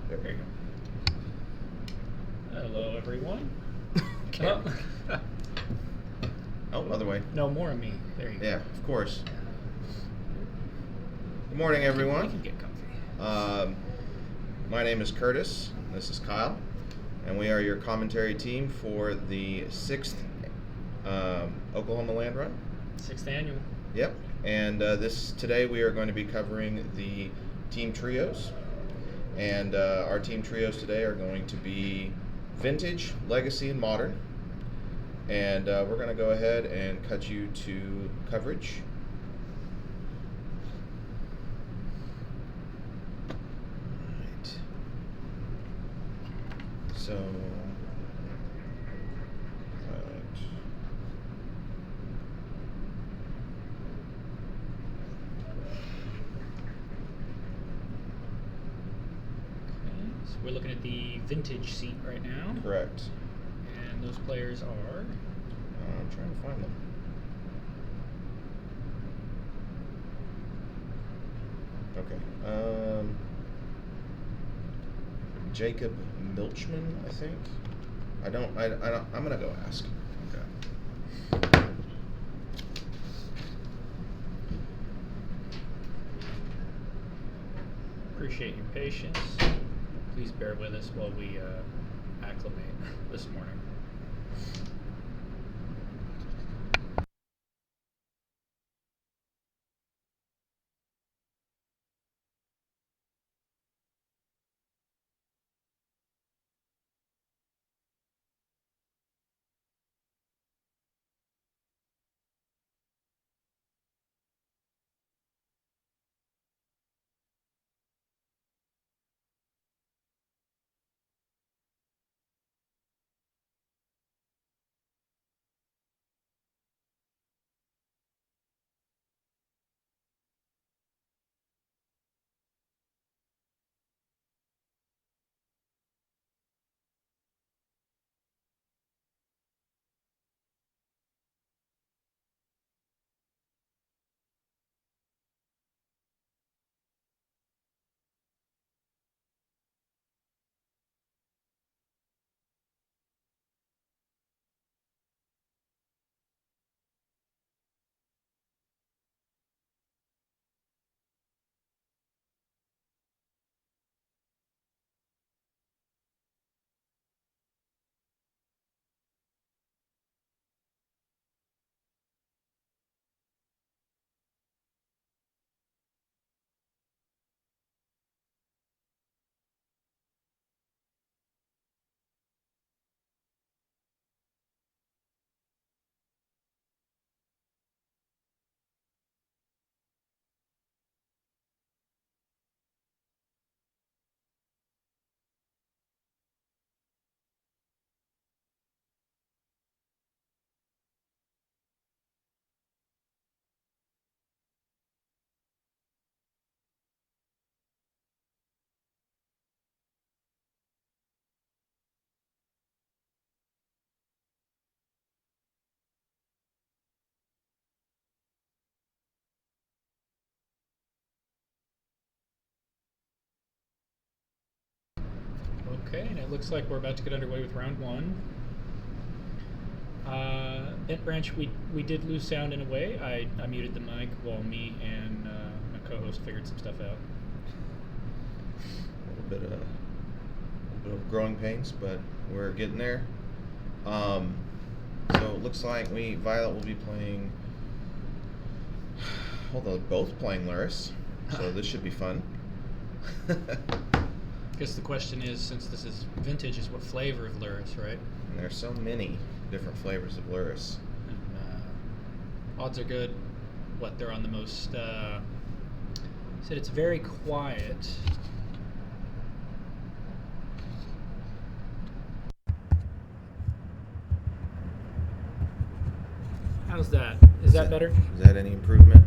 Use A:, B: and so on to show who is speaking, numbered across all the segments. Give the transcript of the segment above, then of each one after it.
A: There you go. Hello, everyone.
B: Okay. Oh, other way.
A: No, more of me. There you go.
B: Yeah, of course. Good morning, everyone.
A: You can get comfy.
B: My name is Curtis. This is Kyle, and we are your commentary team for the 6th Oklahoma Landrun.
A: 6th annual.
B: Yep. And today we are going to be covering the team trios, and our team trios today are going to be Vintage, Legacy, and Modern. And we're going to go ahead and cut you to coverage. Right. So, right.
A: Okay, so we're looking at the Vintage seat right now.
B: Correct.
A: And those players are...
B: I'm trying to find them. Okay. Jacob Milchman, I think. I don't. I'm gonna go ask. Okay.
A: Appreciate your patience. Please bear with us while we acclimate this morning. Okay, and it looks like we're about to get underway with round one. Bent Branch, we did lose sound in a way. I muted the mic while me and my co-host figured some stuff out.
B: A little bit of growing pains, but we're getting there. So it looks like Violet will be playing. Well, they're both playing Luris, so this should be fun.
A: I guess the question is, since this is Vintage, is what flavor of Luris, right?
B: And there's so many different flavors of Luris.
A: And odds are good. What, they're on the most... said it's very quiet. How's that? Is that better?
B: Is that any improvement?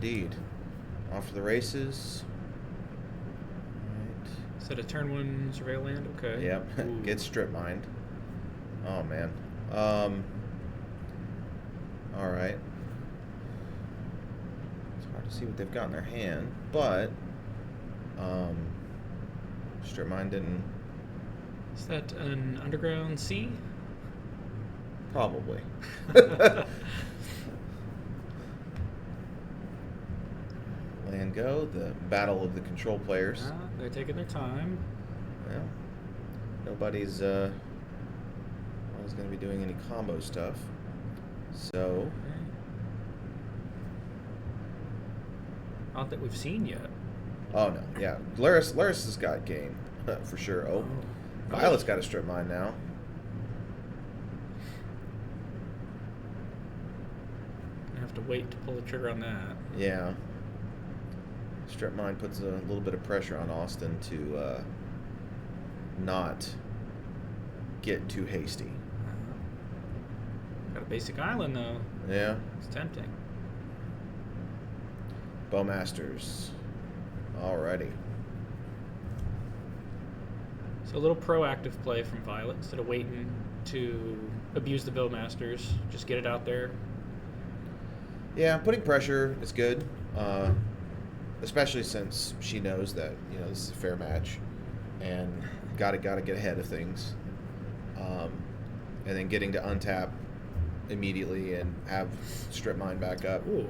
B: indeed. Off to the races. Right.
A: Is that a turn 1 surveil land? Okay.
B: Yep. Get strip mined. Oh man. All right. It's hard to see what they've got in their hand, but strip mine didn't.
A: Is that an underground sea?
B: Probably. Land go, the battle of the control players.
A: They're taking their time.
B: Well, nobody's going to be doing any combo stuff. So,
A: Not that we've seen yet.
B: oh no, yeah, Laris has got game for sure. Oh, Violet's got a strip mine now.
A: I have to wait to pull the trigger on that.
B: Yeah. Strip mine puts a little bit of pressure on Austin to not get too hasty.
A: Got a basic island though.
B: Yeah.
A: It's tempting.
B: Bowmasters. Alrighty.
A: So a little proactive play from Violet instead of waiting to abuse the Bowmasters. Just get it out there.
B: Yeah, putting pressure is good, especially since she knows that this is a fair match, and gotta get ahead of things, and then getting to untap immediately and have strip mine back up.
A: Ooh.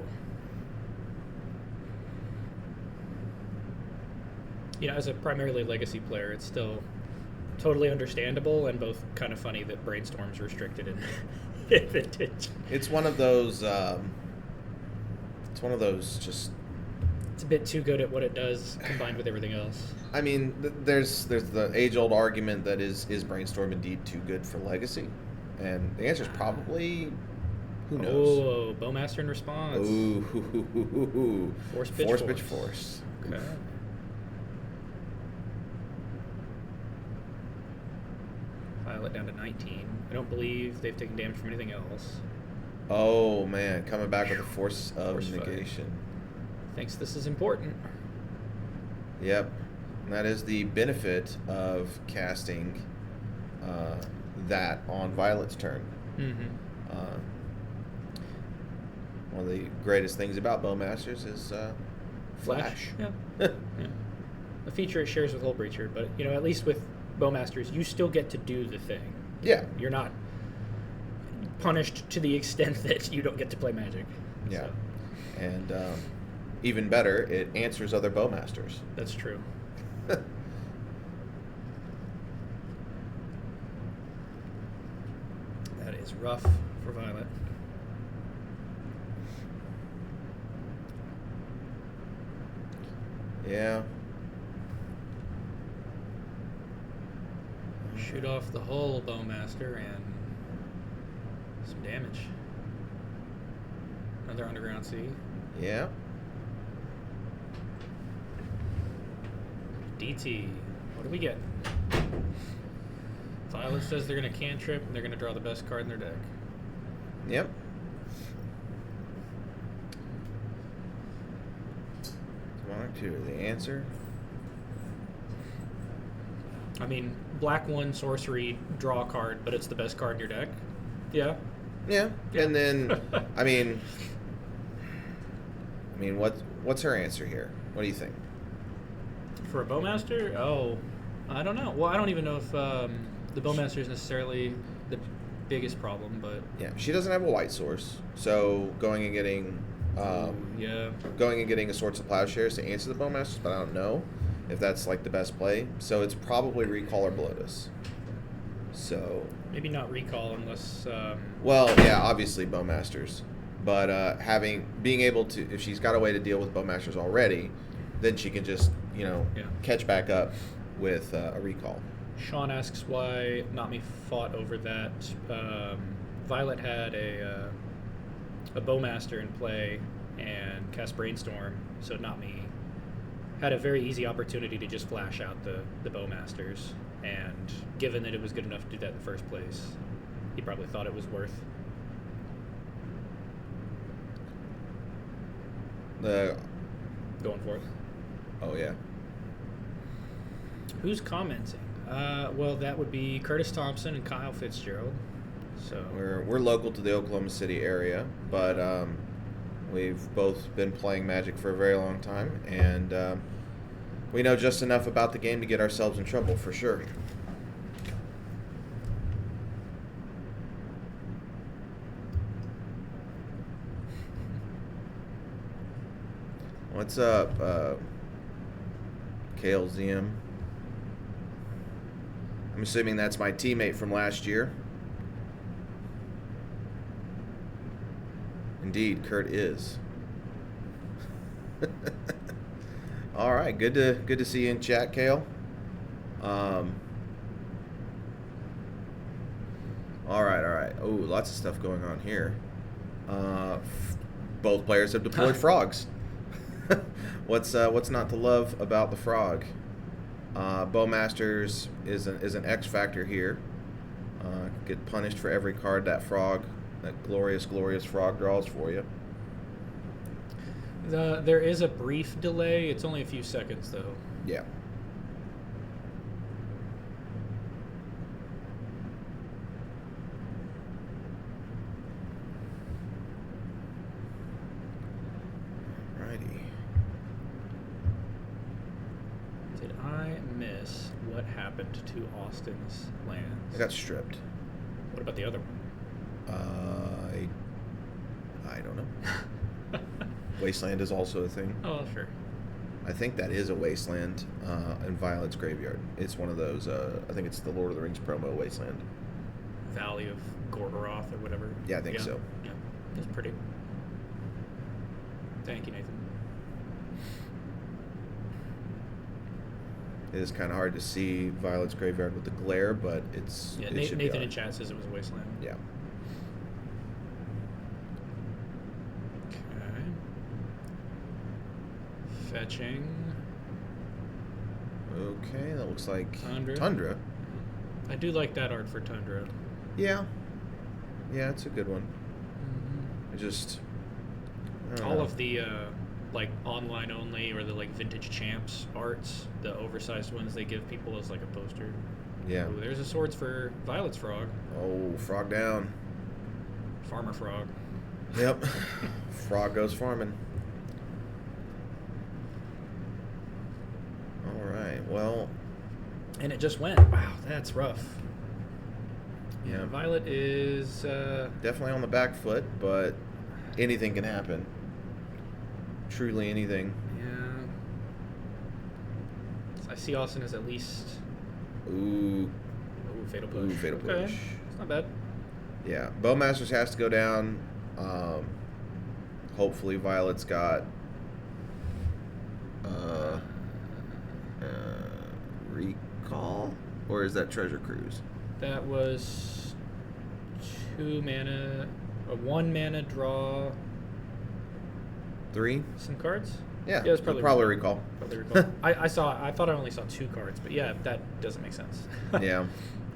A: As a primarily legacy player, it's still totally understandable and both kind of funny that Brainstorm's restricted in Vintage.
B: It's one of those. Just.
A: It's a bit too good at what it does combined with everything else.
B: I mean, there's the age-old argument that is Brainstorm indeed too good for legacy, and the answer is probably. Who knows?
A: Oh, Bowmaster in response.
B: Ooh.
A: Force pitch force. Okay. Violet down to 19. I don't believe they've taken damage from anything else.
B: Oh man, coming back with a force of negation.
A: Thinks this is important.
B: Yep. And that is the benefit of casting that on Violet's turn.
A: Mm-hmm.
B: One of the greatest things about Bowmasters is Flash.
A: Yeah. Yeah. A feature it shares with Hullbreacher, but at least with Bowmasters, you still get to do the thing.
B: Yeah.
A: You're not punished to the extent that you don't get to play Magic.
B: Yeah.
A: So.
B: And even better, it answers other Bowmasters.
A: That's true. That is rough for Violet.
B: Yeah.
A: Shoot off the whole Bowmaster and some damage. Another underground sea.
B: Yeah.
A: DT. What do we get? Violet says they're going to cantrip and they're going to draw the best card in their deck.
B: Yep. Monarch 2, the answer.
A: I mean, black 1 sorcery, draw a card, but it's the best card in your deck. Yeah.
B: Yeah. And then, I mean, what's her answer here? What do you think?
A: For a Bowmaster? Oh, I don't know. Well, I don't even know if the Bowmaster is necessarily the biggest problem, but
B: yeah, she doesn't have a white source, so going and getting a Swords of Plowshares to answer the Bowmasters, but I don't know if that's like the best play. So it's probably Recall or Bloatus. So
A: maybe not Recall unless.
B: Well, yeah, obviously Bowmasters, but being able to, if she's got a way to deal with Bowmasters already, then she can just catch back up with a Recall.
A: Sean asks why Not Me fought over that. Violet had a Bowmaster in play and cast Brainstorm, so Not Me had a very easy opportunity to just flash out the Bowmasters, and given that it was good enough to do that in the first place, he probably thought it was worth.
B: The
A: going forth.
B: oh yeah.
A: Who's commenting? Well, that would be Curtis Thompson and Kyle Fitzgerald. So
B: We're local to the Oklahoma City area, but we've both been playing Magic for a very long time, and we know just enough about the game to get ourselves in trouble for sure. What's up, Kale ZM? I'm assuming that's my teammate from last year. Indeed, Kurt is. All right, good to see you in chat, Kale. All right. Oh, lots of stuff going on here. Both players have deployed frogs. What's not to love about the frog? Bowmasters is an X factor here. Get punished for every card that glorious frog draws for you.
A: There is a brief delay. It's only a few seconds, though.
B: Yeah. Alrighty.
A: Did I miss what happened to Austin's lands?
B: It got stripped.
A: What about the other one?
B: I don't know. Wasteland is also a thing.
A: Oh, sure.
B: I think that is a Wasteland in Violet's Graveyard. It's one of those, I think it's the Lord of the Rings promo Wasteland.
A: Valley of Gorgoroth or whatever.
B: Yeah, I think so.
A: Yeah, that's pretty. Thank you, Nathan.
B: It is kind of hard to see Violet's Graveyard with the glare, but it's...
A: Yeah,
B: it should be
A: Nathan
B: on.
A: in chat says it was a Wasteland.
B: Yeah.
A: Okay. Fetching.
B: Okay, that looks like
A: Tundra.
B: Tundra.
A: I do like that art for Tundra.
B: Yeah. Yeah, it's a good one.
A: Mm-hmm.
B: I just... I don't
A: All
B: know.
A: of the like online only or the like vintage champs arts, the oversized ones they give people as like a poster.
B: Yeah.
A: Ooh, there's a swords for Violet's frog.
B: Oh, frog down.
A: Farmer frog.
B: Yep. Frog goes farming. All right. Well,
A: And it just went. Wow, that's rough. Yeah, Violet is
B: definitely on the back foot, but anything can happen. Truly anything.
A: yeah. I see Austin as at least
B: Ooh.
A: fatal push.
B: Ooh, fatal
A: Okay.
B: push.
A: It's not bad.
B: Yeah. Bowmasters has to go down. Hopefully Violet's got recall, or is that Treasure Cruise?
A: That was 2 mana, a 1 mana draw
B: 3?
A: some cards.
B: Yeah.
A: Yeah, it's probably
B: recall.
A: Probably recall. I thought I only saw 2 cards, but yeah, that doesn't make sense.
B: Yeah.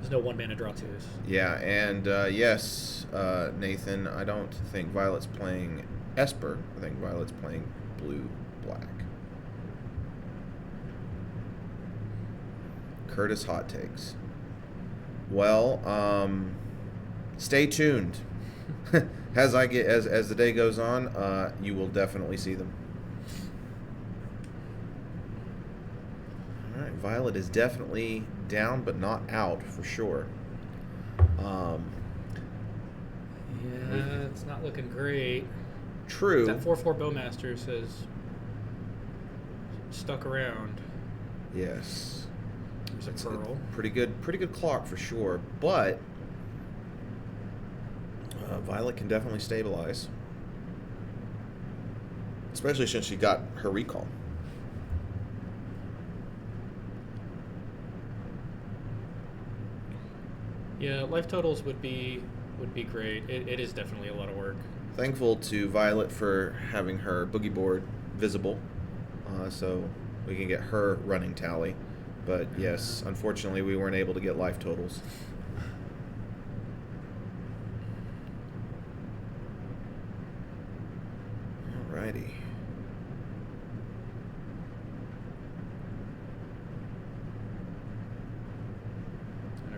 A: There's no 1 mana draw 2s.
B: Yeah, and yes, Nathan, I don't think Violet's playing Esper. I think Violet's playing blue-black. Curtis hot takes. Well, stay tuned. As the day goes on, you will definitely see them. All right, Violet is definitely down, but not out for sure.
A: Yeah, it's not looking great.
B: True.
A: That 4/4 Bowmaster says stuck around.
B: Yes.
A: There's
B: It's
A: a pearl.
B: pretty good clock for sure, but Violet can definitely stabilize, especially since she got her recall.
A: Yeah, life totals would be great. It is definitely a lot of work.
B: Thankful to Violet for having her boogie board visible, so we can get her running tally. But yes, unfortunately, we weren't able to get life totals. Alrighty.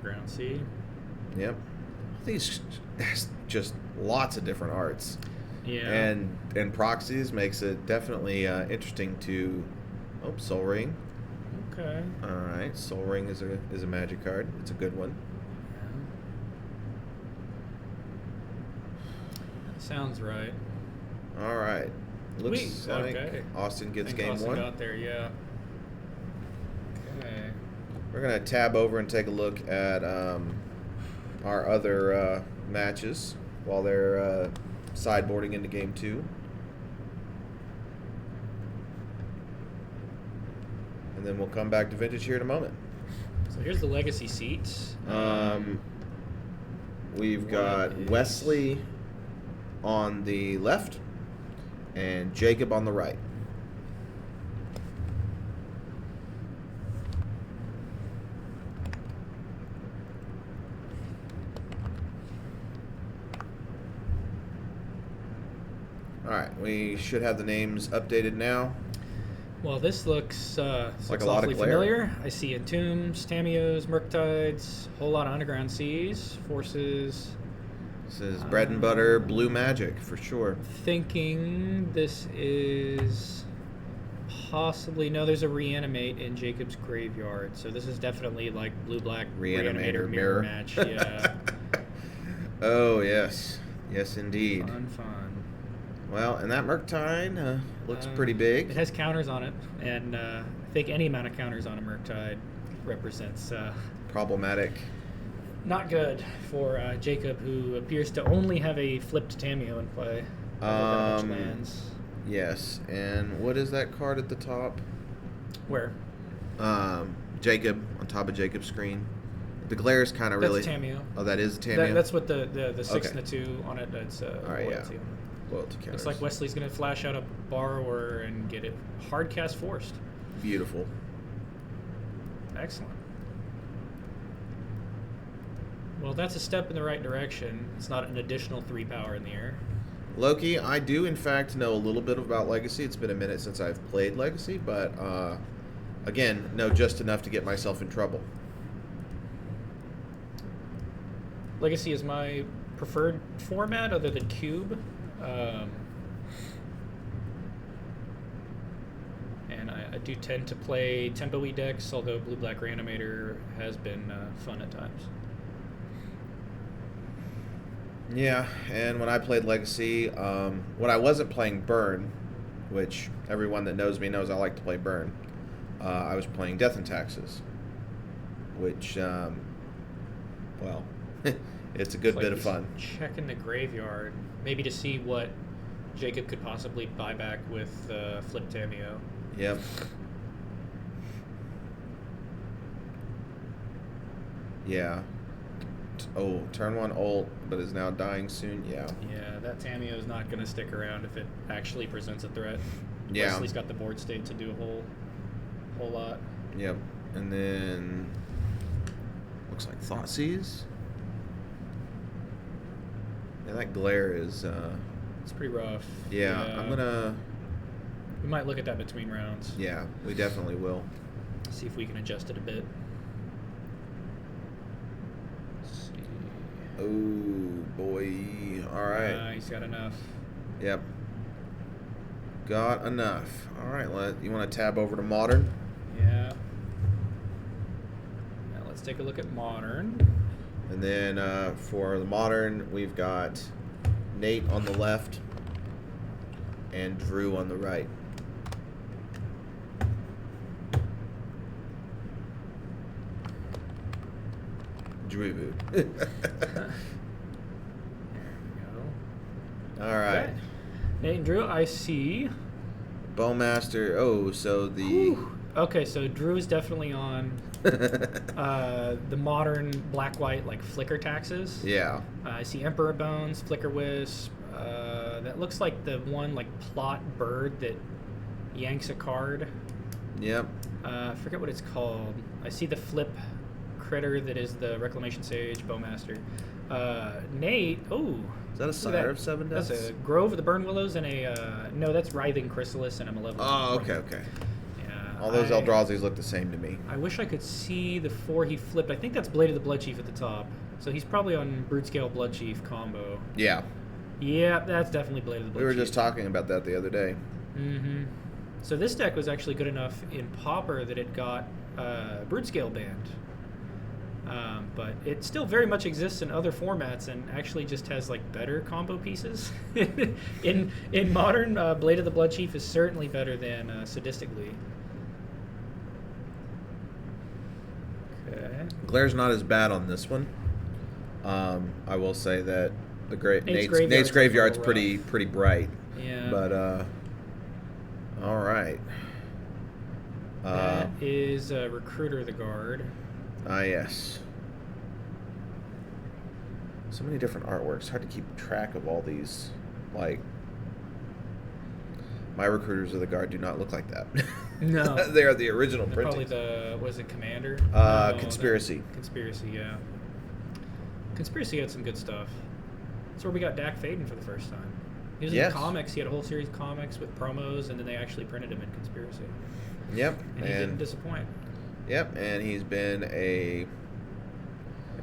A: underground sea.
B: Yep. These just lots of different arts.
A: Yeah.
B: And proxies makes it definitely interesting to. Oh, Soul Ring.
A: Okay.
B: All right, Soul Ring is a magic card. It's a good one.
A: Yeah. That sounds right.
B: All right. Looks like
A: okay.
B: Austin gets game
A: Austin
B: 1.
A: got there, yeah. Okay.
B: We're gonna tab over and take a look at our other matches while they're sideboarding into game 2. And then we'll come back to Vintage here in a moment.
A: So here's the legacy seats.
B: We've got Wesley on the left and Jacob on the right. All right, we should have the names updated now.
A: Well, this looks
B: Like a lot of
A: awfully
B: glare.
A: familiar. I see Entombs, Tamios, Murktides, a whole lot of underground seas, forces.
B: This is bread and butter, blue magic for sure.
A: Thinking this is possibly no. There's a reanimate in Jacob's graveyard, so this is definitely like blue-black
B: Reanimator
A: mirror
B: mirror.
A: match. Yeah.
B: Oh yes, yes indeed.
A: Fun.
B: Well, and that Murktide looks pretty big.
A: It has counters on it, and I think any amount of counters on a Murktide represents
B: Problematic.
A: not good for Jacob, who appears to only have a flipped Tameo in play. Other than much lands.
B: Yes, and what is that card at the top?
A: Where?
B: Jacob on top of Jacob's screen. The glare is kind of really.
A: That's Tameo.
B: Oh, that is Tameo.
A: That's what the 6
B: Okay.
A: and the 2 on it. That's
B: All right, yeah.
A: loyalty.
B: Loyalty counters.
A: Looks like Wesley's going to flash out a Borrower and get it hard cast forced.
B: Beautiful.
A: Excellent. Well, that's a step in the right direction. It's not an additional 3 power in the air.
B: Loki, I do in fact know a little bit about Legacy. It's been a minute since I've played Legacy, but again, know just enough to get myself in trouble.
A: Legacy is my preferred format other than Cube. And I do tend to play tempo-y decks, although Blue-Black Reanimator has been fun at times.
B: Yeah, and when I played Legacy, when I wasn't playing Burn, which everyone that knows me knows I like to play Burn, I was playing Death and Taxes, which, well, it's a good
A: It's like
B: bit of
A: he's
B: fun.
A: Checking the graveyard, maybe to see what Jacob could possibly buy back with Flip Tameo.
B: Yep. Yeah. Oh, turn 1 ult, but is now dying soon. Yeah.
A: Yeah, that Tameo is not going to stick around if it actually presents a threat.
B: Yeah.
A: Wesley's got the board state to do a whole lot.
B: Yep. And then looks like Thoughtseize. Yeah, that glare is
A: It's pretty rough.
B: yeah, I'm gonna
A: We might look at that between rounds.
B: yeah, we definitely will.
A: See if we can adjust it a bit. Let's see.
B: Oh boy. Alright.
A: He's got enough.
B: Yep. Got enough. Alright, you wanna tab over to Modern?
A: Yeah. Now let's take a look at Modern.
B: And then for the Modern, we've got Nate on the left and Drew on the right. Drew.
A: There we go.
B: All right.
A: Okay. Nate and Drew, I see.
B: Bowmaster. Oh, so the.
A: Whew. Okay, so Drew is definitely on the modern black-white like flicker taxes.
B: Yeah.
A: I see Emperor Bones, Flicker Wisp. That looks like the one like plot bird that yanks a card.
B: Yep.
A: I forget what it's called. I see the flip critter that is the Reclamation Sage Bowmaster. Nate. Oh.
B: Is that a Sire of 7 Deaths?
A: That's a Grove of the Burn Willows and a no. That's Writhing Chrysalis and a Malevolent.
B: Oh, okay, okay. All those Eldrazi's look the same to me.
A: I wish I could see the 4 he flipped. I think that's Blade of the Bloodchief at the top. So he's probably on Brute Scale Bloodchief combo.
B: Yeah.
A: Yeah, that's definitely Blade of the Bloodchief.
B: We were just talking about that the other day.
A: Mm-hmm. So this deck was actually good enough in Pauper that it got Brute Scale banned. But it still very much exists in other formats and actually just has like better combo pieces. in Modern, Blade of the Bloodchief is certainly better than Sadistically. Okay.
B: Glare's not as bad on this one. I will say that the Nate's Graveyard's pretty bright.
A: Yeah.
B: But all right.
A: That is Recruiter the Guard.
B: Yes. So many different artworks. Hard to keep track of all these. Like, my Recruiters of the Guard do not look like that.
A: No.
B: They are the original
A: They're
B: printing.
A: probably was it Commander?
B: Conspiracy.
A: Conspiracy, yeah. Conspiracy had some good stuff. That's where we got Dak Faden for the first time. He was in the comics. He had a whole series of comics with promos, and then they actually printed him in Conspiracy.
B: Yep.
A: And he didn't disappoint.
B: Yep, and he's been a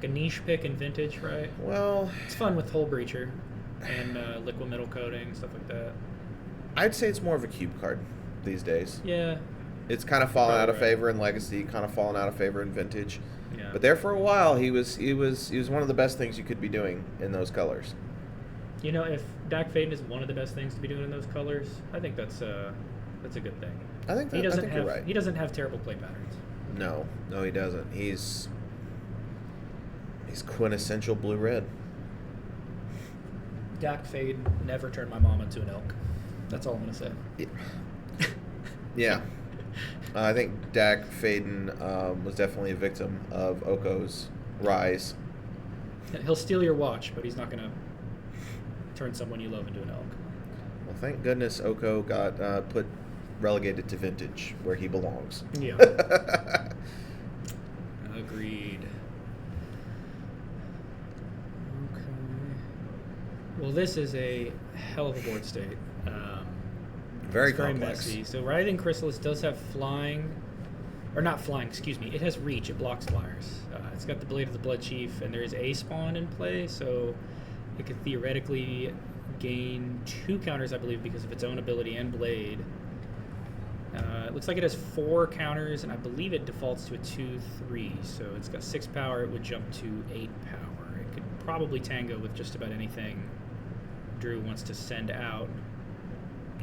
A: niche pick in Vintage, right?
B: Well,
A: it's fun with Hull Breacher and liquid metal coating, stuff like that.
B: I'd say it's more of a cube card these days.
A: Yeah.
B: It's kind of fallen out of favor in Legacy, kind of fallen out of favor in Vintage.
A: Yeah.
B: But there for a while, he was one of the best things you could be doing in those colors.
A: You know, if Dak Faden is one of the best things to be doing in those colors, I think that's a good thing.
B: I think you're right.
A: He doesn't have terrible play patterns.
B: No, he doesn't. He's quintessential blue-red.
A: Dak Faden never turned my mom into an elk. That's all I'm gonna say.
B: Yeah. I think Dak Faden was definitely a victim of Oko's rise.
A: He'll steal your watch, but he's not gonna turn someone you love into an elk.
B: Well, thank goodness Oko got relegated to Vintage, where he belongs.
A: Yeah. Agreed. Okay. Well, this is a hell of a board state.
B: Very
A: very
B: complex.
A: messy. So Writhing Chrysalis does have flying, or not flying, excuse me. It has reach. It blocks flyers. It's got the Blade of the Bloodchief, and there is a spawn in play, so it could theoretically gain 2 counters, I believe, because of its own ability and blade. It looks like it has 4 counters, and I believe it defaults to a 2/3. So it's got 6 power. It would jump to 8 power. It could probably tango with just about anything Drew wants to send out.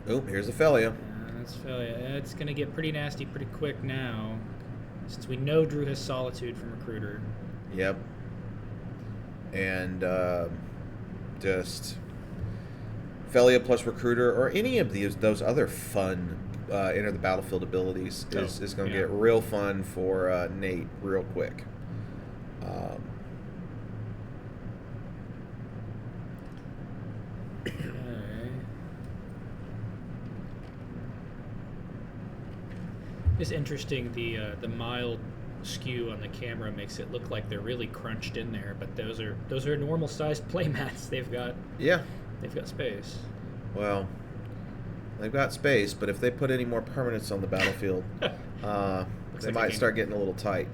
B: Oh, here's Ophelia.
A: That's Ophelia. It's going to get pretty nasty pretty quick now, since we know Drew has Solitude from Recruiter.
B: Yep. And just Ophelia plus Recruiter, or any of those other fun enter the battlefield abilities is going to get real fun for Nate real quick. It's interesting, the mild skew on the camera makes it look like they're really crunched in there, but those are normal sized playmats. They've got space. Well, they've got space, but if they put any more permanents on the battlefield, they might start getting a little tight.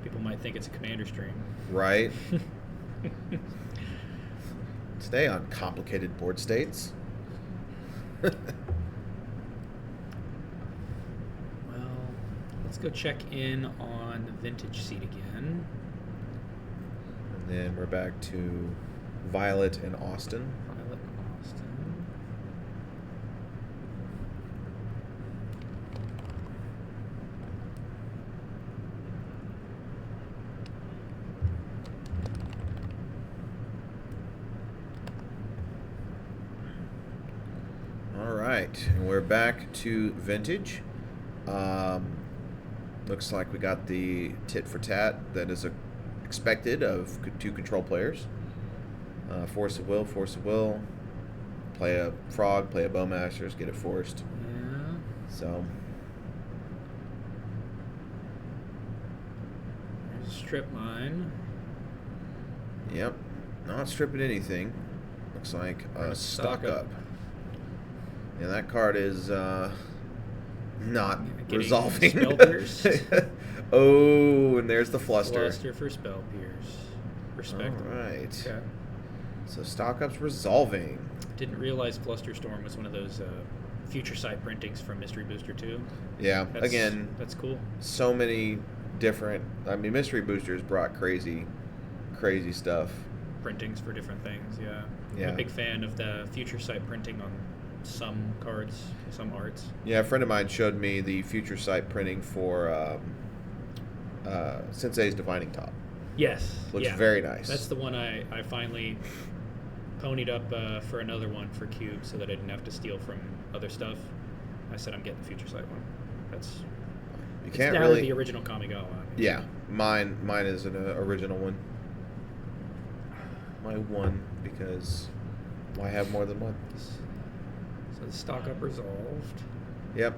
A: People might think it's a commander stream.
B: Right. Today on Complicated Board States.
A: Let's go check in on the Vintage seat again.
B: And then we're back to Violet and Austin.
A: Violet and Austin.
B: All right, and we're back to Vintage. Looks like we got the tit for tat that is expected of 2 control players. Force of will. Play a frog, play a bowmasters, get it forced.
A: Yeah.
B: So.
A: There's a strip mine.
B: Yep. Not stripping anything. Looks like a stock up. Yeah, that card is not
A: Getting
B: resolving.
A: spell pierced.
B: Oh, and there's the fluster.
A: Fluster for spell pierce. Respect.
B: All right.
A: Okay.
B: So stock up's resolving.
A: Didn't realize Flusterstorm was one of those future sight printings from Mystery Booster 2.
B: Yeah. Again,
A: that's cool.
B: so many different. I mean, Mystery Boosters brought crazy stuff.
A: Printings for different things. Yeah.
B: Yeah.
A: I'm a big fan of the future sight printing on some cards, some arts.
B: Yeah, a friend of mine showed me the future sight printing for Sensei's Divining Top.
A: Yes.
B: Looks very nice.
A: That's the one I finally ponied up for another one for Cube so that I didn't have to steal from other stuff. I said I'm getting the future sight one. That's
B: you can't
A: now
B: really
A: the original Kamigawa.
B: Yeah, mine is an original one. My one because why have more than one?
A: So the stock up resolved.
B: Yep.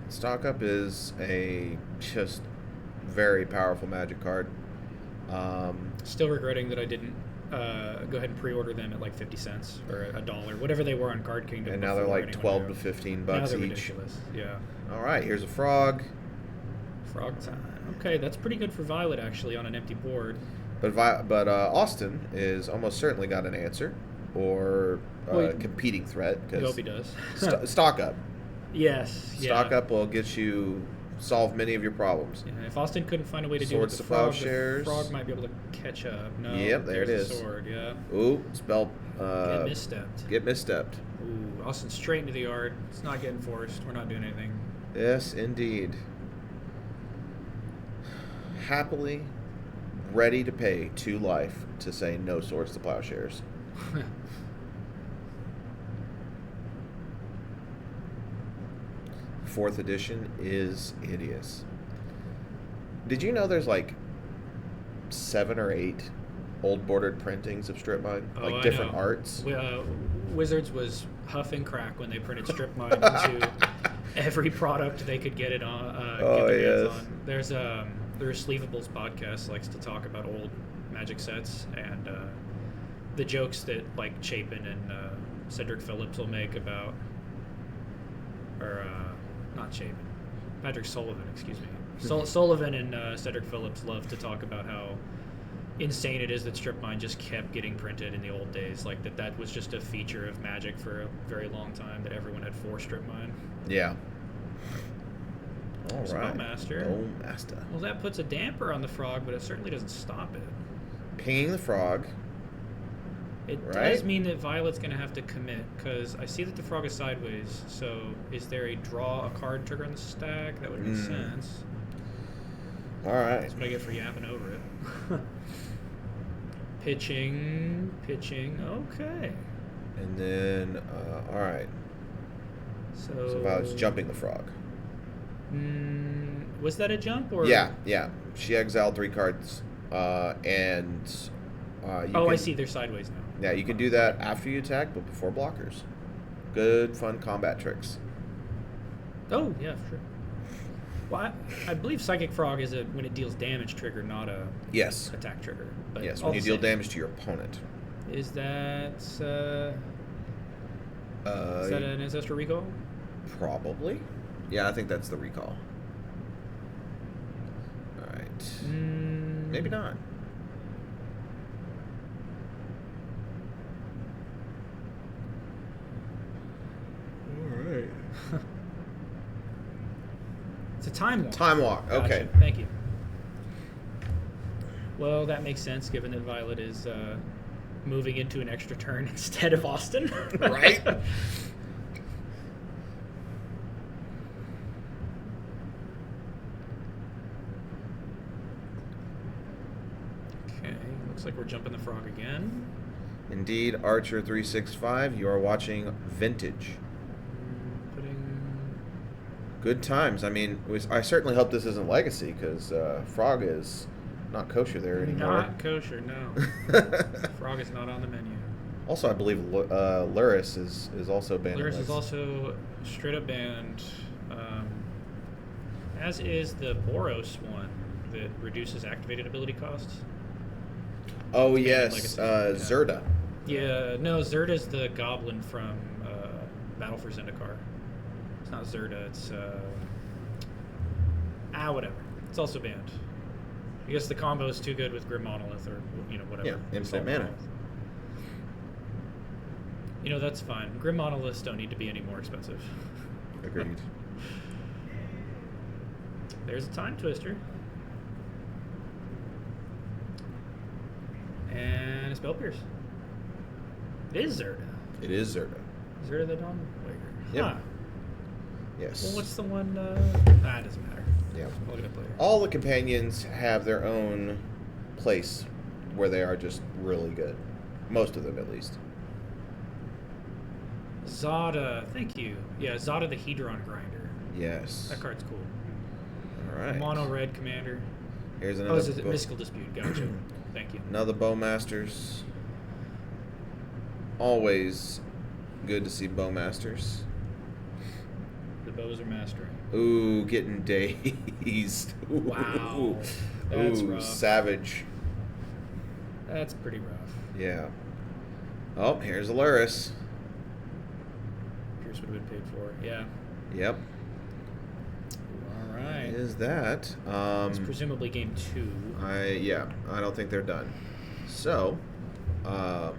B: Stock up is a just very powerful Magic card.
A: Still regretting that I didn't go ahead and pre-order them at like 50 cents or $1, whatever they were on Card Kingdom.
B: And now they're like 12 to 15 bucks
A: now they're
B: each.
A: Ridiculous. Yeah.
B: All right, here's a frog.
A: Frog time. Okay, that's pretty good for Violet actually on an empty board.
B: But Austin is almost certainly got an answer or competing threat.
A: I hope he does.
B: Stock up.
A: Yes.
B: Stock up will get you solve many of your problems.
A: Yeah, if Austin couldn't find a way to do it
B: Swords
A: with
B: to
A: the frog,
B: Plowshares.
A: the frog might be able to catch up. No.
B: Yep, there it
A: there's
B: is.
A: a sword, yeah.
B: Ooh, spell.
A: Get misstepped.
B: Get misstepped.
A: Ooh, Austin straight into the yard. It's not getting forced. We're not doing anything.
B: Yes, indeed. Happily ready to pay 2 life to say no Swords to Plowshares. Fourth edition is hideous. Did you know there's like 7 or 8 old bordered printings of Strip Mine? Like
A: I
B: different
A: know.
B: arts?
A: Wizards was huff and crack when they printed Strip Mine into every product they could get it on. Get their hands on. There's Sleevables podcast likes to talk about old Magic sets and the jokes that like Chapin and Cedric Phillips will make about, or not Chapin, Patrick Sullivan, excuse me. Sullivan and Cedric Phillips love to talk about how insane it is that Strip Mine just kept getting printed in the old days. Like that was just a feature of Magic for a very long time, that everyone had 4 Strip Mine.
B: Yeah. All right.
A: Bowmaster.
B: Bowmaster.
A: Well, that puts a damper on the frog, but it certainly doesn't stop it.
B: Pinging the frog.
A: It
B: right?
A: does mean that Violet's going to have to commit, because I see that the frog is sideways, so is there a draw a card trigger on the stack? That would make sense.
B: All right.
A: That's what I get for yapping over it. Pitching, okay.
B: And then, all right.
A: So
B: Violet's jumping the frog.
A: Was that a jump? Or
B: Yeah. She exiled 3 cards, and
A: I see. They're sideways now.
B: Yeah, you can do that after you attack, but before blockers. Good, fun combat tricks.
A: Oh, yeah, sure. Well, I believe Psychic Frog is when it deals damage trigger, not a attack trigger. But
B: yes, when you deal damage to your opponent.
A: Is that an Ancestral Recall?
B: Probably. Yeah, I think that's the recall. All right. Maybe not. All right.
A: It's a time walk.
B: Time walk.
A: Gotcha.
B: Okay.
A: Thank you. Well, that makes sense given that Violet is moving into an extra turn instead of Austin.
B: Right?
A: Okay, looks like we're jumping the frog again.
B: Indeed, Archer 365, you are watching Vintage. Good times. I mean, I certainly hope this isn't Legacy, because Frog is not kosher there anymore.
A: Not kosher, no. Frog is not on the menu.
B: Also, I believe Luris is also banned.
A: Luris is also straight up banned, as is the Boros one that reduces activated ability costs.
B: Oh, yes, Zerda.
A: Yeah, no, Zerda's the goblin from Battle for Zendikar. It's not Zerda, it's Whatever. It's also banned. I guess the combo is too good with Grim Monolith or, whatever.
B: Yeah, infinite
A: Assault
B: mana.
A: Monolith. That's fine. Grim Monoliths don't need to be any more expensive.
B: Agreed.
A: There's a Time Twister. And a Spell Pierce. It is Zerda.
B: It is Zerda.
A: Zerda the Dawnbreaker.
B: Yep.
A: Huh.
B: Yes.
A: Well, what's the one? It doesn't matter.
B: Yeah.
A: I'll look it up later.
B: All the companions have their own place where they are just really good. Most of them, at least.
A: Zada, thank you. Yeah, Zada the Hedron Grinder.
B: Yes.
A: That card's cool.
B: All right.
A: Mono red commander.
B: Here's another.
A: Is it Mystical Dispute? Gotcha. Thank you.
B: Another Bowmasters. Always good to see Bowmasters.
A: The bows are mastering.
B: Ooh, getting dazed. Ooh.
A: Wow. That's rough.
B: Savage.
A: That's pretty rough.
B: Yeah. Oh, here's Aluris.
A: Pierce would have been paid for. Yeah.
B: Yep.
A: All right.
B: Is that?
A: It's presumably game 2.
B: I don't think they're done. So,
A: Well,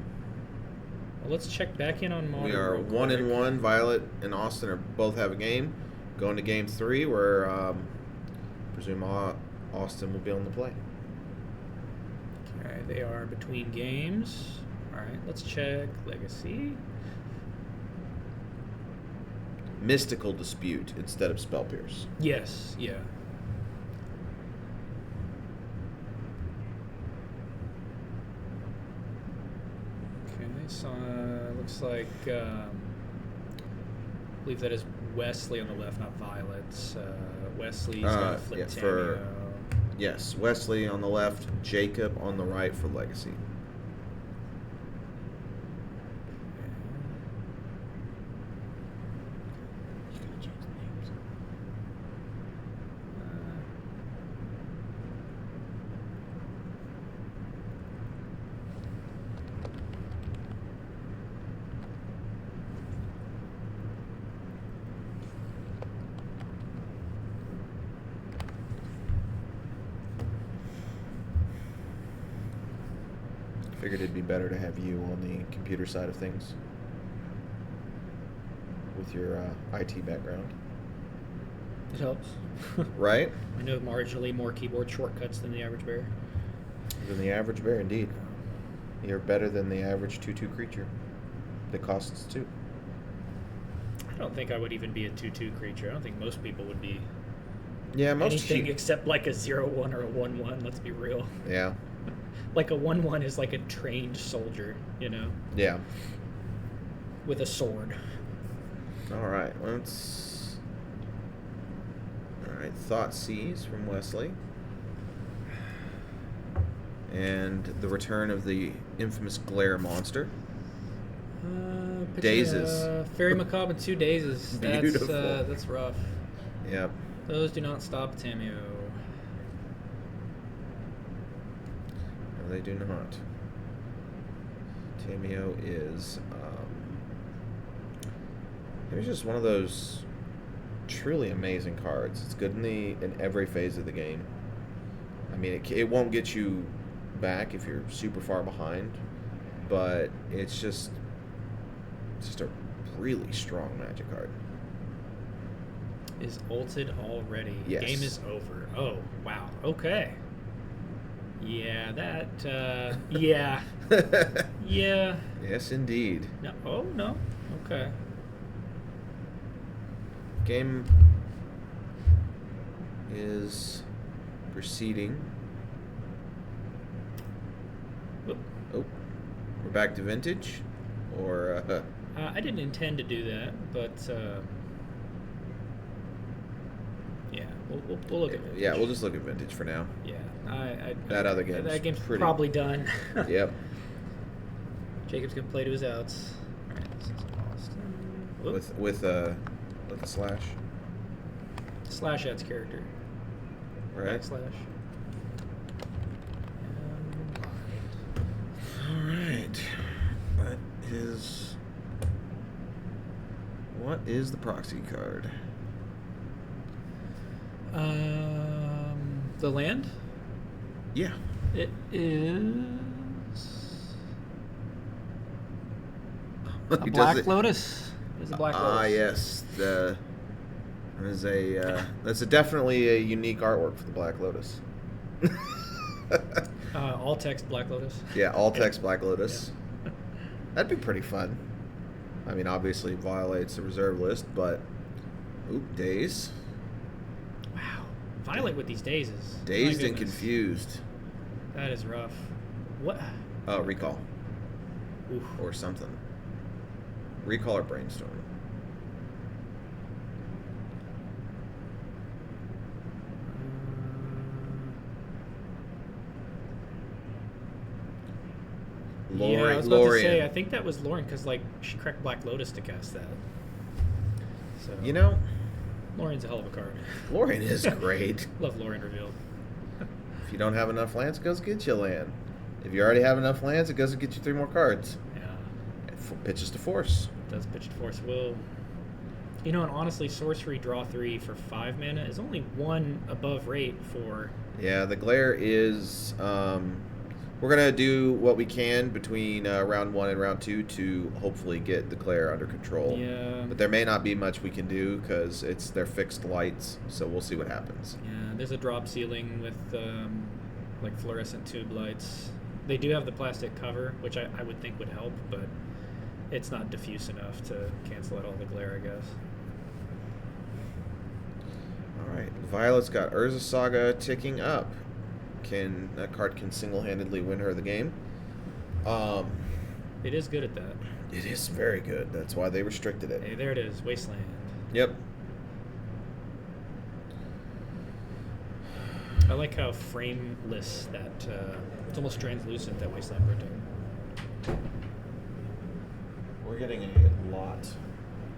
A: let's check back in on Modern.
B: we are
A: real
B: 1-1.
A: quick.
B: Violet and Austin are both have a game. Going to game 3, where presume Austin will be on the play.
A: Okay, they are between games. All right, let's check Legacy.
B: Mystical Dispute instead of Spell Pierce.
A: Yes, yeah. Okay, so looks like I believe that is Wesley on the left, not Violet. Wesley's gonna flip
B: yeah,
A: Tamio.
B: Yes, Wesley on the left, Jacob on the right for Legacy. Figured it'd be better to have you on the computer side of things with your IT background.
A: It helps.
B: Right?
A: I know marginally more keyboard shortcuts than the average bear.
B: Than the average bear, indeed. You're better than the average 2/2 creature that costs 2.
A: I don't think I would even be a 2/2 creature. I don't think most people would be
B: Yeah, most
A: anything
B: cheap.
A: except like a 0/1 or a 1/1. Let's be real.
B: Yeah,
A: Like a 1/1 is like a trained soldier,
B: yeah.
A: with a sword.
B: All right, let's. All right, Thoughtseize from Wesley, and the return of the infamous Glare monster. Dazes.
A: Fairy Macabre and 2 Dazes.
B: Beautiful.
A: That's rough.
B: Yep.
A: Those do not stop Tamio.
B: No, they do not. Tamio is. It's just one of those truly amazing cards. It's good in every phase of the game. I mean, it won't get you back if you're super far behind, but it's just a really strong Magic card.
A: Is ulted already.
B: Yes.
A: Game is over. Oh, wow. Okay. Yeah, that, yeah. Yeah.
B: Yes, indeed.
A: No. Oh, no. Okay.
B: Game is proceeding.
A: Whoop.
B: Oh, we're back to vintage, or
A: I didn't intend to do that, but, yeah, we'll look at it.
B: yeah, we'll just look at vintage for now.
A: Yeah.
B: That other game's
A: That game's
B: pretty-
A: probably done.
B: Yep.
A: Jacob's gonna play to his outs. All right, this is Austin. Whoop.
B: With a slash.
A: Slash adds character.
B: Right.
A: Backslash.
B: All right. What is the proxy card?
A: The land?
B: Yeah.
A: It is a
B: Does
A: Black
B: it-
A: Lotus. It's a Black Lotus.
B: Yes. That's definitely a unique artwork for the Black Lotus.
A: All text Black Lotus.
B: Yeah, all text Black Lotus. Yeah. That'd be pretty fun. I mean, obviously violates the reserve list, but days.
A: Wow, Violet with these days is
B: Dazed
A: my
B: and
A: goodness.
B: confused.
A: That is rough. What?
B: Recall.
A: Oof.
B: Or something. Recall or brainstorm.
A: Yeah, I was about to say, I think that was Lauren, because she cracked Black Lotus to cast that. So Lauren's a hell of a card.
B: Lauren is great.
A: Love Lauren revealed.
B: If you don't have enough lands, it goes get you a land. If you already have enough lands, it goes and get you 3 more cards.
A: Yeah.
B: It pitches to force.
A: It does pitch to force will. And honestly, sorcery draw 3 for 5 mana is only 1 above rate for.
B: Yeah, the glare is. We're gonna do what we can between round 1 and round 2 to hopefully get the glare under control.
A: Yeah.
B: But there may not be much we can do because they're fixed lights, so we'll see what happens.
A: Yeah, there's a drop ceiling with fluorescent tube lights. They do have the plastic cover, which I would think would help, but it's not diffuse enough to cancel out all the glare, I guess.
B: All right, Violet's got Urza Saga ticking up. That card can single-handedly win her the game.
A: It is good at that.
B: It is very good. That's why they restricted it.
A: Hey, there it is, Wasteland.
B: Yep.
A: I like how frameless that it's almost translucent, that Wasteland printing.
B: We're getting a lot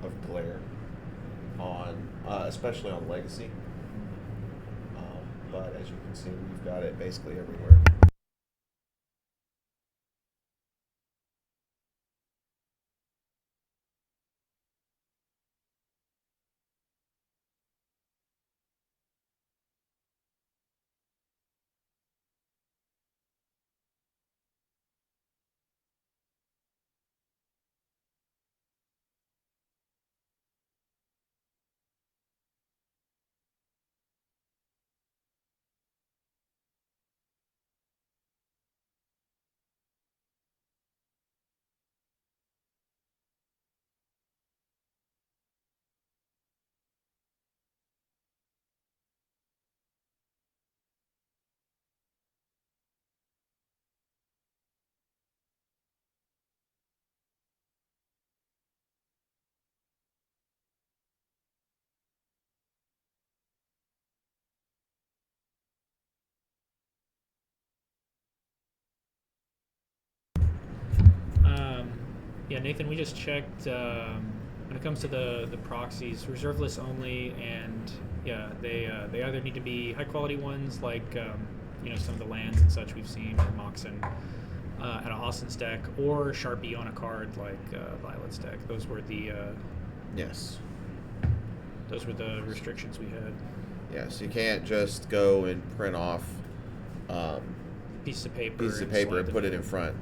B: of glare on, especially on Legacy. But as you can see, we've got it basically everywhere.
A: Yeah, Nathan, we just checked. When it comes to the proxies, reserve lists only, and yeah, they either need to be high quality ones like some of the lands and such we've seen, or Moxen at a Austin's deck, or Sharpie on a card like Violet's deck. Those were the
B: yes.
A: Those were the restrictions we had.
B: Yes, you can't just go and print off
A: Piece of paper
B: and put it in front.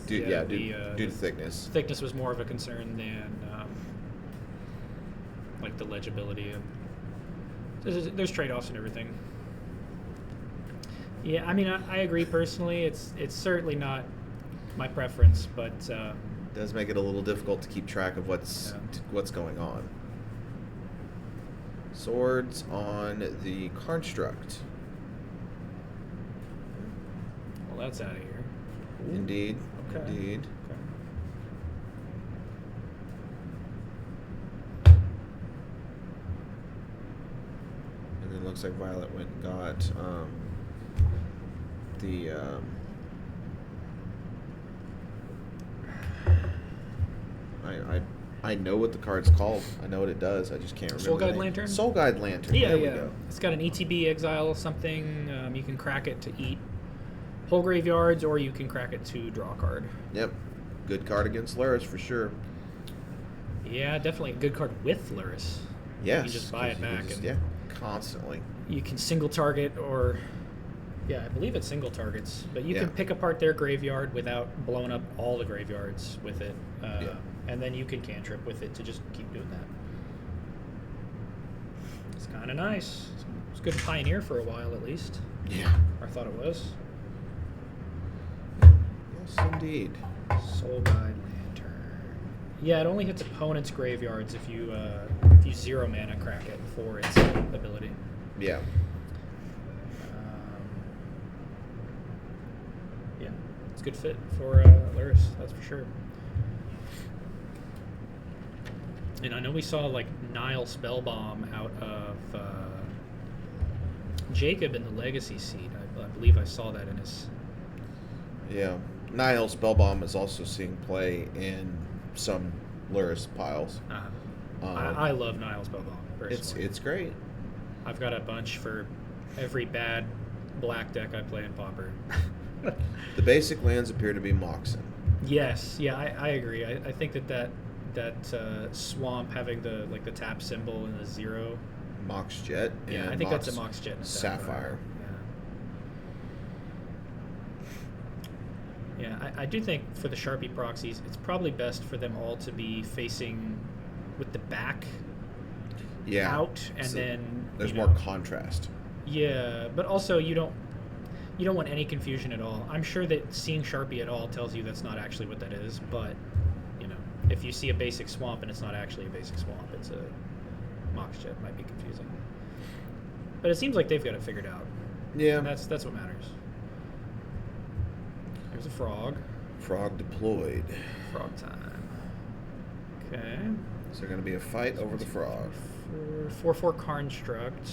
B: Due to thickness.
A: Thickness was more of a concern than the legibility. There's trade-offs and everything. Yeah, I mean, I agree personally. It's certainly not my preference, but
B: it does make it a little difficult to keep track of what's going on. Swords on the construct.
A: Well, that's out of here.
B: Indeed.
A: Okay.
B: Indeed.
A: Okay.
B: And then it looks like Violet went and got the I know what the card's called. I know what it does. I just can't remember.
A: Soul
B: the
A: Guide
B: name.
A: Lantern?
B: Soul Guide Lantern.
A: Yeah,
B: there we
A: yeah.
B: go.
A: It's got an ETB exile something. You can crack it to eat whole graveyards, or you can crack it to draw a card.
B: Yep. Good card against Luris for sure.
A: Yeah, definitely a good card with Luris.
B: Yes.
A: You can just buy it back.
B: Constantly.
A: you can single target, or yeah, I believe it's single targets, but you
B: Yeah.
A: can pick apart their graveyard without blowing up all the graveyards with it,
B: Yeah.
A: and then you can cantrip with it to just keep doing that. It's kind of nice. It's good Pioneer for a while at least.
B: Yeah.
A: Or I thought it was.
B: Yes, indeed.
A: Soul Guide Lantern. Yeah, it only hits opponents' graveyards if you zero mana crack it for its ability.
B: Yeah.
A: Yeah, it's a good fit for Luris, that's for sure. And I know we saw like Nile Spellbomb out of Jacob in the Legacy seed. I believe I saw that in his.
B: Yeah. Nile Spellbomb is also seeing play in some Luris piles.
A: I love Nile Spellbomb personally.
B: It's great.
A: I've got a bunch for every bad black deck I play in Pauper.
B: The basic lands appear to be Moxen.
A: Yes, yeah, I agree. I think that swamp having the tap symbol and the 0.
B: Mox Jet.
A: Yeah,
B: and
A: I think that's a Mox Jet and a
B: Sapphire.
A: Yeah, I do think for the Sharpie proxies, it's probably best for them all to be facing with the back out, and
B: so
A: then
B: there's more contrast.
A: Yeah, but also you don't want any confusion at all. I'm sure that seeing Sharpie at all tells you that's not actually what that is, but if you see a basic swamp and it's not actually a basic swamp, it's a Mox Jet, it might be confusing. But it seems like they've got it figured out.
B: Yeah.
A: And that's what matters. There's a frog.
B: Frog deployed.
A: Frog time. Okay.
B: Is there going to be a fight over the frog?
A: 4/4 Construct.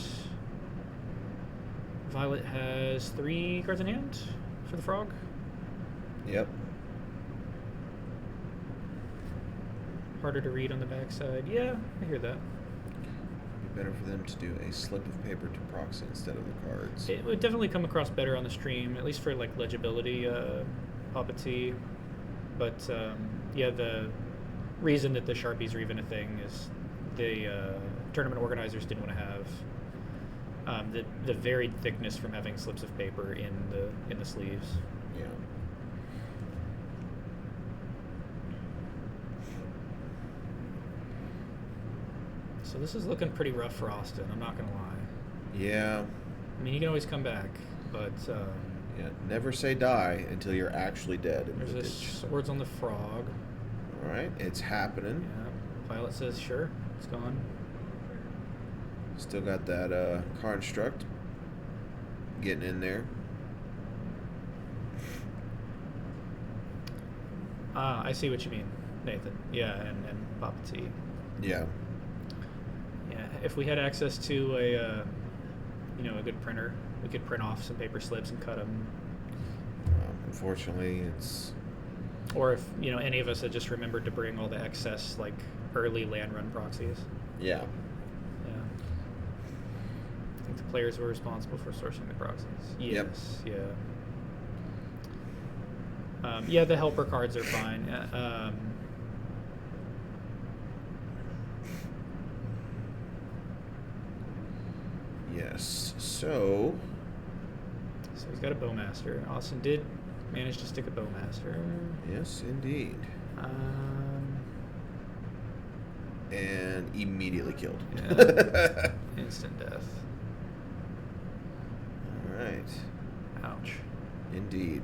A: Violet has 3 cards in hand for the frog.
B: Yep.
A: Harder to read on the backside. Yeah, I hear that.
B: It'd be better for them to do a slip of paper to proxy instead of the cards.
A: It would definitely come across better on the stream, at least for like legibility, Papa T. But yeah, the reason that the Sharpies are even a thing is the tournament organizers didn't want to have the varied thickness from having slips of paper in the sleeves.
B: Yeah.
A: So this is looking pretty rough for Austin, I'm not going to lie.
B: Yeah.
A: I mean, he can always come back, but...
B: yeah, never say die until you're actually dead.
A: There's this swords on the frog.
B: All right, it's happening.
A: Yeah, Violet says, sure, it's gone.
B: Still got that construct getting in there.
A: I see what you mean, Nathan. Yeah, and Papa T.
B: Yeah.
A: Yeah, if we had access to a good printer, we could print off some paper slips and cut them.
B: Unfortunately, it's...
A: Or if, any of us had just remembered to bring all the excess, like, early Landrun proxies.
B: Yeah.
A: Yeah. I think the players were responsible for sourcing the proxies. Yes,
B: yep.
A: Yeah. Yeah, the helper cards are fine.
B: Yes, so
A: he's got a Bowmaster. Austin did manage to stick a Bowmaster.
B: Yes, indeed. And immediately killed.
A: Yeah. Instant death.
B: All right.
A: Ouch.
B: Indeed.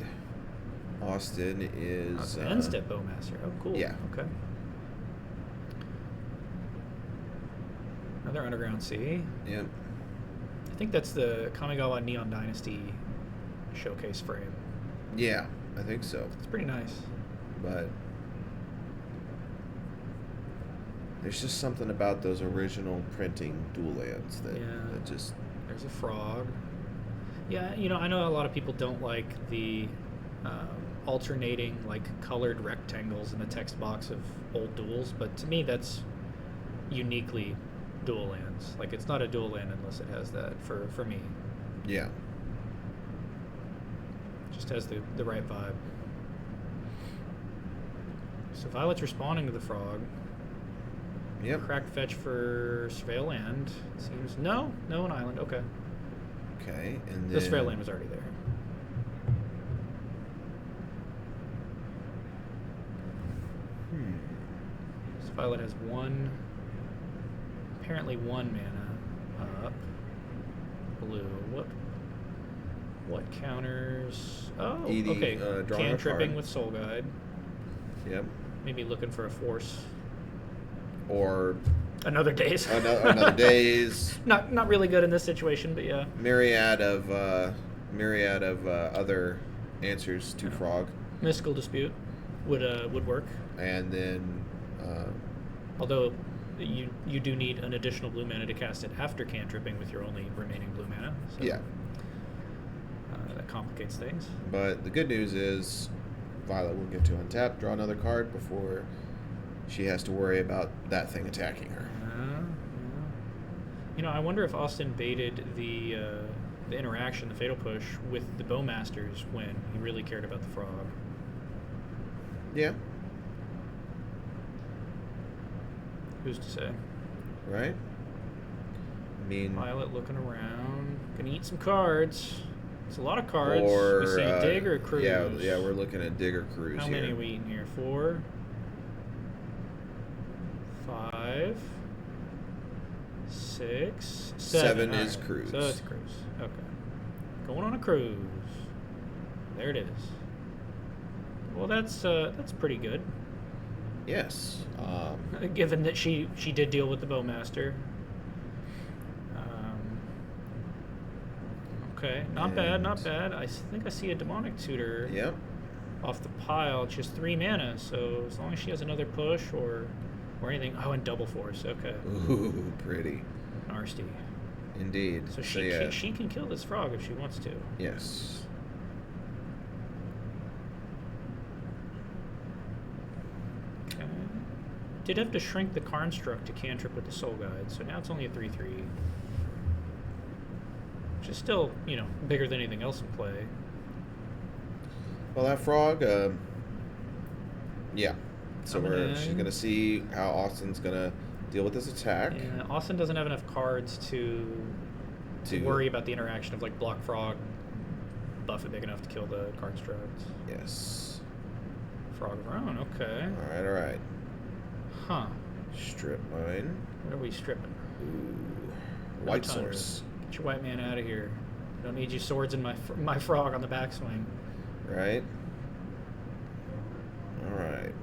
B: Austin is...
A: End-step Bowmaster. Oh, cool.
B: Yeah.
A: Okay. Another Underground Sea.
B: Yep.
A: I think that's the Kamigawa Neon Dynasty showcase frame.
B: Yeah, I think so.
A: It's pretty nice.
B: But there's just something about those original printing dual lands that just...
A: There's a frog. Yeah, I know a lot of people don't like the alternating, like, colored rectangles in the text box of old duels, but to me that's uniquely dual lands. Like, it's not a dual land unless it has that for me.
B: Yeah.
A: Just has the right vibe. So Violet's responding to the frog.
B: Yep.
A: Cracked fetch for Surveil Land. Seems no an island. Okay.
B: Okay, and then...
A: This fair land was already there. So Violet has apparently one mana up. Blue. What counters? Oh,
B: Edie,
A: okay.
B: drawing a
A: Cantripping
B: card.
A: with Soul Guide.
B: Yep.
A: Maybe looking for a force.
B: Or
A: Another Daze.
B: another Daze.
A: Not really good in this situation, but yeah.
B: Myriad of other answers to Frog.
A: Mystical Dispute would work.
B: And then
A: Although you do need an additional blue mana to cast it after cantripping with your only remaining blue mana. So,
B: yeah.
A: That complicates things.
B: But the good news is Violet will get to untap, draw another card before she has to worry about that thing attacking her.
A: I wonder if Austin baited the interaction, the Fatal Push, with the Bowmasters when he really cared about the Frog.
B: Yeah.
A: Who's to say?
B: Right? I mean...
A: Violet looking around. Gonna eat some cards. It's a lot of cards.
B: Or...
A: We say dig or cruise?
B: Yeah, we're looking at dig or cruise.
A: How many are we eating here? 4? 5? 6? 7
B: is
A: right.
B: cruise.
A: So it's cruise. Okay. Going on a cruise. There it is. Well, that's pretty good.
B: Yes.
A: Given that she did deal with the Bowmaster. Okay, not bad. I think I see a Demonic Tutor.
B: Yep.
A: Off the pile. She has 3 mana, so as long as she has another push or anything. Oh, and double force. Okay.
B: Ooh, pretty.
A: Nasty.
B: Indeed.
A: So she can kill this frog if she wants to.
B: Yes.
A: Okay. Did have to shrink the construct to cantrip with the Soul Guide, so now it's only a 3/3. Which is still, bigger than anything else in play.
B: Well, that frog, yeah. So she's going to see how Austin's going to deal with this attack.
A: Yeah, Austin doesn't have enough cards to worry about the interaction of, like, block frog, buff it big enough to kill the construct.
B: Yes.
A: Frog of her own, okay.
B: All right.
A: Huh.
B: Strip mine.
A: What are we stripping?
B: Ooh. White source.
A: Get your white man out of here. Don't need you swords in my frog on the backswing.
B: Right. All right.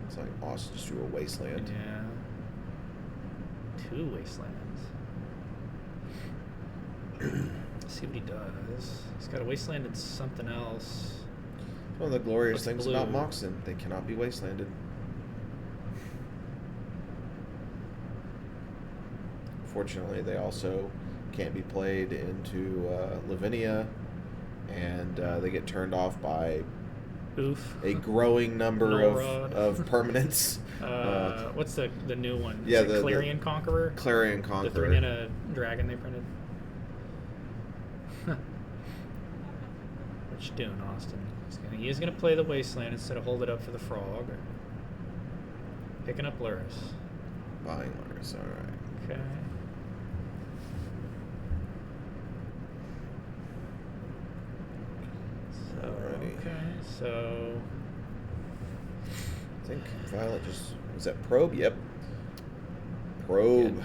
B: It's like Austin just drew a wasteland.
A: Yeah. 2 wastelands. Let's see what he does. He's got a wasteland and something else.
B: One of the glorious
A: What's
B: things
A: blue?
B: about Moxen, they cannot be wastelanded. Fortunately, they also can't be played into Lavinia, and they get turned off by a growing number of permanents.
A: What's the new one?
B: Yeah,
A: the Clarion Conqueror.
B: Clarion Conqueror.
A: The 3-mana dragon they printed. What you doing, Austin? He is gonna play the Wasteland instead of hold it up for the Frog. Picking up Luris.
B: Buying Luris, all right.
A: Okay.
B: Alrighty.
A: Okay, so
B: I think Violet was that probe? Yep. Probe.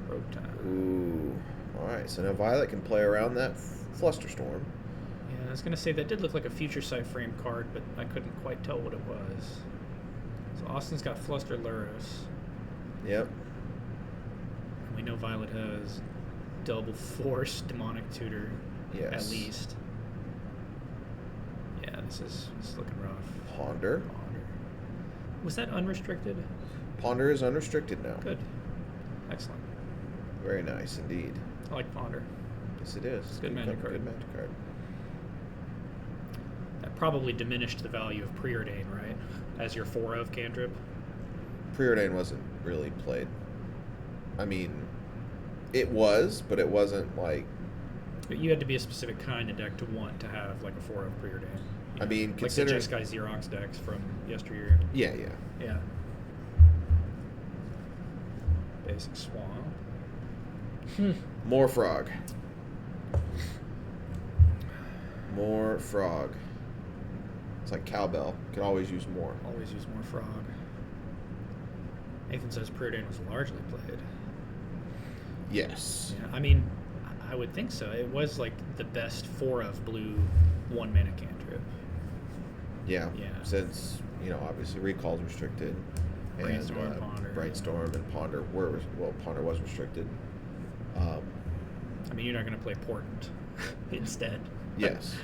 A: Probe time.
B: Ooh. Alright, so now Violet can play around that Flusterstorm.
A: Yeah, I was gonna say that did look like a Future Sight frame card, but I couldn't quite tell what it was. So Austin's got Fluster Luris.
B: Yep.
A: And we know Violet has double force Demonic Tutor.
B: Yes.
A: At least. Yeah, this is looking rough.
B: Ponder.
A: Was that unrestricted?
B: Ponder is unrestricted now.
A: Good. Excellent.
B: Very nice indeed.
A: I like Ponder.
B: Yes, it is.
A: It's a good magic card.
B: Good magic card.
A: That probably diminished the value of Preordain, right? As your 4 of cantrip.
B: Preordain wasn't really played. I mean, it was, but it wasn't like...
A: But you had to be a specific kind of deck to want to have like a 4 of Preordain.
B: I mean,
A: like
B: considering...
A: the Jeskai Xerox decks from yesteryear.
B: Yeah.
A: Yeah. Basic Swamp.
B: More frog. More frog. It's like cowbell. Can always use more.
A: Always use more frog. Nathan says Preordain was largely played.
B: Yes.
A: Yeah, I mean, I would think so. It was like the best 4 of blue 1 mana cantrip.
B: Yeah.
A: Yeah.
B: Since, obviously Recall's restricted.
A: Brainstorm,
B: and
A: Ponder.
B: Brainstorm and Ponder were, Ponder was restricted.
A: I mean, you're not going to play Portent instead.
B: Yes.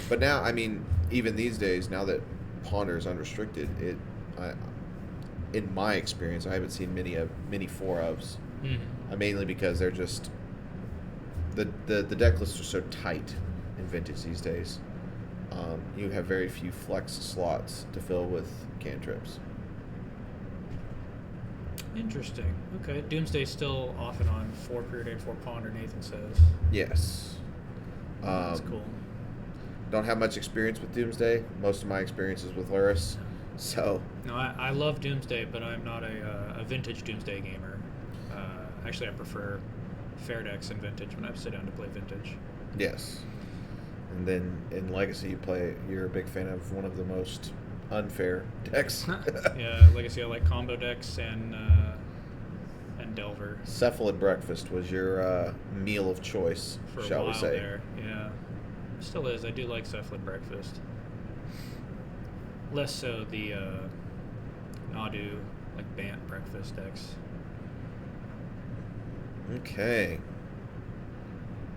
B: But now, I mean, even these days, now that Ponder is unrestricted, in my experience, I haven't seen many 4-ofs.
A: Mm-hmm.
B: Mainly because they're just the deck lists are so tight in Vintage these days. You have very few flex slots to fill with cantrips.
A: Interesting. Okay. Doomsday's still off and on 4 Preordain, 4 Ponder, Nathan says.
B: Yes.
A: That's cool.
B: Don't have much experience with Doomsday. Most of my experience is with Luris. So.
A: No, I love Doomsday, but I'm not a Vintage Doomsday gamer. Actually, I prefer fair decks in Vintage when I sit down to play Vintage.
B: Yes. And then in Legacy, you're a big fan of one of the most unfair decks.
A: Yeah, Legacy, I like combo decks and Delver.
B: Cephalid Breakfast was your meal of choice,
A: For
B: shall
A: a while
B: we say.
A: there, yeah. Still is. I do like Cephalid Breakfast. Less so the Nadu, like Bant Breakfast decks.
B: Okay.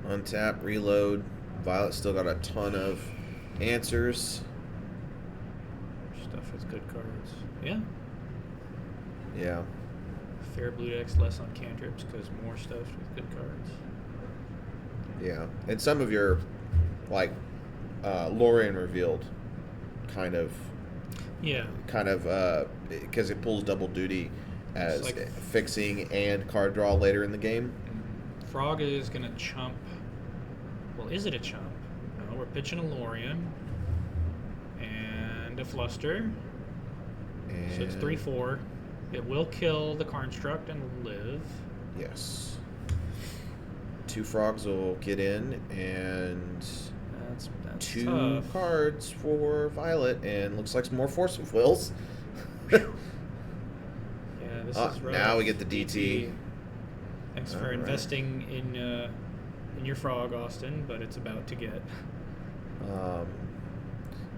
B: Untap, reload. Violet still got a ton of answers.
A: Stuff with good cards. Yeah.
B: Yeah.
A: Fair blue decks, less on cantrips because more stuff with good cards.
B: Yeah. And some of your, like, Lorien Revealed kind of,
A: Yeah.
B: because it pulls double duty as
A: like
B: fixing and card draw later in the game.
A: Frog is going to chump. Well, is it a chump? No, we're pitching a Lorien and a Fluster.
B: And
A: So it's 3/4. It will kill the Construct and live.
B: yes. 2 frogs will get in, and
A: That's
B: 2
A: tough.
B: cards for Violet, and looks like some more Force of Wills.
A: Yeah, this is rough.
B: Now we get the DT.
A: Thanks for
B: All right.
A: investing in your frog, Austin, but it's about to get.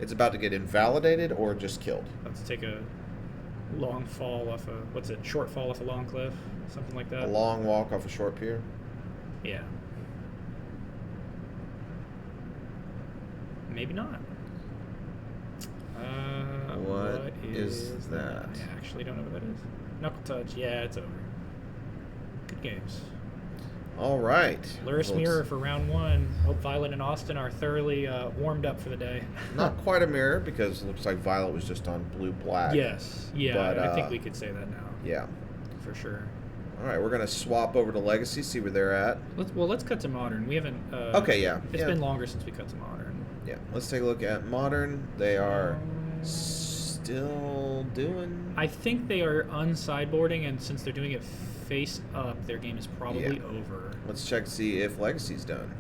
B: It's about to get invalidated or just killed.
A: Let's take a long fall off a short fall off a long cliff, something like that.
B: A long walk off a short pier.
A: Yeah. Maybe not.
B: What is that?
A: I actually don't know what that is. Knuckle touch. Yeah, it's over. Good games.
B: All right.
A: Luris
B: Well,
A: Mirror for round 1. Hope Violet and Austin are thoroughly warmed up for the day.
B: not quite a mirror because it looks like Violet was just on blue-black.
A: Yes. Yeah,
B: But,
A: I think we could say that now.
B: Yeah.
A: For sure.
B: All right, we're going to swap over to Legacy, see where they're at.
A: Let's cut to Modern. We haven't...
B: Okay, yeah.
A: It's been longer since we cut to Modern.
B: Yeah, let's take a look at Modern. They are still doing...
A: I think they are unsideboarding, and since they're doing it face up, their game is probably over.
B: Let's check to see if Legacy's done.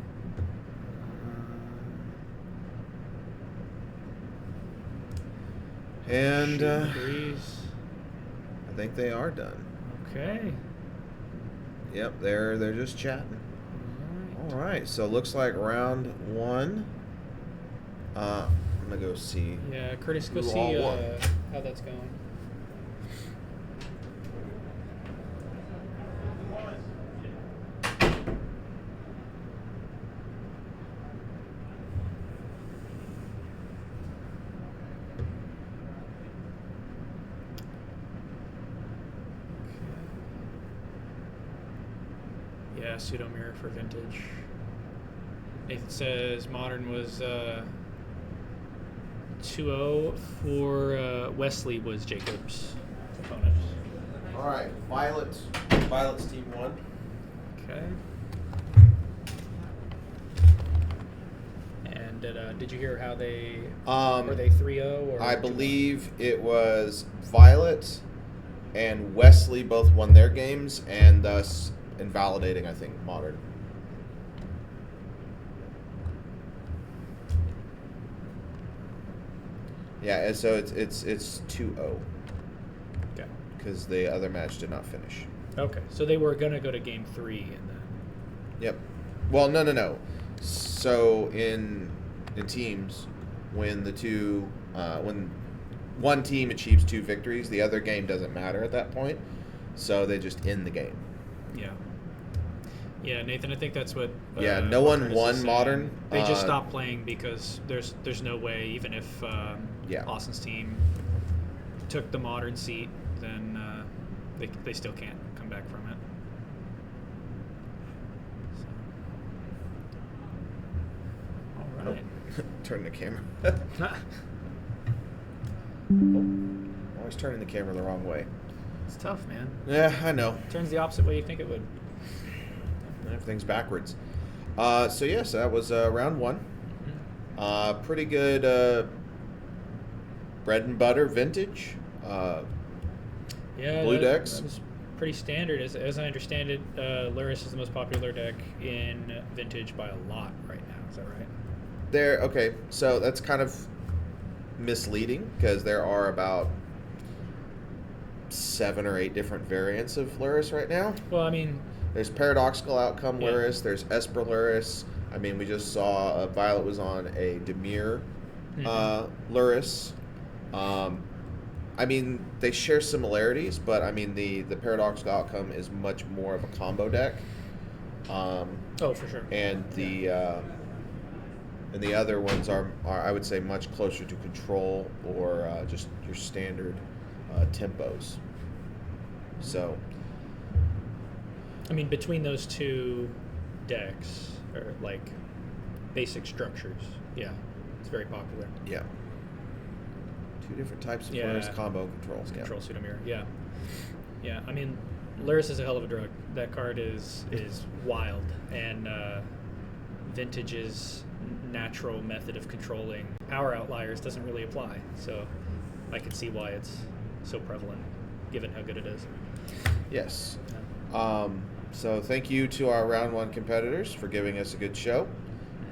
B: And
A: Breeze.
B: I think they are done.
A: Okay.
B: Yep, they're just chatting. All right, so looks like round 1. I'm gonna go see.
A: Yeah, Curtis, go
B: who
A: see
B: all won.
A: how that's going. Yeah, pseudo mirror for Vintage. Nathan says Modern was 2-0 for Wesley was Jacob's opponent.
B: All right, Violet's team won.
A: Okay. And did you hear how they were they 3-0 or?
B: I believe it was Violet and Wesley both won their games, and thus invalidating, I think, modern. Yeah, and so it's 2-0
A: Okay.
B: because the other match did not finish.
A: Okay. So they were gonna go to game 3 and then.
B: Yep. Well, no. So in teams, when when one team achieves 2 victories, the other game doesn't matter at that point. So they just end the game.
A: Yeah. Yeah, Nathan, I think that's what.
B: Yeah, no one
A: Curtis
B: won
A: is saying.
B: modern.
A: They just stopped playing because there's no way, even if
B: Yeah.
A: Austin's team took the modern seat, then they still can't come back from it. So. All right.
B: Turn the camera. Always turning the camera the wrong way.
A: It's tough, man.
B: Yeah, I know.
A: Turns the opposite way you think it would.
B: Everything's backwards. So yes, that was round 1. Pretty good bread and butter vintage.
A: Yeah,
B: blue decks.
A: That was pretty standard. As I understand it, Luris is the most popular deck in vintage by a lot right now. Is that right?
B: Okay, so that's kind of misleading because there are about 7 or 8 different variants of Luris right now.
A: Well, I mean,
B: there's Paradoxical Outcome
A: Yeah.
B: Luris, there's Esper Luris. I mean, we just saw Violet was on a Demir Luris. I mean, they share similarities, but I mean, the Paradoxical Outcome is much more of a combo deck.
A: oh, for sure.
B: And the other ones are I would say much closer to control or just your standard tempos. So,
A: I mean, between those two decks, or like basic structures, yeah, it's very popular.
B: yeah. 2 different types of
A: Yeah.
B: Luris combo controls.
A: Control Pseudomir, yeah. Yeah, I mean, Luris is a hell of a drug. That card is wild, and Vintage's natural method of controlling power outliers doesn't really apply. So I can see why it's so prevalent, given how good it is.
B: Yes.
A: Yeah.
B: So thank you to our round 1 competitors for giving us a good show.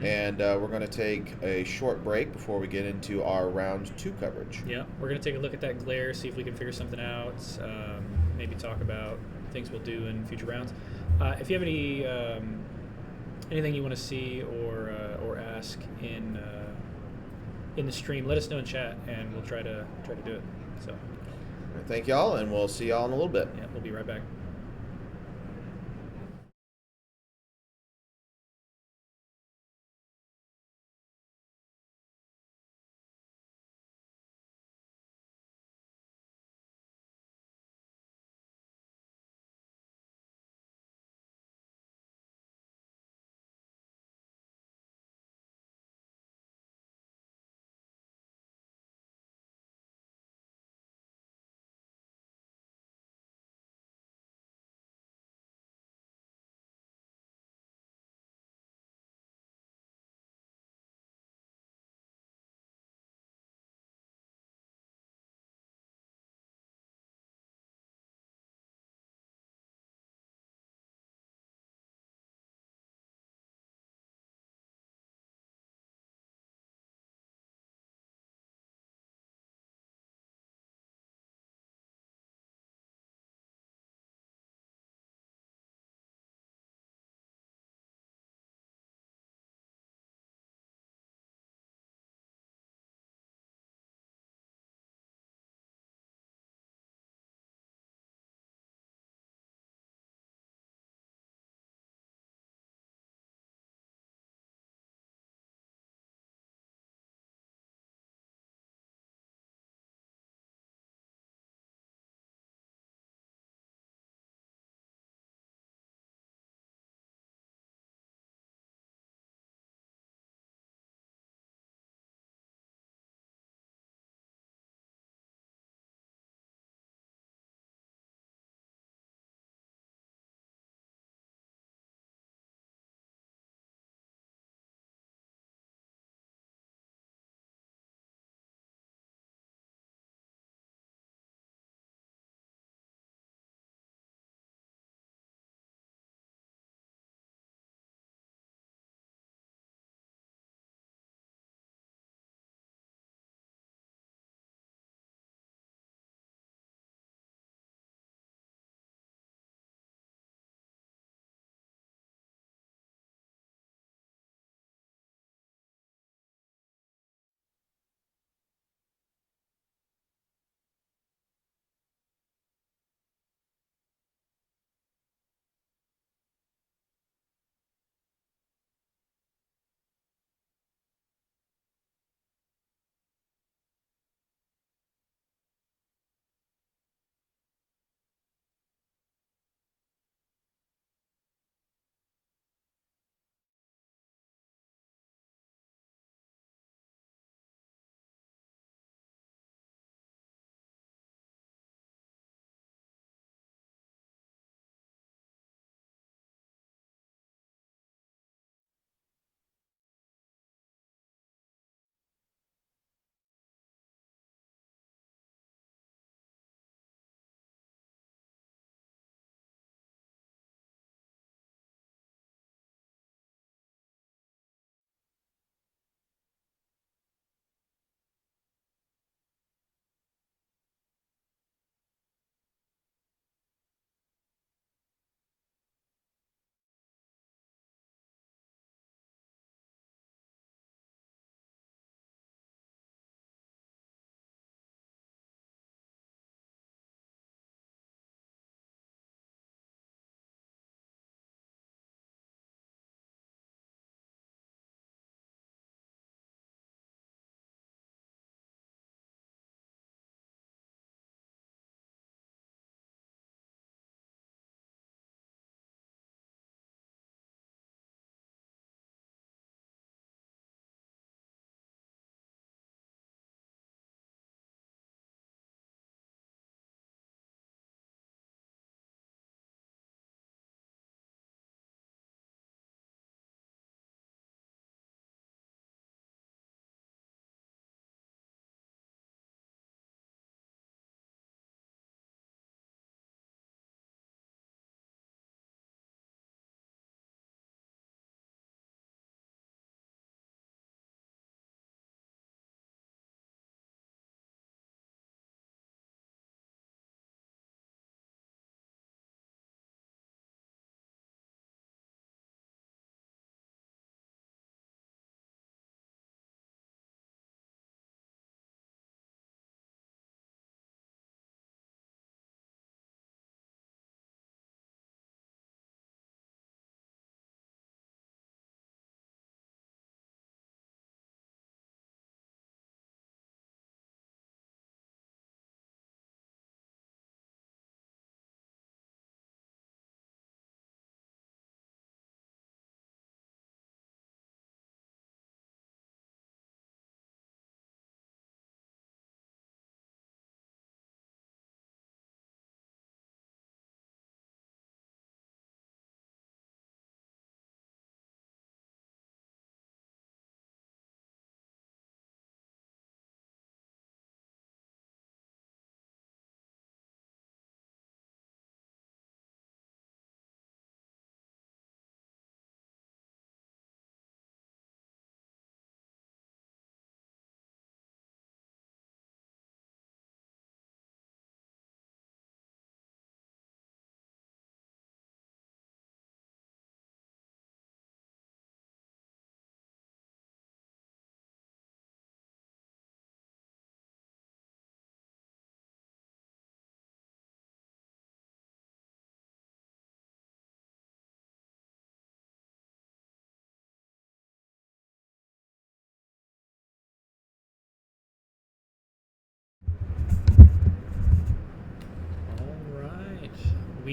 B: And we're going to take a short break before we get into our round 2 coverage.
A: Yeah, we're going to take a look at that glare, see if we can figure something out, maybe talk about things we'll do in future rounds. If you have any anything you want to see or ask in the stream, let us know in chat, and we'll try to do it. So,
B: Thank y'all, and we'll see y'all in a little bit.
A: yeah, we'll be right back.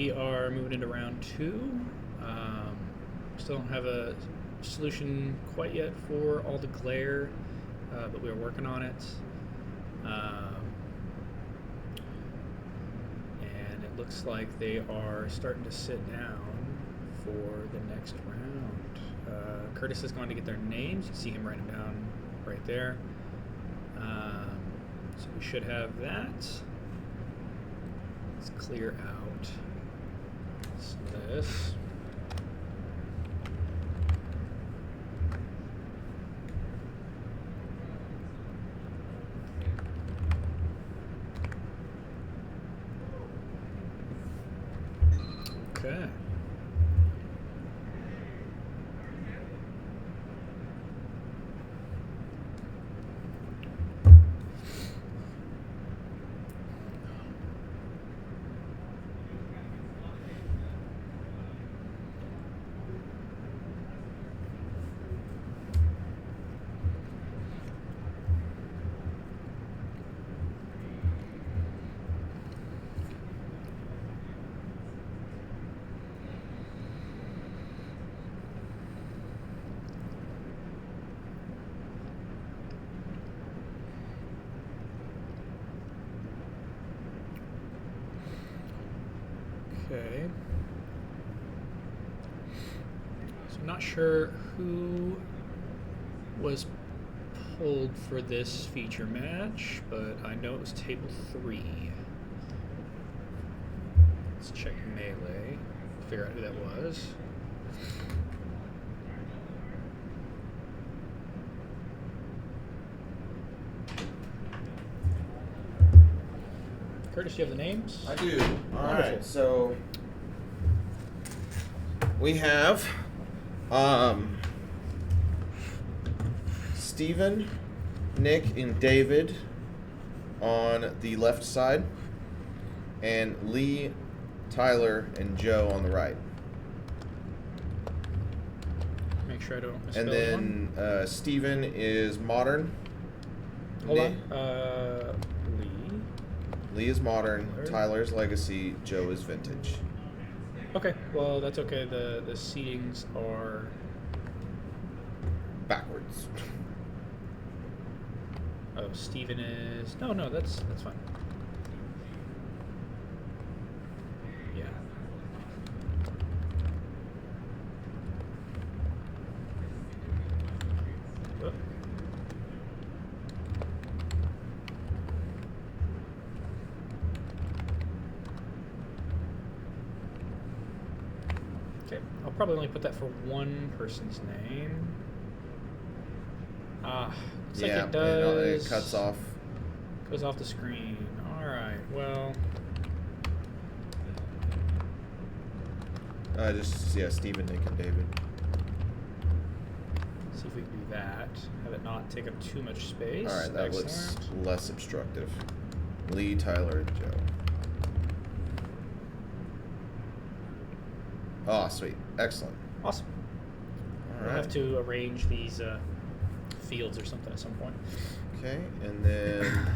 A: we are moving into round 2. Still don't have a solution quite yet for all the glare, but we are working on it. And it looks like they are starting to sit down for the next round. Curtis is going to get their names. You see him write them down right there. So we should have that. Let's clear out some of this. Okay. Okay. So I'm not sure who was pulled for this feature match, but I know it was table 3. Let's check Melee, figure out who that was. Curtis, you have the names?
B: I do. All
A: Wonderful.
B: right, so we have Stephen, Nick, and David on the left side, and Lee, Tyler, and Joe on the right.
A: Make sure I don't misspell
B: And then Stephen is modern.
A: Hold
B: Nick-
A: on. Lee.
B: Lee is modern.
A: Tyler.
B: Tyler's legacy. Joe is vintage.
A: Okay, well that's okay. The seatings are
B: Backwards.
A: oh Steven is no that's fine. Yeah. Whoop. Okay, I'll probably only put that for one person's name. Looks like it does.
B: It cuts off.
A: Goes off the screen. All right. Well,
B: Stephen, Nick, and David.
A: see if we can do that. Have it not take up too much space.
B: All right, that
A: Excellent.
B: looks less obstructive. Lee, Tyler, and Joe. Oh, sweet. Excellent.
A: Awesome.
B: All
A: We'll
B: right.
A: have to arrange these fields or something at some point.
B: Okay, and then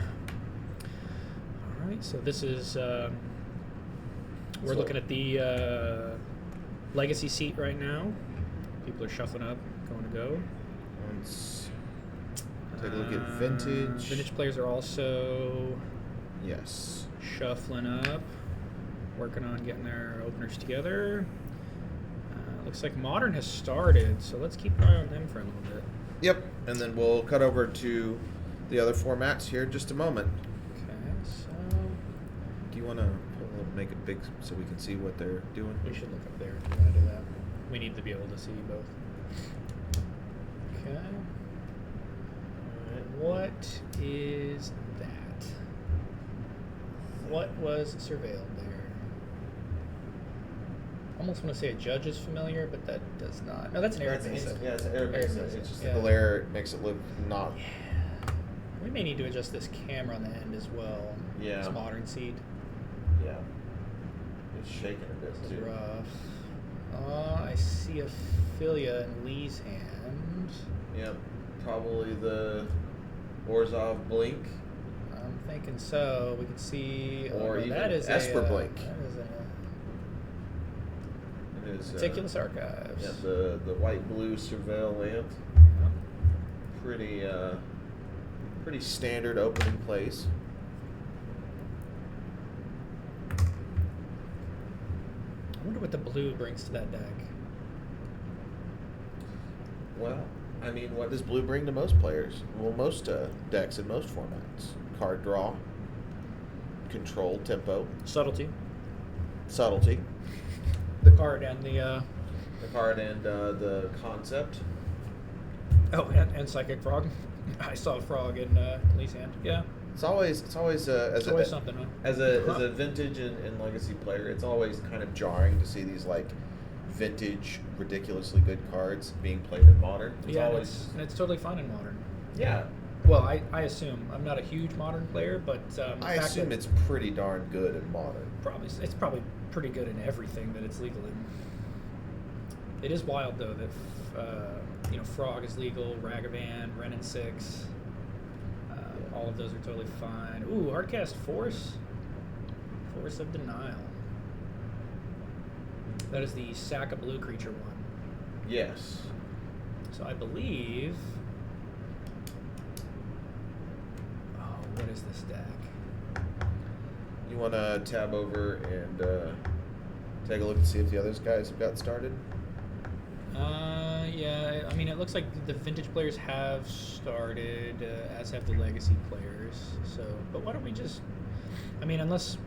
A: All right. So this is we're
B: So-
A: looking at the legacy seat right now. People are shuffling up, going to go.
B: let's take a look at vintage.
A: Vintage players are also
B: Yes.
A: shuffling up, working on getting their openers together. Looks like Modern has started, so let's keep an eye on them for a little bit.
B: Yep, and then we'll cut over to the other formats here in just a moment.
A: Okay, so
B: Do you want to make it big so we can see what they're doing?
A: we should look up there if you want to do that. We need to be able to see both. Okay. Alright, what is that? What was surveilled there? Almost want to say a judge is familiar, but that does not. No, that's an air basic.
B: Yeah, it's an air
A: basic.
B: basic. It's just
A: Yeah.
B: the glare makes it look not.
A: Yeah. We may need to adjust this camera on the end as well.
B: Yeah.
A: This modern seat.
B: Yeah. It's shaking a bit
A: This is
B: too.
A: rough. I see a Philia in Lee's hand.
B: Yep. Probably the Orzhov Blink.
A: I'm thinking so. We can see.
B: Or
A: no,
B: even
A: that is
B: Esper
A: a,
B: Blink.
A: That is a
B: Is
A: Meticulous Archives.
B: yeah, the white blue Surveil land.
A: Yeah.
B: Pretty standard opening place.
A: I wonder what the blue brings to that deck.
B: Well, I mean, what does blue bring to most players? Well, most decks in most formats. Card draw, control, tempo,
A: Subtlety.
B: subtlety.
A: The card and the
B: The card and the concept.
A: and Psychic Frog. I saw a frog in Lee's hand. Yeah.
B: It's always
A: It's always something, huh?
B: as a vintage and legacy player, it's always kind of jarring to see these like vintage, ridiculously good cards being played in modern. It's
A: Yeah,
B: always
A: and it's totally fun in Modern.
B: yeah.
A: Well, I assume. I'm not a huge Modern player, but
B: I assume it's pretty darn good in modern.
A: it's probably pretty good in everything that it's legal in. It is wild though that Frog is legal, Ragavan, Ren and 6. All of those are totally fine. Ooh, Hardcast Force of Denial. That is the sack a blue creature one.
B: Yes.
A: So I believe. Oh, what is this deck?
B: You want to tab over and take a look and see if the other guys have got started?
A: Yeah, I mean, it looks like the vintage players have started, as have the legacy players. So, but why don't we just, I mean, unless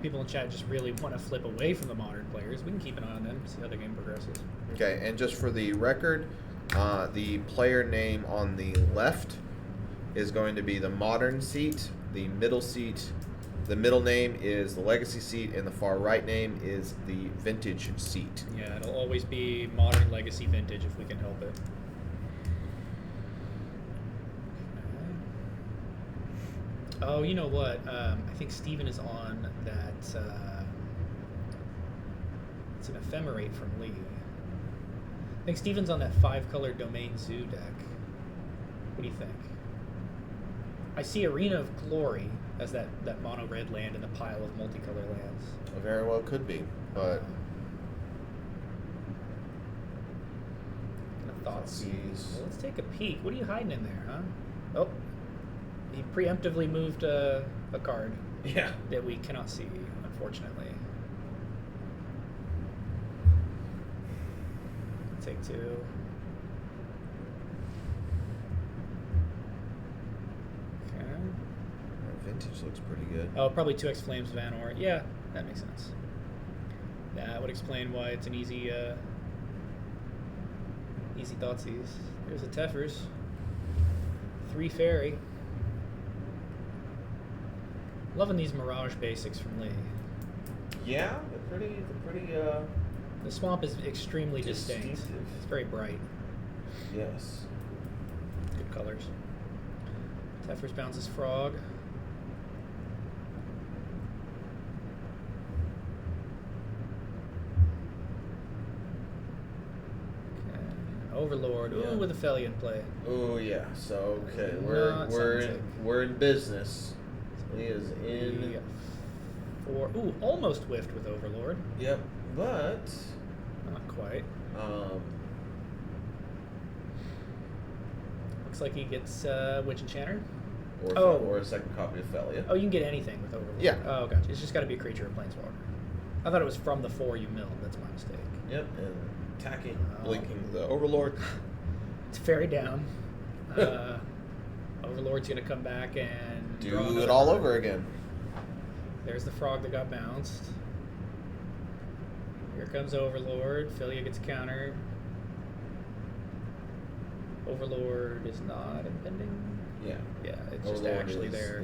A: people in chat just really want to flip away from the modern players, we can keep an eye on them, see how the game progresses.
B: Okay, and just for the record, the player name on the left is going to be the modern seat, the middle seat. The middle name is the legacy seat, and the far right name is the vintage seat.
A: Yeah, it'll always be modern, legacy, vintage if we can help it. Okay. Oh, you know what? I think Steven is on that. It's an ephemerate from Lee. I think Steven's on that 5-color Domain Zoo deck. What do you think? I see Arena of Glory as that mono red land in the pile of multicolor lands.
B: It very well could be, but
A: Thoughts? Well, let's take a peek. What are you hiding in there, huh? Oh, he preemptively moved a card.
B: Yeah.
A: That we cannot see, unfortunately. Take 2.
B: Vintage looks pretty good.
A: Oh, probably 2x Flames Van Or. Yeah, that makes sense. That would explain why it's an easy thoughtseize. There's a Teffers. 3 Fairy. Loving these Mirage basics from Lee.
B: Yeah, they're pretty.
A: The swamp is extremely distinct.
B: Distinctive.
A: It's very bright.
B: Yes.
A: Good colors. Teffers bounces Frog. Overlord. Ooh, with a Felly in play.
B: Oh yeah. So okay,
A: Not
B: we're in business. He is in.
A: 4. Ooh, almost whiffed with Overlord.
B: Yep, but
A: Not quite. Looks like he gets Witch Enchanter.
B: Or a second copy of Felia.
A: Oh, you can get anything with Overlord.
B: Yeah.
A: Oh, gotcha. It's just got to be a creature or planeswalker. I thought it was from the 4 you milled. That's my mistake.
B: Yep, and attacking, blinking the Overlord.
A: It's Fairy down. Overlord's going to come back and
B: do it all over again.
A: There's the Frog that got bounced. Here comes Overlord. Philia gets countered. Overlord is not impending.
B: Yeah.
A: Yeah, it's
B: Overlord
A: just actually there.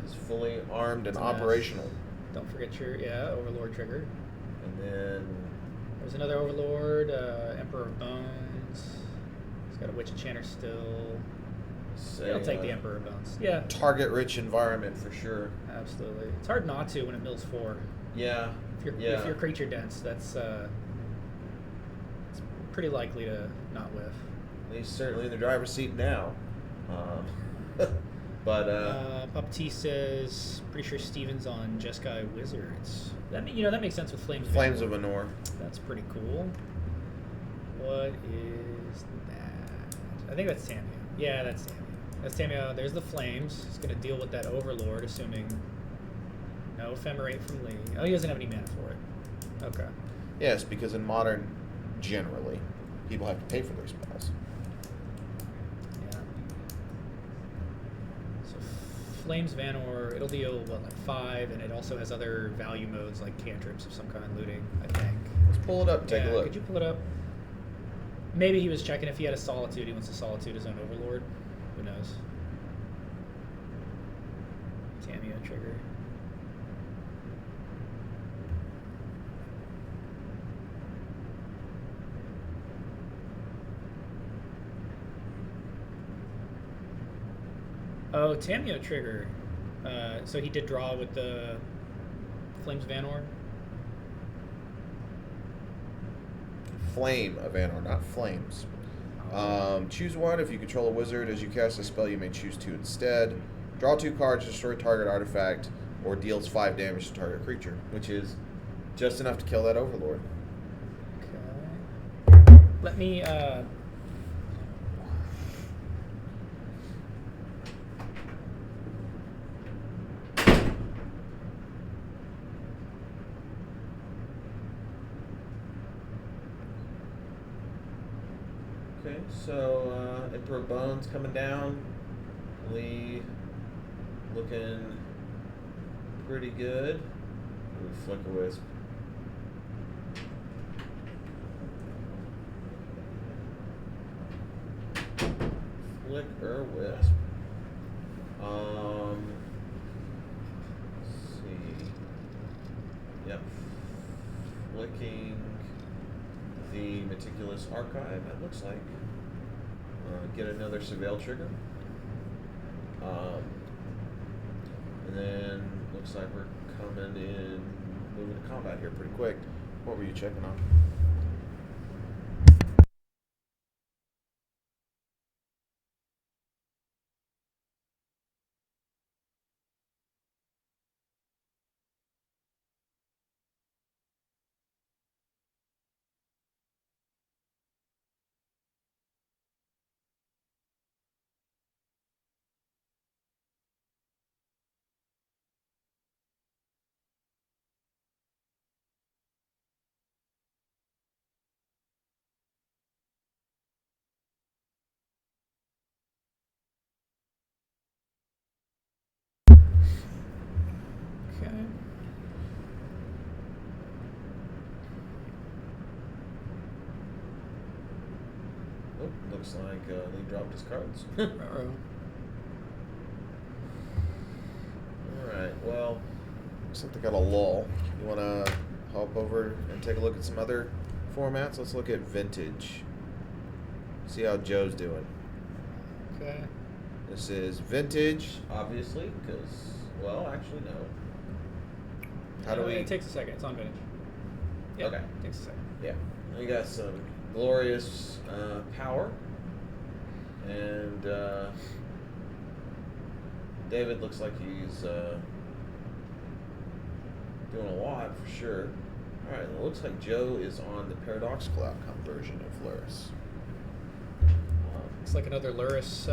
B: Is fully armed and
A: It's a mess.
B: operational.
A: Don't forget your Overlord trigger.
B: And then
A: There's another Overlord, Emperor of Bones. He's got a Witch Enchanter still. I'll take the Emperor of Bones. Yeah.
B: Target-rich environment for sure.
A: Absolutely. It's hard not to when it mills 4.
B: Yeah.
A: If you're creature dense, that's it's pretty likely to not whiff.
B: He's certainly in the driver's seat now. But
A: Baptiste says, pretty sure Steven's on Jeskai Wizards. That that makes sense with Flames.
B: Flames
A: Vanor.
B: of Anor.
A: That's pretty cool. What is that? I think that's Tamio. Yeah, that's Tamio. That's Tamio. There's the Flames. He's gonna deal with that Overlord, assuming no Ephemerate from Lee. Oh, he doesn't have any mana for it. Okay.
B: Yes, because in Modern, generally, people have to pay for their spells.
A: Yeah. So Flames Vanor, it'll deal like 5, and it also has other value modes like cantrips of some kind, looting. I think.
B: Let's pull it up and take a look.
A: Could you pull it up? Maybe he was checking if he had a Solitude. He wants to Solitude his own Overlord. Who knows? Tamio trigger. Oh, Tamio trigger. So he did draw with the Flames Vanor.
B: Flame of Anor, not Flames. Choose one. If you control a wizard, as you cast a spell, you may choose 2 instead. Draw 2 cards, destroy target artifact, or deals 5 damage to target creature, which is just enough to kill that Overlord.
A: Okay. Let me.
B: Okay, so Emperor Bones coming down. Lee looking pretty good. Ooh, Flicker Wisp. Flicker Wisp. Let's see. Yep. Flicking the Meticulous Archive, it looks like. Get another Surveil trigger. And then looks like we're moving to combat here pretty quick. What were you checking on?
A: Okay.
B: Oh, looks like Lee dropped his cards.
A: Uh-oh.
B: Alright, well, looks like they got a lull. You want to hop over and take a look at some other formats? Let's look at Vintage. See how Joe's doing.
A: Okay.
B: This is Vintage, obviously, because, well, actually, no. How do we...
A: It takes a second. It's on Vintage. Yeah,
B: Okay.
A: It takes a second.
B: Yeah. We got some glorious power. And David looks like he's doing a lot for sure. Alright, it looks like Joe is on the Paradoxical Outcome version of Luris.
A: It's like another Luris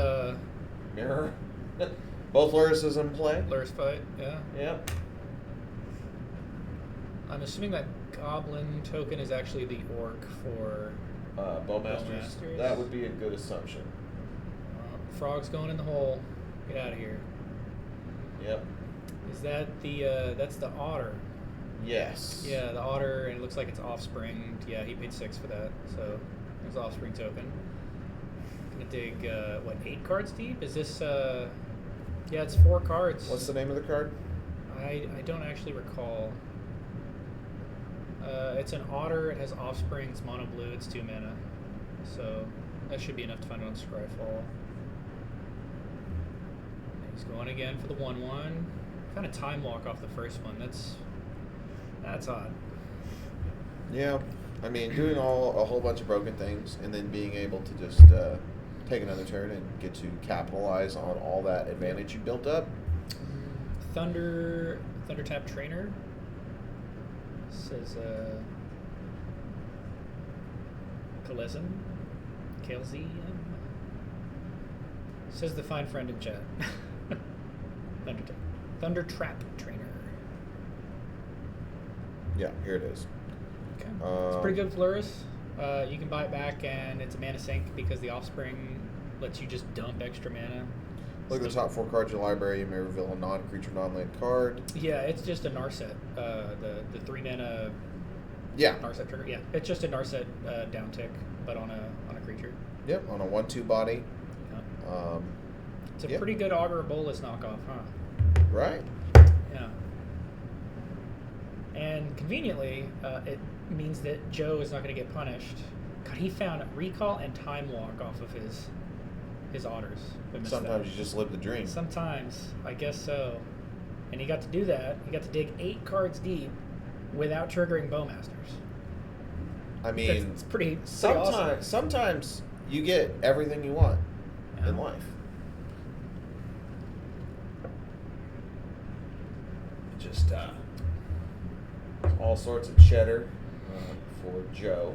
B: Mirror. Both Lurises in play.
A: Luris fight, yeah.
B: Yep.
A: I'm assuming that Goblin token is actually the orc for
B: Bowmasters.
A: Bowmasters.
B: That would be a good assumption.
A: Frog's going in the hole. Get out of here.
B: Yep.
A: Is that the that's the otter?
B: Yes.
A: Yeah, the otter, and it looks like it's offspring. Yeah, he paid 6 for that, so there's the offspring token. Gonna dig 8 cards deep? Is this yeah, it's 4 cards.
B: What's the name of the card?
A: I don't actually recall. It's an otter, it has offspring, it's mono blue, it's 2 mana. So that should be enough to find it on Scryfall. He's going again for the 1/1. Kind of time walk off the first one. That's odd.
B: Yeah. I mean, doing a whole bunch of broken things and then being able to just take another turn and get to capitalize on all that advantage you built up.
A: Thunder Tap Trainer says Kalezin says the fine friend in chat. Thunder Trap Trainer.
B: Yeah, here it is.
A: Okay. It's pretty good with Lurrus. You can buy it back, and it's a mana sink because the Offspring lets you just dump extra mana.
B: Look at the top 4 cards of your library. You may reveal a non-creature, non-land card.
A: Yeah, it's just a Narset. The 3 mana.
B: Yeah.
A: Narset trigger. Yeah, it's just a Narset down tick, but on a creature.
B: Yep, on a 1/2 body.
A: Yeah. It's a pretty good Augur Bolus knockoff, huh?
B: Right.
A: Yeah. And conveniently, it means that Joe is not going to get punished. God, he found Recall and Time Walk off of his otters.
B: Sometimes you just live the dream.
A: Sometimes, I guess so. And he got to do that. He got to dig 8 cards deep without triggering Bowmasters.
B: I mean,
A: it's pretty
B: awesome. Sometimes you get everything you want in life. Just all sorts of cheddar for Joe.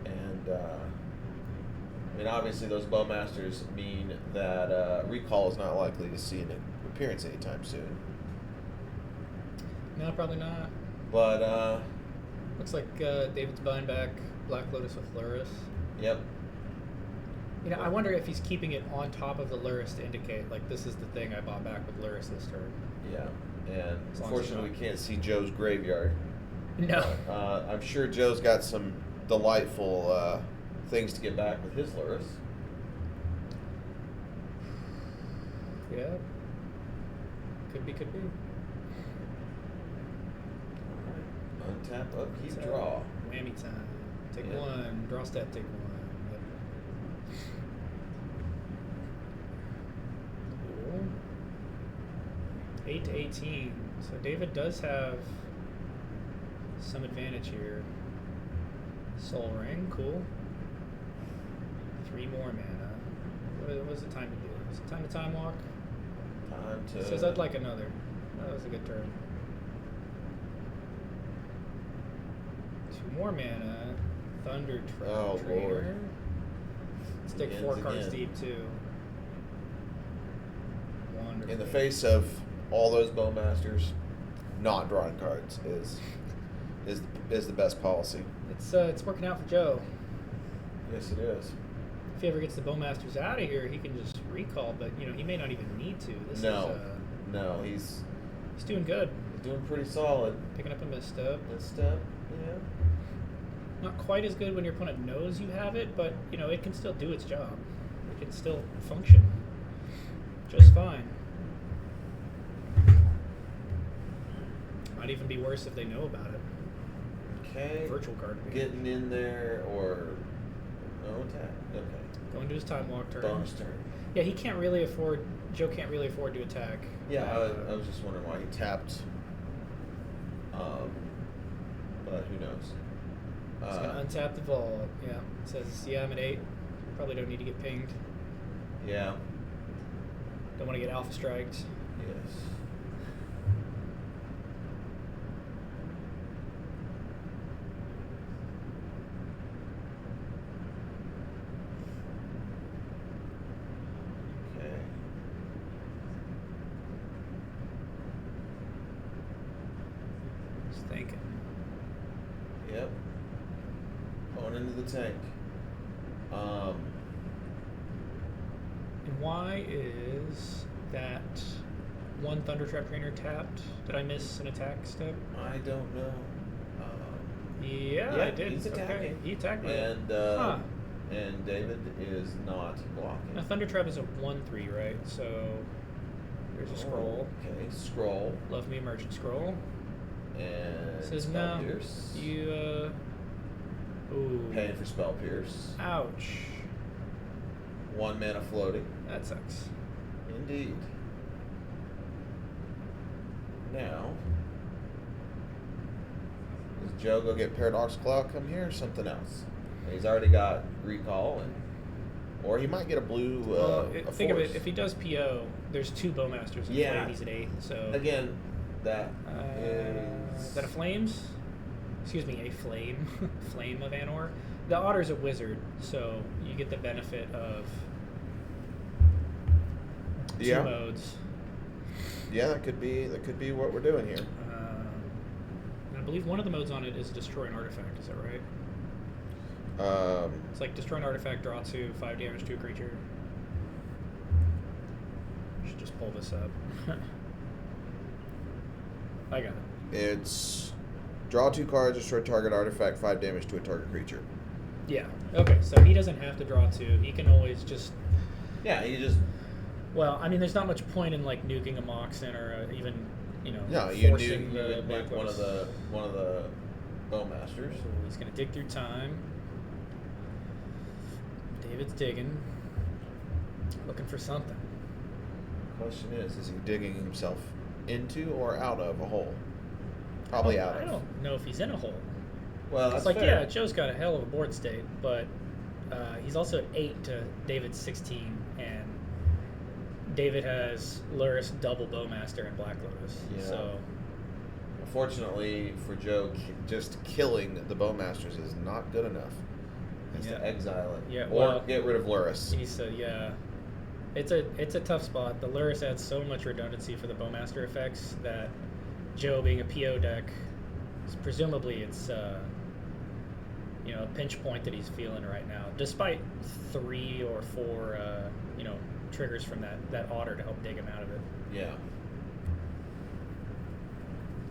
B: And I mean, obviously those Bowmasters mean that Recall is not likely to see an appearance anytime soon.
A: No, probably not.
B: But
A: looks like David's buying back Black Lotus with Lurrus.
B: Yep.
A: You know, I wonder if he's keeping it on top of the Lurrus to indicate, like, this is the thing I bought back with Lurrus this turn.
B: Yeah, and unfortunately we can't see Joe's graveyard.
A: No.
B: I'm sure Joe's got some delightful things to get back with his Lurrus.
A: Yeah. Could be.
B: Untap, upkeep, draw.
A: Whammy time. Take one. Draw step, take one. Yep. Cool. 8 to 18. So David does have some advantage here. Soul Ring, cool. 3 more mana. What was the time to do? Is it time to Time Walk?
B: Time to...
A: It says I'd like another. That was a good turn. 2 more mana. Thunder Trainer.
B: Lord.
A: Stick 4 cards deep too. Wonderful.
B: In the face of all those Bowmasters, not drawing cards is the best policy.
A: It's working out for Joe.
B: Yes, it is.
A: If he ever gets the Bowmasters out of here, he can just recall, but you know he may not even need to.
B: No, he's
A: doing good.
B: He's doing pretty solid.
A: Picking up a misstep.
B: Yeah.
A: Not quite as good when your opponent knows you have it, but you know it can still do its job. It can still function just fine. Might even be worse if they know about it.
B: Okay.
A: Virtual card.
B: Getting in there or no attack. Okay.
A: Going to his Time Walk turn.
B: Bonus turn.
A: Yeah, he can't really afford. Joe can't really afford to attack.
B: Yeah, I was just wondering why he tapped. But who knows?
A: He's gonna untap the vault. Yeah. It says, yeah, I'm at 8. Probably don't need to get pinged.
B: Yeah.
A: Don't want to get alpha striked.
B: Yes. Okay.
A: Just thinking.
B: Yep. Going into the tank.
A: And why is that one Thunder Trap Trainer tapped? Did I miss an attack step?
B: I don't know.
A: Yeah, I did.
B: He's attacking.
A: Okay. He attacked me.
B: And David is not blocking.
A: Now Thunder Trap is a 1/3, right? So there's a scroll.
B: Okay, scroll.
A: Love me emergent scroll.
B: And
A: Says
B: spell
A: no.
B: pierce.
A: You ooh.
B: Paying for spell pierce.
A: Ouch.
B: 1 mana floating.
A: That sucks.
B: Indeed. Now, does Joe go get Paradox Cloud come here or something else? He's already got Recall and Or he might get a blue.
A: Think of it. If he does PO, there's 2 Bowmasters in play. And he's at 8. So
B: again, that
A: is that a flames? Excuse me, a flame, flame of Anor. The Otter's a wizard, so you get the benefit of 2 modes.
B: Yeah, that could be what we're doing here.
A: And I believe one of the modes on it is destroy an artifact. Is that right? It's like destroy an artifact, draw 2, 5 damage to a creature. Should just pull this up. I got it.
B: It's draw 2 cards, destroy target artifact, 5 damage to a target creature.
A: Yeah. Okay. So he doesn't have to draw 2. He can always just.
B: Yeah. He just.
A: Well, I mean, there's not much point in like nuking a Moxen or even forcing the Black
B: one of the Bowmasters.
A: So he's gonna dig through time. David's digging, looking for something.
B: The question is he digging himself into or out of a hole? Probably out of.
A: I don't know if he's in a hole.
B: Well,
A: it's like, fair. Yeah, Joe's got a hell of a board state, but he's also at 8 to David's 16, and David has Luris double Bowmaster and Black Lotus.
B: Yeah.
A: So,
B: unfortunately for Joe, just killing the Bowmasters is not good enough. He has to exile it.
A: Yeah,
B: or get rid of Luris.
A: It's a tough spot. The Luris adds so much redundancy for the Bowmaster effects that Joe, being a PO deck, presumably it's a pinch point that he's feeling right now, despite 3 or 4 triggers from that Otter to help dig him out of it.
B: Yeah.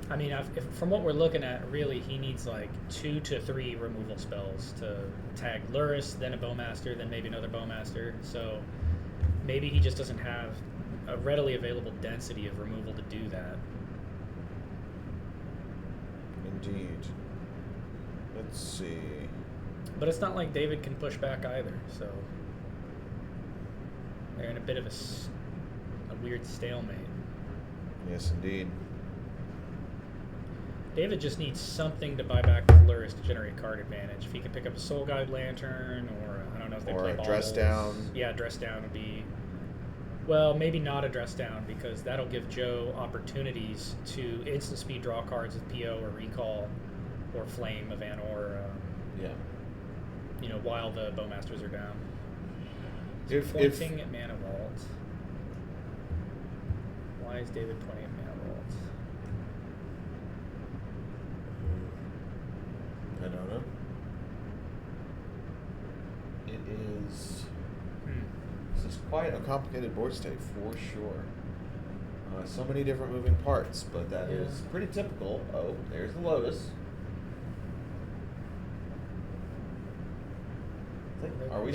A: I mean, from what we're looking at, really, he needs like 2 to 3 removal spells to tag Luris, then a Bowmaster, then maybe another Bowmaster. So maybe he just doesn't have a readily available density of removal to do that.
B: Indeed. Let's see.
A: But it's not like David can push back either, so they're in a bit of a weird stalemate.
B: Yes, indeed.
A: David just needs something to buy back with Luris to generate card advantage. If he can pick up a Soul Guide Lantern, or I don't know if they play balls.
B: Or a Dress Down.
A: Yeah, Dress Down would be... Well, maybe not a Dress Down, because that'll give Joe opportunities to instant speed draw cards with PO or Recall or Flame of Anor. While the Bowmasters are down. Pointing at Mana Vault. Why is David pointing at Mana Vault?
B: I don't know. It is. This is quite a complicated board state for sure. So many different moving parts, but that is pretty typical. Oh, there's the Lotus. Are we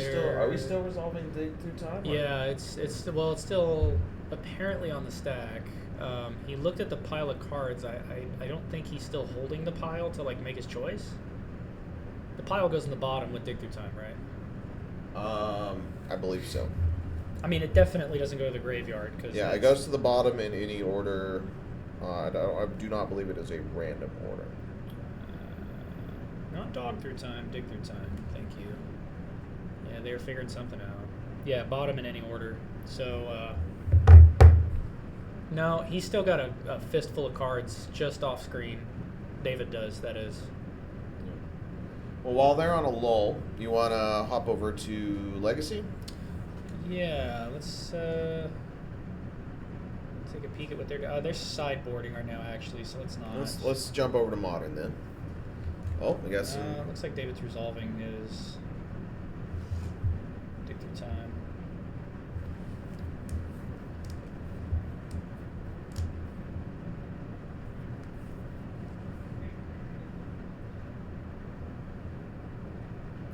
B: still resolving dig through time?
A: Yeah, it's still apparently on the stack. He looked at the pile of cards. I don't think he's still holding the pile to like make his choice. The pile goes in the bottom with dig through time, right?
B: I believe so.
A: I mean, it definitely doesn't go to the graveyard because
B: it goes to the bottom in any order. I do not believe it is a random order.
A: Not dog through time, dig through time. Thank you. Yeah, they were figuring something out. Yeah, bottom in any order. So, no, he's still got a fistful of cards just off screen. David does, that is.
B: Well, while they're on a lull, you want to hop over to Legacy?
A: Yeah, let's take a peek at what they're sideboarding right now, actually, so let's not.
B: Let's jump over to Modern, then. Oh, we got some...
A: looks like David's resolving his dig through time.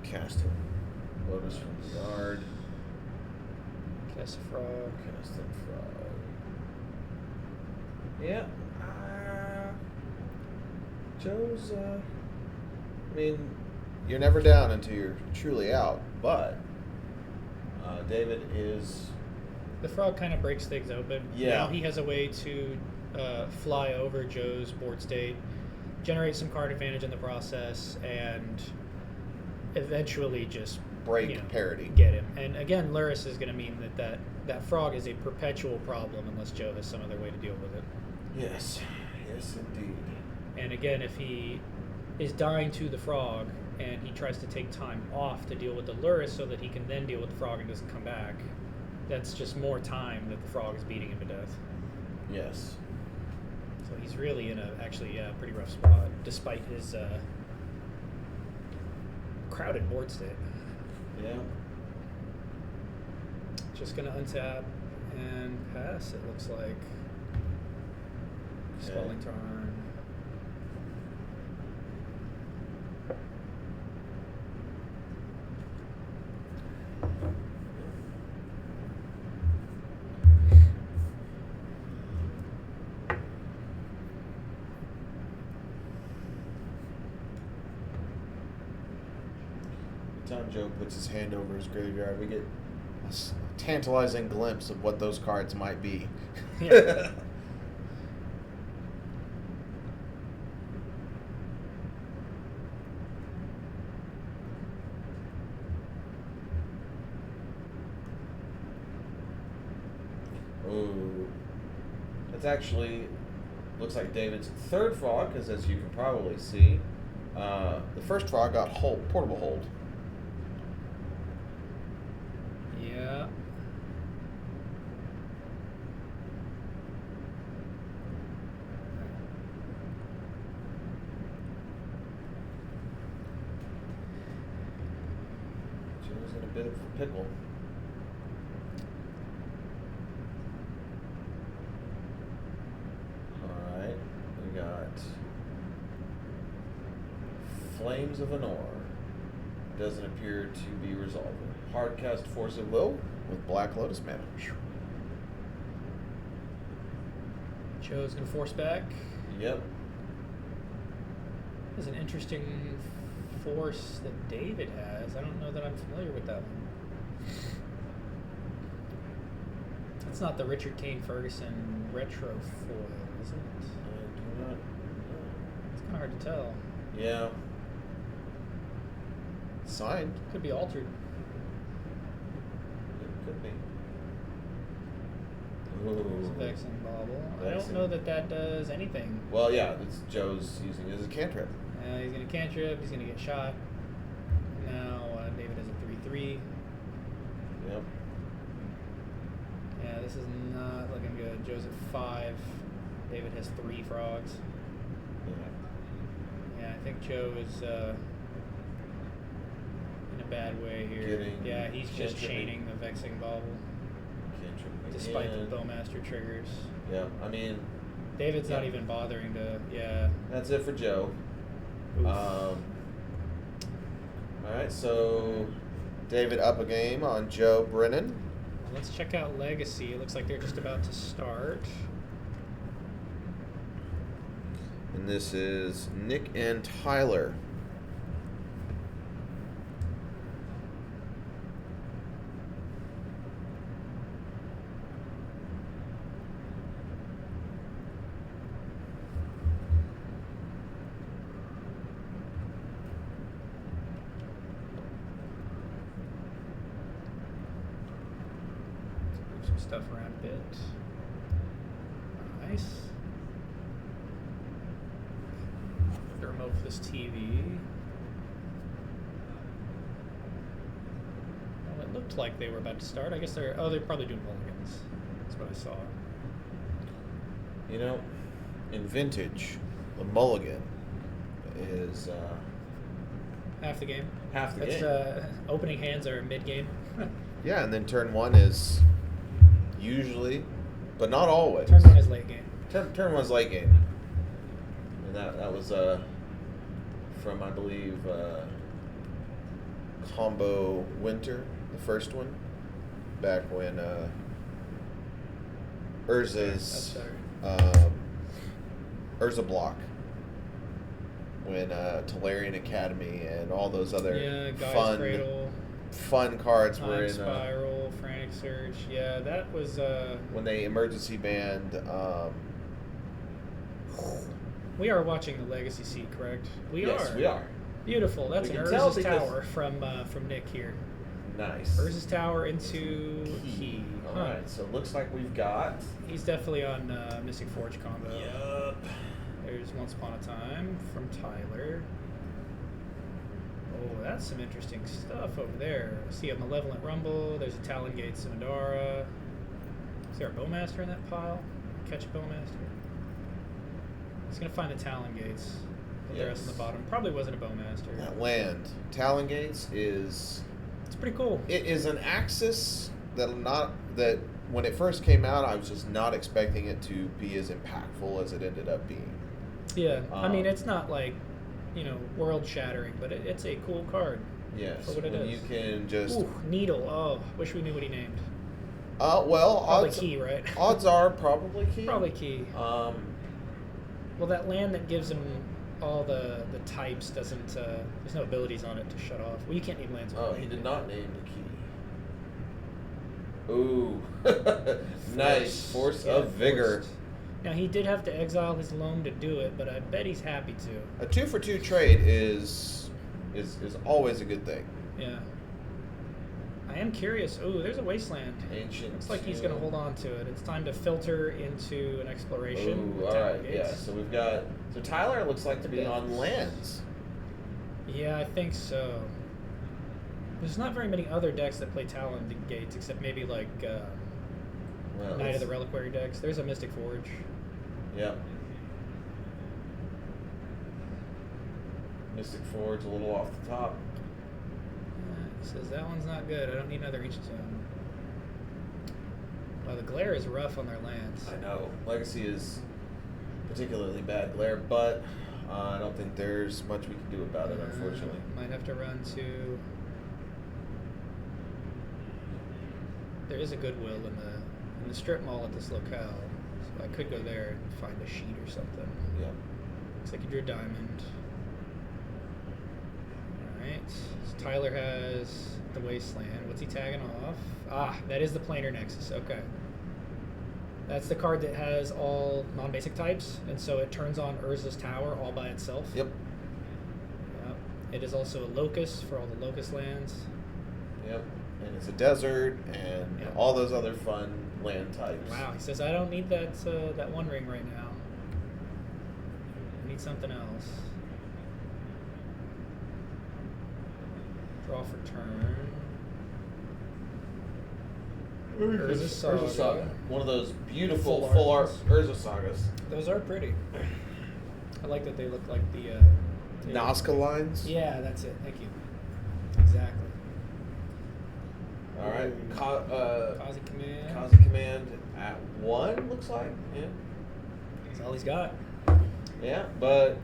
B: Casting Lotus from the yard.
A: Cast a frog.
B: Cast a frog. Yeah. Joe's, I mean, you're never down until you're truly out, but David is...
A: The frog kind of breaks things open.
B: Yeah.
A: Now he has a way to fly over Joe's board state, generate some card advantage in the process, and eventually just
B: break parity.
A: Get him. And again, Luris is going to mean that frog is a perpetual problem unless Joe has some other way to deal with it.
B: Yes. Yes, indeed.
A: And again, if he is dying to the frog and he tries to take time off to deal with the Luris so that he can then deal with the frog and doesn't come back, that's just more time that the frog is beating him to death.
B: Yes.
A: So he's really in a pretty rough spot, despite his crowded board state.
B: Yeah.
A: Just gonna untap and pass, it looks like. Swelling turn.
B: Time Joe puts his hand over his graveyard, we get a tantalizing glimpse of what those cards might be.
A: Yeah.
B: Ooh. That's actually looks like David's third frog, because as you can probably see, the first frog got portable hold.
A: Yeah.
B: Joe's in a bit of a pickle. Alright, we got Flames of Anor. Doesn't appear to be resolving. Hardcast Force of Will with Black Lotus mana.
A: Joe's gonna force back.
B: Yep.
A: There's an interesting force that David has. I don't know that I'm familiar with that one. That's not the Richard Kane Ferguson retro foil, is it?
B: I do not know.
A: It's kind of hard to tell.
B: Yeah. Signed.
A: Could be altered.
B: It could be.
A: There's a
B: Ooh.
A: Vexing Bauble. I
B: Vexing.
A: don't know that does anything.
B: Well, yeah, it's Joe's using it as a cantrip.
A: He's going to cantrip. He's going to get shot. Now David has a 3/3.
B: Yep.
A: Yeah, this is not looking good. Joe's at 5. David has 3 frogs.
B: Yeah.
A: Yeah, I think Joe is in a bad way here. Yeah, he's just chaining the Vexing Bauble. Despite the Bowmaster triggers.
B: Yeah, I mean...
A: David's not even bothering to... Yeah.
B: That's it for Joe.
A: Oof.
B: Alright, so... David up a game on Joe Brennan.
A: Let's check out Legacy. It looks like they're just about to start.
B: And this is Nick and Tyler.
A: Move some stuff around a bit. Nice. The remote for this TV. Well, it looked like they were about to start. I guess they're probably doing mulligans. That's what I saw.
B: You know, in Vintage, the mulligan is
A: Half the game.
B: half the game.
A: Opening hands are mid-game.
B: Yeah, and then turn 1 is usually, but not always.
A: Turn 1 is late game.
B: Turn 1's late game. And that was from, I believe, Combo Winter, the first one, back when Urza's Urza Block, when Talarian Academy and all those other
A: Guy's Cradle,
B: fun cards were in
A: Spiral, Frantic Surge. Yeah, that was
B: when they emergency banned.
A: We are watching the Legacy seat, correct?
B: Yes, we are.
A: Beautiful. That's
B: We
A: an
B: can tell
A: Urza's
B: because-
A: Tower from Nick here.
C: Nice.
A: Urza's Tower into Key.
C: All right, so it looks like we've got.
A: He's definitely on Mystic Forge combo.
C: Yup.
A: There's Once Upon a Time from Tyler. Oh, that's some interesting stuff over there. I see a Malevolent Rumble. There's a Talongate Simidara. Is there a Bowmaster in that pile? Catch a Bowmaster. He's going to find the Talongates. The rest on the bottom. Probably wasn't a Bowmaster.
C: That land, Talongates is.
A: It's pretty cool.
C: It is an Axis that when it first came out, I was just not expecting it to be as impactful as it ended up being.
A: Yeah, I mean, it's not like, world shattering, but it's a cool card.
C: Yes,
A: for what it is.
C: You can just.
A: Ooh, Needle. Oh, wish we knew what he named.
C: Well,
A: probably Key, right?
C: Odds are probably Key.
A: Probably Key. Well, that land that gives him all the types doesn't. There's no abilities on it to shut off. Well, you can't name lands.
C: Oh, he did not name the Key. Ooh, nice Force of Vigor.
A: Now he did have to exile his loam to do it, but I bet he's happy to.
C: A 2-for-2 trade is always a good thing.
A: Yeah. I am curious. Ooh, there's a Wasteland.
C: Ancient.
A: Looks like he's going to hold on to it. It's time to filter into an exploration.
C: Ooh, all right, yeah. So we've got. So Tyler looks like to be on lands.
A: Yeah, I think so. There's not very many other decks that play Talon Gates, except maybe like Knight of the Reliquary decks. There's a Mystic Forge.
C: Yep. Mystic Forge a little off the top.
A: He says that one's not good. I don't need another Ancient Tomb. Well, the glare is rough on their lands.
C: I know. Legacy is particularly bad glare, but I don't think there's much we can do about it, unfortunately.
A: Might have to run to. There is a Goodwill in the strip mall at this locale, so I could go there and find a sheet or something.
C: Yeah.
A: Looks like you drew a diamond. Alright, so Tyler has the Wasteland. What's he tagging off? Ah, that is the Planar Nexus, okay. That's the card that has all non-basic types, and so it turns on Urza's Tower all by itself.
C: Yep.
A: Yep. It is also a Locust for all the Locust lands.
C: Yep. And it's a desert and all those other fun land types.
A: Wow, he says I don't need that that One Ring right now. I need something else. Draw for turn. Urza Saga.
C: One of those beautiful full art Urza Sagas.
A: Those are pretty. I like that they look like the
C: Nazca lines?
A: Yeah, that's it. Thank you. Exactly.
C: All right.
A: Kazi Command.
C: Kazi Command at 1, looks like. Yeah.
A: That's all he's got.
C: Yeah, but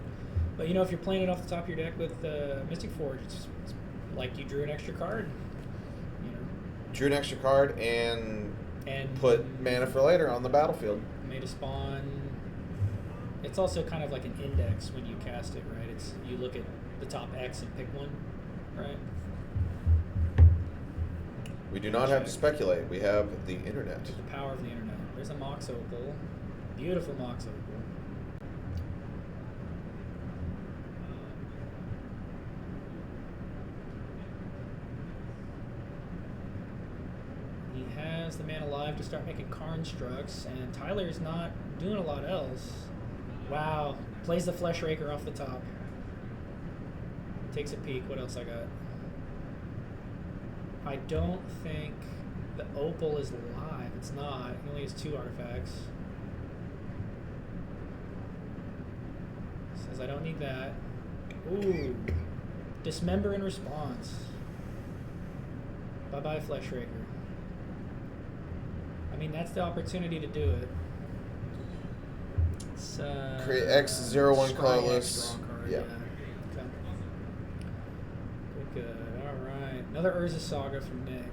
A: if you're playing it off the top of your deck with Mystic Forge, it's like you drew an extra card.
C: Drew an extra card and put mana for later on the battlefield.
A: Made a spawn. It's also kind of like an index when you cast it, right? It's you look at the top X and pick one, right?
C: We do not have to speculate. We have the internet.
A: The power of the internet. There's a Mox Opal. Beautiful Mox Opal. He has the man alive to start making Karnstructs, and Tyler's not doing a lot else. Wow. Plays the Flesh Raker off the top. Takes a peek. What else I got? I don't think the Opal is live. It's not. He only has 2 artifacts. Says I don't need that. Ooh. Dismember in response. Bye-bye, Flesh Raker. I mean, that's the opportunity to do it. It's,
C: create X01 colorless.
A: Yeah. Okay. Good. All right. Another Urza Saga from Nick.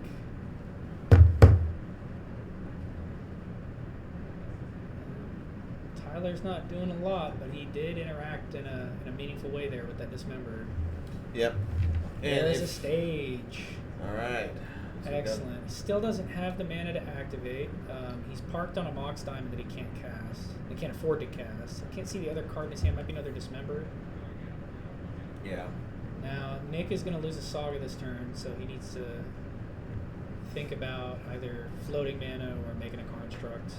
A: Tyler's not doing a lot, but he did interact in a meaningful way there with that Dismember.
C: Yep.
A: And there's a stage.
C: All right. So
A: excellent. He still doesn't have the mana to activate. He's parked on a Mox Diamond that he can't cast. He can't afford to cast. I can't see the other card in his hand. Might be another Dismember.
C: Yeah.
A: Now, Nick is going to lose a Saga this turn, so he needs to think about either floating mana or making a construct.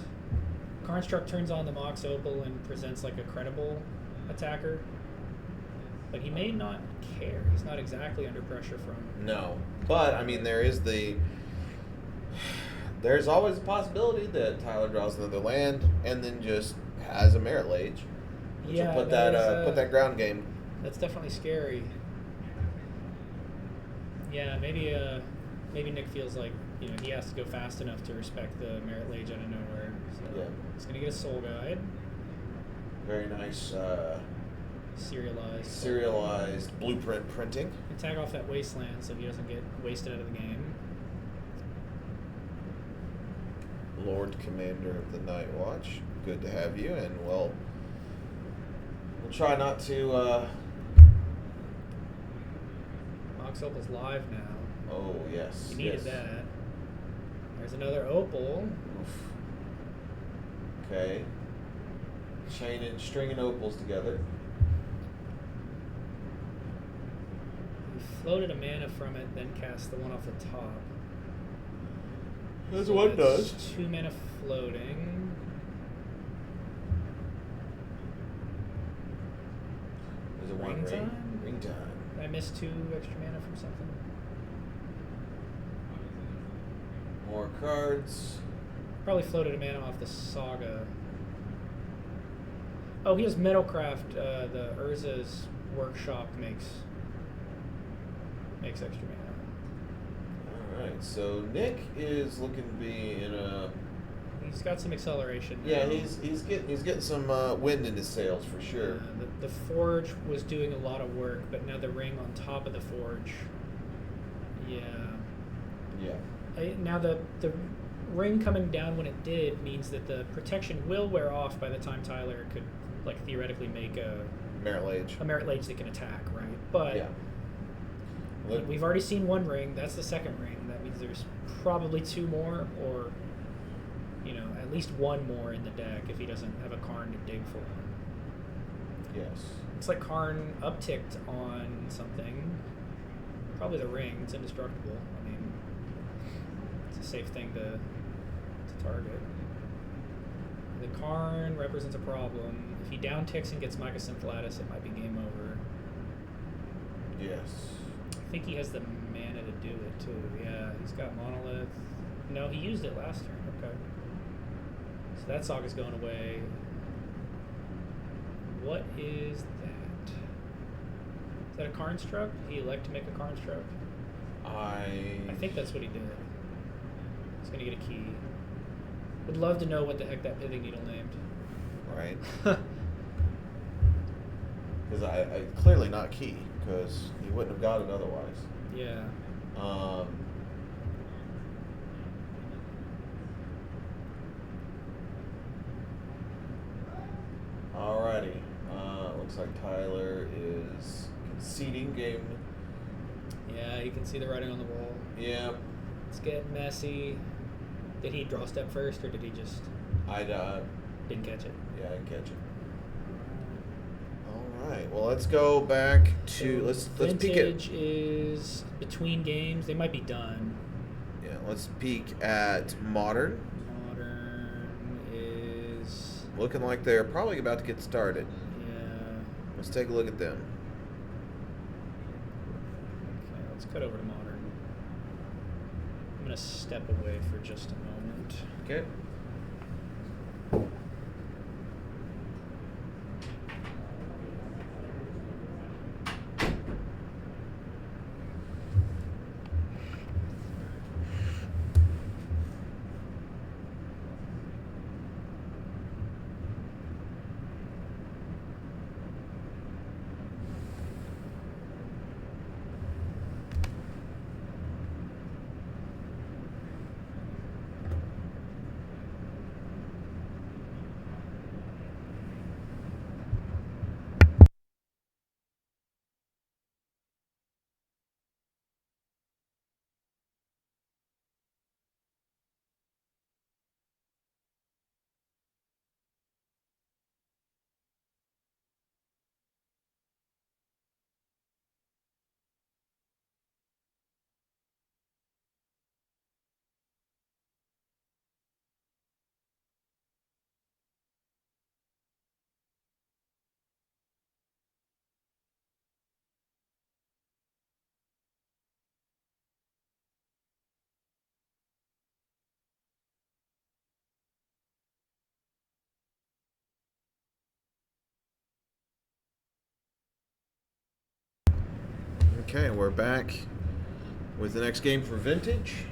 A: Construct turns on the Mox Opal and presents like a credible attacker, but he may not care. He's not exactly under pressure from.
C: No, but I mean there's always a possibility that Tyler draws another land and then just has a Merit Lage, which
A: Yeah,
C: will put that ground game.
A: That's definitely scary. Yeah, maybe Nick feels like he has to go fast enough to respect the Merit Lage out of nowhere. So
C: Yeah.
A: he's gonna get a Soul Guide.
C: Very nice
A: Serialized
C: blueprint printing.
A: and tag off that wasteland so he doesn't get wasted out of the game.
C: Lord Commander of the Night Watch, good to have you, and we'll try not to.
A: Mox Opal's live now.
C: Oh yes,
A: You needed
C: yes.
A: that. There's another Opal.
C: Oof. Okay. Stringing opals together.
A: He floated a mana from it, then cast the one off the top.
C: That's
A: So
C: what it
A: that's
C: does.
A: 2 mana floating.
C: There's a one
A: Ring
C: ring.
A: time?
C: Ring time.
A: I missed 2 extra mana from something.
C: More cards.
A: Probably floated a mana off the Saga. Oh, he has Metalcraft. The Urza's Workshop makes extra mana.
C: All right. So Nick is looking to be in a.
A: He's got some acceleration.
C: Yeah,
A: now.
C: he's getting some wind in his sails for sure.
A: The Forge was doing a lot of work, but now the ring on top of the Forge. Yeah.
C: Yeah.
A: Now the ring coming down when it did means that the protection will wear off by the time Tyler could theoretically make a
C: Merit Lage.
A: Merit Lage that can attack, right? But
C: Yeah. Look,
A: we've already seen 1 ring. That's the second ring. That means there's probably 2 more, or at least 1 more in the deck if he doesn't have a Karn to dig for.
C: yes.
A: It's like Karn upticked on something. Probably the ring. It's indestructible. I mean, it's a safe thing to target. The Karn represents a problem. If he down ticks and gets Mycosynth Lattice, it might be game over.
C: Yes.
A: I think he has the mana to do it too. Yeah, he's got Monolith. No, he used it last turn. Okay. So that Saga's going away. What is that? Is that a Karnstruct? Did he elect to make a Karnstruct? I think that's what he did. He's gonna get a key. Would love to know what the heck that pithing needle named.
C: Right. Because I clearly not key, because he wouldn't have got it otherwise.
A: Yeah.
C: Alrighty. Looks like Tyler is conceding game.
A: Yeah, you can see the writing on the wall.
C: Yeah.
A: It's getting messy. Did he draw step first, or did he just
C: I
A: didn't catch it?
C: Yeah, I didn't catch it. All right. Well, let's go back to let's peek at.
A: Vintage is between games. They might be done.
C: Yeah, let's peek at Modern.
A: Modern is
C: Looking like they're probably about to get started.
A: yeah.
C: Let's take a look at them.
A: Okay, let's cut over to Modern. I'm gonna step away for just a moment.
C: Okay. Okay, we're back with the next game for Vintage.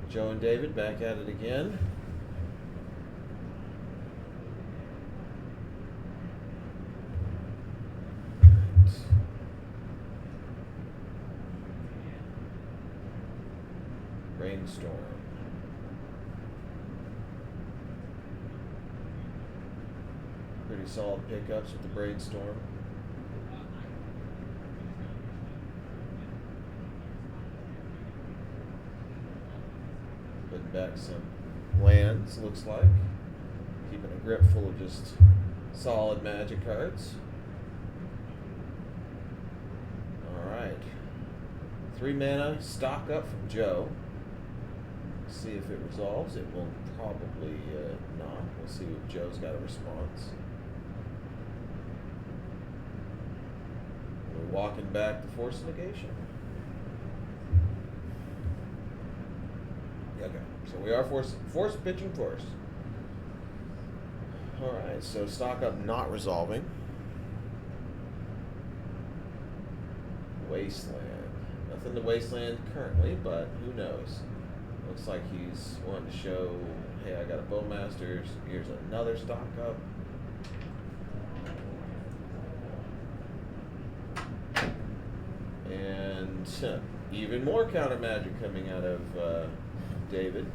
C: Joe and David back at it again. Brainstorm. Pretty solid pickups with the Brainstorm. Putting back some lands, looks like. Keeping a grip full of just solid Magic cards. Alright. 3 mana, stock up from Joe. See if it resolves. It will probably not. We'll see if Joe's got a response. We're walking back the Force Negation. Okay, so we are force pitching first. Alright, so stock up not resolving. Wasteland. Nothing to Wasteland currently, but who knows? Looks like he's wanting to show, hey, I got a Bowmasters. Here's another stock up. And even more counter magic coming out of David.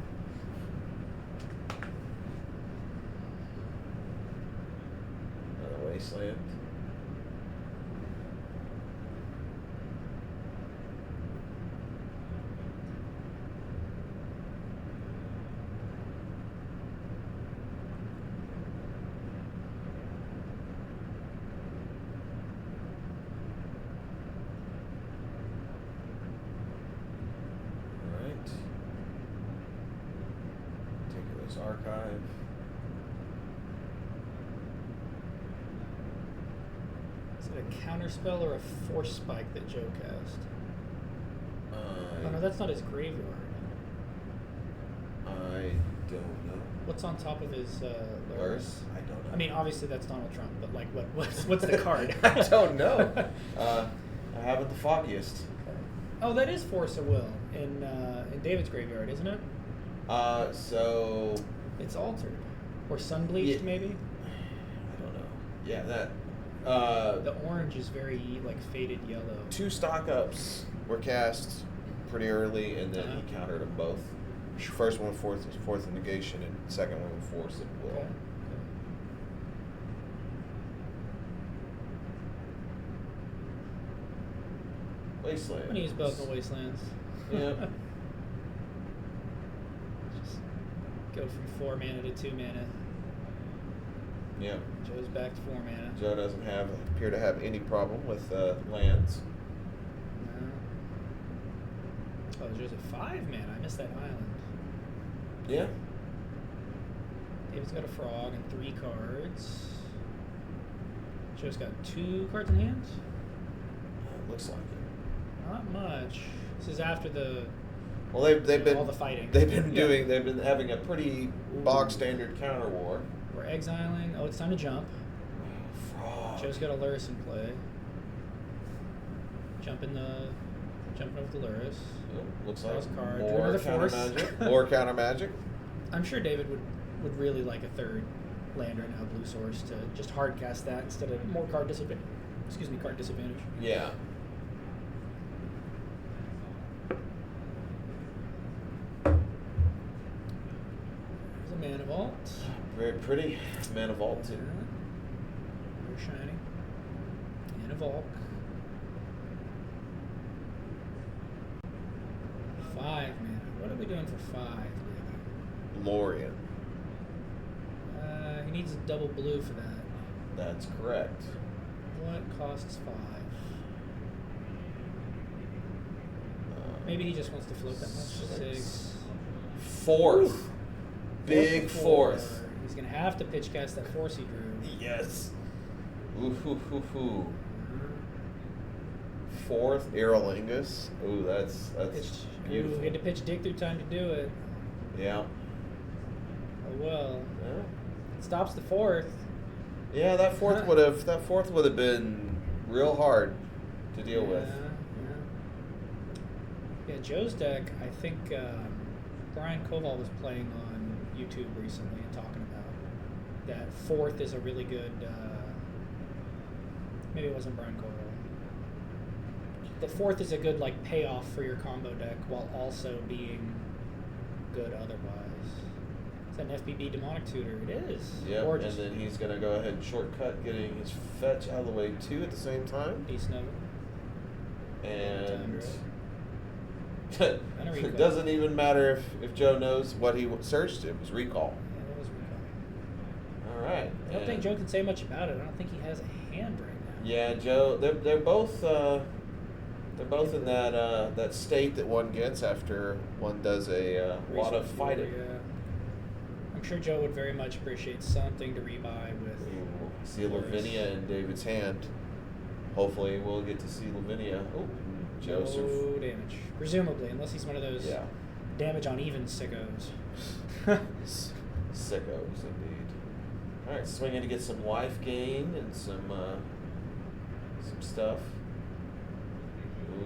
C: Another Wasteland. Archive.
A: Is it a counter spell or a force spike that Joe cast? Oh no, that's not his graveyard.
C: I don't know.
A: What's on top of his
C: Lurrus? I don't know.
A: I mean, obviously that's Donald Trump, but like, what's the card?
C: I don't know. I haven't the foggiest.
A: Oh, that is Force of Will in David's graveyard, isn't it?
C: So
A: it's altered or sunbleached, maybe.
C: I don't know. Yeah, that.
A: The orange is very like faded yellow.
C: 2 stock ups were cast pretty early, and then he countered them both. First one with fourth in negation, and second one with Force of Will.
A: Okay.
C: Wasteland.
A: I'm gonna use both the Wastelands.
C: Yeah.
A: Just go from 4 mana to 2 mana.
C: Yeah.
A: Joe's back to 4 mana.
C: Joe doesn't appear to have any problem with lands.
A: No. Oh, Joe's at 5 mana. I missed that island.
C: Yeah.
A: David's got a frog and 3 cards. Joe's got 2 cards in hand.
C: Looks like it.
A: Not much. This is after the.
C: Well, they've been
A: all the fighting.
C: They've been having a pretty bog standard counter war.
A: We're exiling. Oh, it's time to jump.
C: Frog.
A: Joe's got a Lurrus in play. Jumping over the Lurrus.
C: Oh, looks like
A: Draws a card. Do
C: more
A: another
C: counter
A: force.
C: magic. More counter magic.
A: I'm sure David would really like a 3rd Landrun out Blue Source to just hard cast that instead of more card disadvantage. Card disadvantage.
C: Yeah.
A: There's a Mana Vault.
C: Very pretty. Mana Vault too.
A: Very shiny. And a Volk. 5 mana. What are we doing for 5?
C: Lorien.
A: He needs a double blue for that.
C: That's correct.
A: What costs 5? Maybe he just wants to float that much. 6.
C: 4th.
A: Ooh.
C: Big 4th.
A: He's gonna have to pitch cast that force he drew.
C: Yes. Ooh, hoo, hoo, hoo. 4th Aerolingus. Ooh, that's beautiful.
A: He had to pitch dig through time to do it.
C: Yeah.
A: Oh well.
C: Yeah.
A: It stops the 4th.
C: Yeah, that fourth would have been real hard to deal with.
A: Yeah, Joe's deck, I think Brian Koval was playing on YouTube recently and talking about that fourth is a really good, maybe it wasn't Brian Koval. The fourth is a good like payoff for your combo deck while also being good otherwise. Is that an FBB Demonic Tutor? It is.
C: Yeah,
A: Gorgeous.
C: and then he's going to go ahead and shortcut getting his fetch out of the way too at the same time.
A: Decent of it.
C: And
A: And a recall.
C: it doesn't even matter if Joe knows what he searched. It was recall.
A: Yeah, it was recall.
C: All right.
A: I don't think Joe can say much about it. I don't think he has a hand right now.
C: Yeah, Joe. They're both in that state that one gets after one does a lot of fighting.
A: Yeah. I'm sure Joe would very much appreciate something to rebuy with.
C: Ooh, see Lavinia in David's hand. Hopefully, we'll get to see Lavinia. Oh, Joseph.
A: No damage, presumably, unless he's one of those
C: Yeah.
A: damage on even sickos.
C: Sickos, indeed. All right, swinging to get some life gain and some stuff.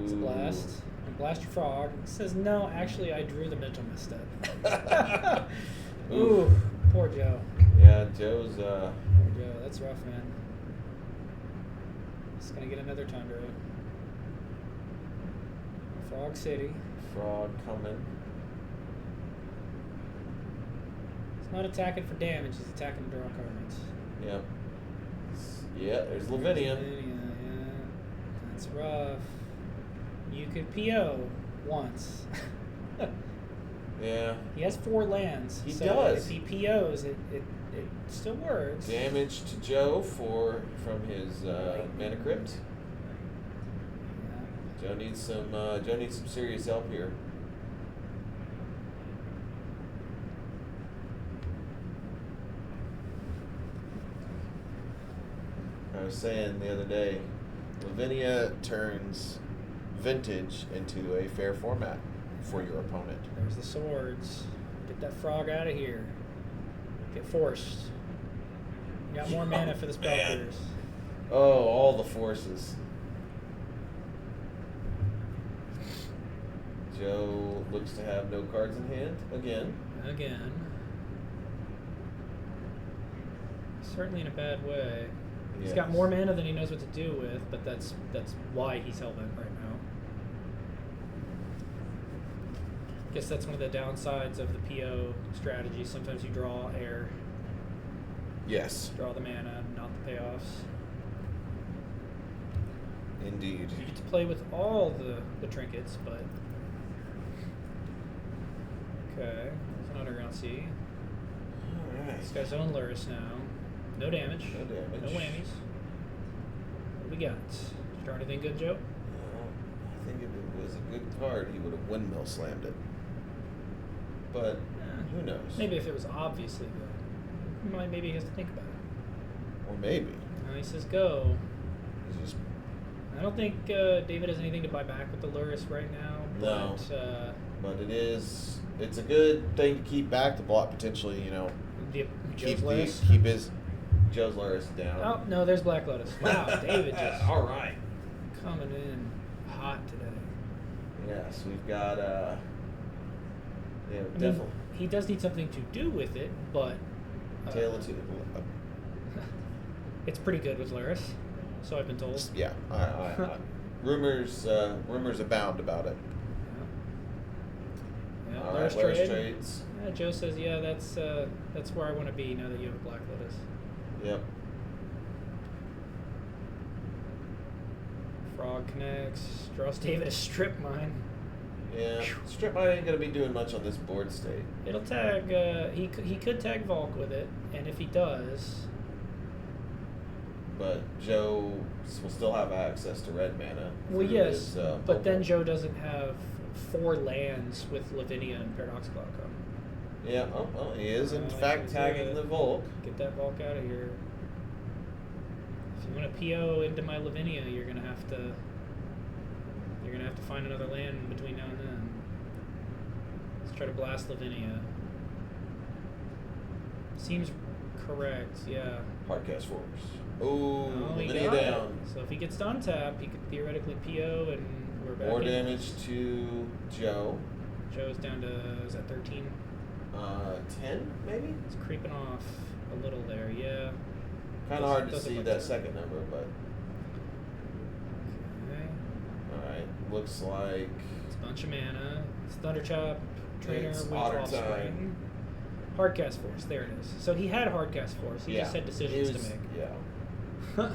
A: It's a blast. And blast your frog. It says no. Actually, I drew the mental misstep. Ooh, poor Joe.
C: Yeah, Joe's.
A: Poor Joe. That's rough, man. He's gonna get another Tundra. Frog City.
C: Frog coming.
A: He's not attacking for damage. He's attacking to draw cards.
C: Yep. Yeah, there's Lavinia.
A: Yeah. That's rough. You could PO once.
C: Yeah.
A: He has 4 lands.
C: He
A: so
C: does.
A: If he POs, it still works.
C: Damage to Joe from his mana crypt.
A: Yeah.
C: Joe needs some serious help here. I was saying the other day, Lavinia turns Vintage into a fair format for your opponent.
A: There's the swords. Get that frog out of here. Get forced. You got more mana for the spell
C: Man.
A: clears.
C: Oh, all the forces. Joe looks to have no cards in hand again.
A: Again. Certainly in a bad way. He's
C: Yes.
A: got more mana than he knows what to do with, but that's why he's hellbent right now. Guess that's one of the downsides of the PO strategy. Sometimes you draw air,
C: Yes,
A: draw the mana, not the payoffs.
C: indeed.
A: You get to play with all the trinkets, but okay. There's an underground sea.
C: All right.
A: This guy's own Luris now. No damage.
C: No damage.
A: No whammies. What do we got? Did you draw anything good, Joe?
C: I think if it was a good card, he would have windmill slammed it. But who knows?
A: Maybe if it was obviously good. Maybe he has to think about it.
C: Or maybe.
A: Now he says go.
C: He's just
A: I don't think David has anything to buy back with the Luris right now.
C: No.
A: But
C: But it's a good thing to keep back to block potentially,
A: the
C: keep
A: Joe's Luris.
C: keep his Joe's Luris down.
A: Oh no, there's Black Lotus. Wow, David just
C: All right.
A: coming in hot today.
C: Yes, we've got
A: I mean,
C: definitely
A: he does need something to do with it, but
C: Tail of Two.
A: it's pretty good with Luris, so I've been told.
C: Yeah, rumors abound about it.
A: Yeah,
C: All right,
A: Luris
C: Luris
A: trade.
C: trades.
A: Yeah, Joe says, yeah, that's where I want to be now that you have a Black Lotus.
C: Yep.
A: Frog connects. Draws David a strip mine.
C: Yeah. Strip mine ain't gonna be doing much on this board state.
A: It'll tag. He could tag Volk with it, and if he does,
C: But Joe will still have access to red mana.
A: well,
C: through
A: yes.
C: his,
A: But then
C: purple.
A: Joe doesn't have 4 lands with Lavinia and Paradoxical Outcome.
C: Yeah. Oh, he is in
A: Oh,
C: fact
A: he's,
C: tagging the Volk.
A: Get that Volk out of here. If you want to PO into my Lavinia, you're gonna have to find another land between now and then. Let's try to blast Lavinia. Seems correct, yeah.
C: Hardcast Force. Oh,
A: he
C: linear
A: got it.
C: down.
A: So if he gets done tap, he could theoretically PO, and we're back.
C: More
A: in.
C: damage to Joe.
A: Joe's down to, is that 13?
C: 10 maybe?
A: It's creeping off a little there, yeah.
C: Kind of hard to
A: Doesn't
C: see
A: look
C: that
A: good.
C: second number, but
A: Okay.
C: alright. Looks like
A: It's a bunch of mana. It's Thunder Chop, Trainer,
C: It's
A: Weak
C: Otter
A: Offspring. Hardcast Force, there it is. So he had Hardcast Force, he just had decisions
C: It was-
A: to make.
C: Yeah.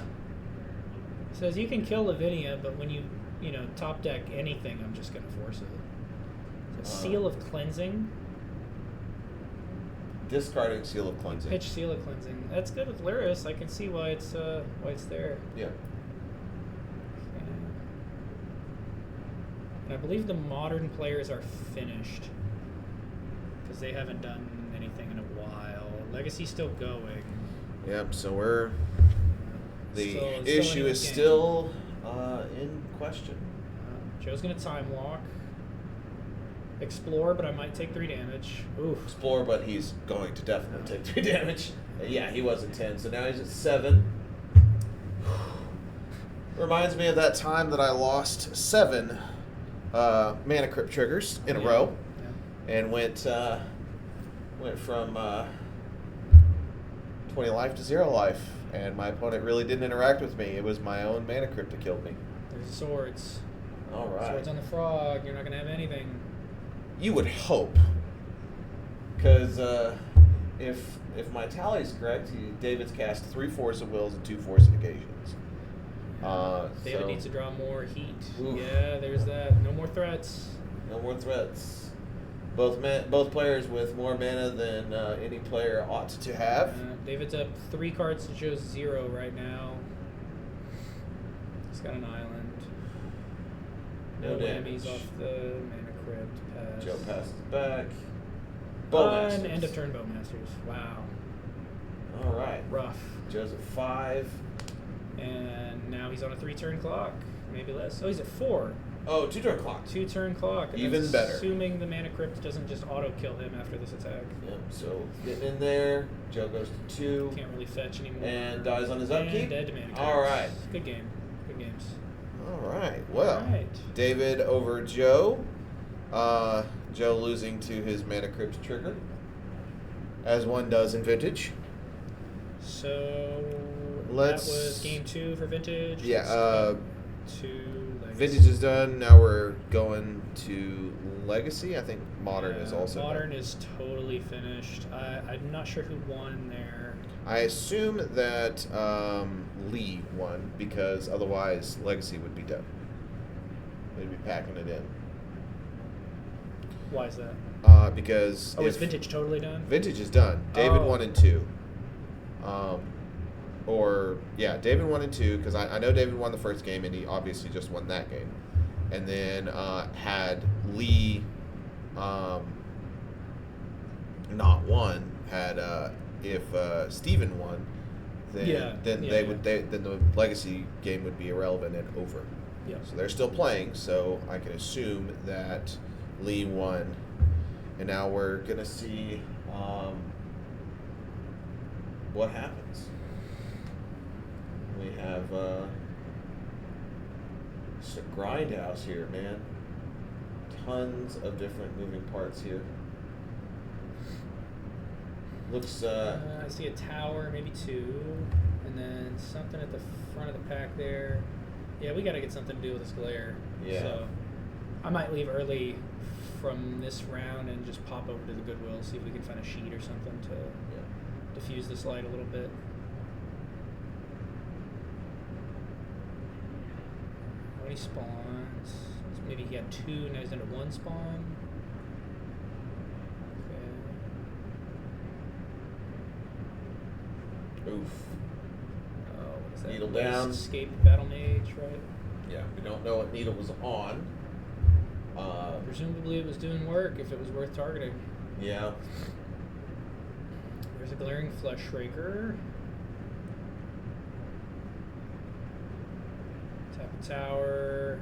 A: Says you can kill Lavinia, but when you top deck anything, I'm just gonna force it. So Seal of Cleansing,
C: Discarding Seal of Cleansing.
A: pitch Seal of Cleansing. That's good with Lyris. I can see why it's there.
C: Yeah.
A: Okay. And I believe the modern players are finished because they haven't done anything in a while. Legacy's still going.
C: Yep, so we're... The
A: Still
C: issue
A: in
C: is
A: the game.
C: still in question.
A: Joe's gonna time walk. Explore, but I might take 3 damage. Oof.
C: Explore, but he's going to definitely take 3 damage. Yeah, he was at 10, so now he's at 7. Reminds me of that time that I lost 7 mana crypt triggers in a row, and went from 20 life to 0 life, and my opponent really didn't interact with me. It was my own mana crypt that killed me.
A: There's swords.
C: All right.
A: Swords on the frog. You're not gonna have anything.
C: You would hope, because if my tally is correct, David's cast 3 Force of Wills and 2 Force of Negations.
A: David
C: so
A: needs to draw more heat.
C: Oof.
A: Yeah, there's that. No more threats.
C: no more threats. Both players with more mana than any player ought to have.
A: David's up 3 cards to Joe's 0 right now. He's got an island.
C: No
A: whammies
C: damage.
A: off the mana crypt. Pass.
C: Joe passes back.
A: And
C: Bowmasters.
A: end of turn Bowmasters. Wow.
C: All right.
A: Rough.
C: Joe's at 5.
A: And now he's on a 3-turn clock. Maybe less. Oh, he's at 4.
C: Oh, 2-turn clock.
A: 2-turn clock. And
C: Even
A: that's
C: better.
A: Assuming the mana crypt doesn't just auto kill him after this attack.
C: Yep. So getting in there. Joe goes to 2.
A: Can't really fetch anymore.
C: And dies on his
A: And
C: upkeep.
A: dead to mana crypt.
C: All right.
A: Good game. Good games.
C: All right. Well,
A: All right.
C: David over Joe. Joe losing to his mana crypt trigger, as one does in Vintage.
A: So
C: Let's-
A: that was game 2 for Vintage.
C: Yeah,
A: Let's go to Legacy.
C: Vintage is done. Now we're going to Legacy. I think Modern is also
A: Modern
C: done.
A: is totally finished. I'm not sure who won there.
C: I assume that Lee won, because otherwise Legacy would be done. They'd be packing it in.
A: Why is that?
C: Because
A: Oh, is
C: if
A: Vintage totally done?
C: Vintage is done. David
A: Oh.
C: 1 and 2. David 1 and 2, because I know David won the first game, and he obviously just won that game. And then had Lee not won, had if Steven won, then then the Legacy game would be irrelevant and over.
A: Yeah.
C: So they're still playing, so I can assume that Lee won. And now we're going to see what happens. We have just a grindhouse here, man. Tons of different moving parts here. Looks
A: I see a tower, maybe 2, and then something at the front of the pack there. Yeah, we got to get something to do with this glare.
C: Yeah.
A: So I might leave early from this round and just pop over to the Goodwill, see if we can find a sheet or something to diffuse this light a little bit. How many spawns? Maybe he had 2, now he's into 1 spawn.
C: oof.
A: Oh, what is that?
C: Needle down.
A: Escape Battle Mage, right?
C: Yeah, we don't know what needle was on.
A: Presumably it was doing work if it was worth targeting.
C: Yeah.
A: There's a Glaring Flesh Raker. Tap a tower.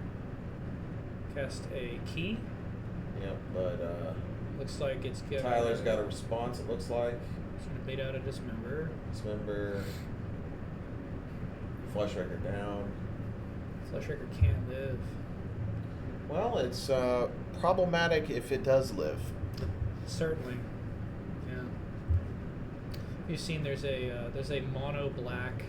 A: Cast a key.
C: Yep, but
A: Looks like it's got
C: Tyler's got a response, it looks like.
A: It's gonna bait out a Dismember.
C: Dismember. Fleshraker down.
A: Fleshraker can't live.
C: Well, it's problematic if it does live.
A: Certainly. Yeah. You've seen there's a mono black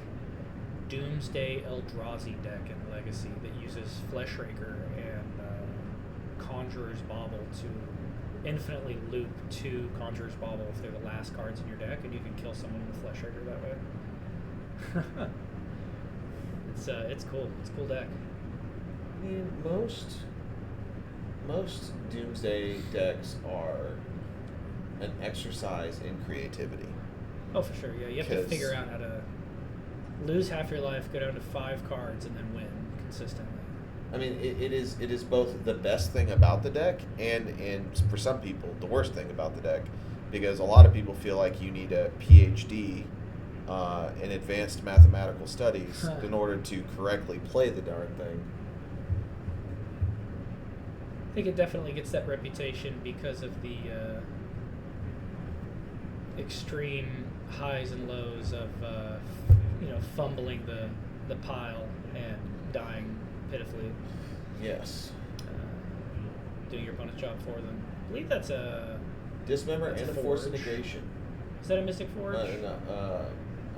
A: Doomsday Eldrazi deck in Legacy that uses Fleshraker and Conjurer's Bauble to infinitely loop 2 Conjurer's Bauble if they're the last cards in your deck, and you can kill someone with Fleshraker that way. It's cool. It's a cool deck.
C: I mean, most Doomsday decks are an exercise in creativity.
A: Oh, for sure. Yeah, you have to figure out how to lose half your life, go down to 5 cards, and then win consistently.
C: I mean, it is both the best thing about the deck and for some people the worst thing about the deck, because a lot of people feel like you need a PhD in advanced mathematical studies in order to correctly play the darn thing.
A: I think it definitely gets that reputation because of the extreme highs and lows of fumbling the pile and dying pitifully.
C: Yes.
A: Doing your opponent's job for them. I believe that's a
C: Dismember
A: that's
C: and
A: a
C: a Force of
A: forge.
C: Negation.
A: Is that a Mystic Forge?
C: No,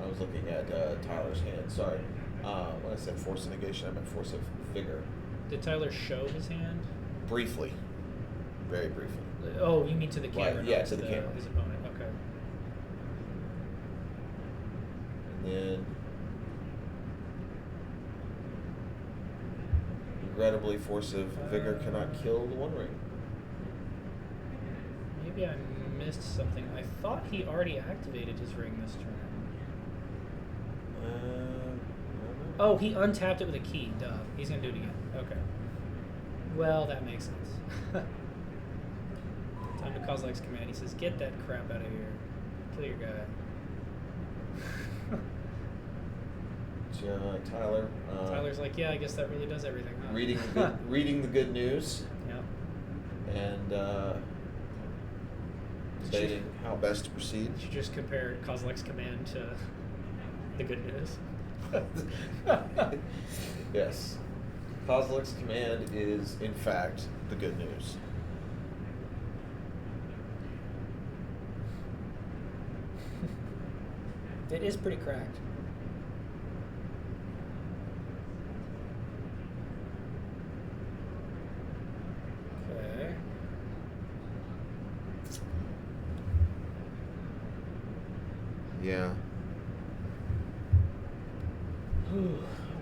C: I was looking at Tyler's hand. Sorry. When I said Force of Negation, I meant Force of Vigor.
A: Did Tyler show his hand?
C: Briefly. Very briefly.
A: Oh, you mean to the camera?
C: Yeah,
A: not
C: to the camera.
A: His opponent. Okay.
C: And then, regrettably, Force of Vigor cannot kill the One Ring.
A: Maybe I missed something. I thought he already activated his ring this turn.
C: I don't know.
A: Oh, he untapped it with a key. Duh. He's going to do it again. Okay. Well, that makes sense. Time to Kozilek's command. He says, get that crap out of here. Kill your guy.
C: Tyler.
A: Tyler's like, yeah, I guess that really does everything. Huh?
C: Reading the good news.
A: Yep.
C: And debating how best to proceed.
A: You just compare Kozilek's command to the good news.
C: Yes. Kozilek's command is, in fact, the good news.
A: It is pretty cracked. Okay.
C: Yeah.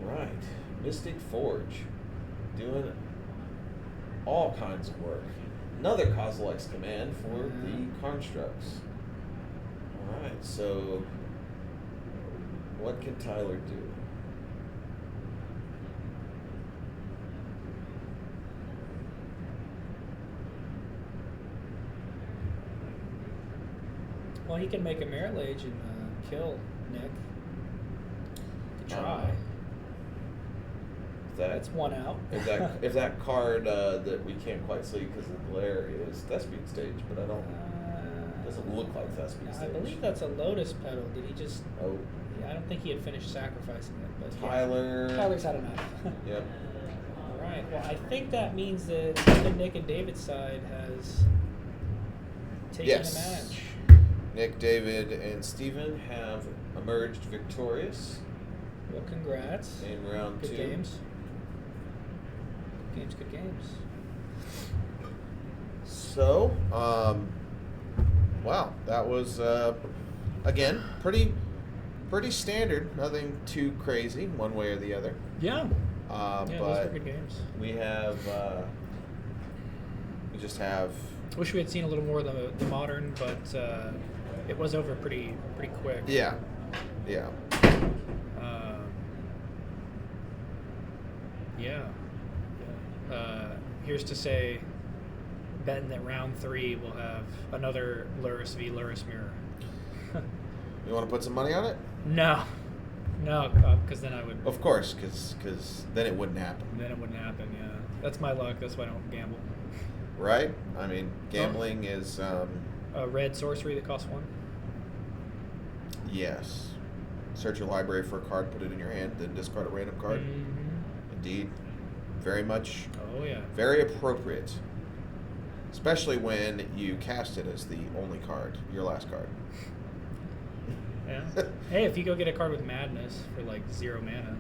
C: Right. Mystic Forge. Doing all kinds of work. Another Kozilek's command for the constructs. Alright, so what can Tyler do?
A: Well, he can make a Merit Lage and kill Nick. Could try. That's one out.
C: if that card that we can't quite see because of the glare is Thespian Stage, but I don't. Doesn't look like Thespian Stage.
A: I believe that's a Lotus Petal. Did he just?
C: Oh.
A: Yeah, I don't think he had finished sacrificing it, but
C: Tyler.
A: Yeah. Tyler's had enough.
C: Yep.
A: All right. Well, I think that means that even Nick and David's side has taken the match.
C: Nick, David, and Steven have emerged victorious.
A: Well, congrats.
C: In round
A: Good
C: 2.
A: Games. Good games.
C: So, wow, that was again pretty standard. Nothing too crazy, one way or the other.
A: Yeah.
C: But
A: those were good games.
C: We just have.
A: Wish we had seen a little more of the modern, but it was over pretty quick.
C: Yeah.
A: Here's to say, betting that round 3 will have another Luris v. Luris mirror.
C: You want to put some money on it?
A: No, because then I would.
C: Of course, because then it wouldn't happen.
A: Then it wouldn't happen. Yeah, that's my luck. That's why I don't gamble.
C: Right? I mean, gambling is.
A: A red sorcery that costs 1.
C: Yes.
B: search your library for a card, put it in your hand, then discard a random card.
A: Mm-hmm.
B: Indeed, very much,
A: Oh yeah.
B: very appropriate. Especially when you cast it as the only card, your last card.
A: Yeah. Hey, if you go get a card with Madness for like 0 mana,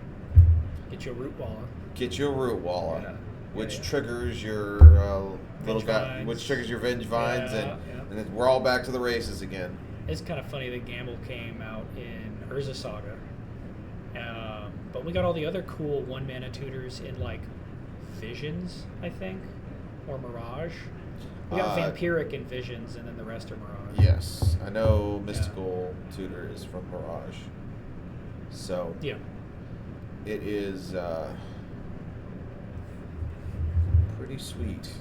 A: get you a Root Walla.
B: Get your Root Walla,
A: Yeah.
B: which
A: Yeah.
B: triggers your little
A: Venge
B: guy,
A: Vines.
B: which triggers your Venge Vines,
A: Yeah.
B: and then we're all back to the races again.
A: It's kind of funny that Gamble came out in Urza Saga, but we got all the other cool 1 mana tutors in like Visions, I think, or Mirage. We got Vampiric in Visions, and then the rest are Mirage.
B: Yes, I know Mystical Tutor is from Mirage. So
A: Yeah.
B: it is pretty sweet.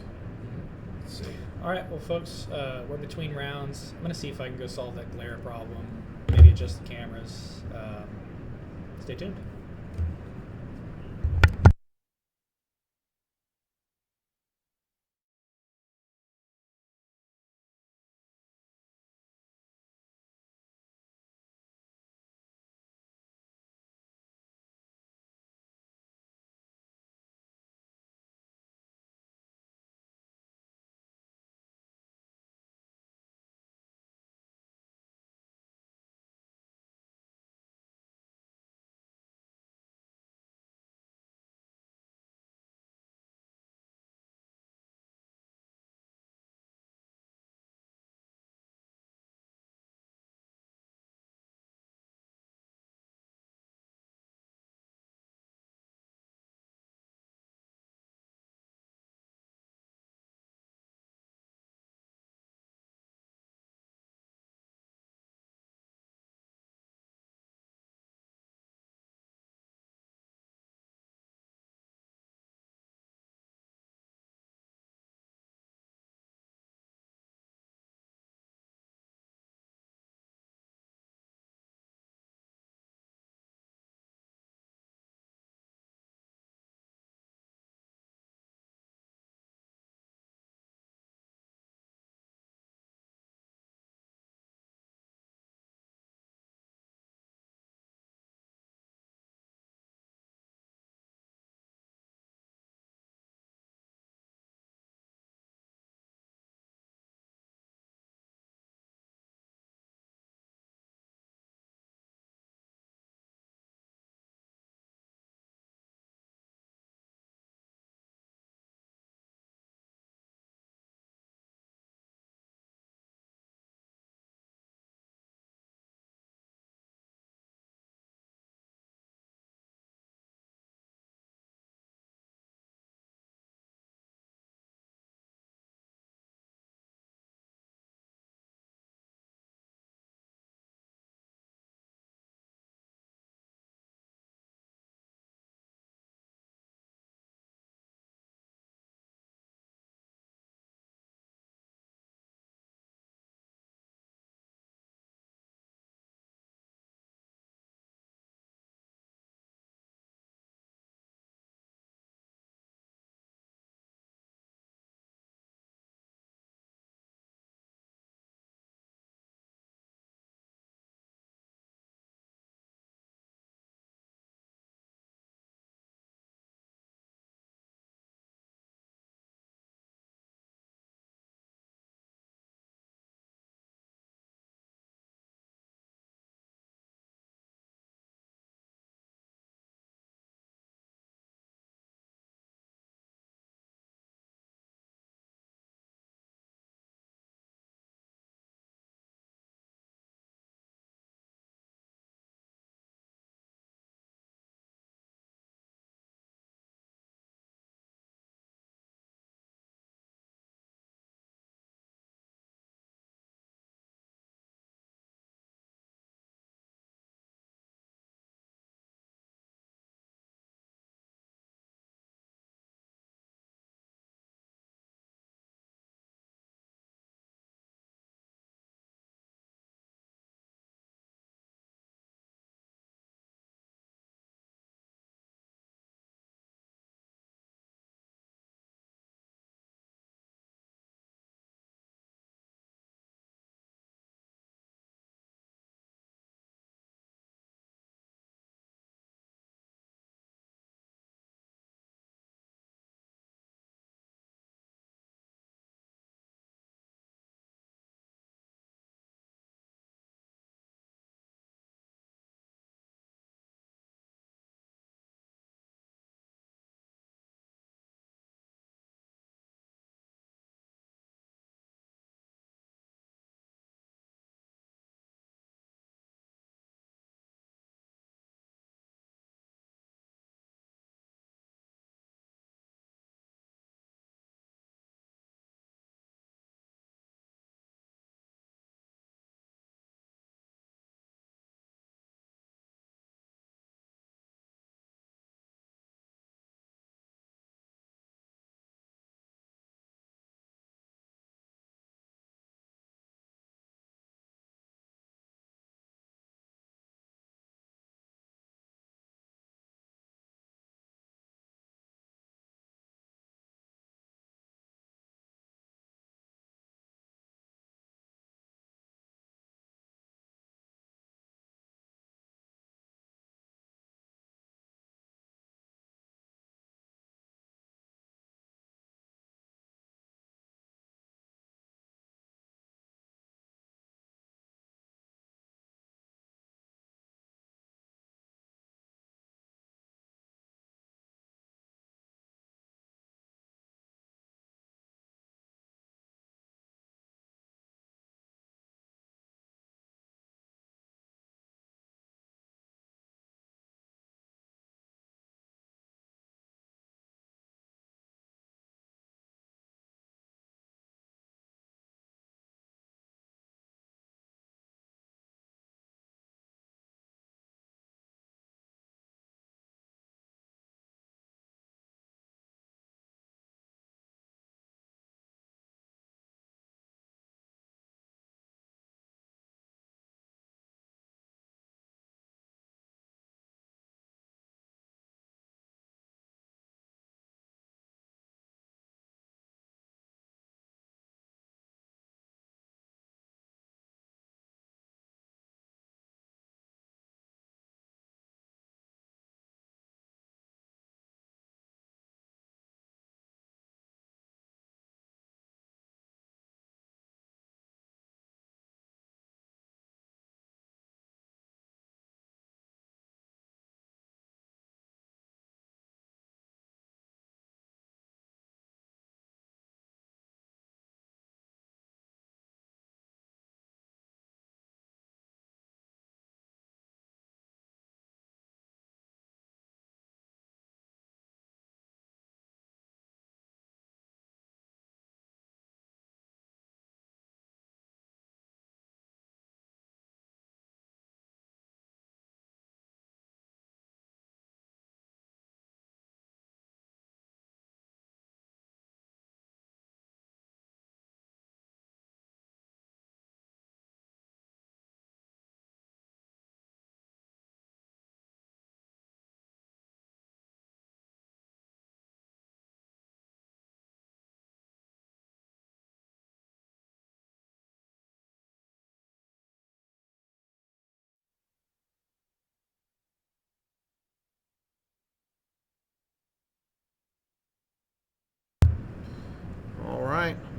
B: Let's see.
A: All right, well, folks, we're between rounds. I'm gonna see if I can go solve that glare problem. Maybe adjust the cameras. Stay tuned.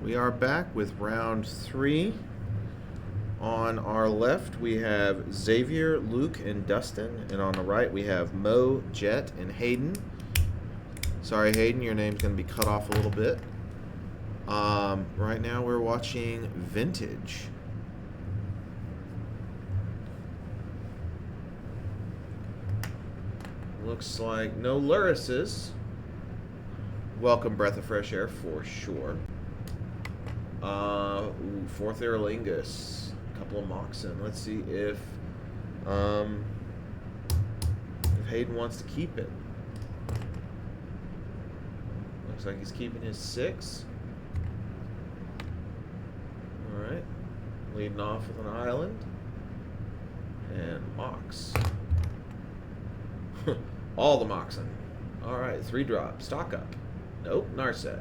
B: We are back with round 3. On our left, we have Xavier, Luke, and Dustin. And on the right, we have Mo, Jet, and Hayden. Sorry, Hayden, your name's going to be cut off a little bit. Right now, we're watching Vintage. Looks like no Lurises. Welcome breath of fresh air for sure. Fourth Aerlingus. A couple of Moxen. Let's see if Hayden wants to keep it. Looks like he's keeping his 6. Alright. Leading off with an island. And Mox. All the Moxen. Alright, 3 drop. Stock up. Nope, Narset.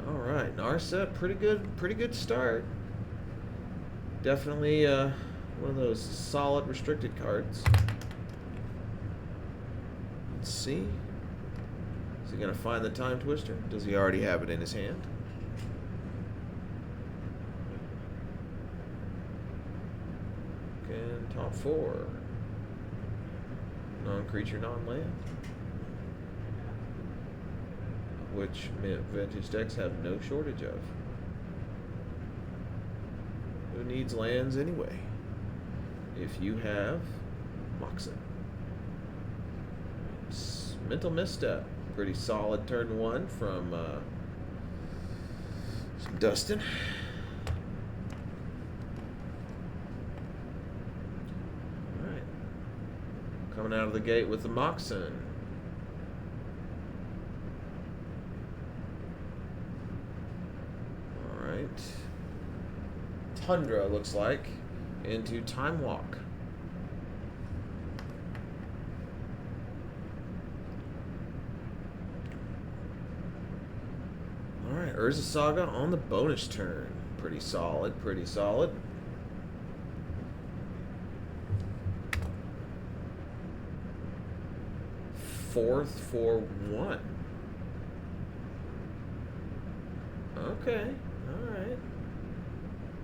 B: Alright, Narset, pretty good start. Definitely one of those solid restricted cards. Let's see. Is he gonna find the Time Twister? Does he already have it in his hand? And top 4. Non-creature, non-land. Which vintage decks have no shortage of. Who needs lands anyway? If you have Moxen. Mental Misstep. Pretty solid turn 1 from Dustin. Alright. Coming out of the gate with the Moxen. Tundra looks like into Time Walk. Alright, Urza Saga on the bonus turn. Pretty solid, pretty solid. Fourth for 1. Okay, alright.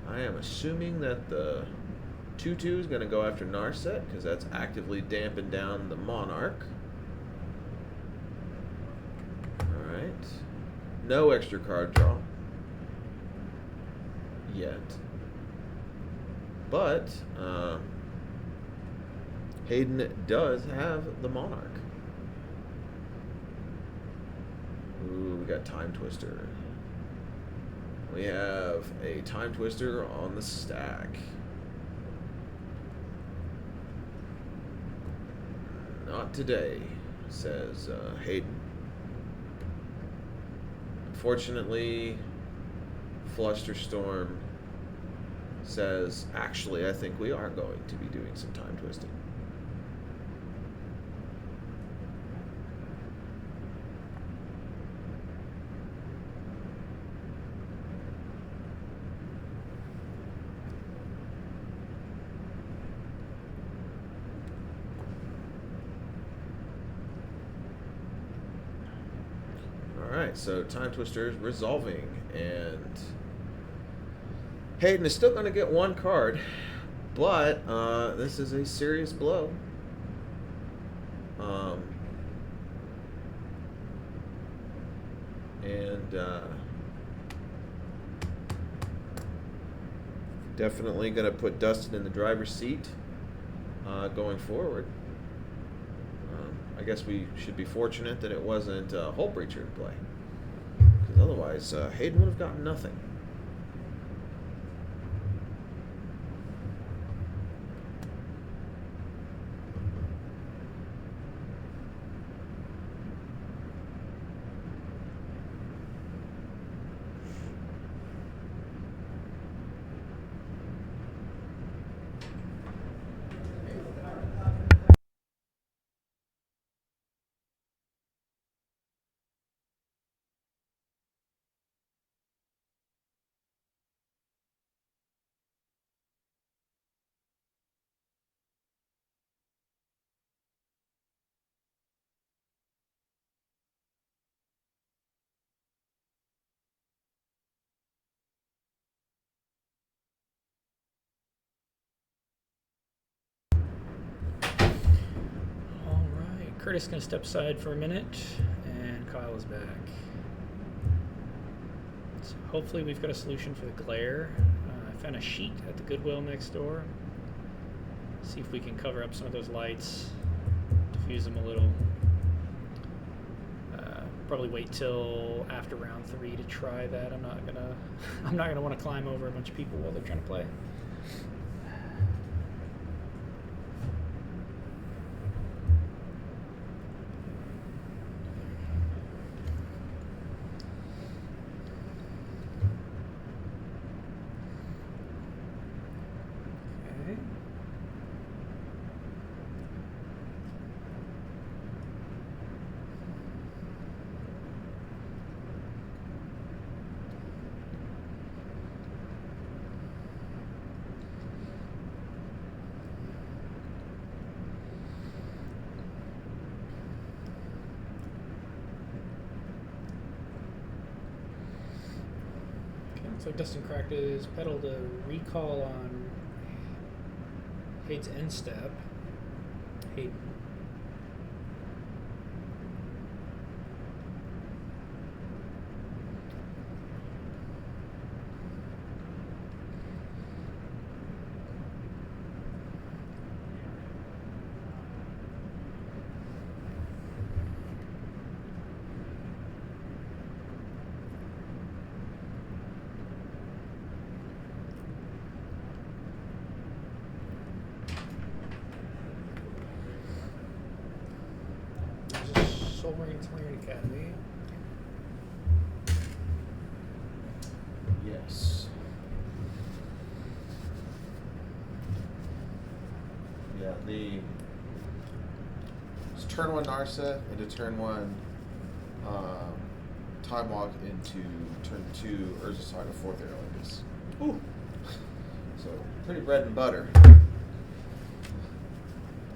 B: I am assuming that the 2/2 is going to go after Narset because that's actively damping down the Monarch. Alright. No extra card draw. Yet. But, Hayden does have the Monarch. Ooh, we got Time Twister. We have a Time Twister on the stack. Not today, says Hayden. Unfortunately, Flusterstorm says, actually, I think we are going to be doing some Time Twisting. Alright, so Time Twister is resolving, and Hayden is still going to get 1 card, but this is a serious blow. Definitely going to put Dustin in the driver's seat going forward. I guess we should be fortunate that it wasn't Hull Breacher in play, because otherwise Hayden would have gotten nothing.
A: Curtis is going to step aside for a minute, and Kyle is back. So hopefully we've got a solution for the glare. I found a sheet at the Goodwill next door. See if we can cover up some of those lights, diffuse them a little. Probably wait till after round 3 to try that. I'm not gonna want to climb over a bunch of people while they're trying to play. So Dustin cracked his pedal to recall on Hayden's end step. Hayden. Academy.
C: Yes. Yeah, it's turn 1 Narset into turn 1 Time Walk into turn 2 Urza Saga 4th Aerolingus. Ooh. So, pretty bread and butter.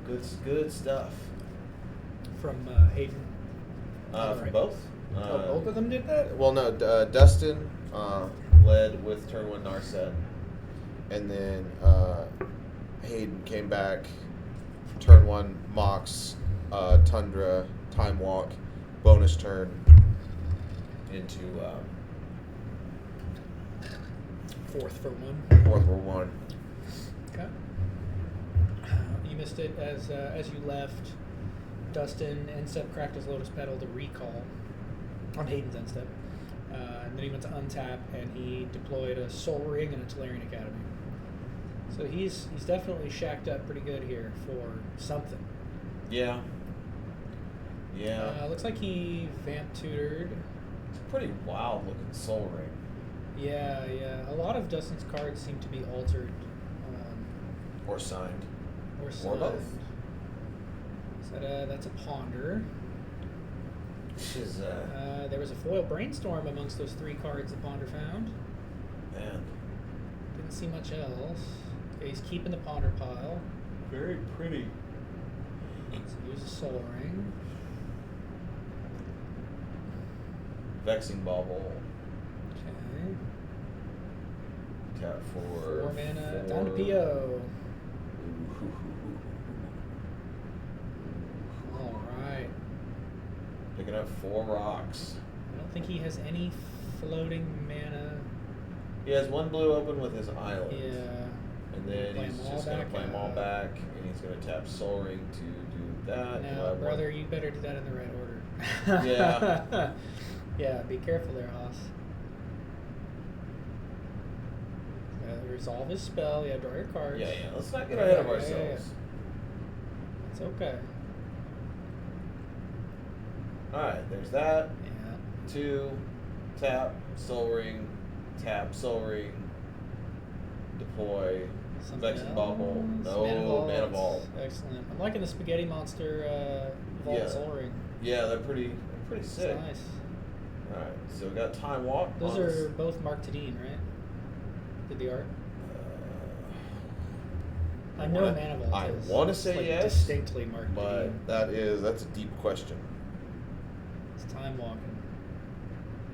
C: Good stuff.
A: From Hayden.
C: From
A: Right.
C: both.
A: Both of them did that?
C: Well, no. Dustin led with turn 1 Narset, and then Hayden came back. Turn 1 Mox, Tundra, Time Walk, bonus turn into
A: 4th for 1.
C: 4th for 1.
A: Okay. You missed it as you left. Dustin end step cracked his Lotus pedal to recall on Hayden's end step. And then he went to untap and he deployed a Soul Ring and a Tolarian Academy. So he's definitely shacked up pretty good here for something.
C: Yeah.
A: Looks like he vamp tutored.
C: It's a pretty wild looking Soul Ring.
A: Yeah. A lot of Dustin's cards seem to be altered.
C: Or signed.
A: Or
C: both.
A: So that's a Ponder.
C: Which is,
A: there was a foil Brainstorm amongst those 3 cards that Ponder found.
C: man.
A: Didn't see much else. Okay, he's keeping the Ponder pile.
C: Very pretty.
A: So here's a Soul Ring.
C: Vexing Bauble.
A: Okay.
C: Tap for
A: 4 mana. Down to PO. Alright.
C: Picking up 4 rocks.
A: I don't think he has any floating mana.
C: He has 1 blue open with his island.
A: Yeah.
C: And then
A: Play
C: he's
A: 'em all
C: just going to
A: back
C: play them all
A: out.
C: back. And he's going to tap Soul Ring to do that.
A: Now, brother, you better do that in the right order.
C: Yeah.
A: Yeah, be careful there, Hoss. Resolve his spell. Yeah, draw your cards.
C: Yeah. Let's not get ahead of
A: Yeah.
C: ourselves.
A: It's okay.
C: Alright, there's that.
A: Yeah.
C: 2, tap, Soul Ring, tap, Soul Ring, deploy, Vexing Bauble, no Mana Vault.
A: Excellent. I'm liking the Spaghetti Monster Vault
C: Yeah.
A: Soul Ring.
C: Yeah, they're pretty sick.
A: It's nice.
C: Alright, so we got Time Walk.
A: Those are both Mark Tadine, right? Did the art? I know Mana Vault
C: I
A: is.
C: want to
A: It's
C: say
A: like
C: yes,
A: distinctly Mark
C: but
A: Tadine.
C: that's a deep question.
A: It's time walking.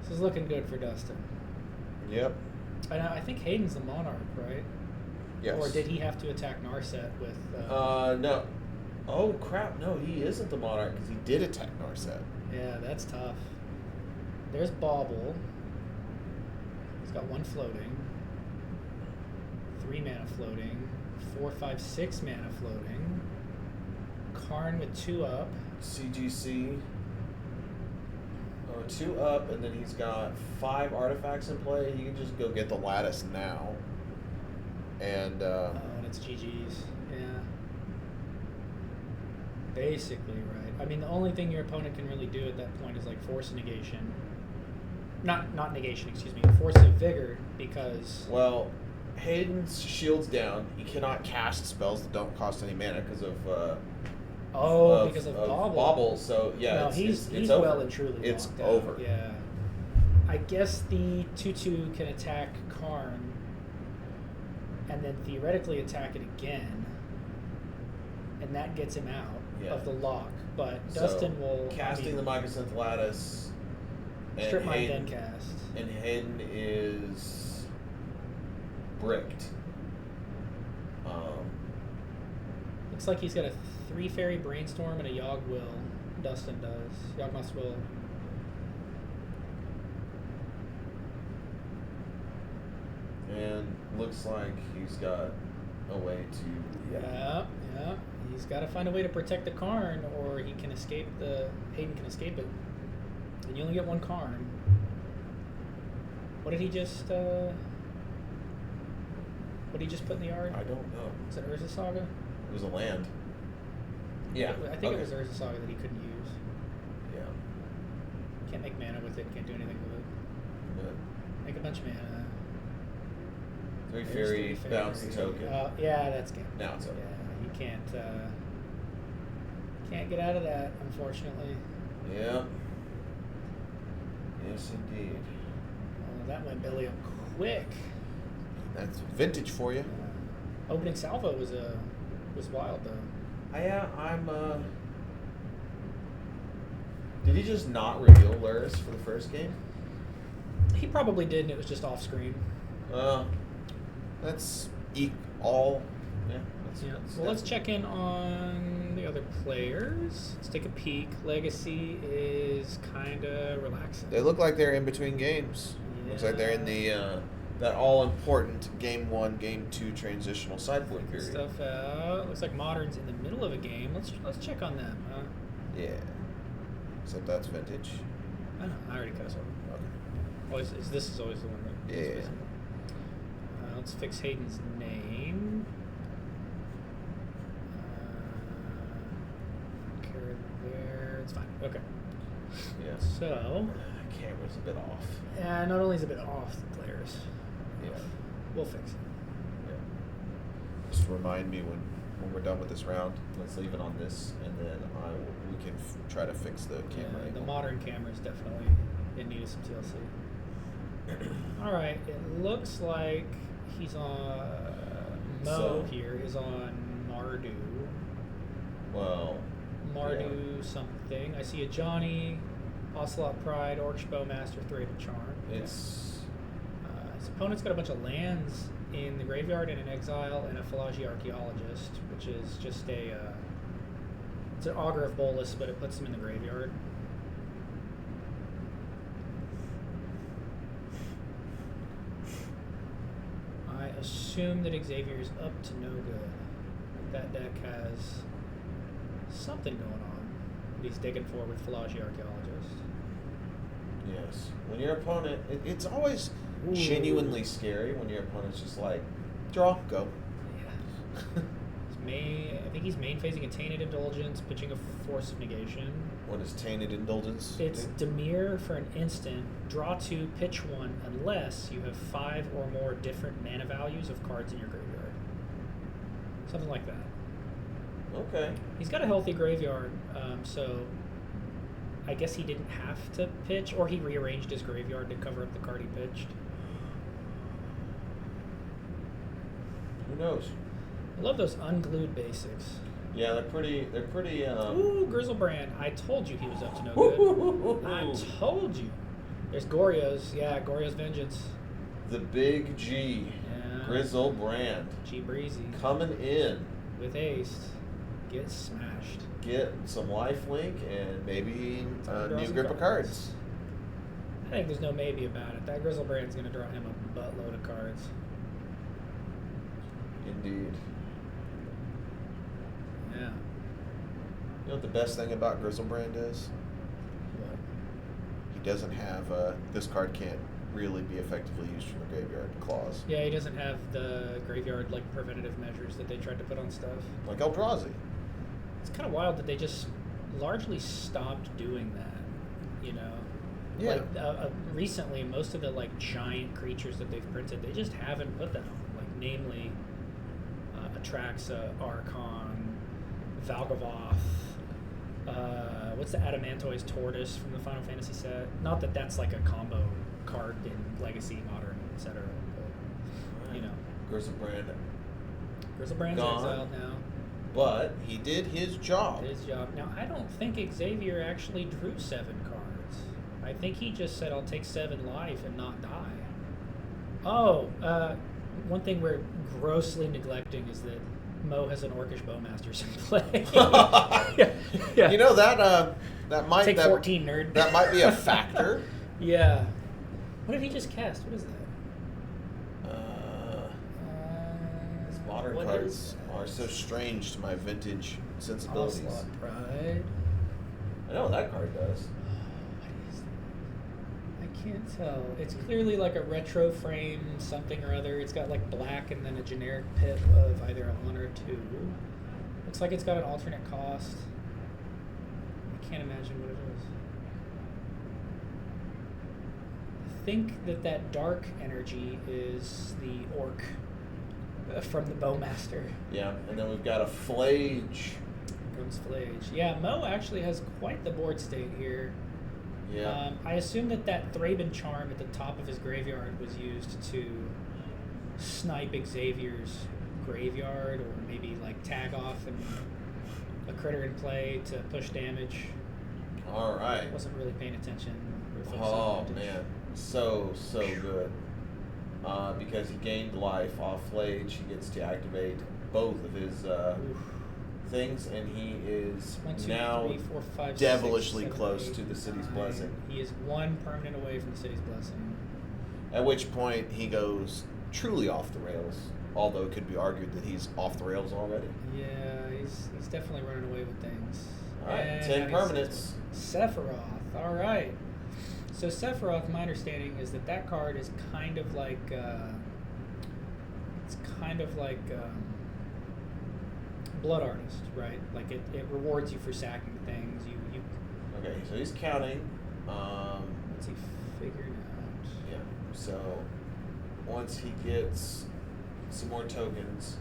A: This is looking good for Dustin.
C: Yep.
A: And I think Hayden's the Monarch, right?
C: Yes.
A: Or did he have to attack Narset with?
C: No. Oh crap! No, he isn't the Monarch because he did attack Narset.
A: Yeah, that's tough. There's Bauble. He's got 1 floating. 3 mana floating. 4, 5, 6 mana floating. Karn with 2 up.
C: CGC. 2 up, and then he's got 5 artifacts in play. He can just go get the Lattice now. And
A: And it's GG's. Yeah. Basically, right. I mean, the only thing your opponent can really do at that point is like force a negation. Not negation, excuse me. Force of vigor, because
C: well, Hayden's shield's down. He cannot cast spells that don't cost any mana because of
A: because of Bauble.
C: Bauble. So yeah,
A: No,
C: it's
A: he's
C: over.
A: well and truly
C: It's
A: locked out.
C: over.
A: Yeah. I guess the 2/2 can attack Karn, and then theoretically attack it again, and that gets him out of the lock. But
C: So,
A: Dustin will
C: casting the Mycosynth Lattice. And
A: strip mine
C: Hayden,
A: then cast.
C: And Hayden is bricked.
A: Looks like he's got a 3 fairy brainstorm and a Yogg Will. Dustin does. Yawgmoth's Will.
C: And looks like he's got a way to.
A: Yeah. He's got to find a way to protect the Karn, or he can escape Hayden can escape it. And you only get 1 Karn. What did he just? What did he just put in the yard?
C: I don't know.
A: Is it Urza Saga?
C: It was a land. Yeah.
A: I think it was Urza Saga that he couldn't use.
C: Yeah.
A: Can't make mana with it. Can't do anything with it.
C: Good.
A: Make a bunch of mana.
C: 3
A: There's
C: fairy,
A: 3
C: bounce the
A: fairy.
C: token.
A: Yeah, that's game.
C: Now it's over.
A: Yeah, you can't get out of that, unfortunately.
C: Yeah. Yes, indeed.
A: Oh, that went belly up quick.
C: That's vintage for you.
A: Opening salvo was wild though.
C: I'm. Did he just not reveal Luris for the first game?
A: He probably did, and it was just off screen.
C: That's all. Yeah.
A: Yeah. Well, let's check in on the other players. Let's take a peek. Legacy is kind of relaxing.
C: They look like they're in between games. Looks like they're in the that all important game 1, game 2 transitional sideboard period.
A: Stuff out. Looks like Modern's in the middle of a game. Let's check on them.
C: Yeah. Except that's vintage.
A: I don't know. I already cut us over.
C: Okay.
A: This is always the one that.
C: Yeah.
A: Visible. Let's fix Hayden's name. Carrot there. It's fine. Okay.
C: Yeah.
A: So.
C: Camera's a bit off.
A: Yeah, not only is it a bit off the players.
C: Yeah.
A: We'll fix it.
C: Yeah. Just remind me when we're done with this round. Let's leave it on this, and then we can try to fix the camera
A: Yeah, the
C: angle.
A: modern camera is definitely in need of some TLC. All right, it looks like he's on. Mo here is on Mardu.
C: Well.
A: Mardu something. I see a Johnny, Ocelot Pride, Orcish Bowmaster, Threaded Charm.
C: It's.
A: His opponent's got a bunch of lands in the graveyard and an exile and a Philology Archaeologist, which is just it's an Augur of Bolus, but it puts them in the graveyard. I assume that Xavier's up to no good. That deck has something going on that he's digging for with Philology Archaeologist.
C: Yes. When your opponent, it's always
A: Ooh.
C: genuinely scary when your opponent's just like, draw, go.
A: Yeah. I think he's main phasing a Tainted Indulgence, pitching a Force of Negation.
C: What is Tainted Indulgence?
A: It's Dimir for an instant, draw 2, pitch 1, unless you have 5 or more different mana values of cards in your graveyard. Something like that.
C: Okay.
A: He's got a healthy graveyard, so I guess he didn't have to pitch, or he rearranged his graveyard to cover up the card he pitched.
C: Who knows?
A: I love those unglued basics.
C: Yeah, they're pretty.
A: Ooh, Grizzlebrand. I told you he was up to no good. I told you. There's Goryo's. Yeah, Goryo's Vengeance.
C: The big G.
A: Yeah.
C: Grizzlebrand.
A: G Breezy.
C: Coming in.
A: With haste. get smashed.
C: Get some lifelink and maybe a
A: Draw
C: new
A: some
C: grip of cards.
A: I think there's no maybe about it. That Grizzlebrand's going to draw him a buttload of cards.
C: Indeed.
A: Yeah.
C: You know what the best thing about Grizzlebrand is?
A: What?
C: He doesn't have this card can't really be effectively used from the graveyard clause.
A: Yeah, he doesn't have the graveyard like preventative measures that they tried to put on stuff.
C: Like Eldrazi.
A: It's kind of wild that they just largely stopped doing that. You know.
C: Yeah.
A: Like recently, most of the like giant creatures that they've printed, they just haven't put that on. Like namely, Atraxa, Archon, Valgavoth. What's the Adamantoise Tortoise from the Final Fantasy set? Not that that's like a combo card in Legacy, Modern, etc. But you know, Grizzlebrand's
C: Gone.
A: exiled now.
C: But he did his job.
A: His job. Now I don't think Xavier actually drew 7 cards. I think he just said, "I'll take 7 life and not die." Oh, one thing we're grossly neglecting is that Mo has an Orcish Bowmasters in play. yeah.
C: You know that might
A: Take 14, nerd.
C: That might be a factor.
A: Yeah. What did he just cast? What is that?
C: His modern
A: what
C: cards
A: is
C: are so strange to my vintage sensibilities.
A: Onslaught Pride.
C: I know what that card does.
A: I can't tell. It's clearly like a retro frame something or other. It's got like black and then a generic pip of either a 1 or 2. Looks like it's got an alternate cost. I can't imagine what it is. I think that dark energy is the orc from the Bowmaster.
C: Yeah, and then we've got a Flage.
A: Comes Flage. Yeah, Mo actually has quite the board state here.
C: Yeah.
A: I assume that Thraben Charm at the top of his graveyard was used to snipe Xavier's graveyard, or maybe like tag off and a critter in play to push damage.
C: All right.
A: Wasn't really paying attention.
C: Oh man, so good. Because he gained life off Flage, he gets to activate both of his things, and he is
A: 1, 2,
C: now
A: 3, 4, 5,
C: devilishly
A: 6, 7,
C: close
A: 8,
C: to the city's
A: 9.
C: blessing.
A: He is 1 permanent away from the city's blessing.
C: At which point he goes truly off the rails, although it could be argued that he's off the rails already.
A: Yeah, he's definitely running away with things.
C: All right,
A: And
C: 10
A: now he's
C: permanents.
A: Sephiroth. All right. So Sephiroth, my understanding is that card is kind of like Blood Artist, right? Like it rewards you for sacking things. You
C: Okay, so he's counting.
A: what's he figuring out?
C: Yeah. So once he gets some more tokens,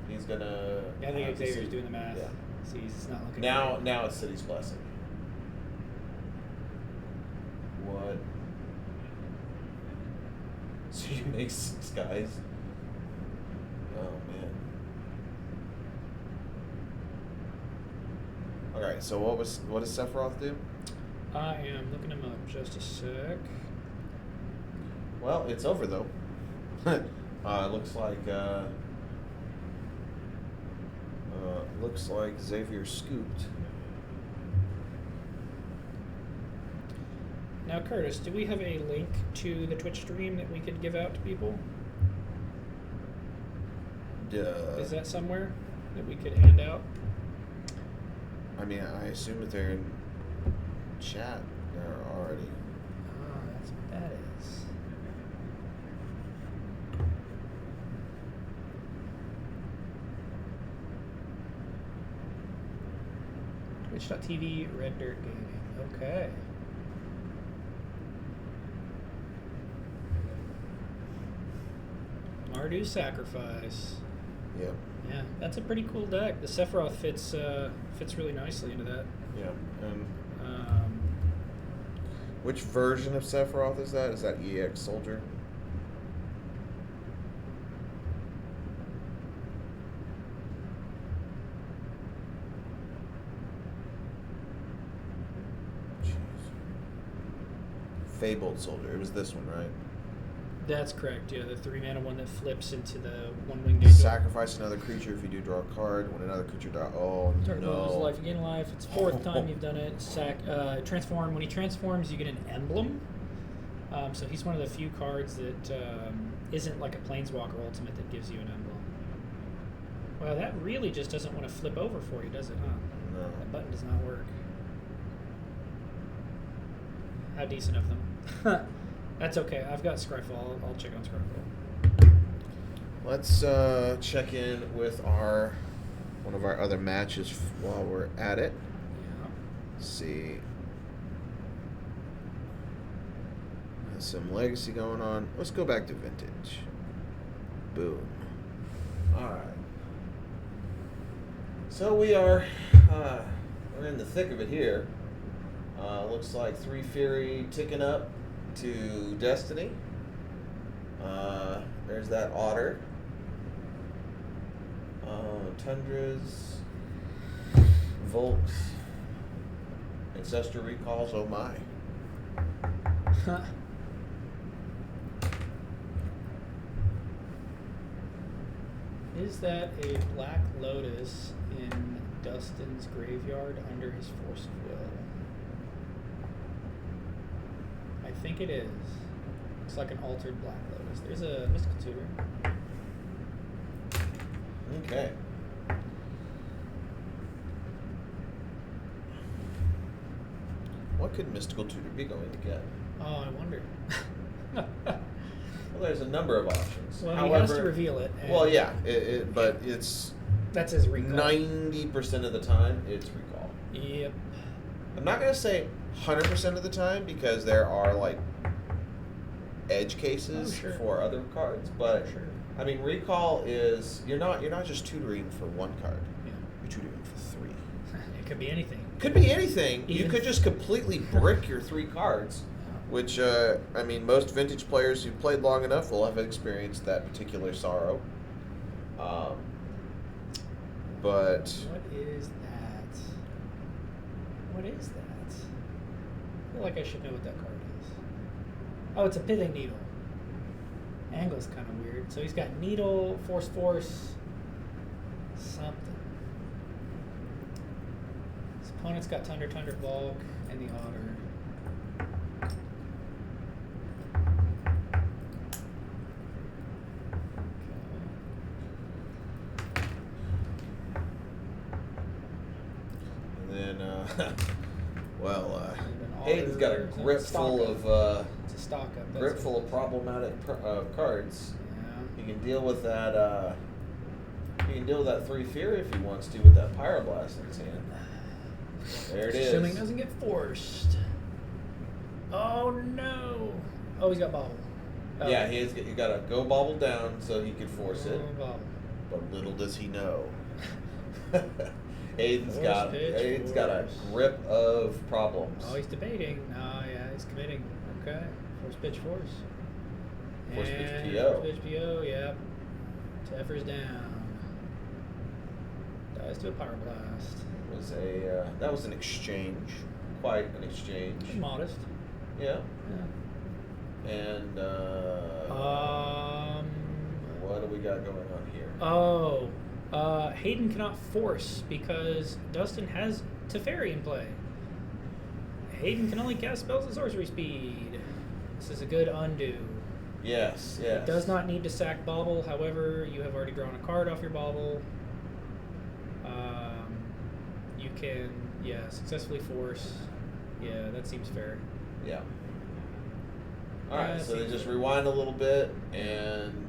C: he's gonna.
A: Yeah, I think
C: have to
A: Xavier's
C: see-
A: doing the math.
C: Yeah.
A: See, he's not looking.
C: Now,
A: great.
C: now it's City's Blessing. What? So you make 6 guys? Oh man. Alright, so what does Sephiroth do?
A: I am looking him up. Just a sec.
C: Well, it's over though. Looks like Xavier scooped.
A: Now, Curtis, do we have a link to the Twitch stream that we could give out to people? Is that somewhere that we could hand out?
C: I mean, I assume that they're in chat there already.
A: Ah, that's what that is. Twitch.tv, Red Dirt Gaming. Okay. Mardu Sacrifice.
C: Yep.
A: Yeah, that's a pretty cool deck. The Sephiroth fits really nicely into that.
C: Yeah. And
A: Um,
C: which version of Sephiroth is that? Is that EX Soldier? Jeez. Fabled Soldier. It was this one, right?
A: That's correct. Yeah, the 3-mana one that flips into the 1-winged angel.
C: Sacrifice another creature if you do draw a card. When another creature dies. Oh
A: Target
C: no.
A: loses life, you gain life. It's 4th time you've done it. Transform. When he transforms, you get an emblem. So he's one of the few cards that isn't like a Planeswalker ultimate that gives you an emblem. Well, that really just doesn't want to flip over for you, does it? Huh?
C: No.
A: That button does not work. How decent of them. That's okay. I've got Scryfall. I'll check on Scryfall.
C: Let's check in with one of our other matches while we're at it.
A: Yeah.
C: Let's see. There's some legacy going on. Let's go back to vintage. Boom. All right. So we're in the thick of it here. Looks like 3 Fury ticking up to Destiny. There's that Otter. Tundras. Volks. Ancestor Recalls, oh my.
A: Is that a Black Lotus in Dustin's graveyard under his Force of Will? I think it is. Looks like an altered Black Lotus. There's a Mystical Tutor.
C: Okay. What could Mystical Tutor be going to get?
A: Oh, I wonder.
C: Well, there's a number of options.
A: Well,
C: However,
A: he has to reveal it. and
C: well, yeah, but it's
A: That's his recall.
C: 90% of the time it's recall.
A: Yep.
C: I'm not gonna say 100% of the time because there are like edge cases
A: sure.
C: for other cards, but
A: Sure.
C: I mean recall is you're not just tutoring for one card.
A: Yeah.
C: You're tutoring for 3.
A: It could be anything.
C: Could be anything. You
A: Even-
C: could just completely brick your 3 cards, which I mean most vintage players who've played long enough will have experienced that particular sorrow. But
A: What is that? What is that? I feel like I should know what that card is. Oh, it's a Pithing Needle. Angle's kind of weird. So he's got Needle, Force, something. His opponent's got Tundra, Bulk, and the Otter.
C: and then well,
A: And then
C: Hayden's got a
A: Otter,
C: grip
A: stock
C: full
A: up.
C: of
A: It's a stock up. That's
C: grip
A: it.
C: full of problematic cards.
A: Yeah.
C: He can deal with that. He can deal with that 3 Fury if he wants to with that Pyroblast in his hand. There it is.
A: Assuming it doesn't get forced. Oh no! Oh, he's got bobble. Oh.
C: Yeah, he got to go bobble down so he could force it.
A: Oh, bobble.
C: But little does he know. Aiden's
A: Force
C: got
A: pitch,
C: a
A: force.
C: grip of problems.
A: Oh, he's debating. Oh, yeah, he's committing. Okay. Force pitch, force.
C: Force pitch
A: And
C: PO.
A: Force pitch PO, yep. Teffer's down. Dies to a Power Blast.
C: That was an exchange. Quite an exchange.
A: Modest.
C: Yeah.
A: Yeah.
C: And what do we got going on here?
A: Oh. Hayden cannot force because Dustin has Teferi in play. Hayden can only cast spells at sorcery speed. This is a good undo.
C: Yes, yes.
A: It does not need to sack Bauble, however, you have already drawn a card off your Bauble. You can, successfully force. Yeah, that seems fair.
C: Yeah. Alright,
A: Yeah,
C: so they
A: seems
C: just
A: fair.
C: rewind a little bit and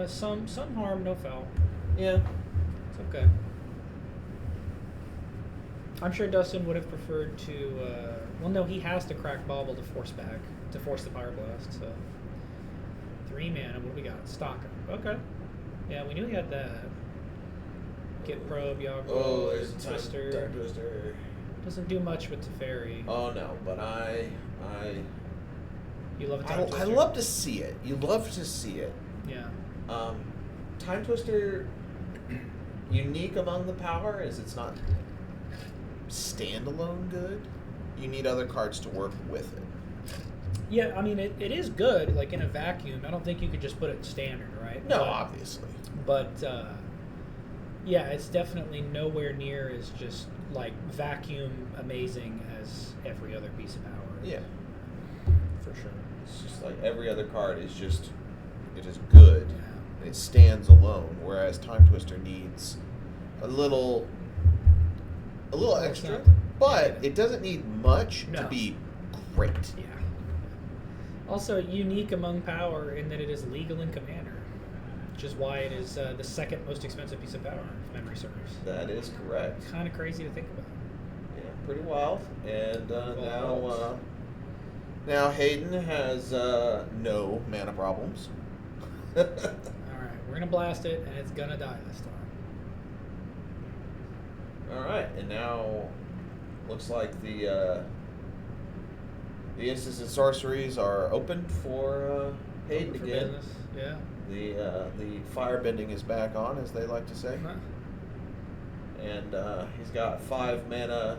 A: Some harm, no foul.
C: yeah.
A: It's okay. I'm sure Dustin would have preferred to. Well, no, he has to crack Bauble to force back to force the Pyroblast. So 3 mana. What do we got? Stock. Okay. Yeah, we knew he had that. Get Probe, Yogg.
C: Oh, there's a
A: Twister.
C: Time Twister.
A: Doesn't do much with Teferi.
C: Oh no, but
A: You love a Time
C: I
A: Twister.
C: love to see it. You love to see it.
A: Yeah.
C: Time Twister, unique among the power is it's not standalone good. You need other cards to work with it.
A: Yeah, I mean, it is good, like, in a vacuum. I don't think you could just put it standard, right?
C: No, obviously.
A: But, yeah, it's definitely nowhere near as just, like, vacuum amazing as every other piece of power.
C: Yeah.
A: For sure.
C: It's just like every other card is just, it is good.
A: Yeah.
C: It stands alone, whereas Time Twister needs a little extra,
A: something.
C: but
A: Yeah.
C: it doesn't need much to
A: No.
C: be great.
A: Yeah. Also unique among power in that it is legal in Commander, which is why it is the second most expensive piece of power, if memory serves.
C: That is correct.
A: Kind of crazy to think about.
C: Yeah, pretty wild. And
A: Wild.
C: now Hayden has no mana problems.
A: All right, we're gonna blast it, and it's gonna die this time.
C: All right, and now looks like the instants and sorceries are open for Hayden
A: Open for
C: again.
A: business. Yeah.
C: The fire bending is back on, as they like to say.
A: Huh.
C: And he's got 5 mana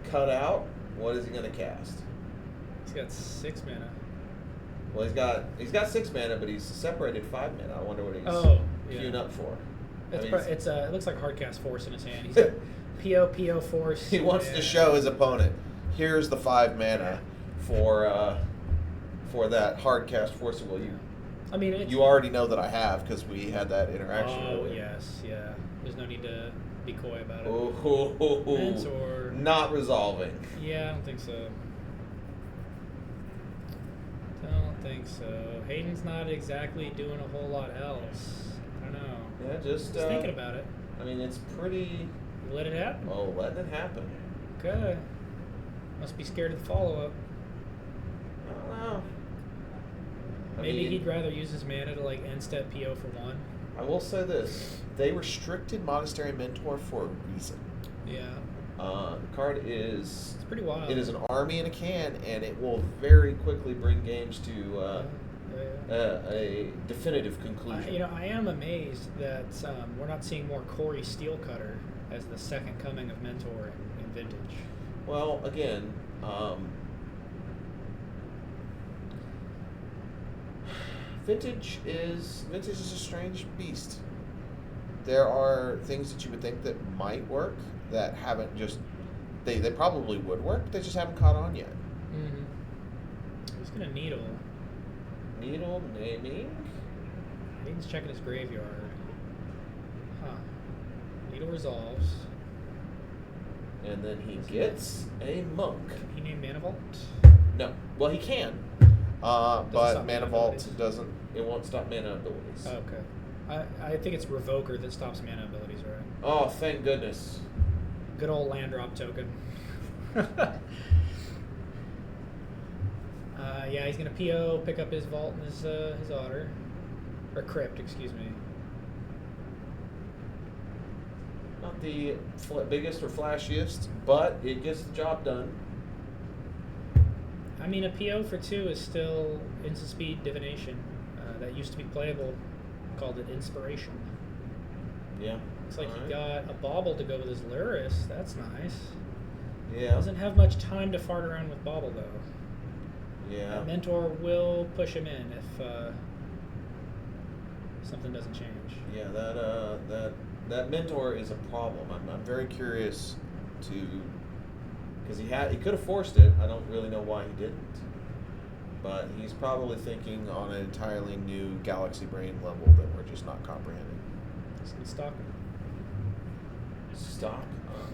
C: cut out. What is he going to cast?
A: He's got 6 mana.
C: Well, he's got 6 mana, but he's separated 5 mana. I wonder what he's queuing up for.
A: It's it looks like hardcast force in his hand. He's got PO force.
C: He wants to show his opponent, here's the 5 mana for that hardcast force. Well,
A: I mean,
C: you already know that I have because we had that interaction.
A: Oh
C: earlier.
A: yes, yeah. There's no need to be coy about it.
C: Oh,
A: Mentor.
C: not resolving.
A: Yeah, I don't think so. Don't think so. Hayden's not exactly doing a whole lot else. I don't know.
C: Yeah, just
A: thinking about it.
C: I mean, it's pretty.
A: You let it happen.
C: Oh, letting it happen.
A: Okay. Must be scared of the follow-up.
C: I don't know.
A: Maybe he'd rather use his mana to like end step PO for 1.
C: I will say this: they restricted Monastery Mentor for a reason.
A: Yeah.
C: The card is.
A: It's pretty wild.
C: It is an army in a can, and it will very quickly bring games to a definitive conclusion.
A: I am amazed that we're not seeing more Corey Steelcutter as the second coming of Mentor in Vintage.
C: Well, again, Vintage is a strange beast. There are things that you would think that might work that haven't just. They probably would work, but they just haven't caught on yet.
A: Mm-hmm. He's gonna needle.
C: Needle naming.
A: Hayden's checking his graveyard. Huh. Needle resolves.
C: And then he gets a monk.
A: Can he name Mana Vault?
C: No. Well, he can.
A: stop
C: But
A: mana
C: Mana Vault
A: abilities.
C: doesn't. It won't stop mana abilities.
A: Oh, okay. I think it's Revoker that stops mana abilities, right?
C: Oh, thank goodness.
A: Good old land drop token. Yeah, he's gonna PO, pick up his vault and his otter, or crypt, excuse me.
C: Not the biggest or flashiest, but it gets the job done.
A: I mean, a PO for 2 is still instant speed divination. That used to be playable. Called it Inspiration.
C: Yeah.
A: Looks like he
C: Alright.
A: got a bauble to go with his Luris. That's nice.
C: Yeah.
A: Doesn't have much time to fart around with bauble though.
C: Yeah.
A: That Mentor will push him in if something doesn't change.
C: Yeah. That mentor is a problem. I'm very curious to, because he could have forced it. I don't really know why he didn't. But he's probably thinking on an entirely new galaxy brain level that we're just not comprehending.
A: He's gonna stalk him.
C: Stock up.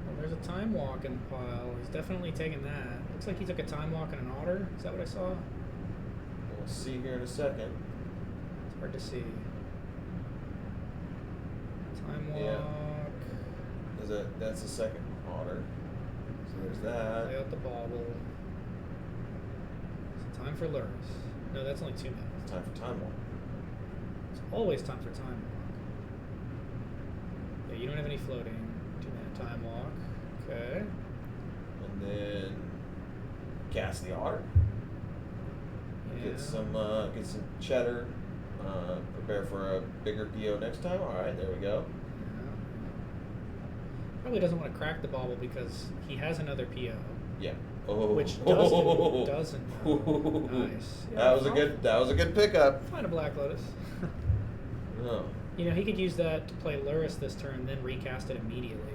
A: Well, there's a time walk in the pile. He's definitely taking that. Looks like he took a time walk and an otter. Is that what I saw?
C: We'll see here in a second.
A: It's hard to see. Time walk.
C: Yeah. That's the second otter. So there's that.
A: Play out the bauble. It's time for Luris. No, that's only 2 minutes.
C: Time for time walk.
A: It's always time for time walk. Yeah, you don't have any floating. 2-minute time walk. Okay.
C: And then cast the otter.
A: Yeah.
C: Get some cheddar. Prepare for a bigger PO next time. All right, there we go.
A: probably doesn't want to crack the bauble because he has another PO.
C: Yeah. Oh.
A: Which doesn't nice. Yeah,
C: That was a good pickup.
A: Find a Black Lotus.
C: Oh.
A: You know, he could use that to play Luris this turn, then recast it immediately.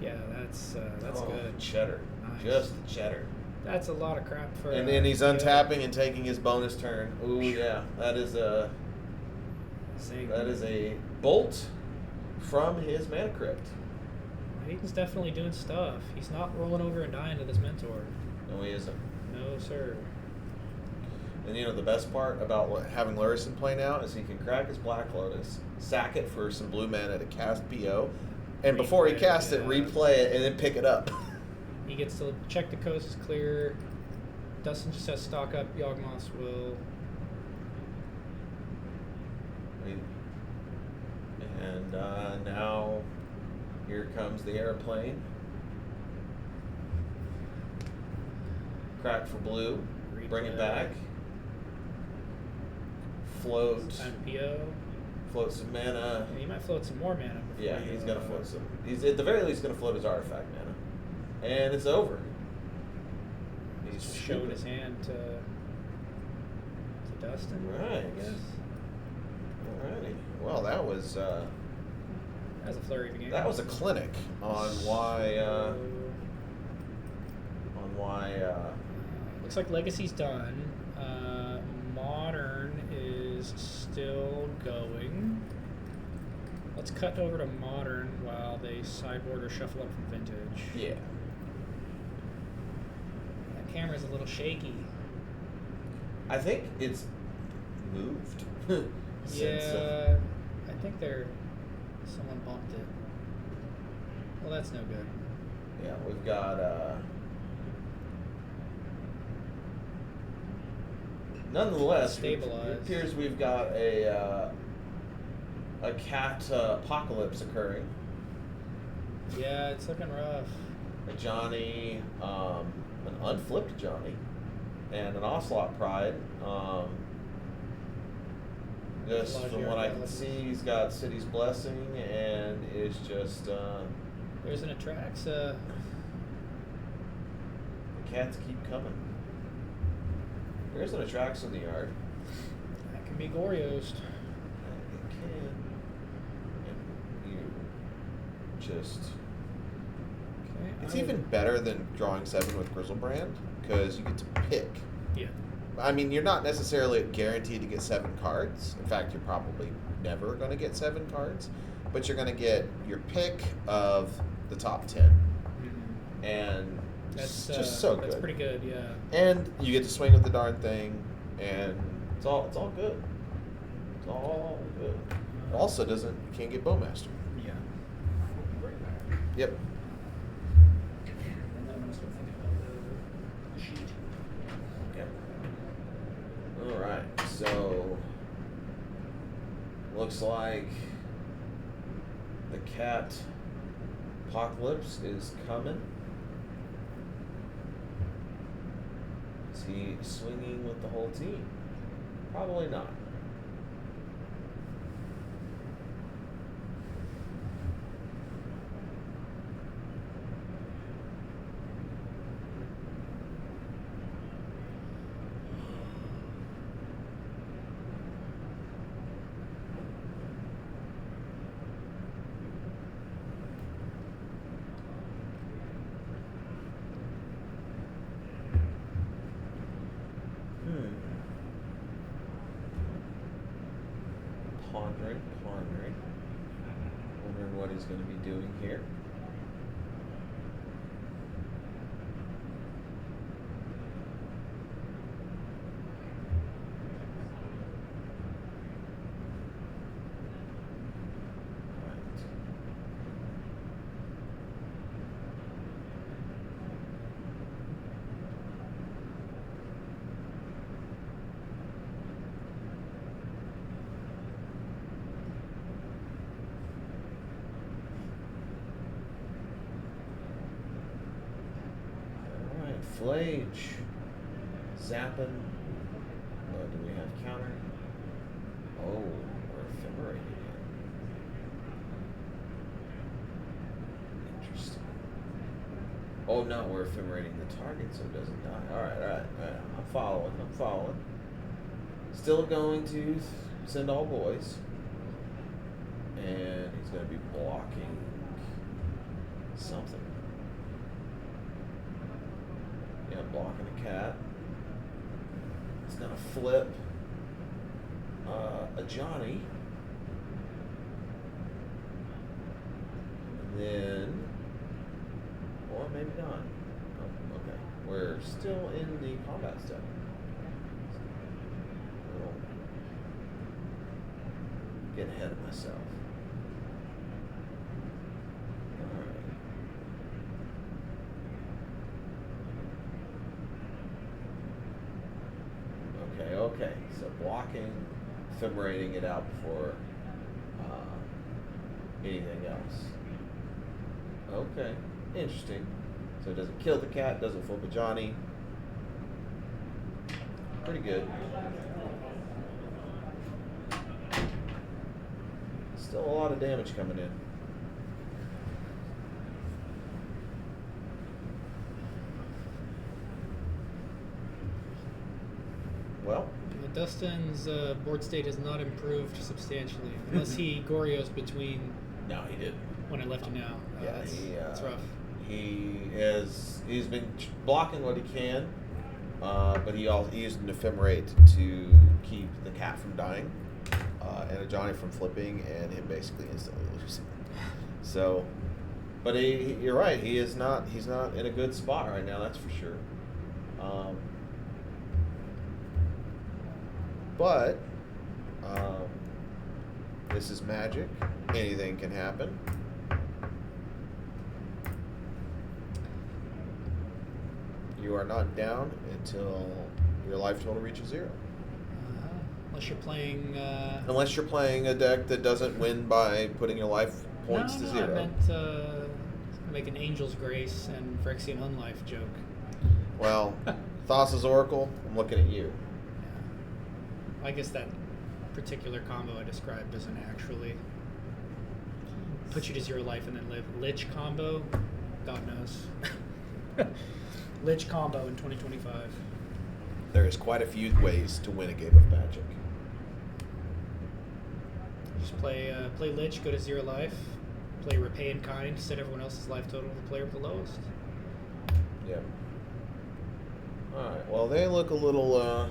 A: Yeah, that's good.
C: Cheddar.
A: Nice.
C: Just the cheddar.
A: That's a lot of crap for.
C: And then he's untapping and taking his bonus turn. Ooh, yeah, that is a bolt from his mana crypt.
A: Hayden's definitely doing stuff. He's not rolling over and dying to this mentor.
C: No, he isn't.
A: No, sir.
C: And you know the best part about having Luris in play now is he can crack his Black Lotus, sack it for some blue mana to cast PO, and before he casts it, replay it, and then pick it up.
A: He gets to check the coast is clear. Dustin just has stock up. Yawgmoth's will.
C: And now here comes the airplane. Crack for blue. Bring it back. Float.
A: Time to PO.
C: Float some mana.
A: Yeah, he might float some more mana.
C: Yeah, he's gonna float some. He's at the very least gonna float his artifact mana, and it's over.
A: He's showing his hand to Dustin.
C: Right.
A: I guess.
C: Alrighty. Well, that was.
A: That's a flurry of a game.
C: That was a clinic on why.
A: Looks like Legacy's done. Modern is still going. Let's cut over to Modern while they sideboard or shuffle up from Vintage.
C: Yeah.
A: That camera's a little shaky.
C: I think it's moved. Since,
A: yeah, I think someone bumped it. Well, that's no good.
C: Yeah, we've got. Nonetheless,
A: Stabilized.
C: it appears we've got a cat apocalypse occurring.
A: Yeah, it's looking rough.
C: A Johnny, an unflipped Johnny, and an Ocelot Pride. Just from what I can see, he's got City's Blessing and is just.
A: There's an Atraxa.
C: The cats keep coming. There's an Atraxa in the yard.
A: That can be Goryost.
C: It can. And you just.
A: Okay,
B: It's even better than drawing 7 with Grizzlebrand because you get to pick.
A: Yeah.
B: I mean, you're not necessarily guaranteed to get 7 cards. In fact, you're probably never going to get 7 cards, but you're going to get your pick of the top 10.
A: Mm-hmm.
B: And
A: That's
B: just so good.
A: That's pretty good, yeah.
B: And you get to swing with the darn thing, and
C: It's all good. It's all good.
B: also you can't get Bowmaster.
A: Yeah.
B: Yep.
A: And then I'm gonna start thinking about the sheet.
C: Okay. All right. So looks like the cat apocalypse is coming. Is he swinging with the whole team? Probably not. Pondering. Wondering what he's going to be doing here. Flage. Zappin. Do we have counter? Oh, we're ephemerating Oh no, we're ephemerate the target so it doesn't die. Alright. I'm following. Still going to send all boys. And he's going to be blocking something. Yeah, blocking a cat. It's going to flip a Johnny. And then, or maybe not. Oh, okay. We're still in the combat step. Oh. Getting ahead of myself. Okay, so blocking, ephemerating it out before anything else. Okay, interesting. So it doesn't kill the cat, doesn't flip a Johnny. Pretty good. Still a lot of damage coming in. Well,
A: Dustin's board state has not improved substantially, unless he Gorios between.
C: No, he didn't.
A: When I left him now.
C: Yeah,
A: that's rough.
C: He's been blocking what he can, but he used an ephemerate to keep the cat from dying, and a Johnny from flipping, and him basically instantly losing. So, but you're right. He's not in a good spot right now. That's for sure. But this is Magic. Anything can happen. You are not down until your life total reaches 0.
A: Unless you're playing.
C: A deck that doesn't win by putting your life points to 0.
A: I meant make an Angel's Grace and Phyrexian Unlife joke.
C: Well, Thassa's Oracle, I'm looking at you.
A: I guess that particular combo I described doesn't actually put you to 0 life and then live. Lich combo, God knows. Lich combo in 2025.
C: There is quite a few ways to win a game of Magic.
A: Just play Lich, go to 0 life. Play Repay in Kind, set everyone else's life total to the player with the lowest.
C: Yeah. All right. Well, they look a little.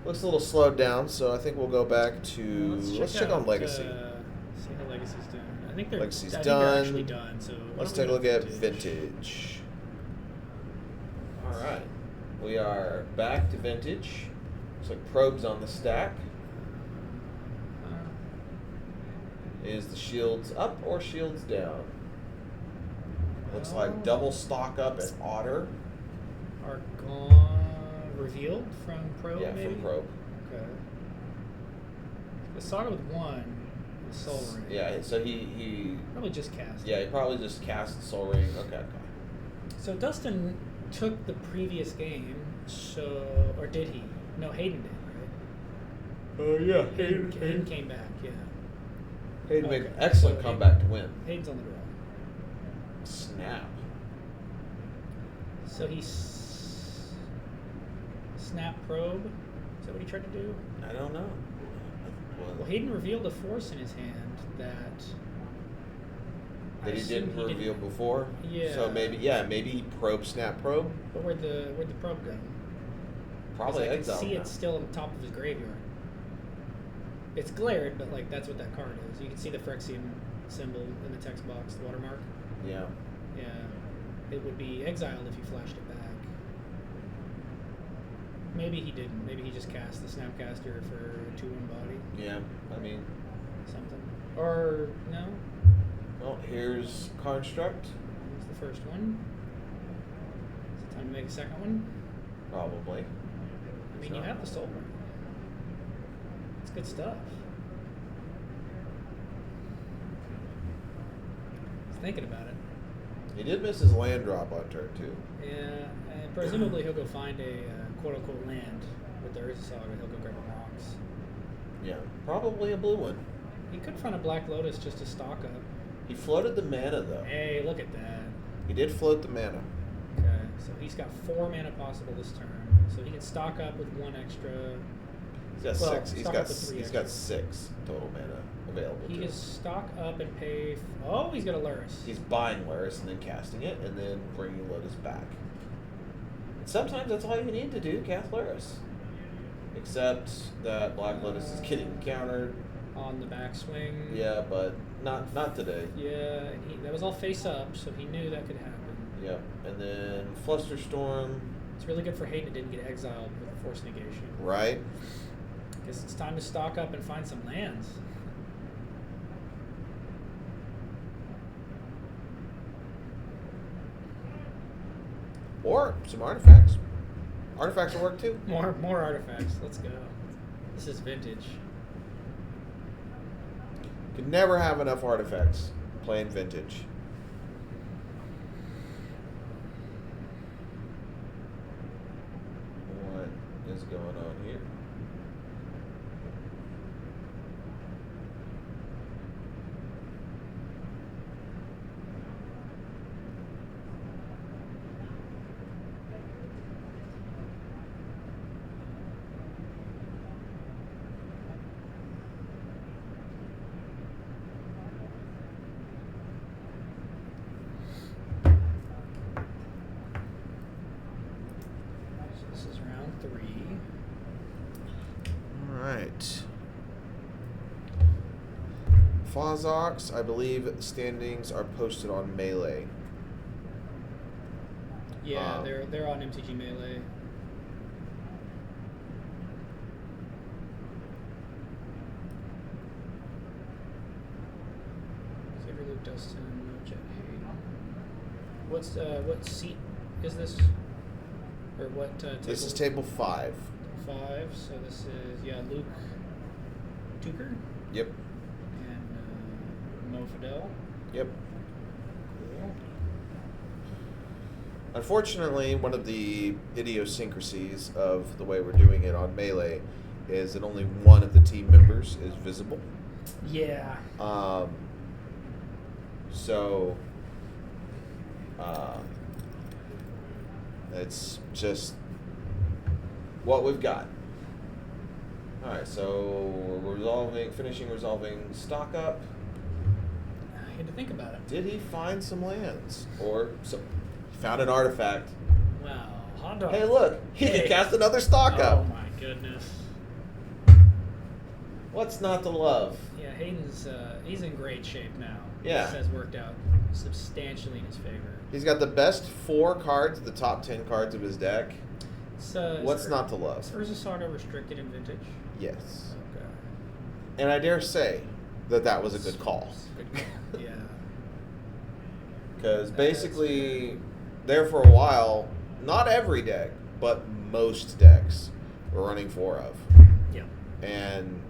C: Looks a little slowed down, so I think we'll go back to let's check on Legacy.
A: See how Legacy's done. I think they're
C: Legacy's
A: they're
C: done.
A: actually done. So
C: Let's take a look at Vintage. All right, we are back to Vintage. Looks like Probe's on the stack. Is the shields up or shields down? Looks like double stock up at Otter.
A: Are gone. Revealed from Probe,
C: Yeah,
A: maybe?
C: from Probe.
A: Okay. The Saga with 1 is Soul Ring.
C: Yeah, so he
A: Probably just cast.
C: Yeah, he probably just cast Soul Ring. Okay.
A: So Dustin took the previous game, or did he? No, Hayden did, right?
C: Yeah.
A: Hayden came back, yeah.
C: Hayden made an
A: Okay.
C: excellent
A: So
C: comeback to win.
A: Hayden's on the draw.
C: Snap.
A: So he snap Probe? Is that what he tried to do?
C: I don't know.
A: Well, Hayden revealed a force in his hand that
C: That he didn't reveal before?
A: Yeah.
C: So maybe he probe, snap probe?
A: But where'd the probe go?
C: Probably
A: 'Cause I
C: exile.
A: can see
C: now.
A: it's still on top of his graveyard. It's glared, but like that's what that card is. You can see the Phyrexian symbol in the text box, the watermark.
C: Yeah.
A: Yeah. It would be exiled if you flashed it back. Maybe he didn't. Maybe he just cast the Snapcaster for a 2-1 body.
C: Yeah. I mean,
A: Something. Or no?
C: well, here's Construct.
A: That's the first one. Is it time to make a second one?
C: Probably.
A: I mean, you have the Soul Ring. It's good stuff. I was thinking about it.
C: He did miss his land drop on turn 2.
A: Yeah, and presumably he'll go find a quote-unquote land with the Urza Saga. He'll go grab a box.
C: Yeah. Probably a blue one.
A: He could find a Black Lotus just to stock up.
C: He floated the mana though.
A: Hey, look at that.
C: He did float the mana.
A: Okay, so he's got 4 mana possible this turn. So he can stock up with 1 extra.
C: He's got
A: Well,
C: 6. He's
A: stock
C: got
A: up with 3
C: he's got
A: extra.
C: 6 total mana available.
A: He
C: to
A: can
C: him.
A: stock up and pay. Oh, he's got a Luris.
C: He's buying Luris and then casting it and then bringing Lotus back. And sometimes that's all you need to do, cast Luris. Except that Black Lotus is getting countered.
A: On the backswing.
C: Yeah, but not today.
A: Yeah, and that was all face up, so he knew that could happen.
C: Yep. And then Flusterstorm.
A: It's really good for Hayden it didn't get exiled with a Force Negation.
C: Right.
A: Guess it's time to stock up and find some lands.
C: Or some artifacts. Artifacts will work too.
A: More artifacts. Let's go. This is vintage.
C: Could never have enough artifacts playing vintage. What is going on here?
A: So this is round 3.
C: All right. Fazox, I believe standings are posted on Melee.
A: Yeah, they're on MTG Melee. Xavier Luke Dustin, Jet Hayden. What seat is this? Or what table?
C: This is table 5.
A: 5. So this is Luke Tucker
C: Yep.
A: and Mo Fidel.
C: Yep.
A: Cool.
C: Unfortunately, one of the idiosyncrasies of the way we're doing it on Melee is that only one of the team members is visible.
A: Yeah.
C: So it's just what we've got. All right, so we're finishing resolving stock up.
A: I had to think about it.
C: Did he find some lands or found an artifact?
A: Wow. Hot dog.
C: Hey, look, he
A: Hey.
C: can cast another stock
A: Oh
C: up.
A: my goodness.
C: What's not to love?
A: Yeah, Hayden's he's in great shape now.
C: Yeah.
A: This has worked out substantially in his favor.
C: He's got the best 4 cards, the top 10 cards of his deck.
A: So
C: What's not to love?
A: Is Urza Saga restricted in Vintage?
C: Yes.
A: Okay.
C: And I dare say that was a good call.
A: Good call. Yeah.
C: Because
A: That's
C: basically, there for a while, not every deck, but most decks were running 4 of.
A: Yeah.
C: And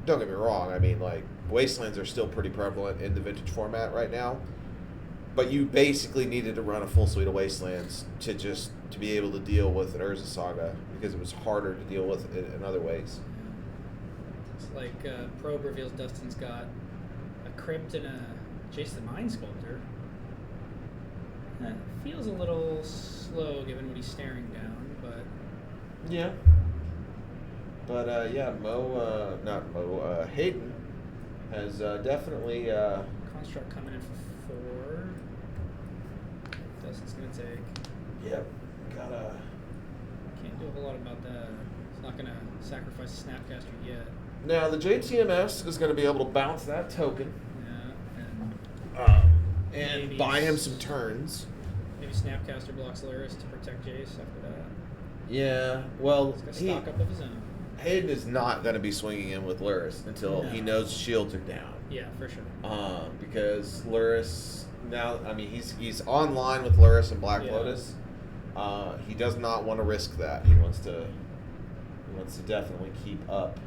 C: don't get me wrong, I mean, like, Wastelands are still pretty prevalent in the Vintage format right now. But you basically needed to run a full suite of Wastelands to be able to deal with an Urza Saga, because it was harder to deal with it in other ways.
A: It's like Probe reveals Dustin's got a Crypt and a Jason the Mind Sculptor. That feels a little slow given what he's staring down, but
C: Yeah. But Hayden has definitely
A: Construct coming in for 4. Dustin's gonna take.
C: Yep. Gotta.
A: Can't do a whole lot about that. It's not gonna sacrifice a Snapcaster yet.
C: Now the JTMS is going to be able to bounce that token
A: Yeah,
C: and
A: Maybe
C: buy him some turns.
A: maybe Snapcaster blocks Luris to protect Jace after that.
C: Yeah. Well,
A: He's got stock up of his own.
C: Hayden is not going to be swinging in with Luris until he
A: No.
C: knows shields are down.
A: Yeah, for sure.
C: Because Luris now, I mean, he's online with Luris and Black
A: Yeah.
C: Lotus. He does not want to risk that. He wants to definitely keep up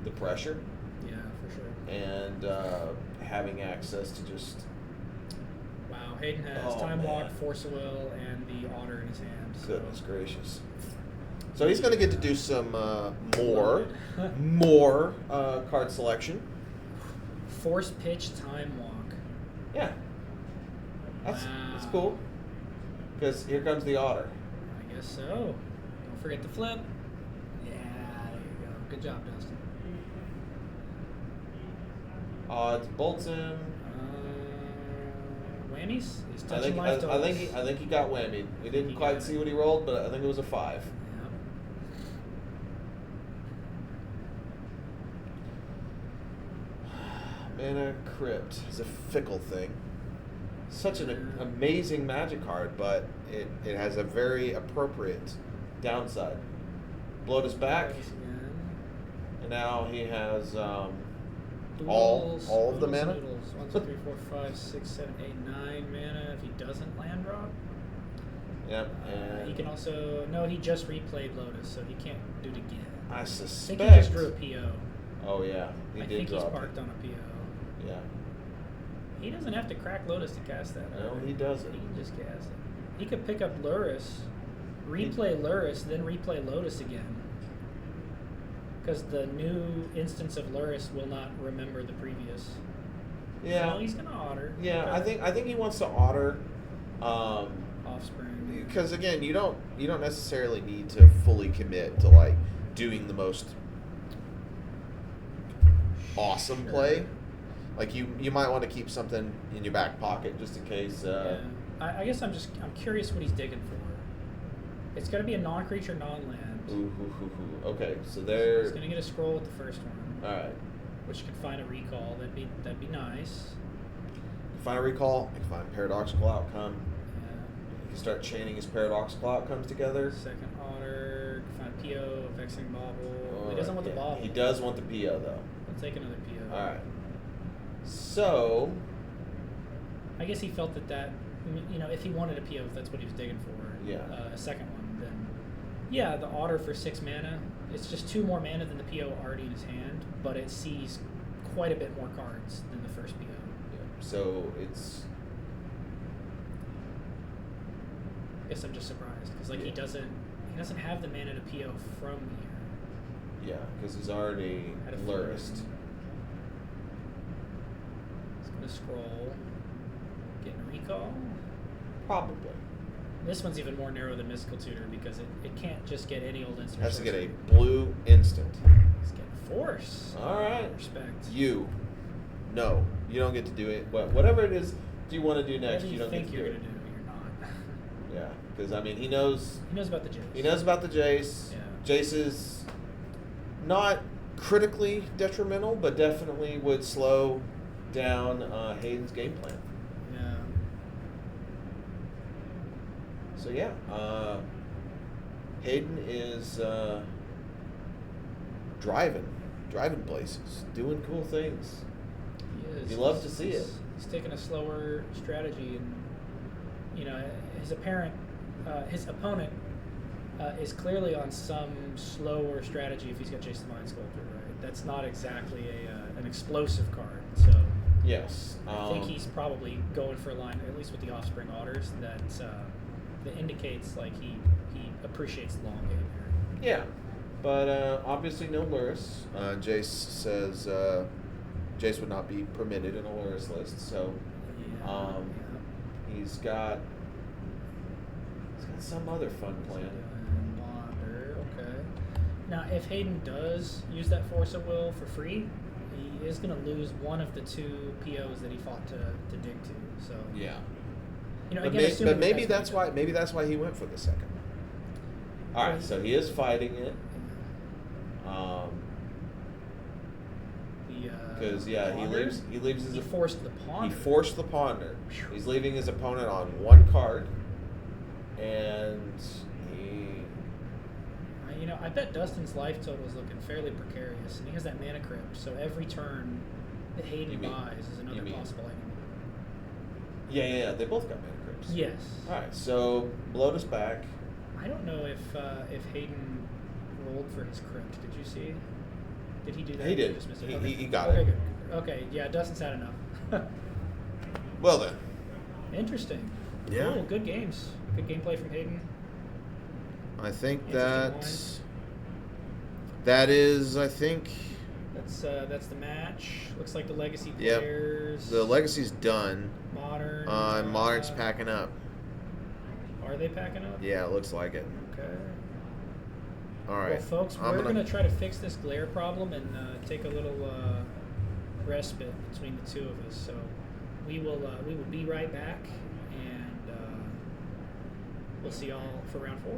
C: the pressure
A: Yeah, for sure.
C: and having access to just.
A: Wow, Hayden has
C: Oh,
A: Time Walk,
C: man.
A: Force of Will, and the Otter in his hand. So.
C: Goodness gracious. So he's going to get to do some more
A: Loaded.
C: card selection.
A: Force Pitch, Time Walk.
C: Yeah. That's cool. Because here comes the otter.
A: I guess so. Don't forget the flip. Yeah, there you go. Good job, Dustin.
C: Odds Bolton.
A: Whammies? He's
C: I
A: touching
C: think
A: life totals.
C: I think he got whammied. We didn't
A: He
C: quite
A: got
C: see
A: it.
C: what he rolled, but I think it was a 5.
A: Yep.
C: Mana Crypt is a fickle thing. Such an amazing magic card, but it has a very appropriate downside. Blowed us back, and now he has all of the mana.
A: Noodles. 1, 2, 3, 4, 5, 6, 7, 8, 9 mana if he doesn't land drop.
C: Yep.
A: He can also he just replayed Lotus, so he can't do it again.
C: I
A: I
C: suspect.
A: think he just drew a PO.
C: Oh yeah, he
A: I
C: did
A: think he's
C: drop it.
A: parked on a PO.
C: Yeah.
A: He doesn't have to crack Lotus to cast that.
C: No,
A: either.
C: he doesn't.
A: He can just cast it. He could pick up Luris, replay Luris, then replay Lotus again. Because the new instance of Luris will not remember the previous.
C: Yeah.
A: So he's gonna otter.
C: Yeah,
A: Okay.
C: I think he wants to otter.
A: Offspring.
C: Because again, you don't necessarily need to fully commit to like doing the most awesome
A: Sure.
C: play. Like you might want to keep something in your back pocket just in case.
A: Yeah. I guess I'm curious what he's digging for. It's gonna be a non-creature, non-land.
C: Ooh. Okay, so there.
A: He's gonna get a scroll with the first one.
C: All right.
A: Which can find a recall. That'd be nice.
C: Find a recall. You can find a paradoxical outcome.
A: Yeah.
C: You can start chaining his paradoxical outcomes together.
A: Second otter. Find PO. Vexing Bauble.
C: All
A: He doesn't
C: right,
A: want the
C: yeah.
A: bauble.
C: He does want the PO though.
A: Let's take another PO.
C: All right. So.
A: I guess he felt that if he wanted a PO, if that's what he was digging for.
C: Yeah.
A: A second one, then yeah, the otter for 6 mana. It's just 2 more mana than the PO already in his hand, but it sees quite a bit more cards than the first PO.
C: Yeah. So it's.
A: I guess I'm just surprised because he
C: Yeah.
A: doesn't have the mana to PO from here.
C: Yeah, because he's already
A: Had a
C: lurised.
A: He's gonna scroll, getting a recall.
C: Probably.
A: This one's even more narrow than Mystical Tutor because it can't just get any old instant.
C: Has to get a
A: sorcery.
C: blue instant.
A: It's getting Force.
C: All right.
A: Respect.
C: No, you don't get to do it. Whatever it is you want to do next,
A: Whatever
C: you
A: you
C: don't
A: think
C: get to
A: you're
C: do
A: gonna
C: it.
A: do, you're not.
C: Yeah, because I mean, he knows.
A: He knows about the Jace.
C: He knows about the Jace.
A: Yeah.
C: Jace is not critically detrimental, but definitely would slow down Hayden's game plan.
A: Yeah.
C: So yeah, Hayden is driving places, doing cool things.
A: He is.
C: You love to see it.
A: He's taking a slower strategy, and his opponent is clearly on some slower strategy. If he's got Jace the Mind Sculptor, right? That's not exactly an explosive card. So
C: Yes,
A: I think he's probably going for a line, at least with the Offspring Otters, that indicates he appreciates the long game here.
C: Yeah, but obviously no Luris. Jace says Jace would not be permitted in a Luris list, so he's got some other fun plan.
A: Bonder, okay. Now, if Hayden does use that Force of Will for free, he is going to lose one of the 2 POs that he fought to dig to. So
C: Yeah,
A: again,
C: but
A: assuming
C: maybe
A: what
C: that's
A: he
C: why
A: does.
C: he went for the second. All right, so he is fighting it. Because he
A: Ponder?
C: leaves his
A: He forced the Ponder.
C: He forced the Ponder. He's leaving his opponent on 1 card, and he.
A: I bet Dustin's life total is looking fairly precarious, and he has that mana crypt. So every turn that Hayden buys is another possible item.
C: Yeah. They both got mana crypts.
A: Yes.
C: All right, so blowed us back.
A: I don't know if Hayden rolled for his crypt. Did you see? Did he do that?
C: He did.
A: Just missed it?
C: He got
A: okay,
C: it.
A: Good. Okay, yeah, Dustin's had enough.
C: Well then.
A: Interesting.
C: Yeah.
A: Cool, good games. Good gameplay from Hayden.
C: I think
A: Interesting
C: that is. I think
A: That's that's the match. Looks like the legacy
C: Yep.
A: players.
C: The legacy's done.
A: Modern.
C: And modern's packing up.
A: Are they packing up?
C: Yeah, it looks like it.
A: Okay.
C: All right.
A: Well, folks, we're gonna try to fix this glare problem and take a little respite between the two of us. So we will be right back, and we'll see y'all for round 4.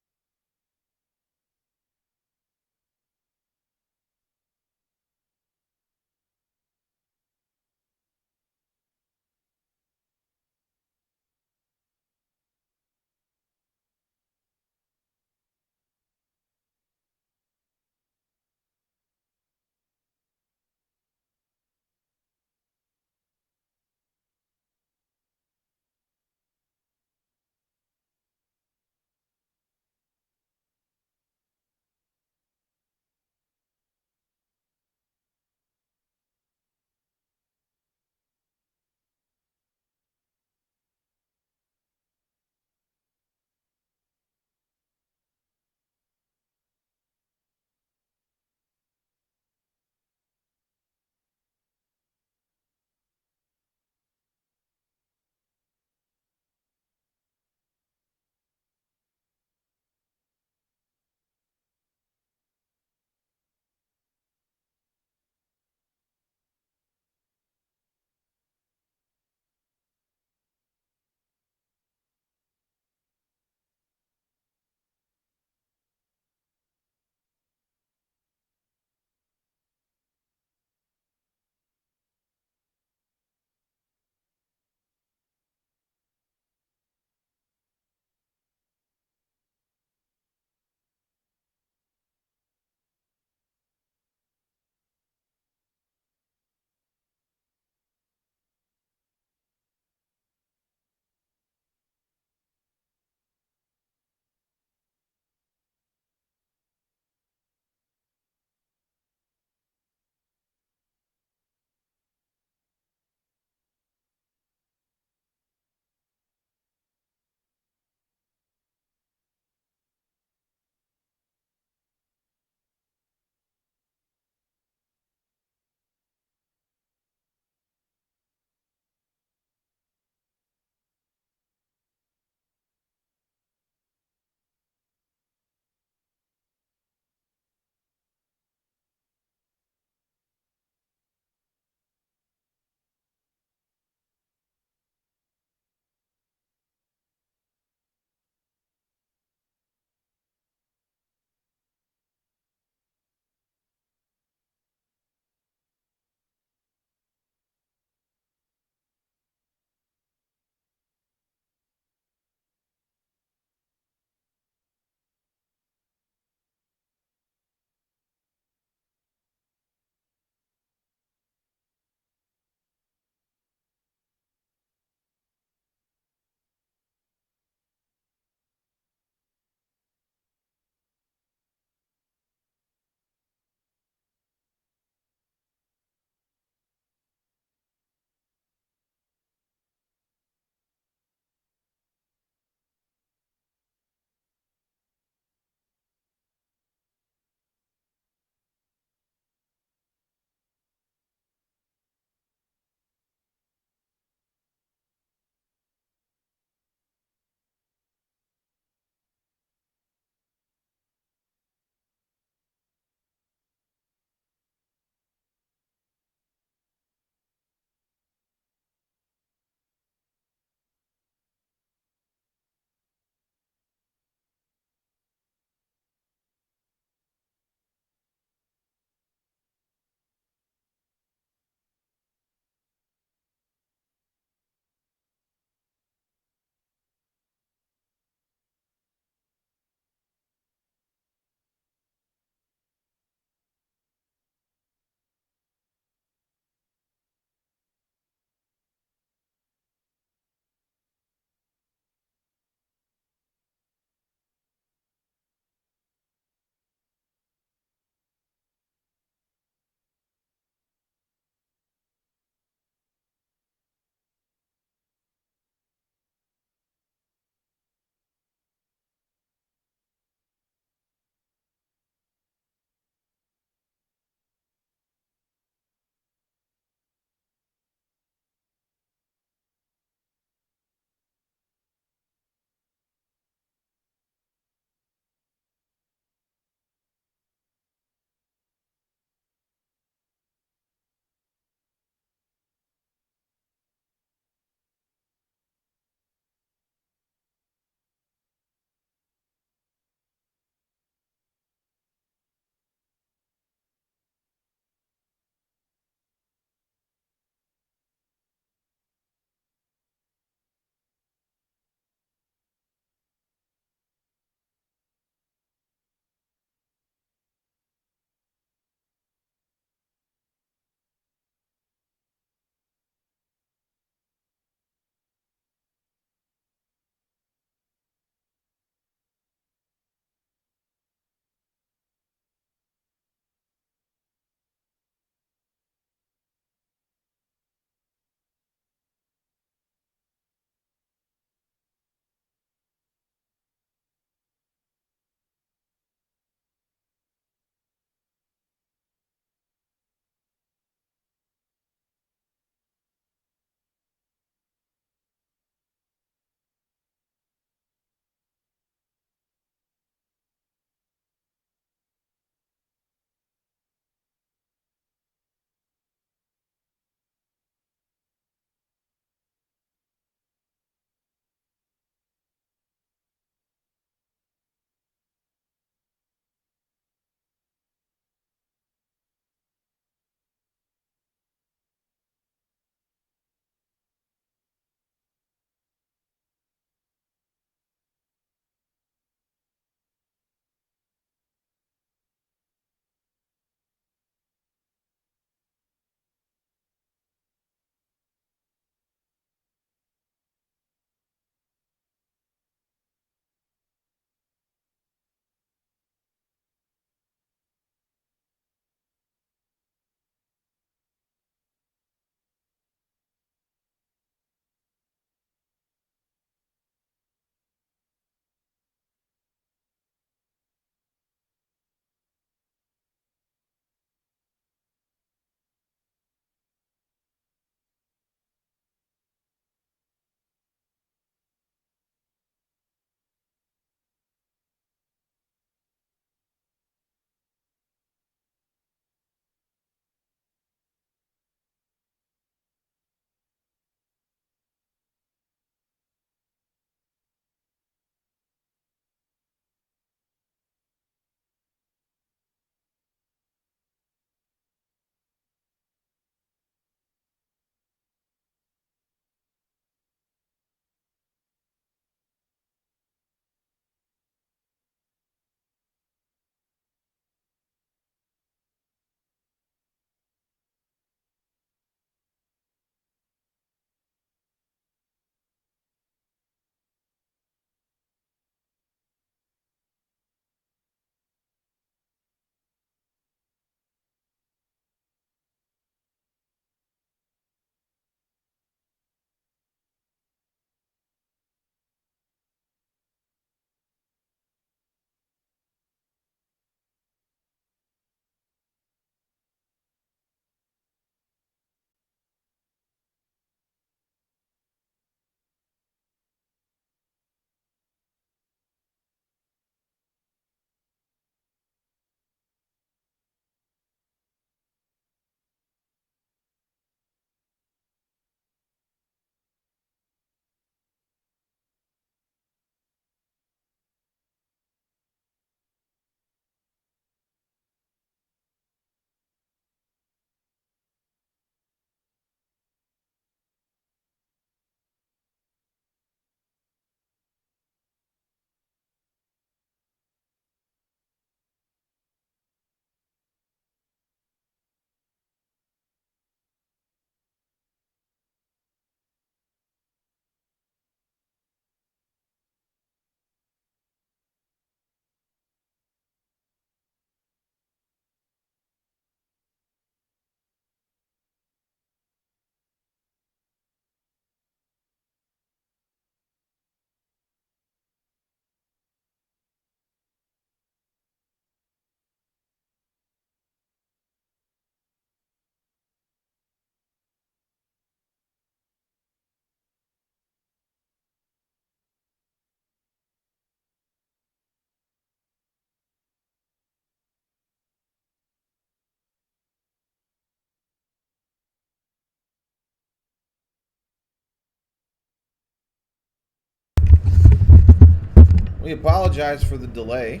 C: We apologize for the delay.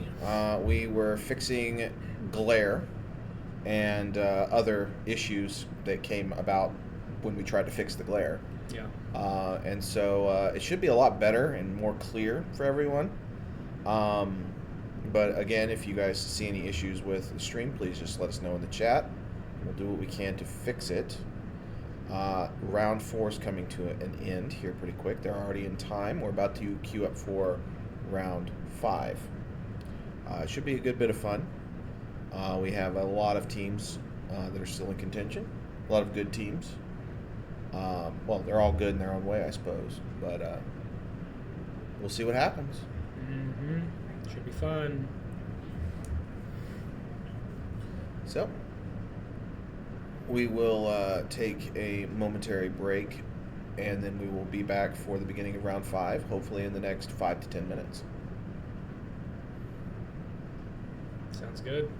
C: We were fixing glare and other issues that came about when we tried to fix the glare.
A: Yeah.
C: And so it should be a lot better and more clear for everyone. But again, if you guys see any issues with the stream, please just let us know in the chat. We'll do what we can to fix it. Round 4 is coming to an end here pretty quick. They're already in time. We're about to queue up for round 5. It should be a good bit of fun. We have a lot of teams that are still in contention. A lot of good teams. Well, they're all good in their own way, I suppose. But we'll see what happens.
A: Mm-hmm. Should be fun.
C: So, we will take a momentary break, and then we will be back for the beginning of round 5, hopefully in the next 5 to 10 minutes.
A: Sounds good.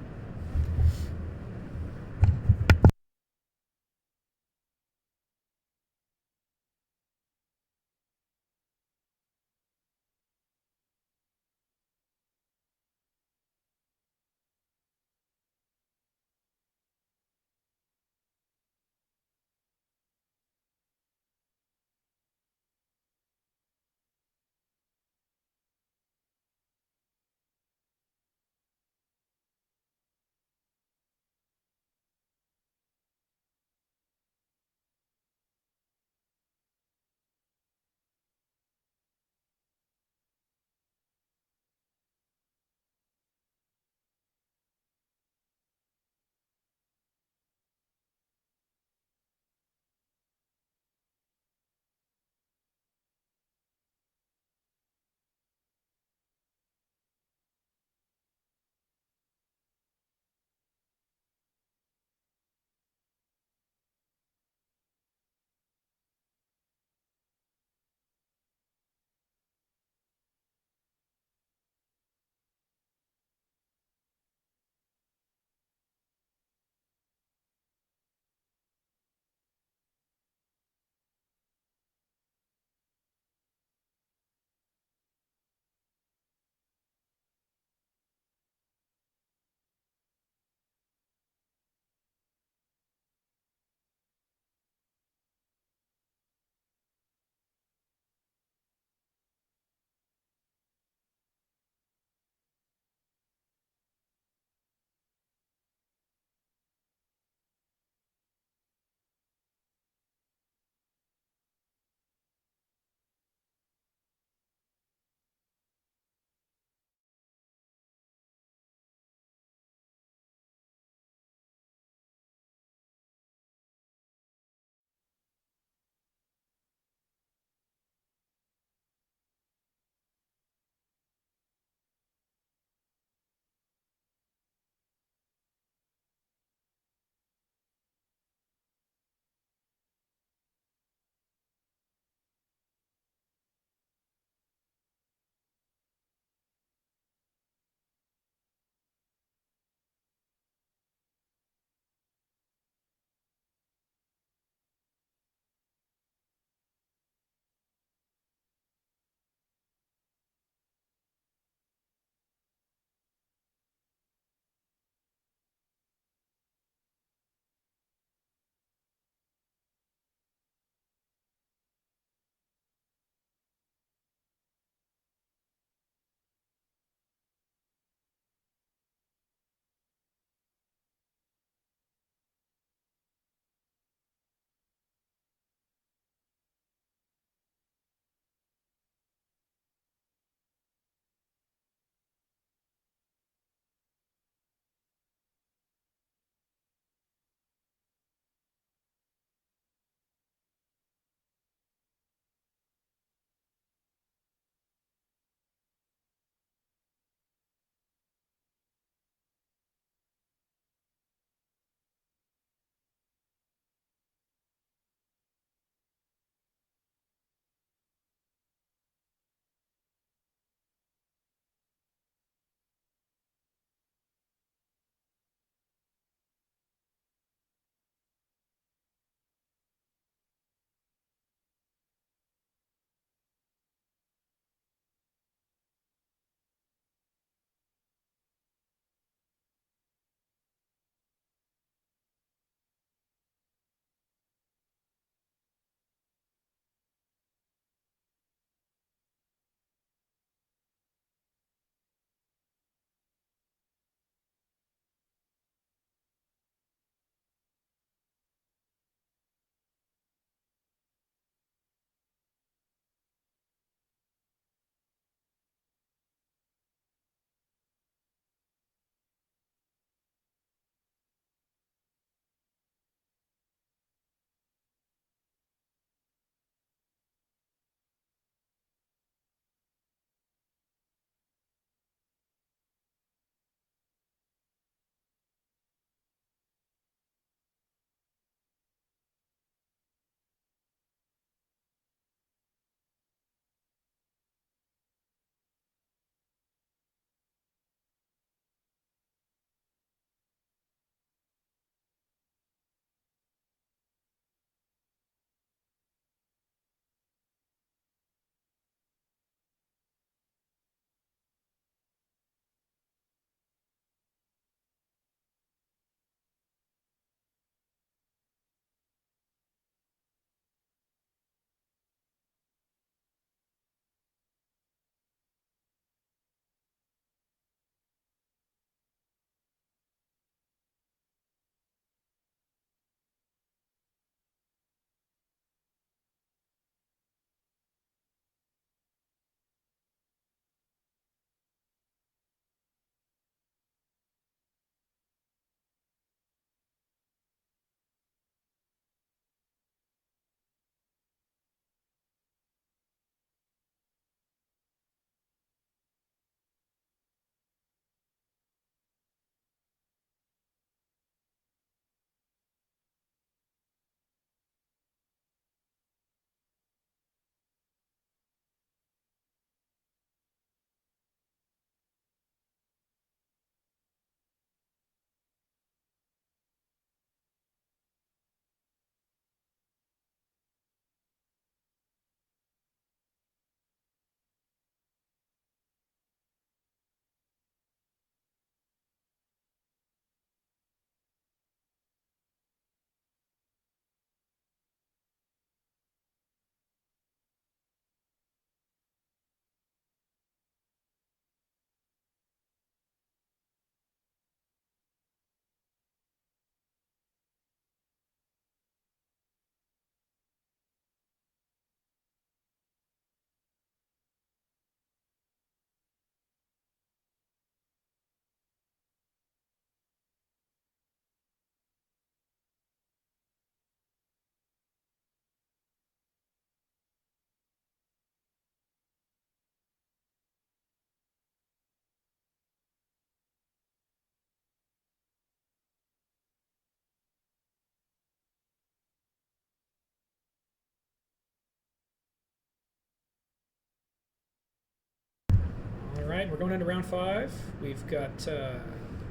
A: right, we're going into round 5. We've got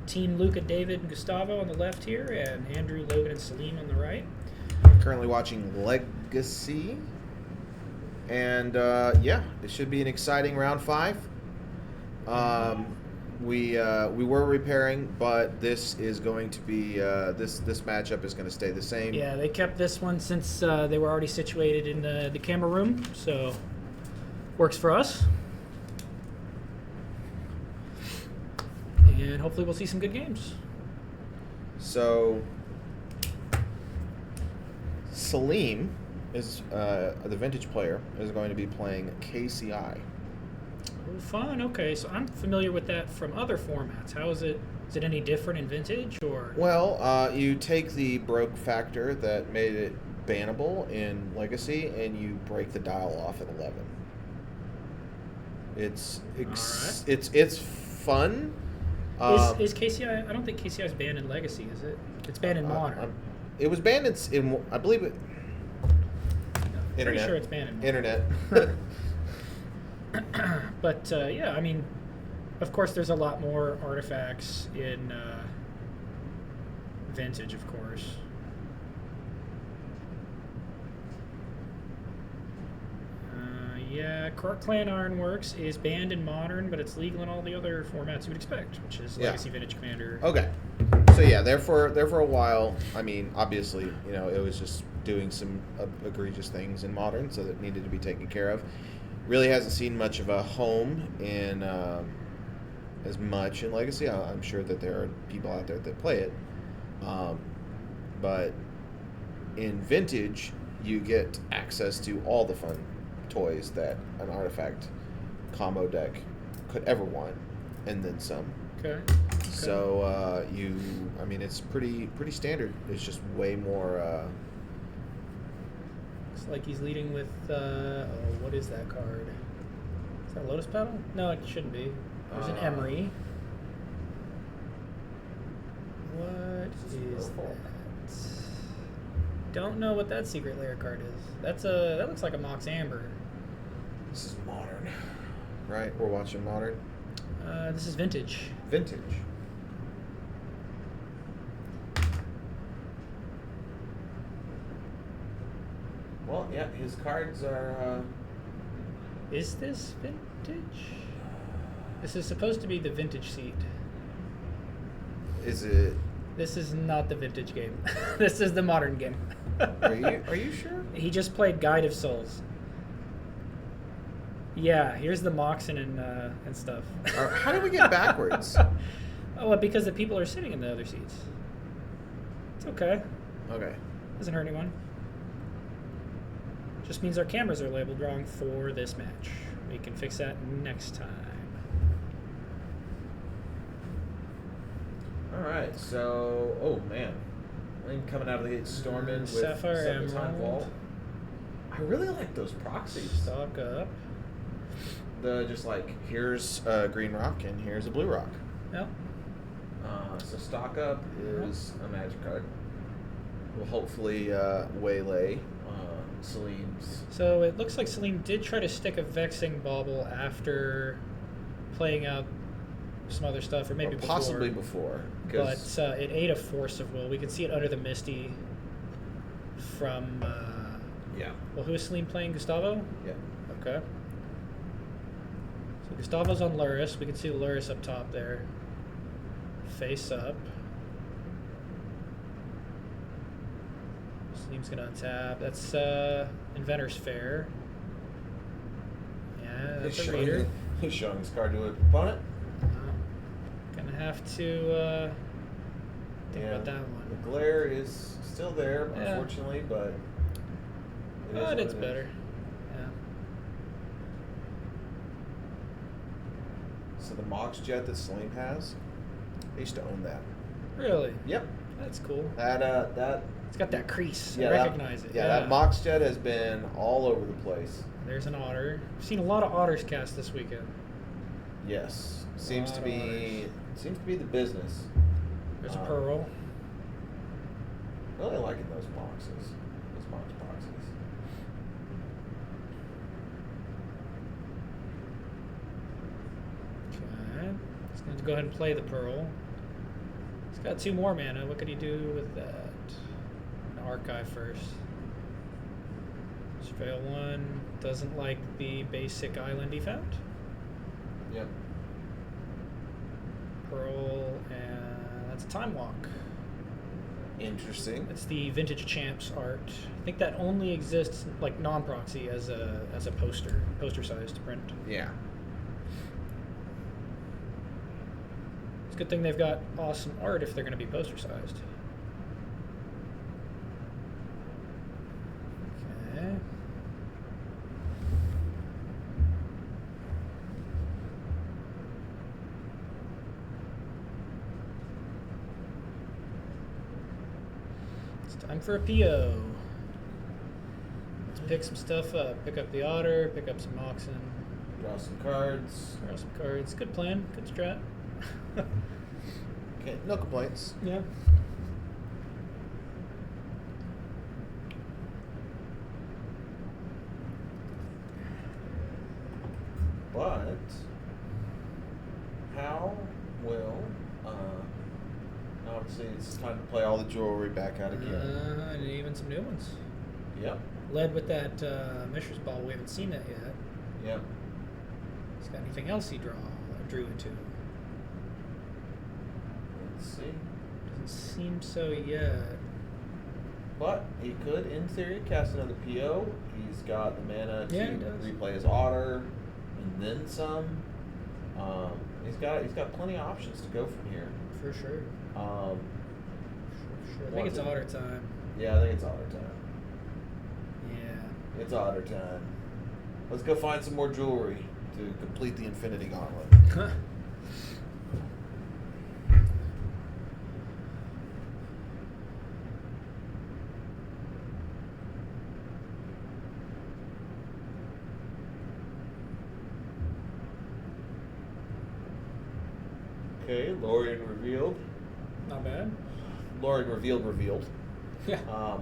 A: Team Luca, David, and Gustavo on the left here, and Andrew, Logan, and Salim on the right.
C: Currently watching Legacy. And, it should be an exciting round 5. We were repairing, but this is going to be this matchup is going to stay the same.
A: Yeah, they kept this one since they were already situated in the camera room, so works for us. And hopefully we'll see some good games.
C: So Salim is the vintage player is going to be playing KCI.
A: Oh, fun. Okay, so I'm familiar with that from other formats. How is it? Is it any different in vintage or?
C: Well, you take the broke factor that made it bannable in Legacy, and you break the dial off at 11. It's fun.
A: Is KCI? I don't think KCI is banned in Legacy, is it? It's banned in Modern.
C: It was banned in I believe it.
A: I'm pretty sure it's banned in Modern.
C: Internet.
A: But yeah, I mean, of course, there's a lot more artifacts in vintage, of course. Yeah, Clan Ironworks is banned in Modern, but it's legal in all the other formats you would expect, which is Legacy, Vintage, Commander.
C: Okay. So yeah, there for a while. I mean, obviously, it was just doing some egregious things in Modern, so that needed to be taken care of. Really hasn't seen much of a home in as much in Legacy. I'm sure that there are people out there that play it, but in Vintage, you get access to all the fun toys that an artifact combo deck could ever want, and then some.
A: Okay.
C: So it's pretty standard. It's just way more.
A: Looks like he's leading with. What is that card? Is that Lotus Petal? No, it shouldn't be. There's an Emery. What is that? Don't know what that secret lair card is. That looks like a Mox Amber.
C: This is Modern, right? We're watching Modern.
A: This is Vintage.
C: Vintage. Well, yeah, his cards are.
A: Is this Vintage? This is supposed to be the Vintage seat.
C: Is it?
A: This is not the Vintage game. This is the Modern game.
C: Are you sure?
A: He just played Guide of Souls. Yeah, here's the Moxen and stuff.
C: How did we get backwards?
A: Oh, because the people are sitting in the other seats. It's okay.
C: Okay.
A: Doesn't hurt anyone. Just means our cameras are labeled wrong for this match. We can fix that next time.
C: All right. So, oh man, Lane coming out of the gate, storming with
A: Sapphire
C: Serpentine
A: Emerald.
C: Vault. I really like those proxies.
A: Stock up.
C: Here's a green rock and here's a blue rock.
A: Yep.
C: So stock up is a magic card. We'll hopefully waylay Salim's.
A: So it looks like Salim did try to stick a Vexing Bauble after playing out some other stuff, or maybe before.
C: Possibly before.
A: But it ate a Force of Will. We can see it under the Misty from...
C: yeah.
A: Well, who is Salim playing? Gustavo?
C: Yeah.
A: Okay. So Gustavo's on Luris. We can see Luris up top there. Face up. Salim's going to untap. That's Inventor's Fair. Yeah, that's a reader.
C: He's showing his card to an opponent.
A: Gonna have to think about that one.
C: The glare is still there, unfortunately, but
A: it's better. Yeah.
C: So the Mox Jet that Salim has, I used to own that.
A: Really?
C: Yep.
A: That's cool.
C: That
A: it's got that crease.
C: Yeah,
A: I recognize it.
C: Yeah, that Mox Jet has been all over the place.
A: There's an otter. I've seen a lot of otters cast this weekend.
C: Yes. Seems to be the business.
A: There's a pearl.
C: Really liking those boxes. Those Mox boxes.
A: go ahead and play the Pearl. He's got 2 more mana. What could he do with that? An Archive first. Surveil 1 doesn't like the basic island he found.
C: Yep.
A: Pearl, and that's a Time Walk.
C: Interesting.
A: It's the Vintage Champs art. I think that only exists like non-proxy as a poster sized print.
C: Yeah.
A: It's a good thing they've got awesome art if they're going to be poster sized. Okay. Time for a PO. Let's pick some stuff up. Pick up the Otter, pick up some Moxen.
C: Draw some cards.
A: Draw some cards. Good plan. Good strat.
C: Okay, no complaints.
A: Yeah.
C: But how will obviously it's time to play all the jewelry back out again.
A: And even some new ones.
C: Yep.
A: Led with that Mishra's Ball. We haven't seen that yet.
C: Yep.
A: He's got anything else he drew into?
C: Let's see.
A: Doesn't seem so yet.
C: But he could, in theory, cast another PO. He's got the mana to
A: Yeah, he does.
C: replay his Otter, and then some. He's got plenty of options to go from here.
A: For sure.
C: Um,
A: For sure. I think it's Otter time.
C: Yeah, I think it's Otter time.
A: Yeah.
C: It's Otter time. Let's go find some more jewelry to complete the Infinity Gauntlet. Okay, Lorien revealed.
A: Not bad.
C: Lorien revealed.
A: Yeah.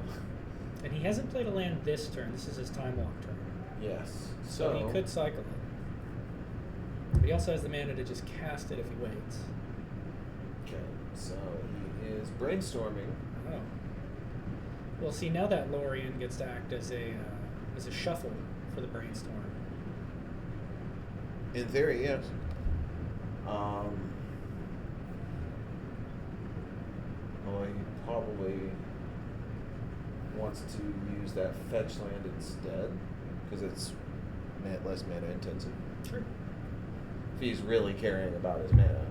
A: And he hasn't played a land this turn. This is his Time Walk turn.
C: Yes.
A: So he could cycle it. But he also has the mana to just cast it if he waits.
C: Okay, so he is brainstorming.
A: Oh. Well, see, now that Lorien gets to act as a shuffle for the brainstorm.
C: In theory, yes. Well, he probably wants to use that fetch land instead, because it's less mana intensive.
A: Sure.
C: If he's really caring about his mana.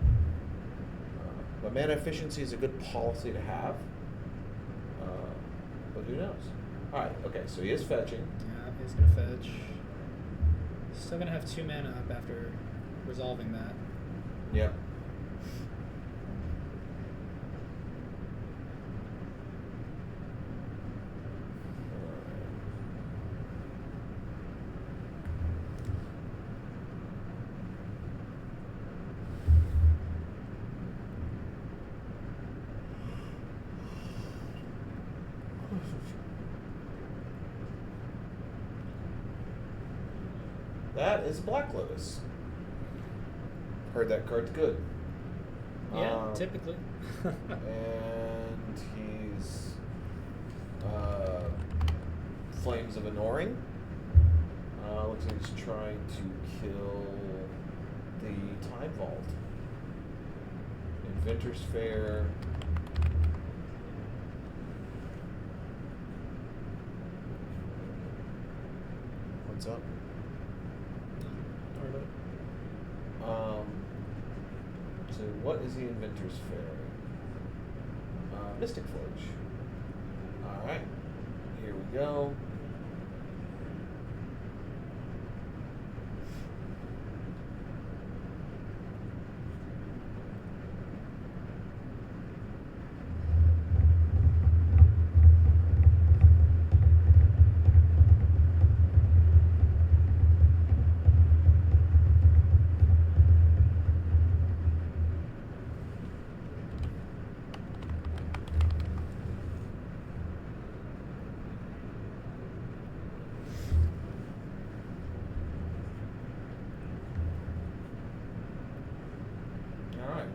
C: But mana efficiency is a good policy to have. But who knows? Alright, okay, so he is fetching.
A: Yeah, he's going to fetch. Still going to have 2 mana up after resolving that.
C: Yep. That is Black Lotus. Heard that card's good.
A: Yeah, typically.
C: And he's Flames of Anoring. Looks like he's trying to kill the Time Vault. Inventor's Fair. What's up? So what is the Inventor's Fair? Mystic Forge. Alright. Here we go.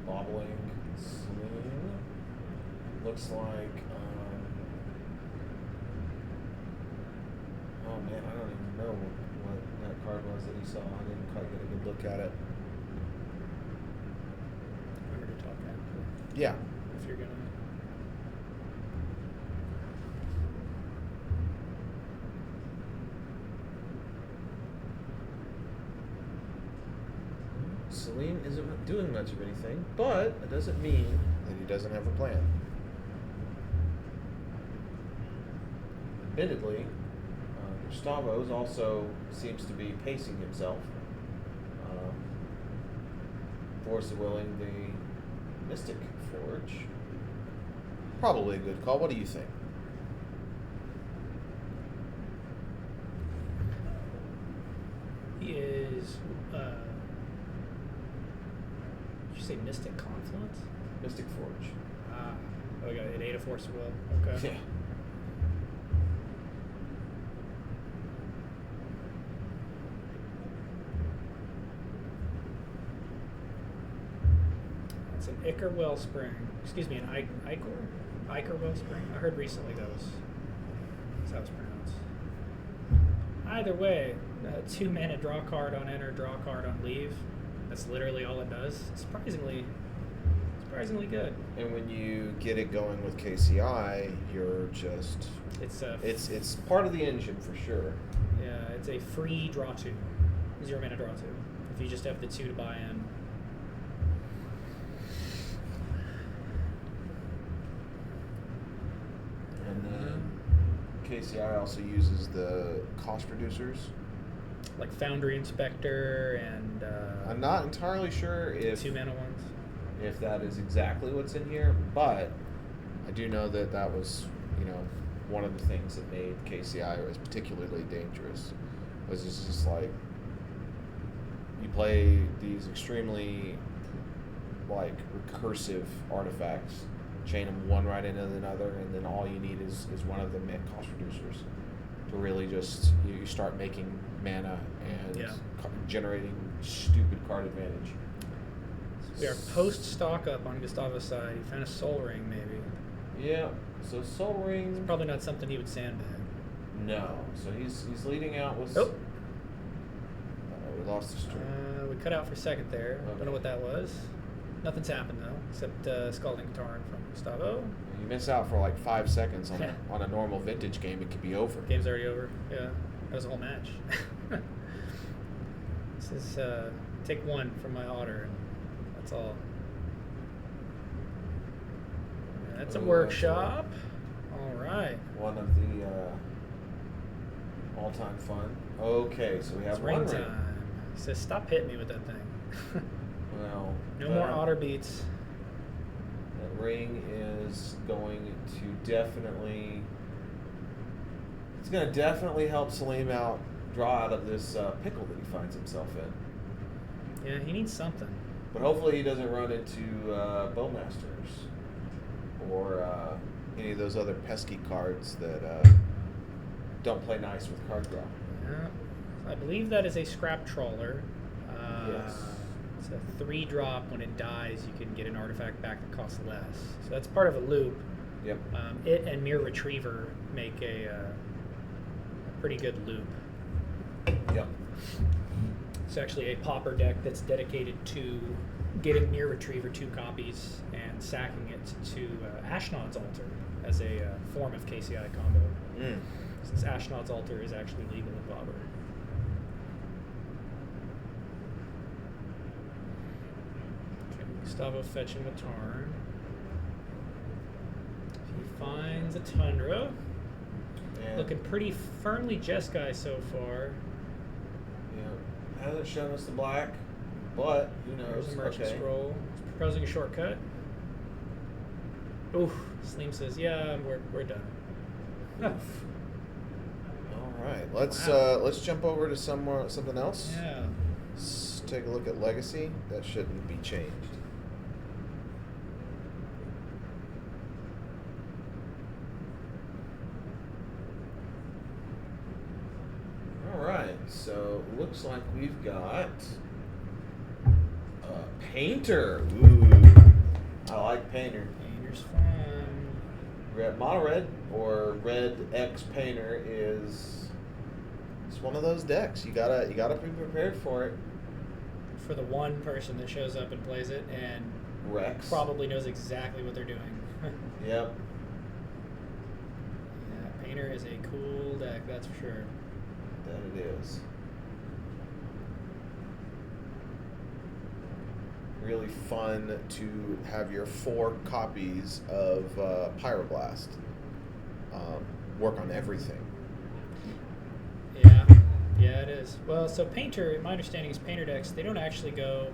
C: bobbling saloon. Looks like. Oh man, I don't even know what that card was that he saw. I didn't quite get a good look at it.
A: Remember to talk after.
C: Yeah.
A: If you're gonna.
C: Salim isn't doing much of anything, but it doesn't mean that he doesn't have a plan. Admittedly, Gustavo's also seems to be pacing himself. Force of Willing, the Mystic Forge. Probably a good call. What do you think?
A: He is. Did you say Mystic Confluence?
C: Mystic Forge.
A: Ah. Oh, we got an 8 of Force of Will. Okay.
C: Yeah.
A: It's an Ichor Wellspring. Excuse me, an Ichor Wellspring? I heard recently that's how it's pronounced. Either way, 2 mana, draw a card on enter, draw a card on leave. That's literally all it does. Surprisingly good.
C: And when you get it going with KCI, you're just it's part of the engine for sure.
A: Yeah, it's a free draw 2. 0 mana draw 2. If you just have the 2 to buy in.
C: And then KCI also uses the cost reducers.
A: Like Foundry Inspector and
C: I'm not entirely sure if
A: 2 mana ones.
C: If that is exactly what's in here, but I do know that that was, one of the things that made KCI was particularly dangerous. Was it's just like you play these extremely recursive artifacts, chain them one right into another, and then all you need is one of them and cost reducers to really just you start making mana and generating stupid card advantage.
A: We are post stock up on Gustavo's side. He found a Soul Ring, maybe.
C: Yeah. So Soul Ring.
A: It's probably not something he would sandbag.
C: No. So he's leading out with.
A: Oh.
C: We lost the stream.
A: We cut out for a second there.
C: Okay.
A: Don't know what that was. Nothing's happened though, except Scalding Tarn from Gustavo.
C: You miss out for like 5 seconds on a normal vintage game. It could be over.
A: Game's already over. Yeah, that was a whole match. This is take 1 from my otter. That's all. That's a workshop. All right.
C: One of the all-time fun. Okay, so we have
A: It's
C: one
A: ring
C: ring.
A: time. He says, "Stop hitting me with that thing."
C: Well,
A: no more otter beats.
C: That ring is going to definitely. It's going to definitely help Salim draw out of this pickle that he finds himself in.
A: Yeah, he needs something.
C: But hopefully he doesn't run into Bowmasters or any of those other pesky cards that don't play nice with card draw.
A: Yeah. I believe that is a Scrap Trawler.
C: Yes.
A: It's a 3-drop. When it dies, you can get an artifact back that costs less. So that's part of a loop.
C: Yep.
A: It and Mere Retriever make a pretty good loop.
C: Yep.
A: It's actually a pauper deck that's dedicated to getting Mere Retriever 2 copies and sacking it to Ashnod's Altar as a form of KCI combo. Since Ashnod's Altar is actually legal in Bobber. Okay, Gustavo fetching the Tarn. He finds a Tundra.
C: And
A: Looking pretty firmly Jeskai so far.
C: yeah, hasn't shown us the black, but who knows?
A: There's a Merchant
C: Okay.
A: Scroll. He's proposing a shortcut. Oof. Sleem says, "Yeah, we're done."
C: Oof. All right, let's jump over to something else.
A: Yeah.
C: Let's take a look at Legacy. That shouldn't be changed. All right, so looks like we've got a painter. Ooh. I like Painter.
A: Painter's fun.
C: Red Mono Red or Red X Painter is it's one of those decks. You gotta be prepared for it.
A: For the one person that shows up and plays it and
C: Rex
A: probably knows exactly what they're doing.
C: Yep.
A: Yeah, Painter is a cool deck, that's for sure.
C: That it is. Really fun to have your 4 copies of Pyroblast work on everything.
A: Yeah, it is. Well, so Painter, my understanding is Painter decks, they don't actually go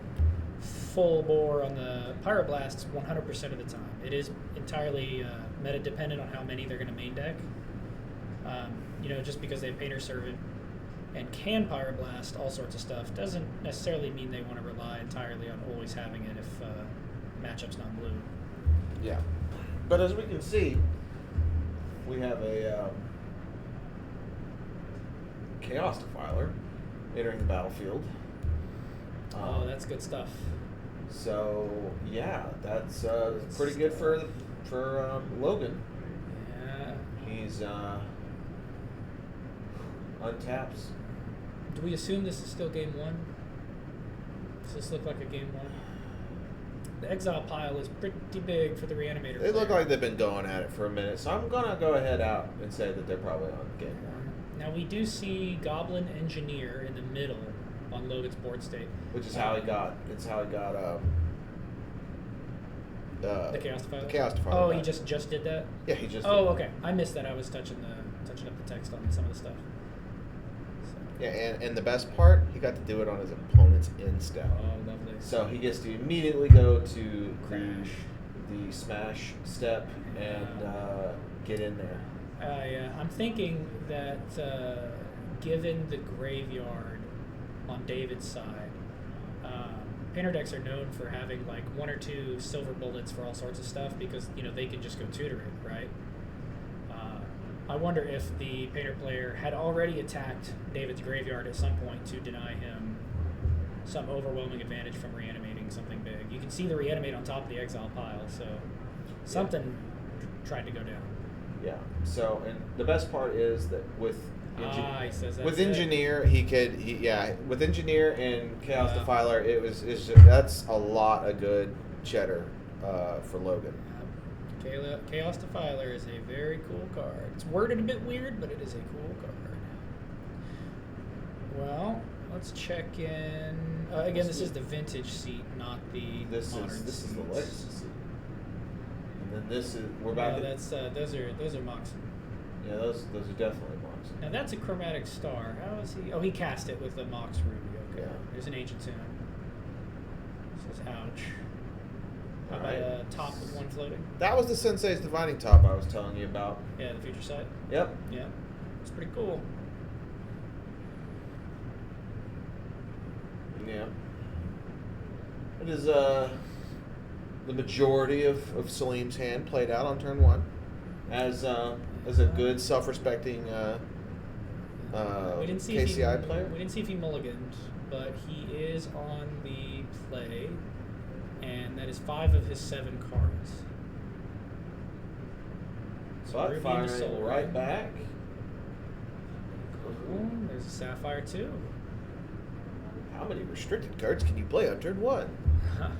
A: full bore on the Pyroblasts 100% of the time. It is entirely meta dependent on how many they're going to main deck. Just because they have Painter Servant and can Pyroblast all sorts of stuff doesn't necessarily mean they want to rely entirely on always having it if matchup's not blue.
C: Yeah. But as we can see, we have a Chaos Defiler entering the battlefield.
A: Oh, that's good stuff.
C: So yeah, that's pretty good for Logan.
A: Yeah.
C: He's untaps.
A: Do we assume this is still game 1? Does this look like a game 1? The exile pile is pretty big for the reanimator.
C: They look
A: player.
C: like they've been going at it for a minute, so I'm gonna go ahead out and say that they're probably on game 1.
A: Now we do see Goblin Engineer in the middle on Logan's board state,
C: Which is how he got. It's how he got.
A: The Chaos Defiler.
C: The Chaos Defiler.
A: Oh,
C: back.
A: he just did that.
C: Yeah, he just.
A: Oh,
C: did.
A: okay. I missed that. I was touching up the text on some of the stuff. So.
C: Yeah, and the best part, he got to do it on his opponent's end step.
A: Oh, lovely.
C: So he gets to immediately go to
A: Crash.
C: the smash step and get in there.
A: Yeah, I'm thinking that given the graveyard on David's side, Painter decks are known for having like 1 or 2 silver bullets for all sorts of stuff because they can just go tutor it, right? I wonder if the Painter player had already attacked David's graveyard at some point to deny him some overwhelming advantage from reanimating something big. You can see the reanimate on top of the exile pile, so something tried to go down.
C: Yeah. So, and the best part is that with
A: he says that's
C: with
A: it.
C: Engineer, with Engineer and Chaos
A: Wow.
C: Defiler, that's a lot of good cheddar for Logan.
A: Chaos Defiler is a very cool card. It's worded a bit weird, but it is a cool card. Well, let's check in. Again, this is the vintage seat, not the modern
C: This is the
A: seats.
C: legacy seat. And then this is we're back.
A: No, that's those are Moxon.
C: Yeah, those are definitely Mox.
A: Now that's a chromatic star. How is he? Oh, he cast it with the Mox Ruby. Okay,
C: Yeah.
A: there's an ancient tomb. Says ouch. How
C: All
A: about
C: right.
A: a top with 1 floating?
C: That was the Sensei's Divining Top I was telling you about.
A: Yeah, the future sight.
C: Yep.
A: Yeah, it's pretty cool.
C: Yeah. It is the majority of Salim's hand played out on turn 1 as a good self-respecting
A: We didn't see
C: KCI
A: if he,
C: player.
A: We didn't see if he mulliganed, but he is on the play, and that is 5 of his 7 cards.
C: But
A: Ruby
C: firing
A: into Soul
C: right
A: Ring.
C: back.
A: Cool. There's a Sapphire too.
C: How many restricted cards can you play on turn 1?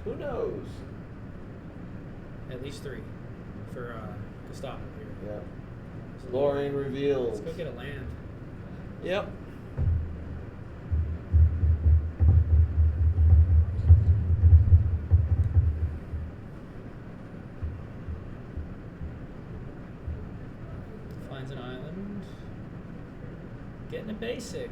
C: Who knows?
A: At least 3 for Gustavo here.
C: Yeah. Lorraine
A: Let's
C: reveals.
A: go get a land.
C: Yep.
A: Finds an island. Getting a basic.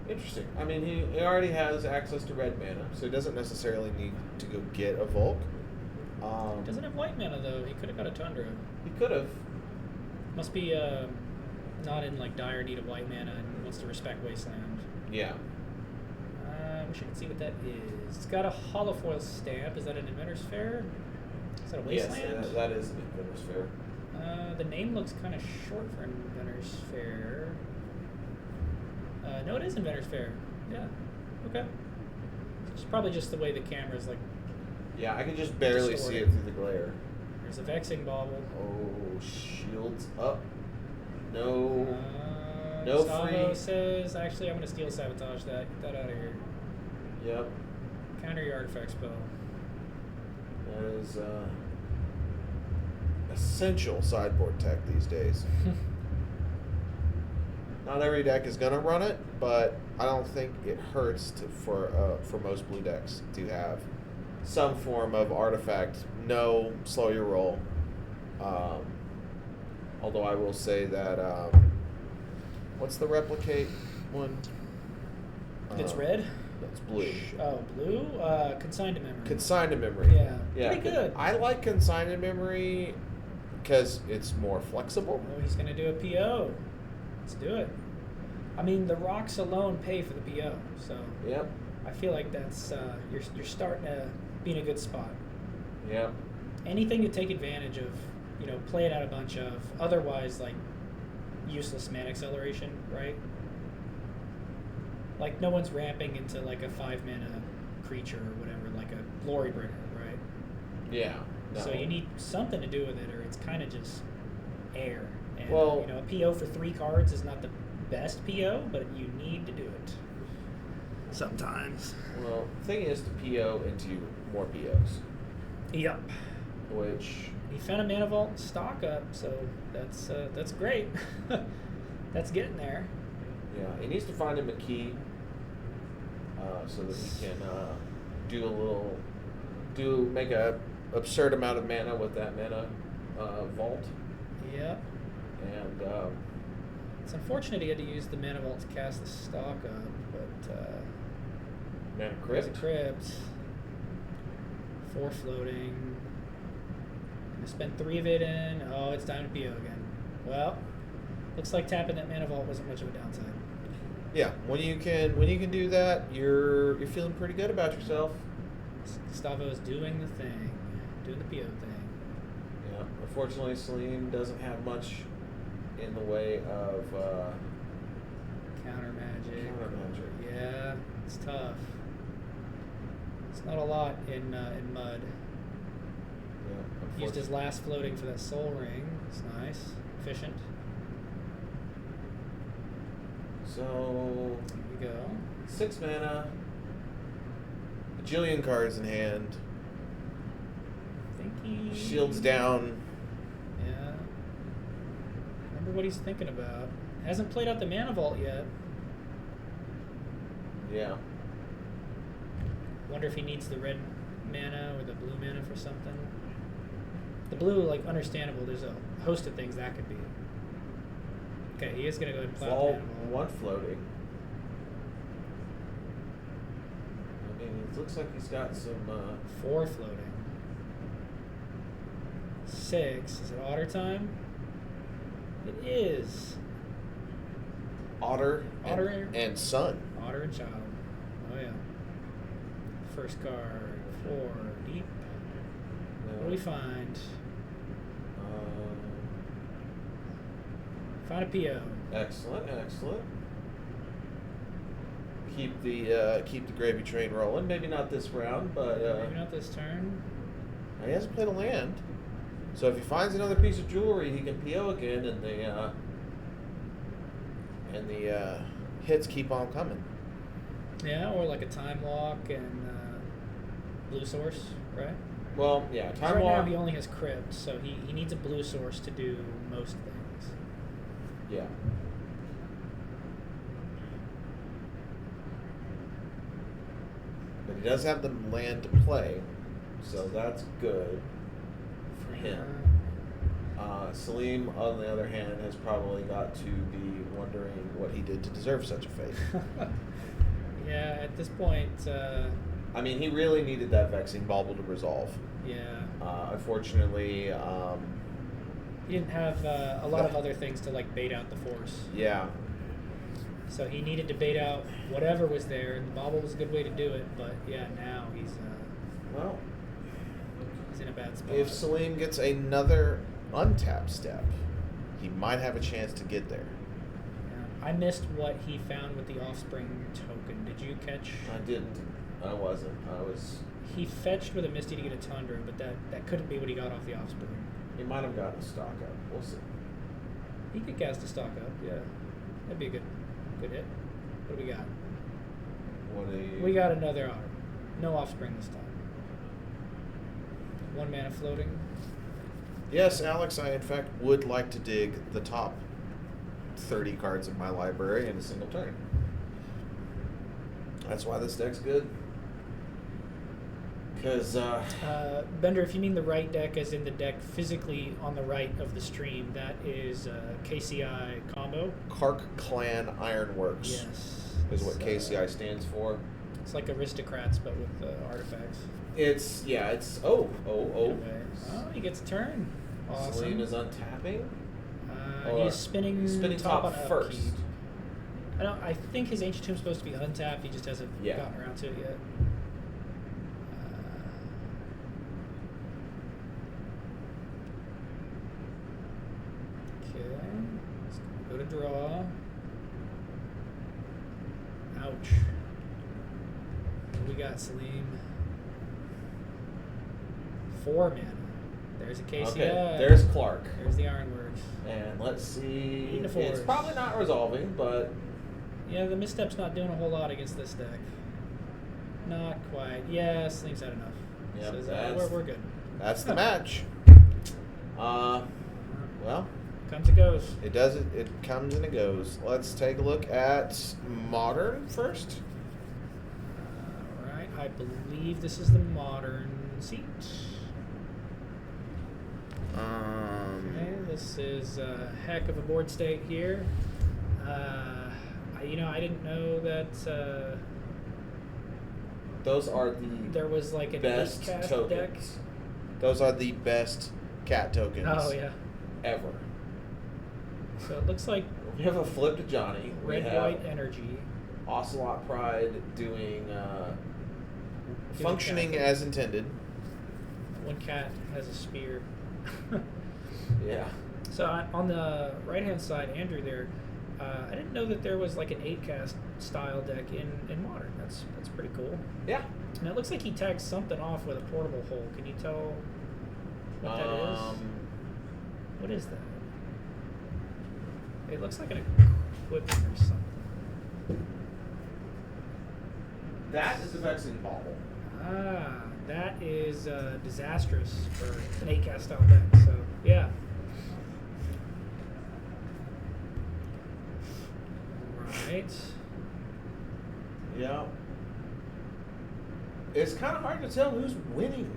C: Interesting. I mean, he already has access to red mana, so he doesn't necessarily need to go get a Volk.
A: Doesn't have white mana though. He could have got a Tundra.
C: He could have.
A: Must be not in like dire need of white mana and wants to respect Wasteland.
C: Yeah.
A: Wish I could see what that is. It's got a holofoil stamp. Is that an Inventor's Fair? Is that a Wasteland?
C: Yes, that is an Inventor's Fair.
A: The name looks kind of short for Inventor's Fair. No, it is Inventor's Fair. Yeah. Okay. It's probably just the way the camera's like.
C: Yeah, I can just barely see it through the glare.
A: There's a vexing bauble.
C: Oh, shields up. No. No
A: Gustavo
C: free.
A: says, actually, I'm going to steel sabotage that. Get that out of here.
C: Yep.
A: Counter your artifact spell.
C: That is essential sideboard tech these days. Not every deck is going to run it, but I don't think it hurts for most blue decks to have some form of artifact. No, slow your roll. Although I will say that, what's the replicate one?
A: It's red?
C: That's blue.
A: Oh, blue? Consigned to memory.
C: Consigned to memory.
A: Yeah. Pretty good.
C: I like consigned to memory because it's more flexible.
A: Oh, he's going to do a PO. Let's do it. I mean, the rocks alone pay for the PO, so
C: Yep.
A: I feel like that's you're starting to be in a good spot.
C: Yep.
A: Anything to take advantage of, play it out a bunch of. Otherwise, like useless mana acceleration, right? Like no one's ramping into like a 5-mana creature or whatever, like a glory bringer, right?
C: Yeah. No.
A: So you need something to do with it, or it's kind of just air. And
C: Well-
A: a PO for 3 cards is not the best PO, but you need to do it. Sometimes.
C: Well, the thing is to PO into more POs,
A: Yep.
C: which
A: He found a mana vault stock up, so that's great. That's getting there.
C: yeah, he needs to find him a key so that he can make a absurd amount of mana with that mana vault,
A: Yep.
C: and
A: It's unfortunate he had to use the mana vault to cast the stock up, but
C: mana
A: there's a
C: crypt.
A: crypt. 4 floating. Gonna spend 3 of it in. Oh, it's time to PO again. Well, looks like tapping that mana vault wasn't much of a downside.
C: Yeah, when you can do that, you're feeling pretty good about yourself.
A: Gustavo is doing the thing, doing the PO thing.
C: Yeah, unfortunately, Salim doesn't have much in the way of
A: Counter magic.
C: Counter magic.
A: Yeah, it's tough. It's not a lot in mud.
C: Yeah,
A: Used his last floating for that soul ring. It's nice, efficient.
C: So
A: Here we go.
C: 6 mana, a bajillion cards in hand,
A: Thinking.
C: shields down.
A: Yeah. Remember what he's thinking about. Hasn't played out the mana vault yet.
C: Yeah.
A: Wonder if he needs the red mana or the blue mana for something. The blue, like, understandable. There's a host of things that could be. Okay, he is going to go ahead and play out the
C: Vault
A: mana vault.
C: 1 floating. I mean, it looks like he's got some.
A: 4 floating. 6. Is it otter time? It is.
C: Otter,
A: Otter.
C: and Sun.
A: Otter and child. Oh, yeah. First card. 4. Deep. What do we find? Find a PO.
C: Excellent, excellent. Keep the gravy train rolling. Maybe not this round, but
A: Maybe not this turn.
C: he hasn't played a land. So if he finds another piece of jewelry, he can PO again, and the hits keep on coming.
A: Yeah, or like a time lock and blue source, right?
C: Well, yeah,
A: 'Cause
C: time
A: right
C: walk.
A: now he only has crypt, so he needs a blue source to do most things.
C: Yeah. But he does have the land to play, so that's good for him. Salim, on the other hand, has probably got to be wondering what he did to deserve such a fate.
A: Yeah, at this point,
C: I mean, he really needed that vexing bauble to resolve.
A: yeah,
C: Unfortunately,
A: he didn't have a lot of other things to like bait out the force.
C: yeah.
A: So he needed to bait out whatever was there, and the bauble was a good way to do it. But yeah, now he's
C: Well,
A: in a bad spot.
C: if Salim gets another untapped step, he might have a chance to get there.
A: Yeah. I missed what he found with the offspring token. Did you catch?
C: I didn't. I wasn't. I was.
A: He fetched with a Misty to get a Tundra, but that couldn't be what he got off the Offspring.
C: He might have gotten a stock up. We'll see.
A: He could cast a stock up, yeah. That'd be a good hit. What do we got? We got another Otter. No Offspring this time. 1 mana floating.
B: Yes, Alex, I in fact would like to dig the top 30 cards of my library in a single turn. That's why this deck's good. Because,
A: Bender, if you mean the right deck as in the deck physically on the right of the stream, that is KCI combo.
B: Kark Clan Ironworks
A: Yes.
B: is what KCI stands for.
A: It's like Aristocrats, but with artifacts.
C: It's
A: Anyway. Oh, he gets a turn. Awesome.
C: Salim is untapping.
A: He's spinning
C: top
A: on
C: first.
A: upkeep. I think his Ancient Tomb's supposed to be untapped. He just hasn't gotten around to it yet. Okay. Let's go to draw. Ouch. What do we got, Salim? 4 mana. There's a KCI.
C: Okay, there's Clark.
A: There's the Ironworks.
C: And let's see.
A: Eating a
C: It's
A: force.
C: probably not resolving, but
A: Yeah, the misstep's not doing a whole lot against this deck. Not quite. Yeah, Salim's had enough.
C: Yep,
A: So we're good.
B: That's the match. Well,
A: Comes and goes.
B: it does it. It comes and it goes. Let's take a look at Modern first.
A: Alright, I believe this is the Modern seat. Okay, this is a heck of a board state here. I didn't know that
C: those are the
A: there was like an
C: best
A: 8-cast
C: tokens
A: deck.
B: Those are the best cat tokens.
A: Oh yeah.
C: ever.
A: So it looks like
C: We have a flip to Johnny. We
A: red
C: have
A: white energy.
C: Ocelot Pride doing
B: Functioning
A: cat.
B: as intended.
A: One cat has a spear.
C: yeah.
A: So on the right hand side, Andrew there, I didn't know that there was like an 8-cast style deck in Modern. That's pretty cool.
C: Yeah.
A: And it looks like he tags something off with a portable hole. Can you tell what that is? What is that? It looks like an equipment or something.
C: That is the Vexing Bauble.
A: Ah, that is disastrous for an 8-cast style deck. So yeah. Right.
C: Yeah. It's kind of hard to tell who's winning.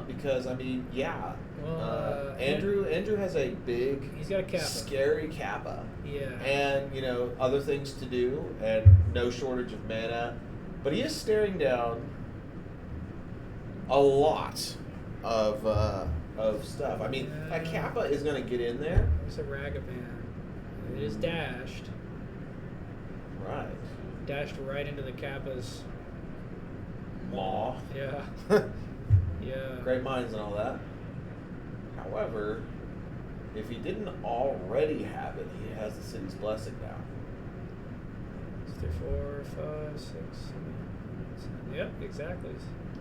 C: Because
A: Well,
C: Andrew has a big,
A: he's got a kappa.
C: scary kappa,
A: Yeah.
C: and other things to do, and no shortage of mana, but he is staring down a lot of stuff. I mean, that kappa is going to get in there,
A: There's a Ragavan. It is dashed.
C: right?
A: Dashed right into the kappa's
C: Maw.
A: Yeah. Yeah.
C: Great minds and all that. However, if he didn't already have it, he has the city's blessing now.
A: 3, 4, 5, 6, 7, 8. Yep, exactly.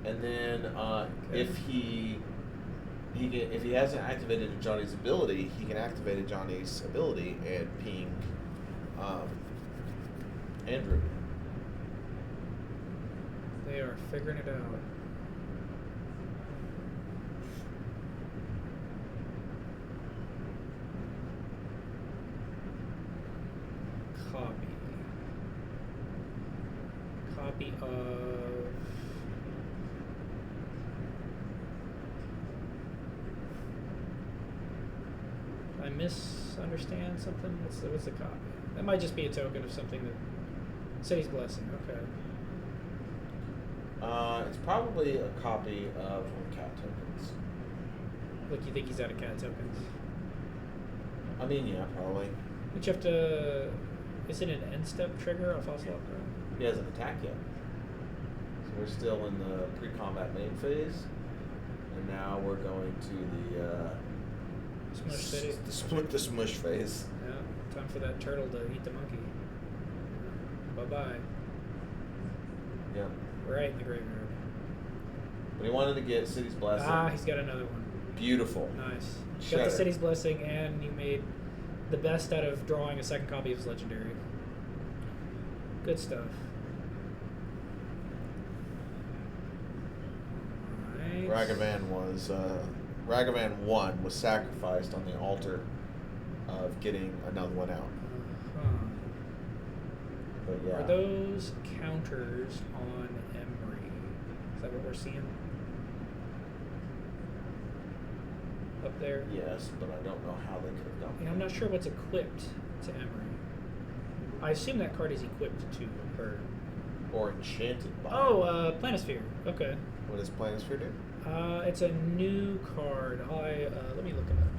C: And then
A: Okay.
C: if he hasn't activated Johnny's ability, he can activate Johnny's ability and ping Andrew.
A: They are figuring it out. Copy of. Did I misunderstand something? What's the copy? That might just be a token of something that City's Blessing. Okay.
C: It's probably a copy of one cat tokens.
A: Look, you think he's out of cat tokens?
C: I mean, yeah, probably.
A: But you have to. Is it an end step trigger off Ocelot?
C: He hasn't attacked yet. So we're still in the pre-combat main phase. And now we're going to the
A: Smush City.
B: Split the smush phase.
A: Yeah, time for that turtle to eat the monkey. Bye bye.
C: Yeah.
A: Right in the graveyard.
C: But he wanted to get City's Blessing.
A: He's got another one.
C: Beautiful.
A: Nice.
C: Shut
A: Got the
C: it.
A: City's Blessing, and you made the best out of drawing a second copy of his Legendary. Good stuff. Right.
C: Ragavan 1 was sacrificed on the altar of getting another one out.
A: Uh-huh.
C: But yeah.
A: Are those counters on Emery? Is that what we're seeing? Up there?
C: Yes, but I don't know how they could have done
A: Yeah, I'm not sure what's equipped to Emery. I assume that card is equipped to her.
C: Or enchanted by.
A: Oh, Planisphere. Okay.
C: What does Planisphere do?
A: It's a new card. Let me look it up.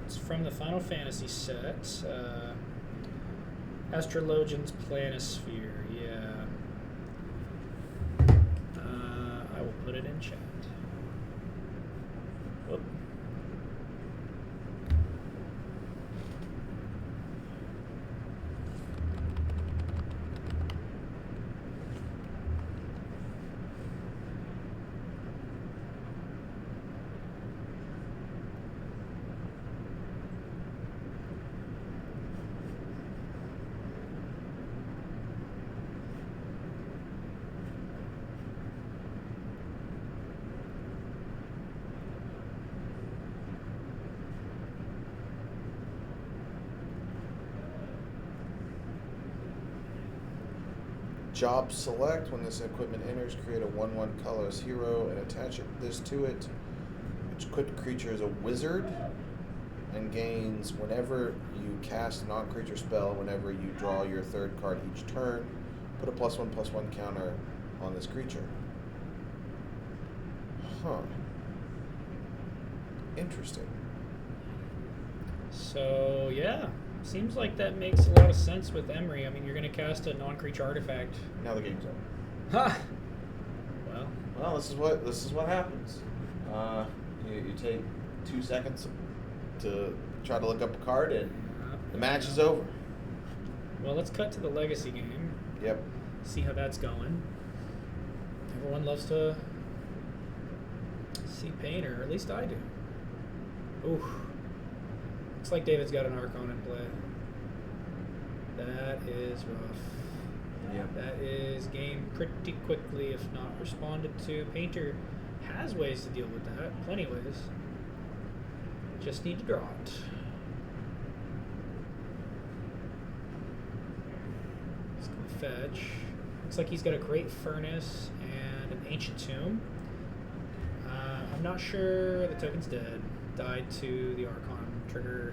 A: It's from the Final Fantasy set. Astrologian's Planisphere. Yeah. I will put it in chat. Whoop.
C: Job select. When this equipment enters, create a 1/1 colorless hero and attach this to it. Each equipped creature is a wizard and gains whenever you cast a non-creature spell, whenever you draw your third card each turn. Put a +1/+1 counter on this creature. Huh. Interesting.
A: So, yeah. Seems like that makes a lot of sense with Emery. I mean, you're going to cast a non-creature artifact.
C: Now the game's over.
A: Ha! Well,
C: this is what happens. You take 2 seconds to try to look up a card, and the match is over.
A: well, let's cut to the Legacy game.
C: Yep.
A: See how that's going. Everyone loves to see pain, or at least I do. Oof. Looks like David's got an Archon in play. That is rough.
C: Yeah.
A: That is gamed pretty quickly if not responded to. Painter has ways to deal with that. Plenty of ways. Just need to draw it. He's going to fetch. Looks like he's got a Great Furnace and an Ancient Tomb. I'm not sure the token's dead. Died to the Archon trigger.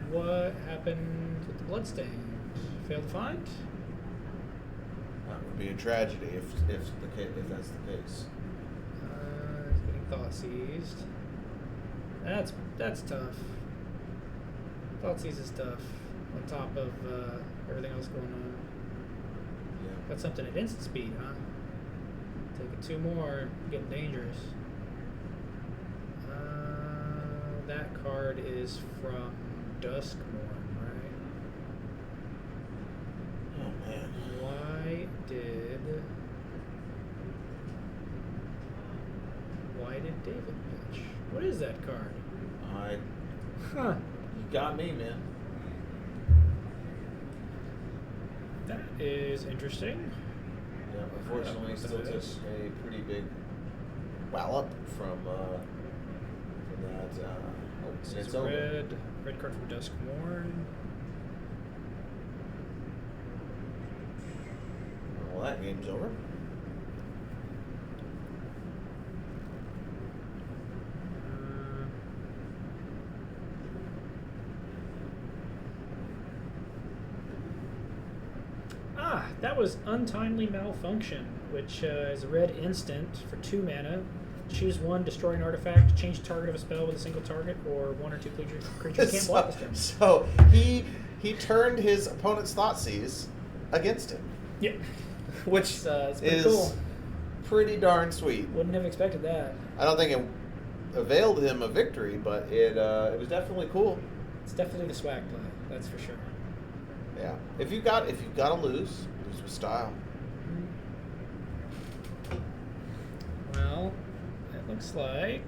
A: What happened with the Bloodstained? Failed to find?
C: That would be a tragedy if that's the case.
A: He's getting Thought Seized. That's tough. Thought Seized is tough. On top of everything else going on.
C: Yeah.
A: Got something at instant speed, huh? Taking 2 more, getting dangerous. That card is from Duskmourn, right?
C: Oh man.
A: Why did David pitch? What is that card? Huh.
C: You got me, man.
A: That is interesting.
C: Yeah, unfortunately, still took a pretty big wallop from that.
A: This
C: It's
A: is
C: over.
A: red card from Duskmourn.
C: Well, that game's over.
A: That was Untimely Malfunction, which is a red instant for 2 mana. Choose 1, destroy an artifact, change the target of a spell with a single target, or 1 or 2 creatures can't block this turn.
C: So he turned his opponent's Thoughtseize against him.
A: Yeah.
C: Which
A: it's pretty
C: is
A: cool.
C: pretty darn sweet.
A: Wouldn't have expected that.
C: I don't think it availed him a victory, but it was definitely cool.
A: It's definitely the swag play, that's for sure.
C: Yeah. If you've got to lose with style.
A: Well, it looks like...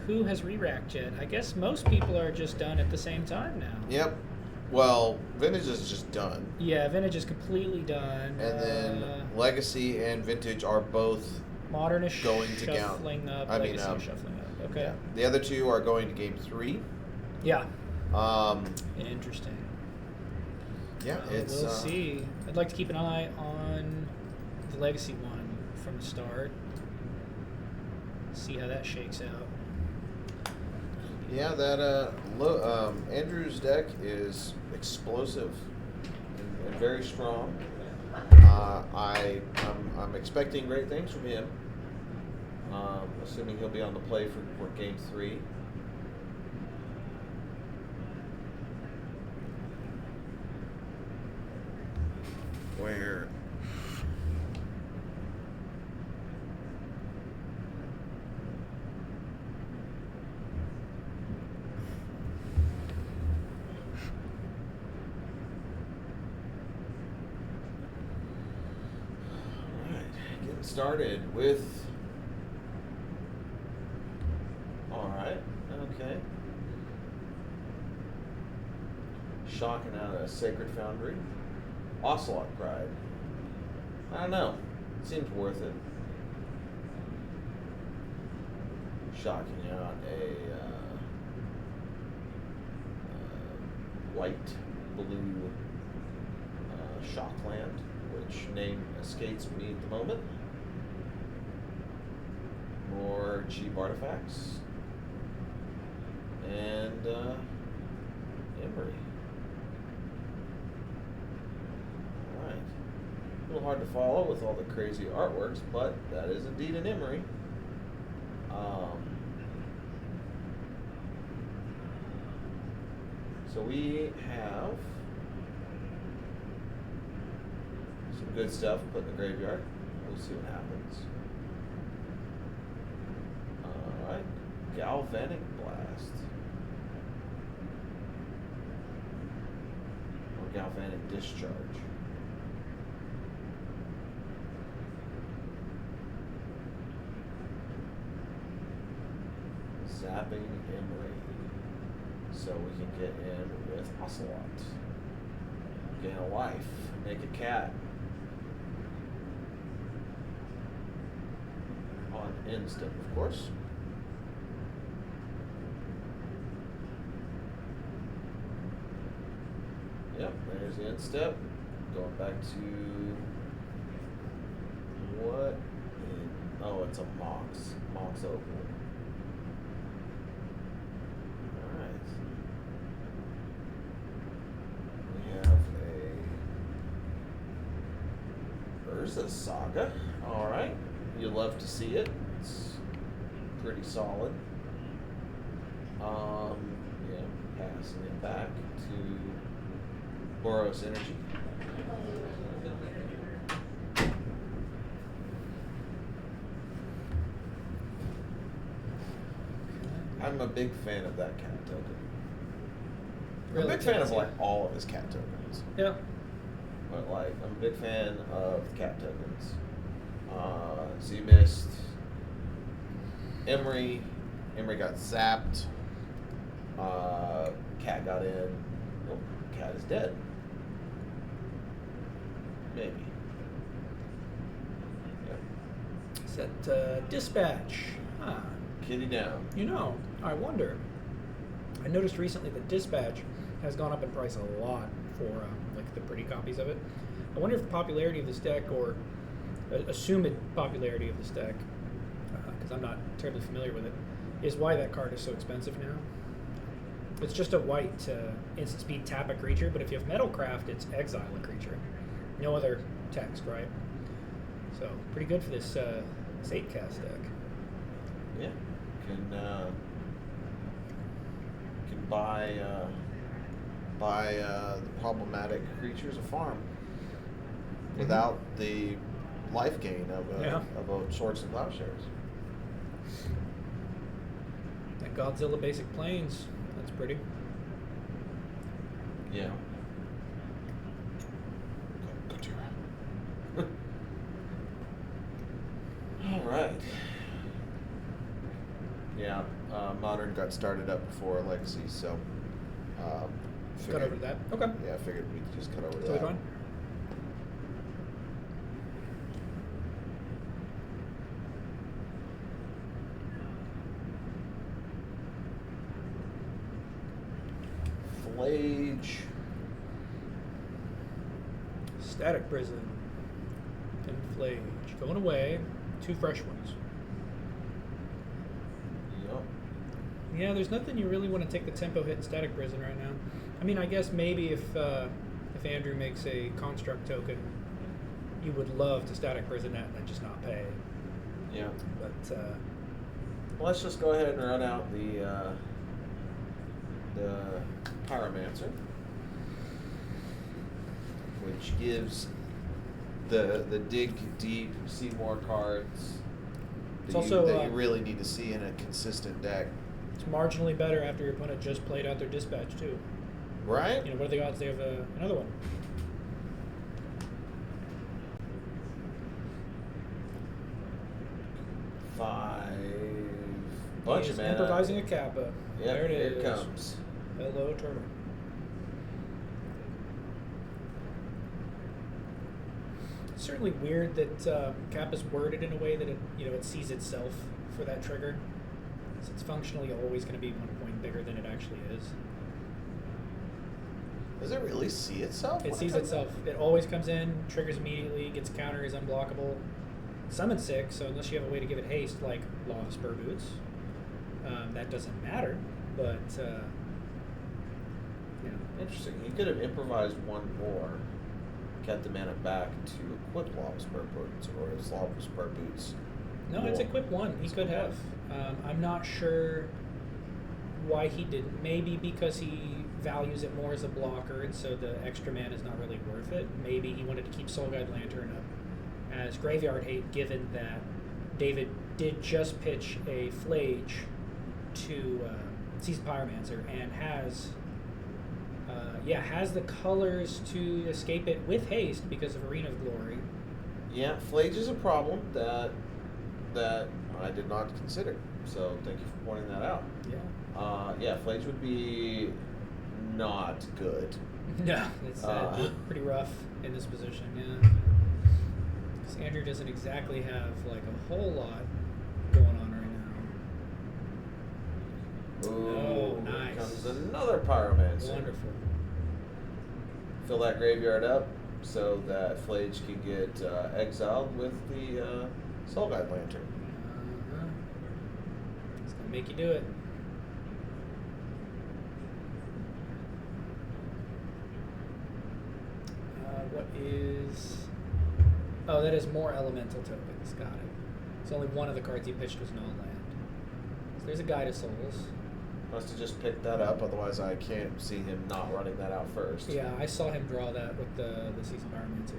A: Who has re-racked yet? I guess most people are just done at the same time now.
C: Yep. Well, Vintage is just done.
A: Yeah, Vintage is completely done.
C: And then Legacy and Vintage are both
A: Modern is
C: going to
A: shuffling up. Legacy is shuffling up. Okay.
C: Yeah. The other two are going to Game 3.
A: Yeah.
C: Yeah,
A: Interesting.
C: it's...
A: We'll see. I'd like to keep an eye on the Legacy one from the start. See how that shakes out.
C: Yeah, that Andrew's deck is explosive and very strong. I'm expecting great things from him. Assuming he'll be on the play for Game 3. Where? Started with. All right, okay. Shocking out a Sacred Foundry. Ocelot Pride. I don't know. Seems worth it. Shocking out a light blue Shockland, which name escapes me at the moment. More cheap artifacts. And Emery. Alright. A little hard to follow with all the crazy artworks, but that is indeed an Emery. So we have some good stuff put in the graveyard. We'll see what happens. Alright, Galvanic Blast. Or Galvanic Discharge. Zapping Emery. So we can get in with Ocelot. Gain a life. Make a cat. On end step, of course. Yep, there's the end step. Going back to what? Oh, it's a Mox. Mox Opal. Alright. We have a Urza Saga. Alright. You love to see it. It's pretty solid. Yeah, passing it back to Boros Energy. I'm a big fan of that cat token.
A: Really
C: I'm a big fan of
A: fancy.
C: like all of his cat tokens.
A: Yeah.
C: But like I'm a big fan of the cat tokens. Z-Mist. Emery got zapped. Cat got in. Oh, Cat is dead. Maybe. Yep.
A: Set Dispatch. Huh.
C: Kitty down.
A: You know, I wonder. I noticed recently that Dispatch has gone up in price a lot for like the pretty copies of it. I wonder if the popularity of this deck, or assumed popularity of this deck, because I'm not terribly familiar with it, is why that card is so expensive now. It's just a white instant speed tap a creature, but if you have Metalcraft, it's exile a creature. No other text, right? So pretty good for this 8-cast deck.
C: Yeah. Can buy the problematic creatures a farm without the life gain of a Swords and Plowshares.
A: That Godzilla basic planes. That's pretty.
C: Yeah. All right. Yeah, Modern got started up before Legacy, so
A: Cut over to that. Okay.
C: Yeah, I figured we'd just cut over to
A: Totally
C: that.
A: fine.
C: Flage.
A: Static Prison. And Flage. Going away. 2 fresh ones.
C: Yup.
A: Yeah, there's nothing you really want to take the tempo hit in Static Prison right now. I mean, I guess maybe if Andrew makes a construct token, you would love to Static Prison that and just not pay.
C: Yeah.
A: But
C: Let's just go ahead and run out the Pyromancer, which gives the dig deep, see more cards
A: It's
C: that,
A: also,
C: you really need to see in a consistent deck.
A: it's marginally better after your opponent just played out their dispatch too.
C: Right?
A: You know, what are the odds they have another one?
C: Bunch
A: He's
C: of mana.
A: improvising a Kappa.
C: Yep,
A: There it
C: here
A: is.
C: it comes.
A: Hello, turtle. It's certainly weird that Kappa's worded in a way that it sees itself for that trigger. So it's functionally always going to be 1 point bigger than it actually is.
C: Does it really see itself?
A: It
C: when
A: sees
C: comes
A: itself. It always comes in, triggers immediately, gets counter, is unblockable. Summon 6, so unless you have a way to give it haste, like Law of Spur Boots, that doesn't matter. But
C: Interesting. He could have improvised one more, kept the mana back to equip Law of Spur Boots, or his Law of Spur Boots.
A: no, it's equip 1. He could have. I'm not sure why he didn't. Maybe because he values it more as a blocker, and so the extra mana is not really worth it. Maybe he wanted to keep Soul Guide Lantern up as graveyard hate, given that David did just pitch a Flage to Season Pyromancer and has the colors to escape it with haste because of Arena of Glory.
C: Yeah, Flage is a problem that I did not consider. So thank you for pointing that out.
A: Yeah.
C: Flage would be not good.
A: No, it's pretty rough in this position, yeah. Because Andrew doesn't exactly have like a whole lot going on right now.
C: Ooh,
A: Oh, nice.
C: Here comes another Pyromancer.
A: Wonderful.
C: Fill that graveyard up so that Flage can get exiled with the Soul Guide Lantern.
A: Uh-huh. It's gonna make you do it. What is... Oh, that is more elemental tokens. Got it. So only one of the cards he pitched was non-land. So there's a Guide of Souls.
C: Must have just picked that up, otherwise I can't see him not running that out first.
A: Yeah, I saw him draw that with the Season Pyromancer.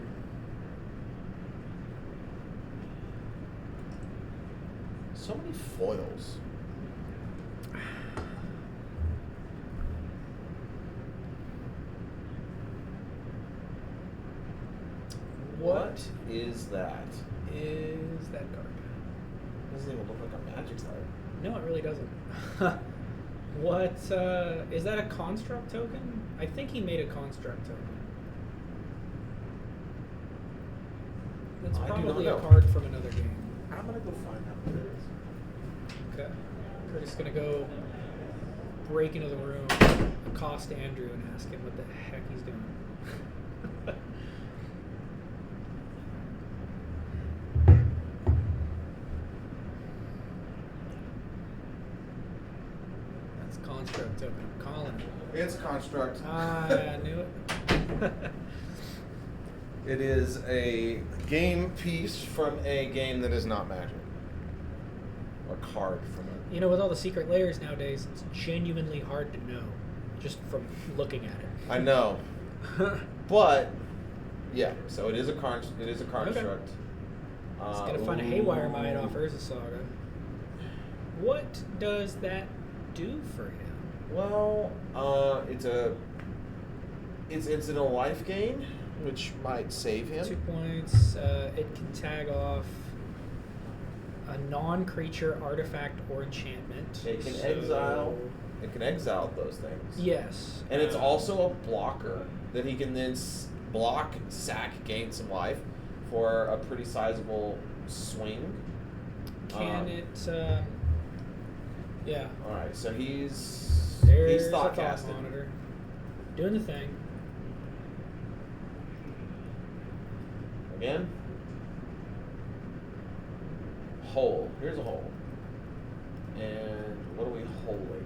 C: So many foils. What is that?
A: Is that card?
C: Doesn't even look like a magic card.
A: No, it really doesn't. What, is that a construct token? I think he made a construct token. That's
C: I do not
A: probably
C: know.
A: a card from another game.
C: I'm gonna go find out what it is.
A: Okay. We're just gonna go break into the room, accost Andrew, and ask him what the heck he's doing. That's construct token. I'm calling it.
C: It's construct.
A: I knew it.
C: It is a game piece from a game that is not Magic. Or card from it.
A: You know, with all the secret layers nowadays, it's genuinely hard to know just from looking at it.
C: I know. But yeah, so it is a construct.
A: He's gonna find a Haywire Might off Urza Saga. What does that do for him?
C: Well, it's incidental life gain, which might save him.
A: 2 points. It can tag off a non-creature artifact or enchantment.
C: It can
A: so-
C: exile. It can exile those things.
A: Yes.
C: And it's also a blocker that he can then block, sack, gain some life for a pretty sizable swing.
A: Can it? Yeah.
C: All right, so he's
A: There's a
C: thought
A: thought
C: casting.
A: monitor. Doing the thing.
C: Again. Hole. Here's a hole. And what are we holding?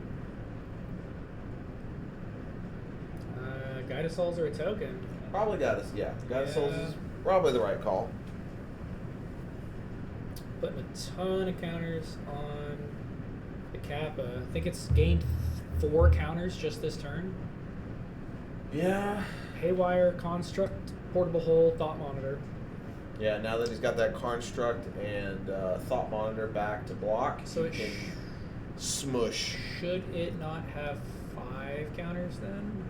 A: Guide of Souls or a token.
C: Probably Goddess. Yeah, Goddess Souls
A: Yeah.
C: is probably the right call.
A: Putting a ton of counters on the Kappa. I think it's gained 4 counters just this turn.
C: Yeah.
A: Haywire, Construct, Portable Hole, Thought Monitor.
C: Yeah, now that he's got that construct and thought monitor back to block,
A: So
C: he
A: it
C: can smush.
A: Should it not have 5 counters then?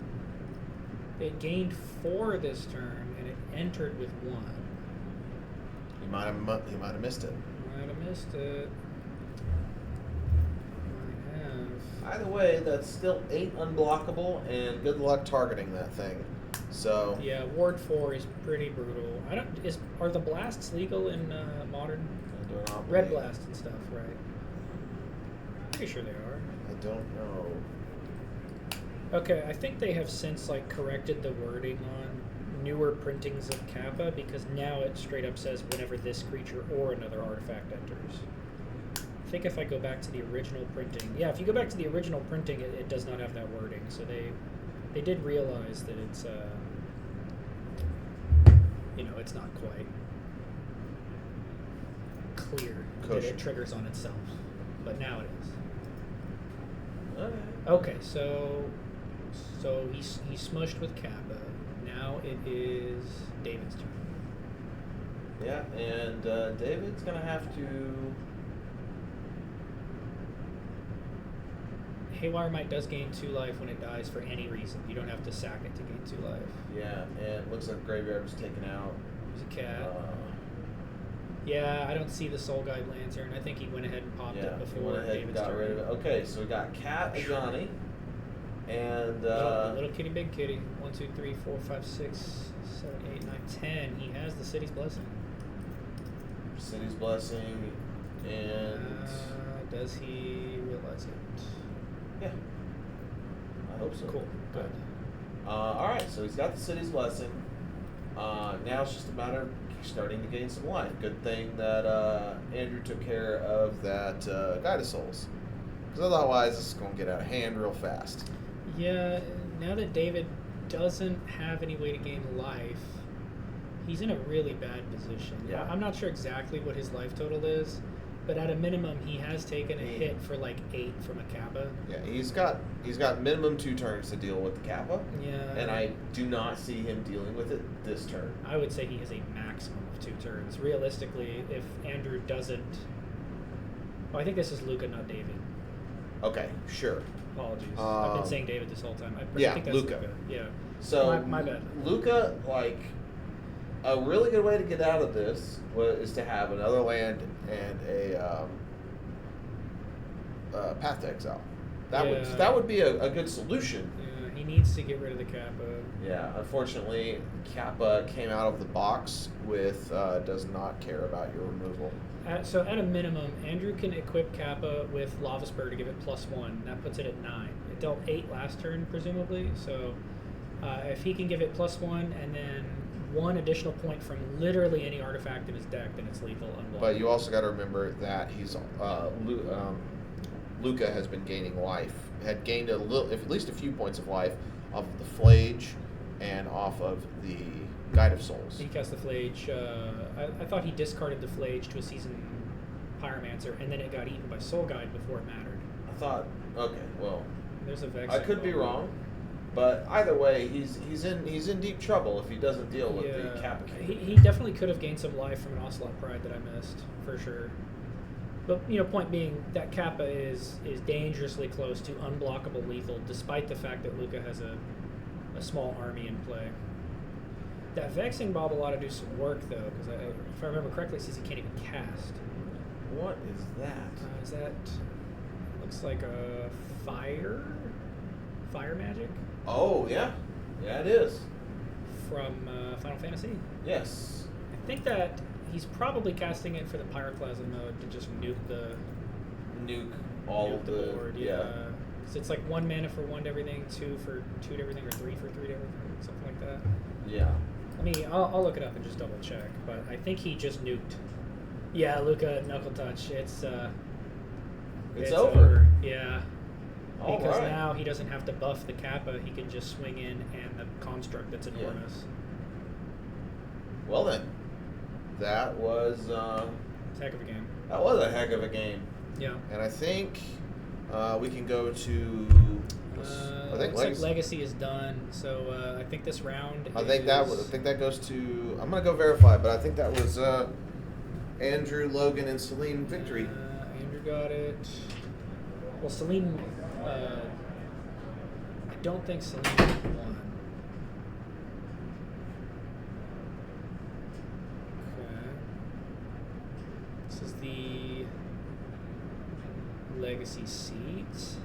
A: It gained 4 this turn and it entered with 1.
C: He might have missed it.
A: Might have missed it. Might have.
C: Either way, that's still 8 unblockable, and good luck targeting that thing. So
A: Yeah, Ward 4 is pretty brutal. Are the blasts legal in Modern?
C: I do not
A: Red
C: believe-
A: Blast and stuff, right? Pretty sure they are.
C: I don't know.
A: Okay, I think they have since corrected the wording on newer printings of Kappa because now it straight up says whenever this creature or another artifact enters. I think if I go back to the original printing, if you go back to the original printing, it does not have that wording. So they did realize that it's it's not quite clear that
C: Kosher.
A: it triggers on itself, but now it is.
C: Okay.
A: Okay, so he's smushed with Kappa. Now it is David's turn.
C: Yeah, and David's gonna have to.
A: Haywire Might does gain 2 life when it dies for any reason. You don't have to sack it to gain 2 life.
C: Yeah, and it looks like graveyard was taken out.
A: There's a cat.
C: Uh,
A: Yeah, I don't see the Soul Guide Lantern. I think he went ahead and popped
C: yeah,
A: it
C: he
A: before
C: went ahead and
A: David's
C: got
A: turn.
C: rid of it. Okay, so we got Cat and Johnny, and
A: Little kitty, big kitty. 1, 2, 3, 4, 5, 6, 7, 8, 9, 10. He has the City's Blessing.
C: City's Blessing, and
A: Does he realize it?
C: yeah, I hope so.
A: Cool. Good.
C: All right, so he's got the City's Blessing. Now it's just a matter of starting to gain some life. Good thing that Andrew took care of that Guide of Souls, because otherwise this is going to get out of hand real fast.
A: Yeah, now that David doesn't have any way to gain life, he's in a really bad position.
C: Yeah.
A: I'm not sure exactly what his life total is, but at a minimum, he has taken a hit for 8 from a Kappa.
C: Yeah, he's got minimum 2 turns to deal with the Kappa,
A: Yeah.
C: and I do not see him dealing with it this turn.
A: I would say he has a maximum of 2 turns. Realistically, if Andrew doesn't... Oh, I think this is Luca, not David.
C: Okay, sure.
A: Apologies. I've been saying David this whole time. I
C: yeah,
A: think that's
C: Luca.
A: Yeah.
C: So
A: my bad.
C: Luca, a really good way to get out of this is to have another land and a Path to Exile. That would be a good solution.
A: Yeah, he needs to get rid of the Kappa.
C: Yeah, unfortunately, Kappa came out of the box with does not care about your removal.
A: So at a minimum, Andrew can equip Kappa with Lava Spur to give it +1. That puts it at 9. It dealt 8 last turn, presumably. So if he can give it +1 and then 1 additional point from literally any artifact in his deck, then it's lethal unblocked.
C: But you also got to remember that Luca has been gaining life. Had gained at least a few points of life off of the Flage and off of the Guide of Souls.
A: He cast the Flage. I thought he discarded the Flage to a Seasoned Pyromancer, and then it got eaten by Soul Guide before it mattered.
C: I thought, okay, well,
A: There's a Vex.
C: I could be wrong. But either way, he's in deep trouble if he doesn't deal with the Kappa.
A: He definitely could have gained some life from an Ocelot Pride that I missed, for sure. But, point being, that Kappa is dangerously close to unblockable lethal, despite the fact that Luca has a small army in play. That Vexing Bob ought to do some work, though, because if I remember correctly, it says he can't even cast.
C: What is that?
A: Is that... looks like a fire magic?
C: Oh, yeah. Yeah, it is.
A: From Final Fantasy?
C: Yes.
A: I think that he's probably casting it for the Pyroclasm mode to just nuke
C: all of the
A: board. Yeah. So it's like 1 mana for 1 to everything, 2 for 2 to everything, or 3 for 3 to everything, something like that.
C: Yeah.
A: I'll look it up and just double check, but I think he just nuked. Yeah, Luca Knuckle Touch. It's
C: over.
A: Yeah.
C: All
A: because
C: right.
A: now he doesn't have to buff the Kappa, he can just swing in and the construct that's enormous.
C: Well then, that was
A: It's a heck of a game.
C: That was a heck of a game.
A: Yeah.
C: And I think we can go to. I think
A: looks like Legacy is done, so I think this round.
C: I think that goes to. I'm gonna go verify, but I think that was Andrew, Logan, and Celine victory.
A: Andrew got it. Well, Celine. I don't think Celine won. Okay. This is the Legacy seats.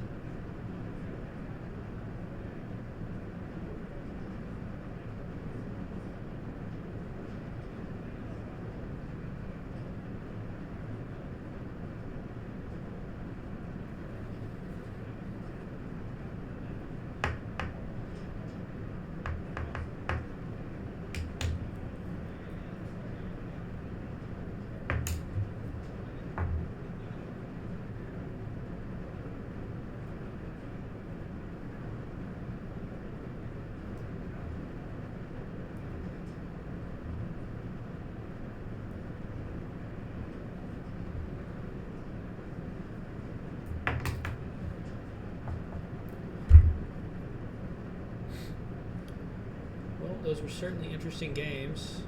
A: Those were certainly interesting games.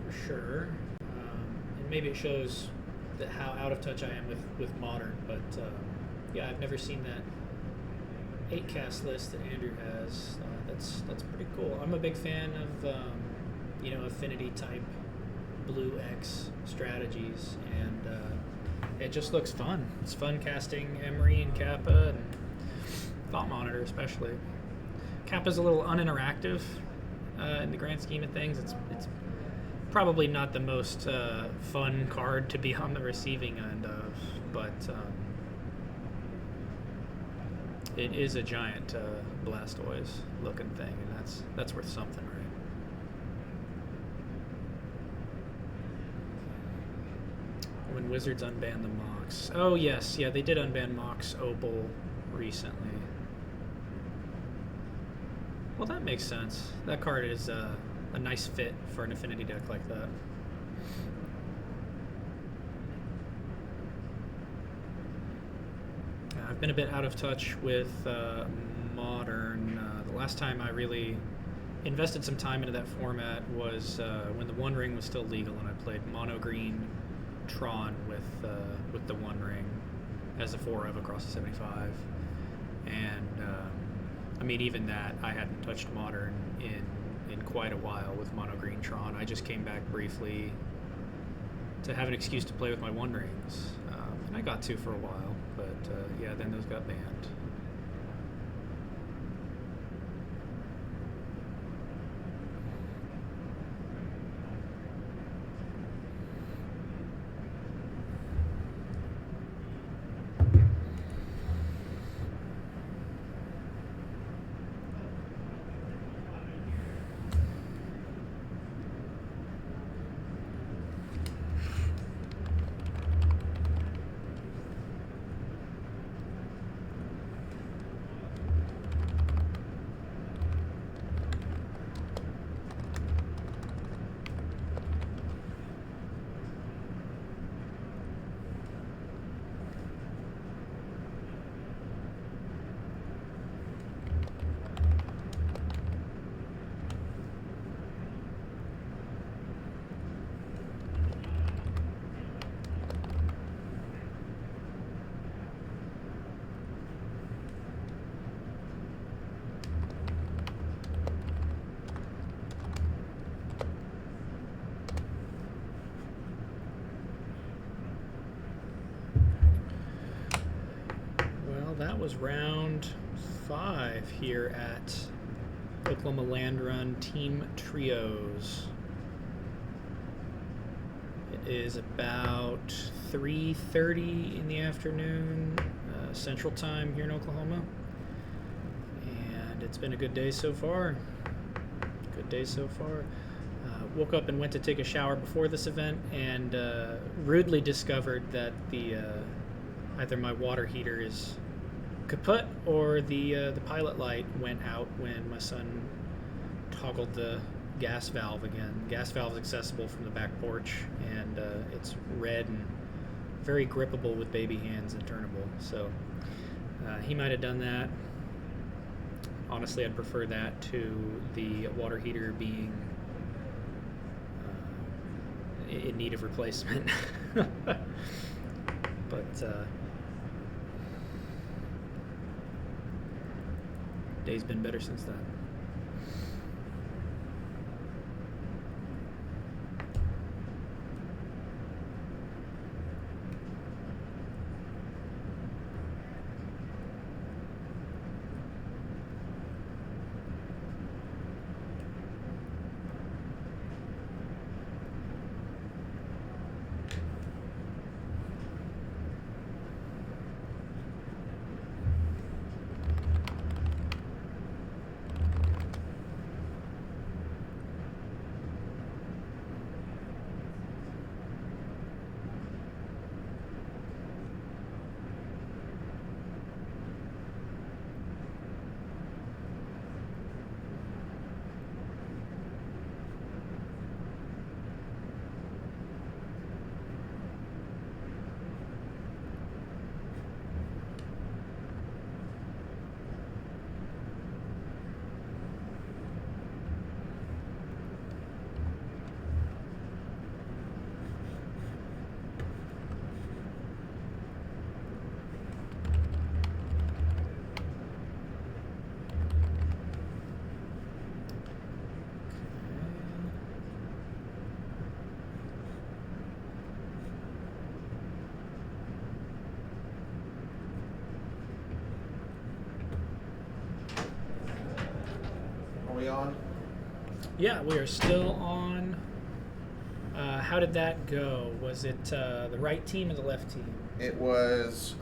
A: For sure. And maybe it shows how out of touch I am with Modern, but yeah, I've never seen that 8-cast list that Andrew has. That's pretty cool. I'm a big fan of affinity type blue X strategies, and it just looks fun. It's fun casting Emery and Kappa and Thought Monitor especially. Kappa's a little uninteractive in the grand scheme of things. It's probably not the most fun card to be on the receiving end of, but it is a giant Blastoise looking thing, and that's worth something, right? When Wizards unbanned the Mox. Oh yes, yeah, they did unban Mox Opal recently. Well, that makes sense. That card is a nice fit for an affinity deck like that. I've been a bit out of touch with Modern. The last time I really invested some time into that format was when the One Ring was still legal, and I played Mono Green Tron with the One Ring as a 4-of across the 75. And even that, I hadn't touched Modern in quite a while with Mono Green Tron. I just came back briefly to have an excuse to play with my One Rings. And I got to for a while, but yeah, then those got banned. that was round 5 here at Oklahoma Landrun Team Trios. It is about 3:30 in the afternoon, Central Time here in Oklahoma. And it's been a good day so far. Good day so far. Woke up and went to take a shower before this event and rudely discovered that the either my water heater is kaput or the pilot light went out when my son toggled the gas valve again. Gas valve is accessible from the back porch, and it's red and very grippable with baby hands and turnable. So he might have done that. Honestly, I'd prefer that to the water heater being in need of replacement. But day's been better since then.
B: Are we on?
A: Yeah, we are still on. How did that go? Was it the right team or the left team?
B: It was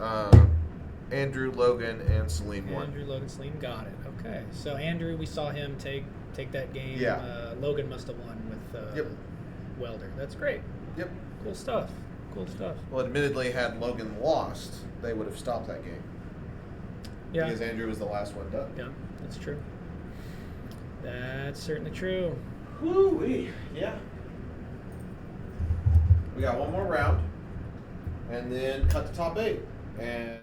B: Andrew, Logan, and Salim won.
A: Andrew, Logan, Salim, got it. Okay, so Andrew, we saw him take that game.
B: Yeah.
A: Logan must have won with
B: Yep.
A: Welder. That's great.
B: Yep.
A: Cool stuff. Cool stuff.
B: Well, admittedly, had Logan lost, they would have stopped that game.
A: Yeah.
B: Because Andrew was the last one done.
A: Yeah, that's true. That's certainly true.
C: Woo-wee. Yeah.
B: We got one more round, and then cut the top 8. And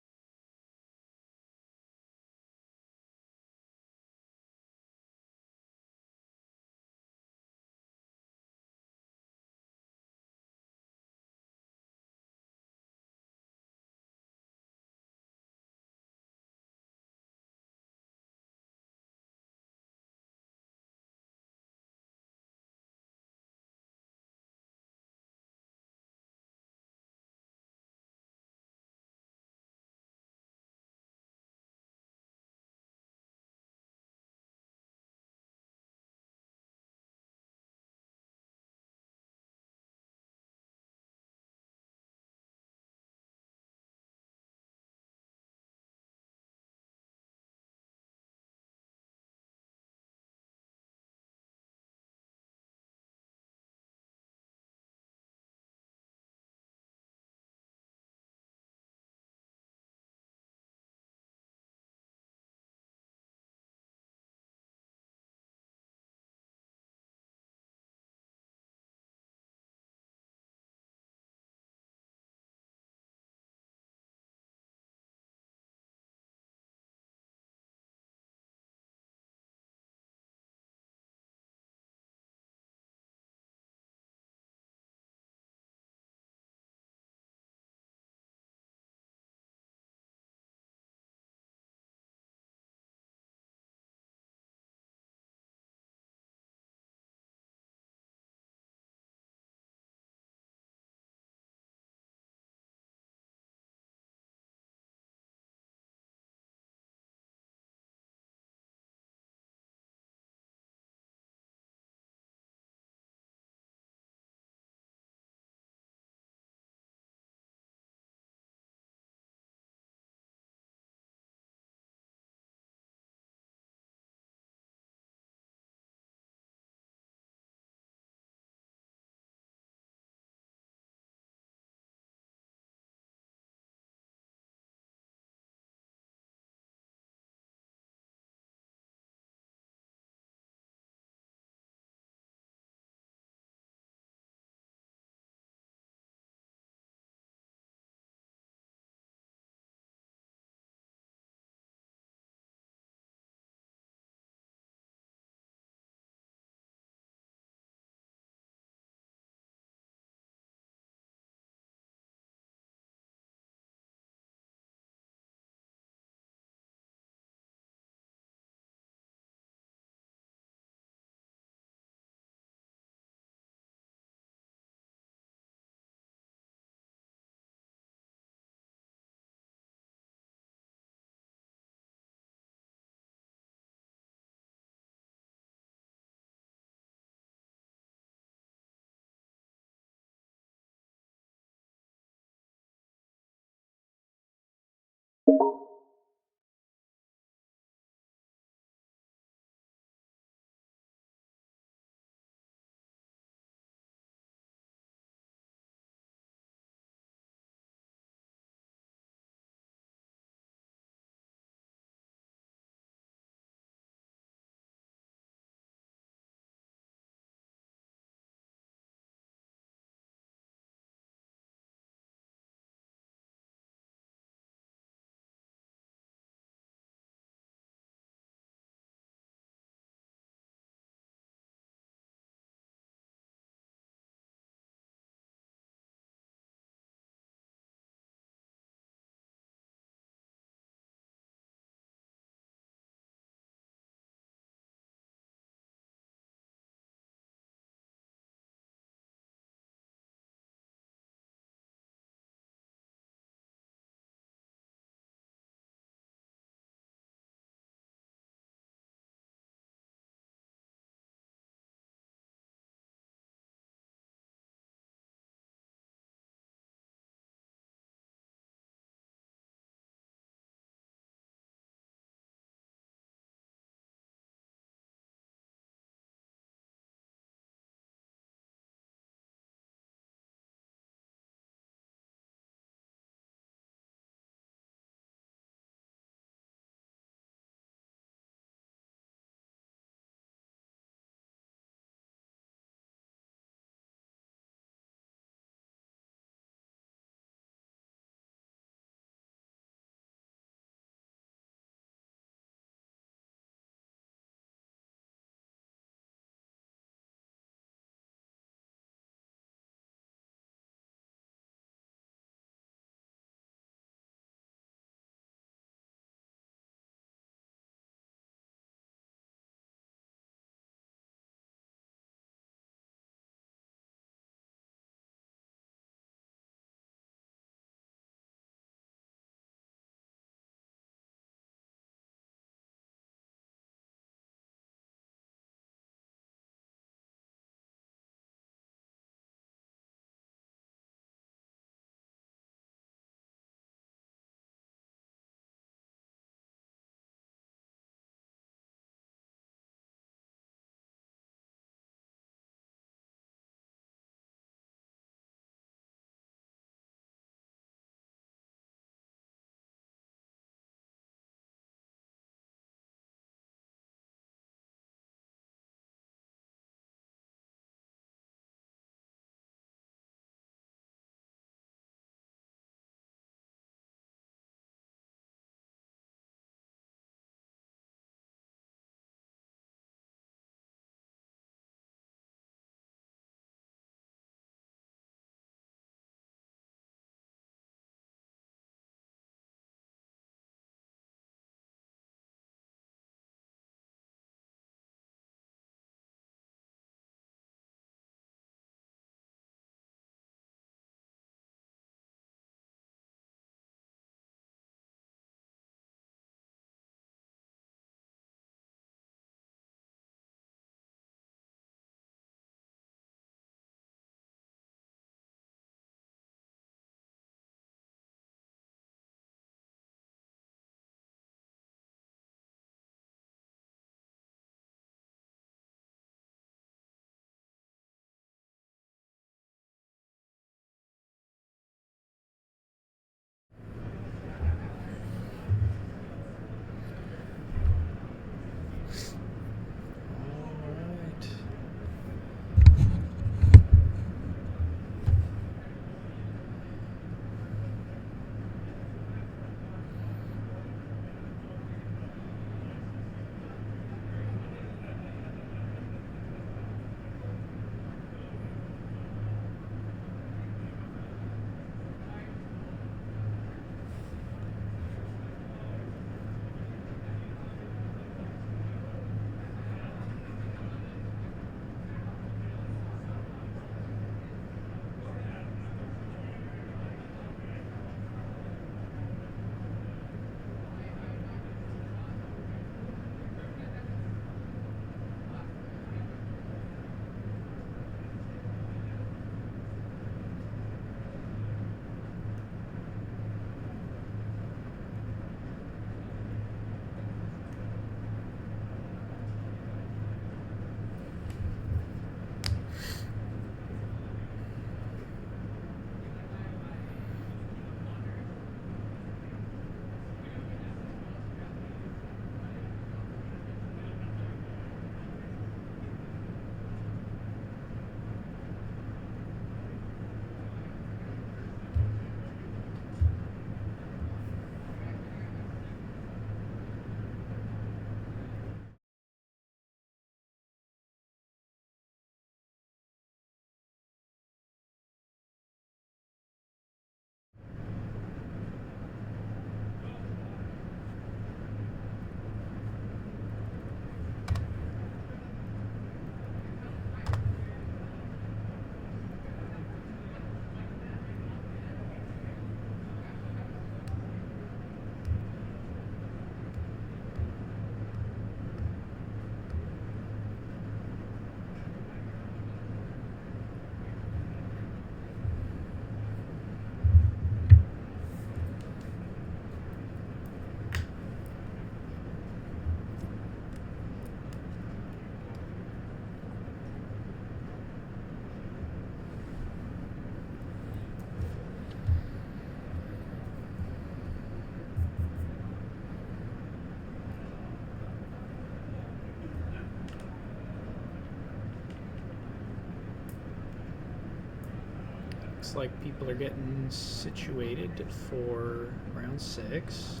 A: looks like people are getting situated for round 6.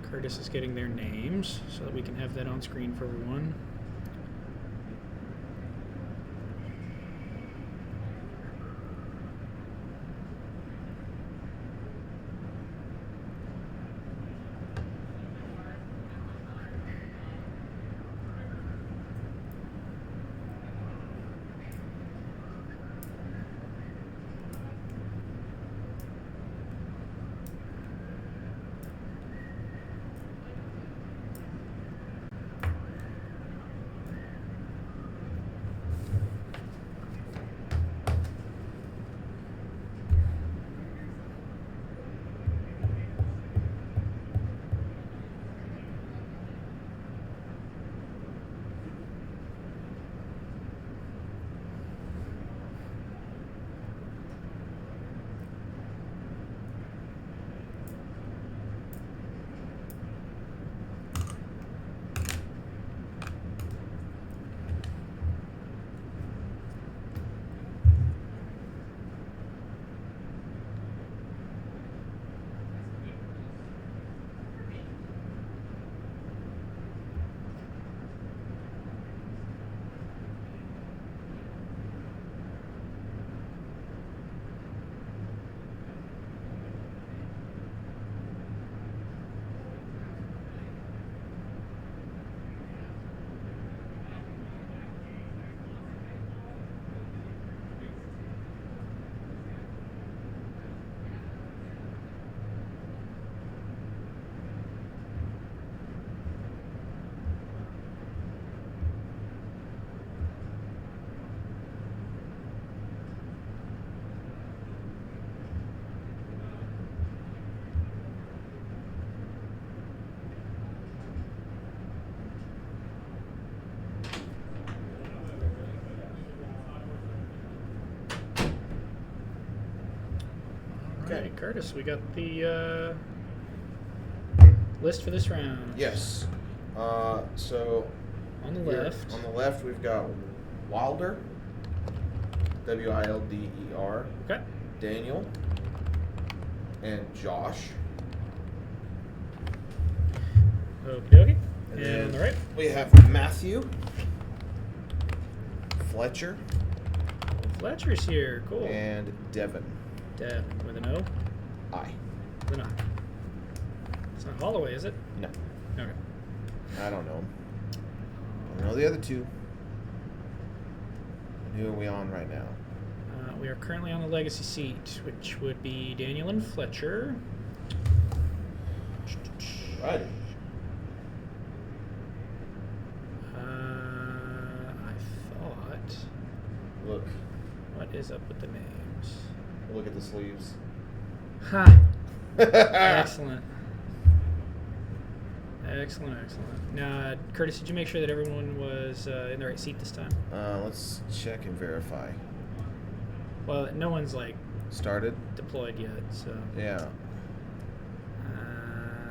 A: Curtis is getting their names so that we can have that on screen for everyone. Okay, Curtis, we got the list for this round.
C: Yes. So
A: On the
C: here,
A: left.
C: On the left, we've got Wilder, Wilder,
A: Okay.
C: Daniel, and Josh.
A: Okay.
C: And
A: And
C: then
A: on the right.
C: we have Matthew, Fletcher,
A: Fletcher's here. Cool.
C: and Devin.
A: Dev with an O.
C: I.
A: With an I. It's not Holloway, is it?
C: No,
A: Okay.
C: I don't know. I know the other two. And who are we on right now?
A: We are currently on the legacy seat, which would be Daniel and Fletcher.
C: Right.
A: I thought.
C: Look.
A: What is up with the names?
C: Look at the sleeves.
A: Ha! Excellent. Excellent. Now, Curtis, did you make sure that everyone was in the right seat this time?
C: Let's check and verify.
A: Well, no one's
C: Started?
A: deployed yet, so.
C: Yeah.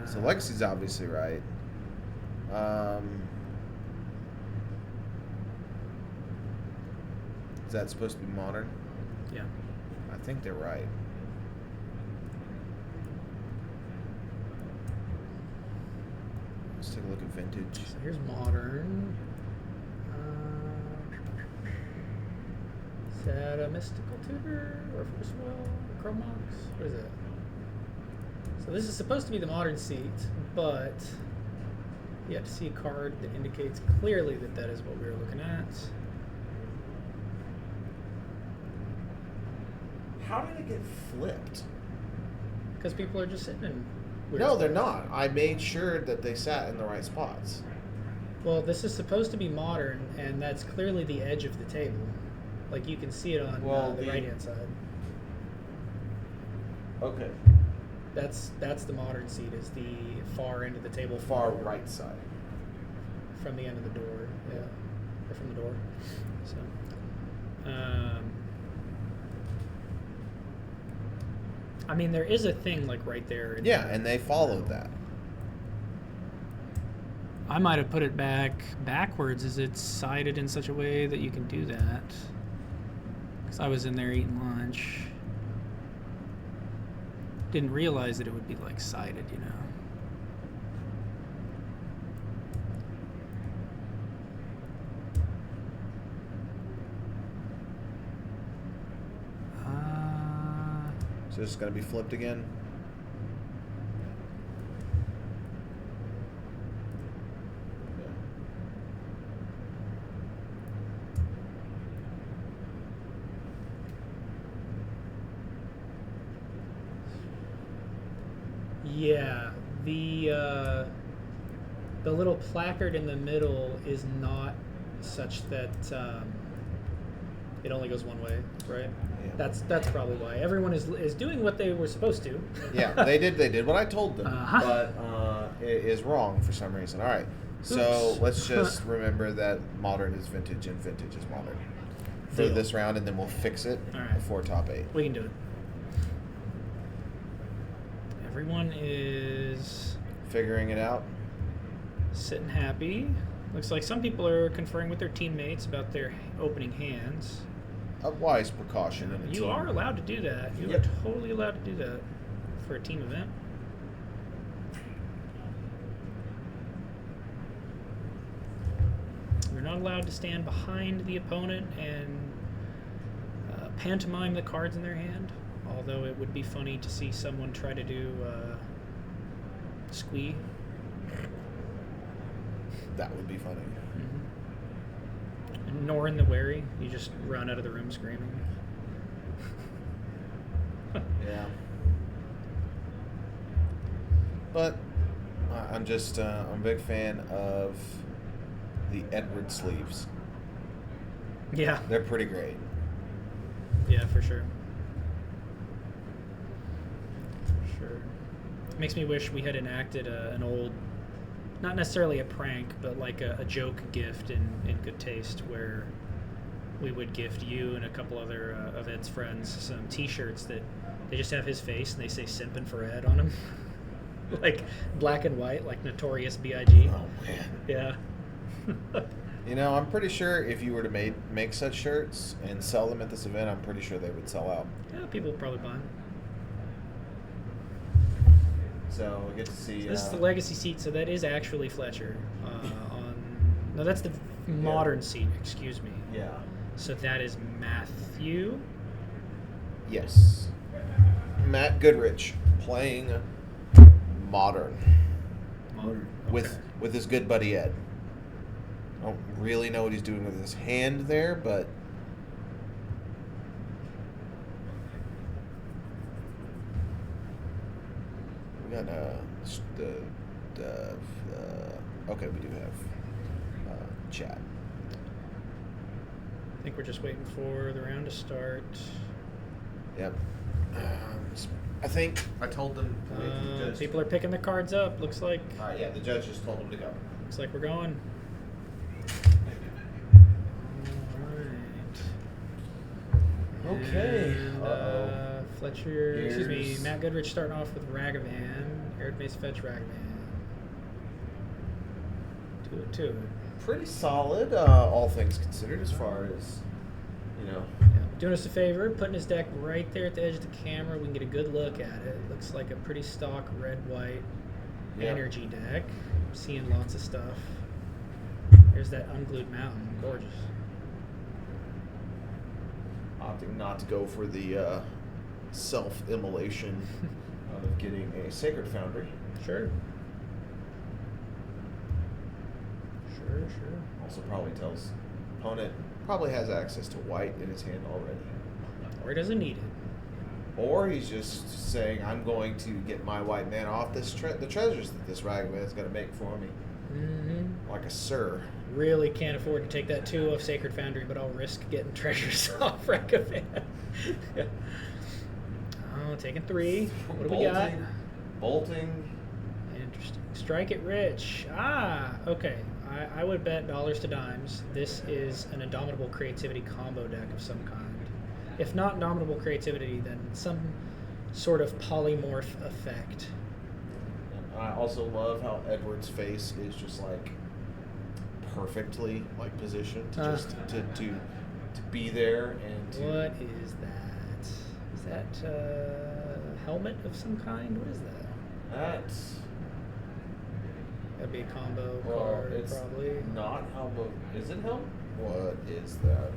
C: So Legacy's obviously right. Is that supposed to be modern?
A: Yeah.
C: I think they're right. Let's take a look at vintage.
A: So here's modern. Is that a mystical tutor or first well? Chromox? What is it? So this is supposed to be the modern seat, but you have to see a card that indicates clearly that that is what we were looking at.
C: How did it get flipped?
A: Because people are just sitting in weird
C: No, they're
A: spots.
C: not. I made sure that they sat in the right spots.
A: Well, this is supposed to be modern, and that's clearly the edge of the table. Like you can see it on the right-hand side.
C: Okay.
A: That's the modern seat, is the far end of the table.
C: Far right side.
A: From the end of the door, yeah. Or from the door. So, I mean, there is a thing right there.
C: Yeah, and they followed that.
A: I might have put it backwards, as it's sided in such a way that you can do that. 'Cause I was in there eating lunch. Didn't realize that it would be like sided, you know.
C: So this is going to be flipped again.
A: Yeah, the little placard in the middle is not such that it only goes one way, right?
C: Yeah.
A: That's probably why everyone is doing what they were supposed to.
C: Yeah, they did what I told them,
A: Uh-huh.
C: but it is wrong for some reason. All right, so
A: Oops.
C: let's just remember that modern is vintage and vintage is modern for
A: Deal.
C: this round, and then we'll fix it
A: All right.
C: before top 8.
A: We can do it. Everyone is
C: Figuring it out.
A: sitting happy. Looks like some people are conferring with their teammates about their opening hands.
C: A wise precaution in a
A: You
C: team.
A: are allowed to do that. You
C: Yep.
A: are totally allowed to do that for a team event. You're not allowed to stand behind the opponent and pantomime the cards in their hand, although it would be funny to see someone try to do squee.
C: That would be funny.
A: And nor in the wary, you just run out of the room screaming.
C: Yeah. But I'm just I'm a big fan of the Edward sleeves.
A: Yeah,
C: They're pretty great.
A: yeah, for sure. For sure. Makes me wish we had enacted an old, not necessarily a prank, but like a joke gift in good taste, where we would gift you and a couple other of Ed's friends some T-shirts that they just have his face and they say "Simpin' for Ed" on them, like black and white, like Notorious B.I.G.
C: Oh man.
A: Yeah.
C: You know, I'm pretty sure if you were to make such shirts and sell them at this event, I'm pretty sure they would sell out.
A: Yeah, people would probably buy them.
C: So we get to see.
A: So this is the legacy seat, so that is actually Fletcher. No, that's the modern seat. Excuse me.
C: Yeah.
A: So that is Matthew.
C: Yes. Matt Goodrich playing modern with his good buddy Ed. I don't really know what he's doing with his hand there, but we got okay, we do have chat.
A: I think we're just waiting for the round to start.
C: Yep. I think I told them.
A: People are picking the cards up. Looks like.
C: Yeah, the judge just told them to go.
A: Looks like we're going. All right.
C: Okay.
A: And, Fletcher. Excuse me.
C: Here's-
A: Matt Goodrich starting off with Ragavan. Eric Mace fetch Ragavan. Two it.
C: Pretty solid, all things considered, as far as, you know.
A: Yeah. Doing us a favor, putting his deck right there at the edge of the camera. We can get a good look at it. Looks like a pretty stock red-white
C: Yeah.
A: energy deck. Seeing lots of stuff. There's that unglued mountain. Gorgeous.
C: Opting not to go for the self-immolation of getting a Sacred Foundry.
A: Sure. Sure.
C: Also probably tells opponent probably has access to white in his hand already.
A: Or he doesn't need it.
C: Or he's just saying, I'm going to get my white man off this the treasures that this Ragavan is going to make for me.
A: Mm-hmm.
C: Like a sir.
A: Really can't afford to take that 2 of Sacred Foundry, but I'll risk getting treasures off Ragavan. Yeah. Oh, taking 3. What do we got?
C: Bolting.
A: Interesting. Strike it rich. Okay. I would bet dollars to dimes. This is an Indomitable Creativity combo deck of some kind. If not Indomitable Creativity, then some sort of polymorph effect.
C: I also love how Edward's face is just like perfectly like positioned to to be there and to.
A: What is that? Is that helmet of some kind? What is that?
C: That's.
A: That'd be a combo
C: Well,
A: card,
C: it's
A: probably.
C: not Helm of. Is it Helm? What is that?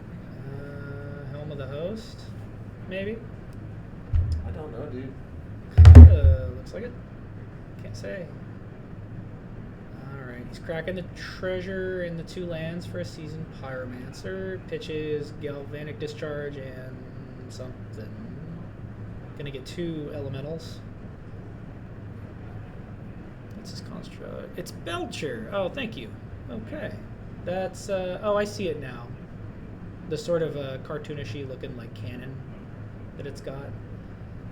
A: Helm of the Host, maybe.
C: I don't know, dude.
A: Looks like it. Can't say. Alright, he's cracking the treasure in the 2 lands for a seasoned Pyromancer. Pitches Galvanic Discharge and something. Gonna get 2 elementals. What's his construct? It's Belcher! Oh, thank you. Okay. That's, oh, I see it now. The sort of cartoonishy looking like cannon that it's got.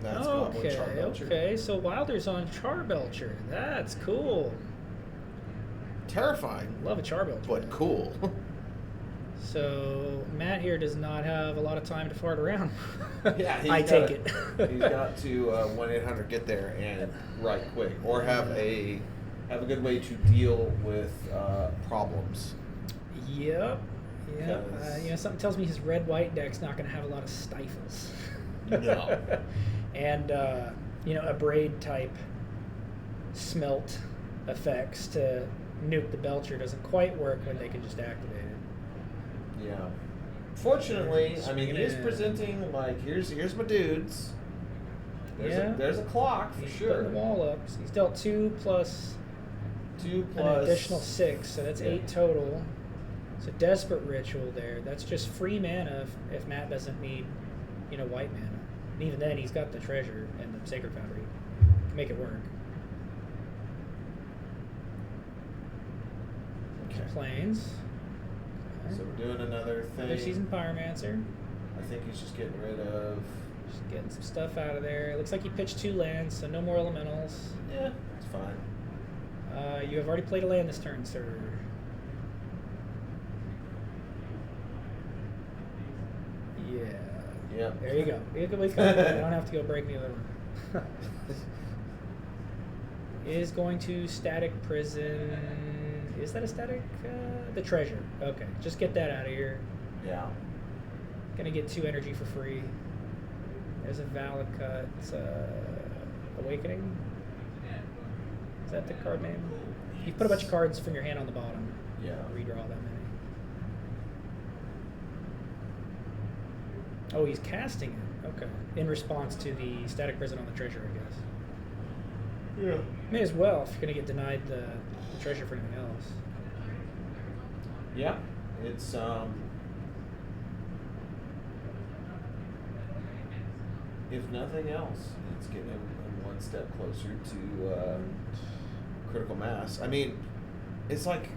C: That's Goblin Charbelcher.
A: Okay, so Wilder's on Charbelcher. That's cool.
C: Terrifying.
A: Love a Charbelcher.
C: But cool.
A: So Matt here does not have a lot of time to fart around.
C: Yeah,
A: I take it.
C: He's got to 1-800 get there and right quick, or have a good way to deal with problems.
A: Yep. Something tells me his red-white deck's not going to have a lot of stifles.
C: No.
A: And a braid type smelt effects to nuke the Belcher doesn't quite work when they can just activate it.
C: Yeah. Fortunately, I mean, he is presenting like here's my dudes. There's a clock for
A: He's
C: sure.
A: putting the wall up. So he's dealt 2 plus an additional 6, so that's 8 total. It's a Desperate Ritual there. That's just free mana if Matt doesn't need, white mana. And even then, he's got the treasure and the Sacred Foundry. Can make it work.
C: Okay.
A: Planes.
C: So we're doing another thing.
A: Another Seasoned Pyromancer.
C: I think he's just getting rid of.
A: Just getting some stuff out of there. It looks like he pitched 2 lands, so no more elementals.
C: Yeah, it's fine.
A: You have already played a land this turn, sir. Yeah.
C: Yeah.
A: There you go. You don't have to go break the other one. Is going to Static Prison. Is that a static? The treasure. Okay, just get that out of here.
C: Yeah.
A: Gonna get 2 energy for free. There's a Valakut Awakening. Is that the card name? You put a bunch of cards from your hand on the bottom.
C: Yeah.
A: Redraw that many. Oh, he's casting it. Okay. In response to the Static Prison on the treasure, I guess.
C: Yeah.
A: May as well if you're gonna get denied the treasure for anything else.
C: Yeah. It's if nothing else, it's getting him one step closer to critical mass. I mean, it's like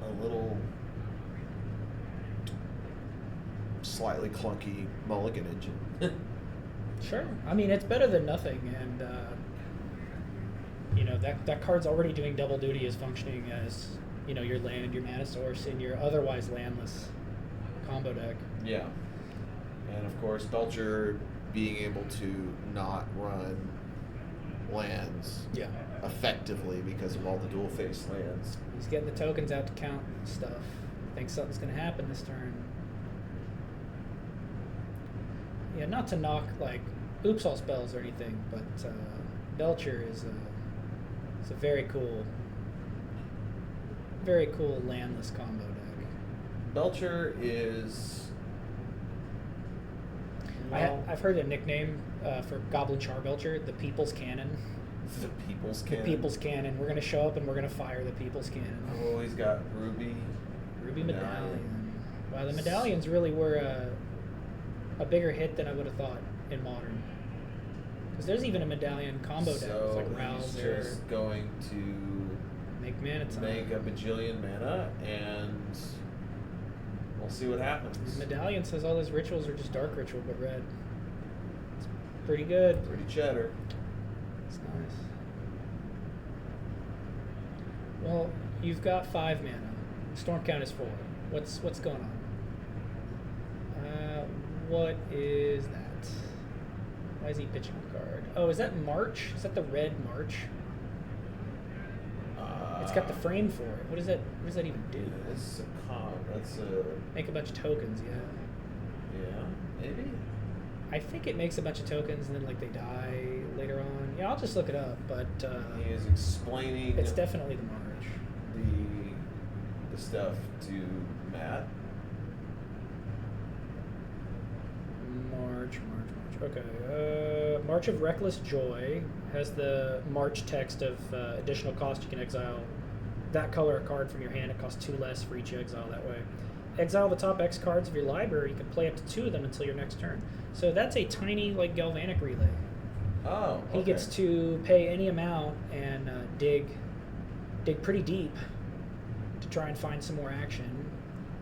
C: a little slightly clunky mulligan engine.
A: Sure. I mean, it's better than nothing, and that card's already doing double duty as functioning as your land, your mana source, and your otherwise landless combo deck.
C: Yeah. And of course, Belcher being able to not run lands effectively because of all the dual face lands.
A: He's getting the tokens out to count stuff. Thinks something's going to happen this turn. Yeah, not to knock like oops all spells or anything, but Belcher is a very cool landless combo deck.
C: Belcher is.
A: I've heard a nickname for Goblin Charbelcher, the People's Cannon.
C: The People's Cannon.
A: The People's Cannon. We're gonna show up and we're gonna fire the People's Cannon.
C: Oh, he's got Ruby
A: Medallion. Wow, the medallions really were a bigger hit than I would have thought in Modern. Because there's even a medallion combo deck with like
C: he's
A: Rouser.
C: just going to
A: Make mana time.
C: make a bajillion mana, and we'll see what happens.
A: Medallion says all his rituals are just dark ritual but red. It's pretty good.
C: Pretty cheddar.
A: It's nice. Well, you've got 5 mana. Storm count is 4. What's going on? What is that? Why is he pitching a card? Oh, is that March? Is that the red March? It's got the frame for it. What does that even do?
C: This is a con. That's a.
A: Make a bunch of tokens, yeah.
C: Yeah, maybe.
A: I think it makes a bunch of tokens and then like they die later on. Yeah, I'll just look it up, but
C: He is explaining.
A: it's definitely the March.
C: The stuff to Matt.
A: March. Okay. March of Reckless Joy has the March text of additional cost. You can exile that color a card from your hand. It costs 2 less for each you exile that way. Exile the top X cards of your library. You can play up to 2 of them until your next turn. So that's a tiny like galvanic relay.
C: Oh.
A: He
C: Okay.
A: gets to pay any amount and dig pretty deep to try and find some more action.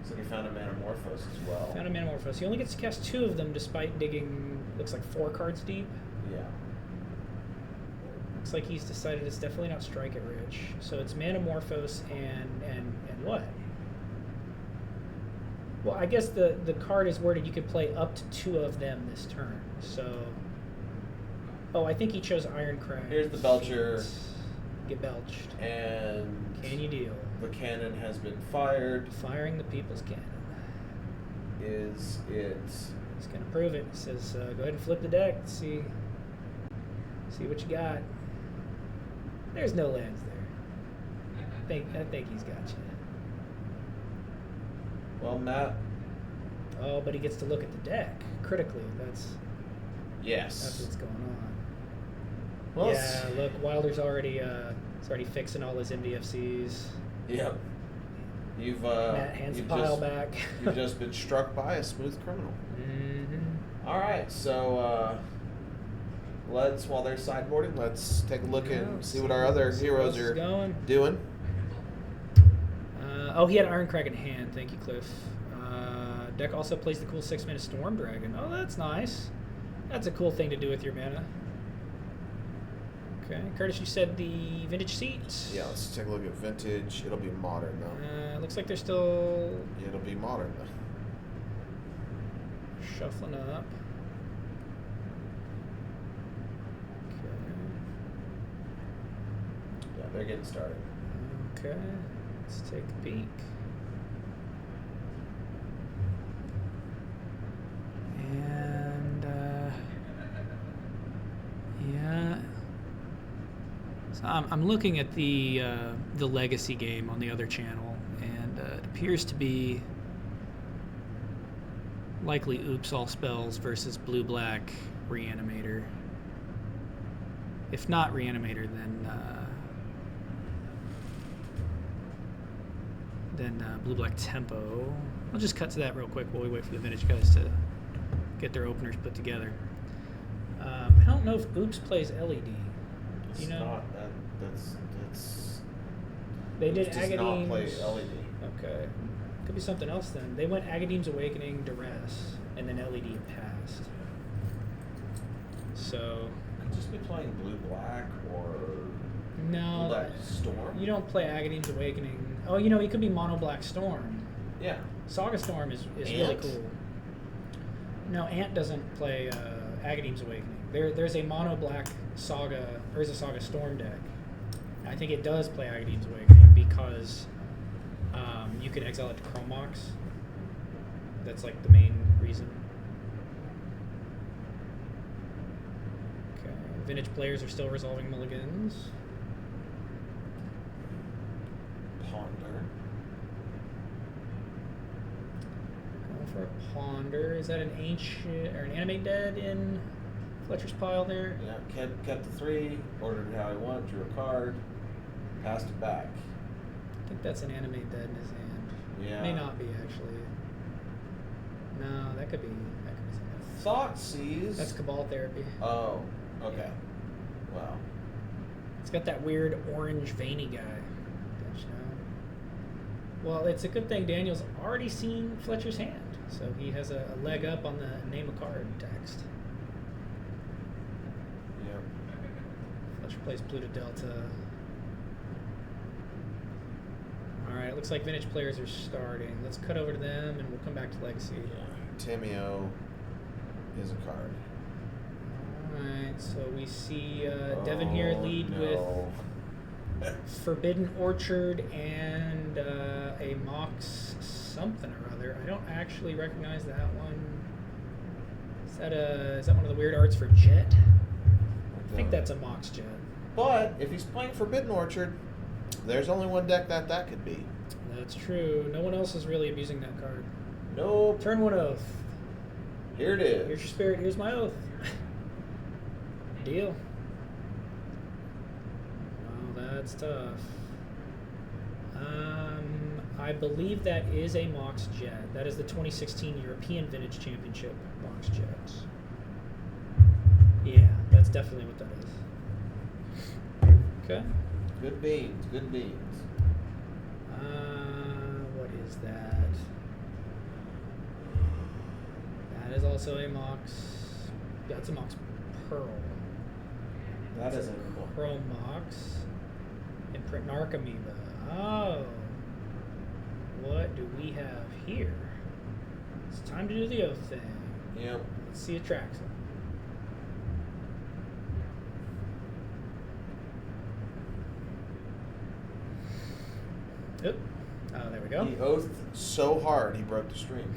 C: So he found a Manamorphose as well.
A: Found a Manamorphose. He only gets to cast 2 of them despite digging, looks like 4 cards deep.
C: Yeah.
A: Looks like he's decided it's definitely not Strike It Rich. So it's Manamorphose and what? Well, I guess the card is worded you could play up to 2 of them this turn. So, oh, I think he chose Ironcrag.
C: Here's the Belcher.
A: Get belched.
C: And
A: Can you deal?
C: the cannon has been fired.
A: Firing the people's cannon.
C: Is it?
A: He's gonna prove it. He says, "Go ahead and flip the deck. See what you got." There's no lands there. I think he's got you.
C: Well, Matt.
A: Oh, but he gets to look at the deck critically. That's
C: Yes.
A: what's going on.
C: Well,
A: Yeah, look, Wilder's already fixing all his MDFCs.
C: Yep. You've
A: Matt hands the pile back.
C: You've just been struck by a smooth criminal.
A: Mm-hmm.
C: All right, so let's, while they're sideboarding, let's take a look and see what our other heroes are doing.
A: He had Ironcrag in hand. Thank you, Cliff. Deck also plays the cool 6-mana Storm Dragon. Oh, that's nice. That's a cool thing to do with your mana. Okay, Curtis, you said the Vintage Seats.
B: Yeah, let's take a look at Vintage. It'll be modern though.
A: Looks like they're still
B: Yeah, it'll be modern though.
A: shuffling up. Okay.
C: Yeah, they're getting started.
A: Okay, let's take a peek. And yeah, so I'm looking at the Legacy game on the other channel, and it appears to be likely Oops All Spells versus Blue-Black Reanimator. If not Reanimator, then Blue-Black Tempo. I'll just cut to that real quick while we wait for the Vintage guys to get their openers put together. I don't know if Oops plays LED.
C: It's
A: You know?
C: not that. That's.
A: They did
C: Does not play
A: Agadeem's.
C: LED.
A: Okay. Could be something else then. They went Agadeem's Awakening, Duress, and then LED had passed. So,
C: Could just be playing blue black or
A: no.
C: blue black storm.
A: You don't play Agadeem's Awakening. Oh, he could be Mono Black Storm.
C: Yeah.
A: Saga Storm is really
C: Ant?
A: cool. No, Ant doesn't play Agadeem's Awakening. There's a Mono Black Saga, or is a Saga Storm deck. I think it does play Agadeem's Awakening because you can exile it to Chromox. That's like the main reason. Okay, Vintage players are still resolving mulligans.
C: Ponder.
A: Going for a Ponder. Is that an ancient or an Animate Dead in Fletcher's pile there?
C: Yeah. Kept the 3. Ordered it how I want. Drew a card. Passed it back.
A: I think that's an Animate Dead in his hand.
C: Yeah.
A: May not be actually. No, that could be something.
C: Thoughtseize.
A: That's Cabal Therapy.
C: Oh. Okay. Wow.
A: It's got that weird orange veiny guy. Don't you know? Well, it's a good thing Daniel's already seen Fletcher's hand, so he has a leg up on the name a card text.
C: Yep.
A: Fletcher plays Pluto Delta. Alright, it looks like Vintage players are starting. Let's cut over to them and we'll come back to Legacy.
C: Yeah.
B: Tameo is a card.
A: Alright, so we see Devin here lead with Forbidden Orchard, and a Mox something or other. I don't actually recognize that one. Is that one of the weird arts for Jet? I think that's a Mox Jet.
C: But if he's playing Forbidden Orchard, there's only one deck that could be.
A: That's true. No one else is really abusing that card.
C: Nope.
A: Turn 1 oath.
C: Here it is.
A: Here's your spirit. Here's my oath. Deal. Well, that's tough. I believe that is a Mox Jet. That is the 2016 European Vintage Championship Mox Jet. Yeah, that's definitely what that is. Okay.
C: Good beans. Good beans.
A: What is that? That is also a Mox. That's a Mox Pearl.
C: That is a
A: Pearl Mox. Imprint Narc Amoeba. Oh. What do we have here? It's time to do the oath thing.
C: Yep.
A: Let's see Atraxa. Oop. Oh, there we go.
C: He oathed so hard he broke the stream.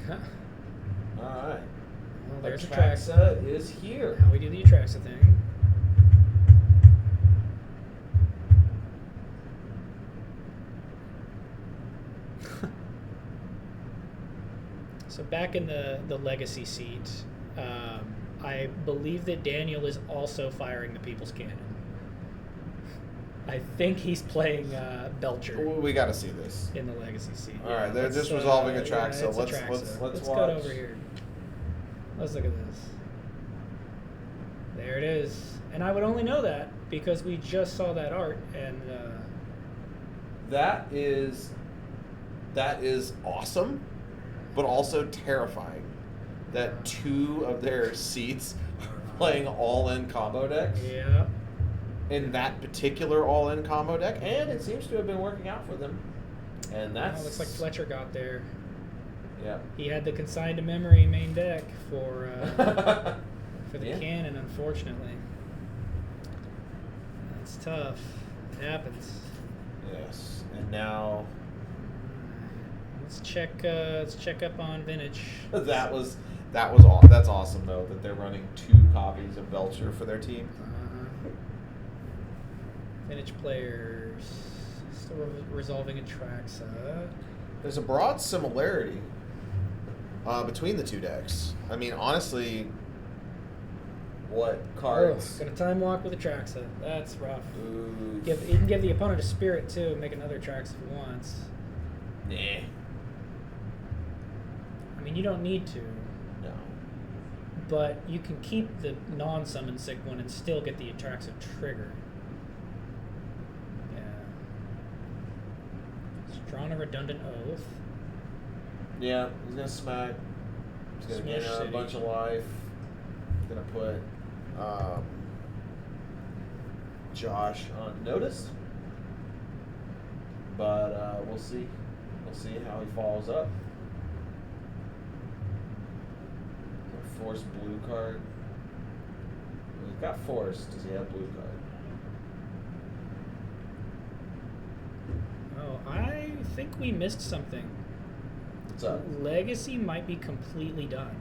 C: All right.
A: Well, there's
C: Atraxa is here.
A: Now we do the Atraxa thing. So back in the legacy seat, I believe that Daniel is also firing the People's Cannon. I think he's playing Belcher
C: We got to see this.
A: in the legacy seat.
C: All right, they're
A: let's,
C: just resolving a track,
A: yeah,
C: so
A: it's
C: let's
A: Atraxa.
C: let's
A: Let's
C: watch.
A: cut over here. Let's look at this. There it is. And I would only know that because we just saw that art, and
C: That is awesome, but also terrifying. That two of their seats are playing all-in combo decks
A: yeah.
C: in that particular all-in combo deck, and it seems to have been working out for them. And that's
A: Looks like Fletcher got there.
C: Yeah.
A: He had the consigned to memory main deck for the
C: Yeah.
A: cannon, unfortunately. That's tough. It happens.
C: Yes. And now
A: Let's check up on Vintage.
C: that's awesome though that they're running 2 copies of Belcher for their team.
A: Vintage players still resolving Atraxa.
C: There's a broad similarity between the 2 decks. I mean, honestly, what cards?
A: Got a time walk with Atraxa. That's rough.
C: Ooh.
A: You can give the opponent a spirit too. Make another Atraxa if he wants.
C: Nah.
A: I mean, you don't need to,
C: No.
A: but you can keep the non-summon sick one and still get the Atraxa trigger. Yeah. He's drawn a redundant oath.
C: Yeah, he's gonna smack. He's gonna
A: Smash
C: gain a
A: City.
C: bunch of life. He's gonna put Josh on notice. But we'll see. We'll see how he follows up. Force blue card. He's got force. Does he have blue card?
A: Oh, I think we missed something.
C: What's up?
A: Legacy might be completely done.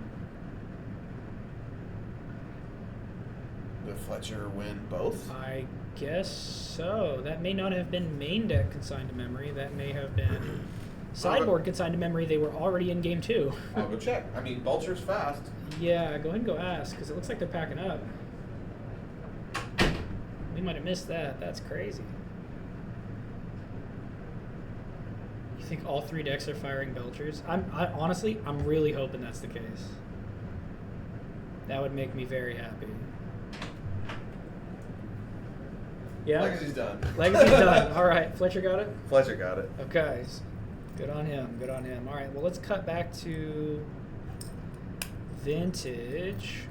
C: Did Fletcher win both?
A: I guess so. That may not have been main deck consigned to memory. That may have been sideboard consigned to memory. They were already in game 2.
C: I'll go check. I mean, Belcher's fast.
A: Yeah, go ahead and go ask, because it looks like they're packing up. We might have missed that. That's crazy. You think all 3 decks are firing Belchers? Honestly, I'm really hoping that's the case. That would make me very happy. Yeah?
C: Legacy's done.
A: Legacy's done. All right. Fletcher got it?
C: Fletcher got it.
A: Okay. Good on him. Good on him. All right. Well, let's cut back to Vintage.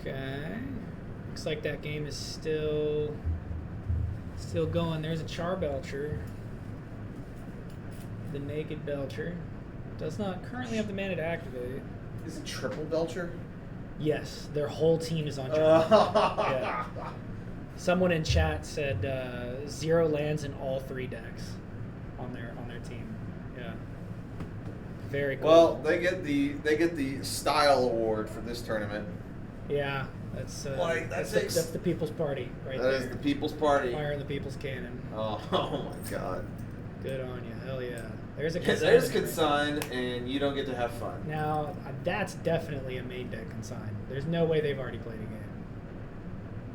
A: Okay. Looks like that game is still going. There's a Char Belcher. The Naked Belcher. Does not currently have the mana to activate.
C: Is it triple Belcher?
A: Yes, their whole team is on Char. Yeah. Someone in chat said 0 lands in all 3 decks on their team. Yeah. Very cool.
C: Well, they get the style award for this tournament.
A: Yeah, that's
C: that's
A: that's the people's party right there.
C: That is the people's party.
A: Fire in the people's cannon.
C: Oh my God.
A: Good on you. Hell yeah. There's a consign.
C: There's consign, and you don't get to have fun.
A: Now, that's definitely a main deck consign. There's no way they've already played a game.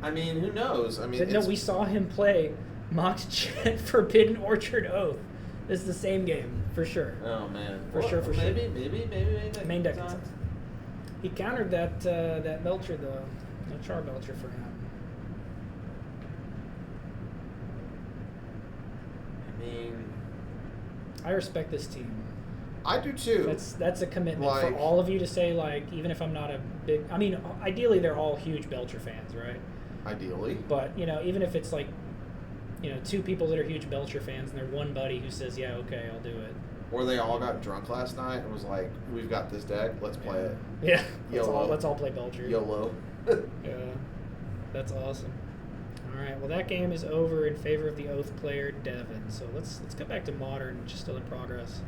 C: I mean, who knows? I mean,
A: No, we saw him play Mox Jet Forbidden Orchard Oath. It's the same game, for sure.
C: Oh, man.
A: For sure.
C: Maybe
A: Main deck consign. He countered that Belcher, though. No Char Belcher for him.
C: I mean,
A: I respect this team.
C: I do too.
A: That's a commitment for all of you to say, like, even if I'm not a big... I mean, ideally, they're all huge Belcher fans, right?
C: Ideally.
A: But, even if it's, like, 2 people that are huge Belcher fans and they're one buddy who says, yeah, okay, I'll do it.
C: Or they all got drunk last night and was like, we've got this deck, let's play it.
A: Yeah,
C: YOLO.
A: let's all play Belcher.
C: YOLO.
A: Yeah, that's awesome. All right, well, that game is over in favor of the Oath player, Devin. So let's go back to Modern, which is still in progress.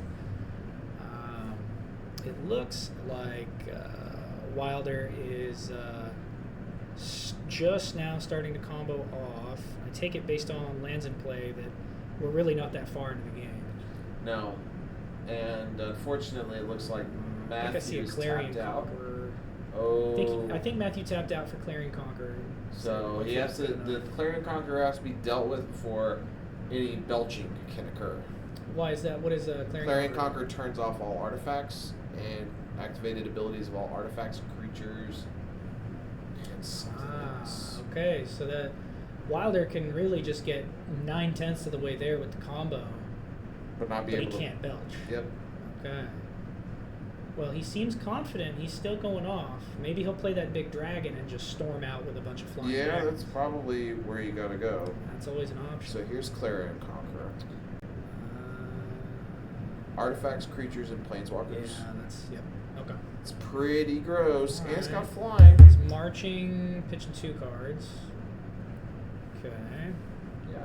A: It looks like Wilder is just now starting to combo off. I take it based on lands in play that we're really not that far into the game.
C: No. And unfortunately, it looks like Matthew's tapped out.
A: Conqueror.
C: Oh.
A: I think Matthew tapped out for Clarion Conqueror.
C: So he has to. The Clarion Conqueror has to be dealt with before any belching can occur.
A: Why is that? What is
C: Clarion Conqueror turns off all artifacts and activated abilities of all artifacts, creatures, and something else.
A: Okay, so that Wilder can really just get 9/10 of the way there with the combo,
C: But
A: he can't belch.
C: Yep.
A: Okay. Well, he seems confident. He's still going off. Maybe he'll play that big dragon and just storm out with a bunch of flying dragons.
C: That's probably where you gotta go.
A: That's always an option.
C: So here's Clarion Conqueror. Artifacts, creatures, and planeswalkers.
A: Yeah, yep. Okay.
C: It's pretty gross.
A: All
C: and it's
A: right.
C: got flying.
A: He's marching, pitching 2 cards. Okay.
C: Yeah.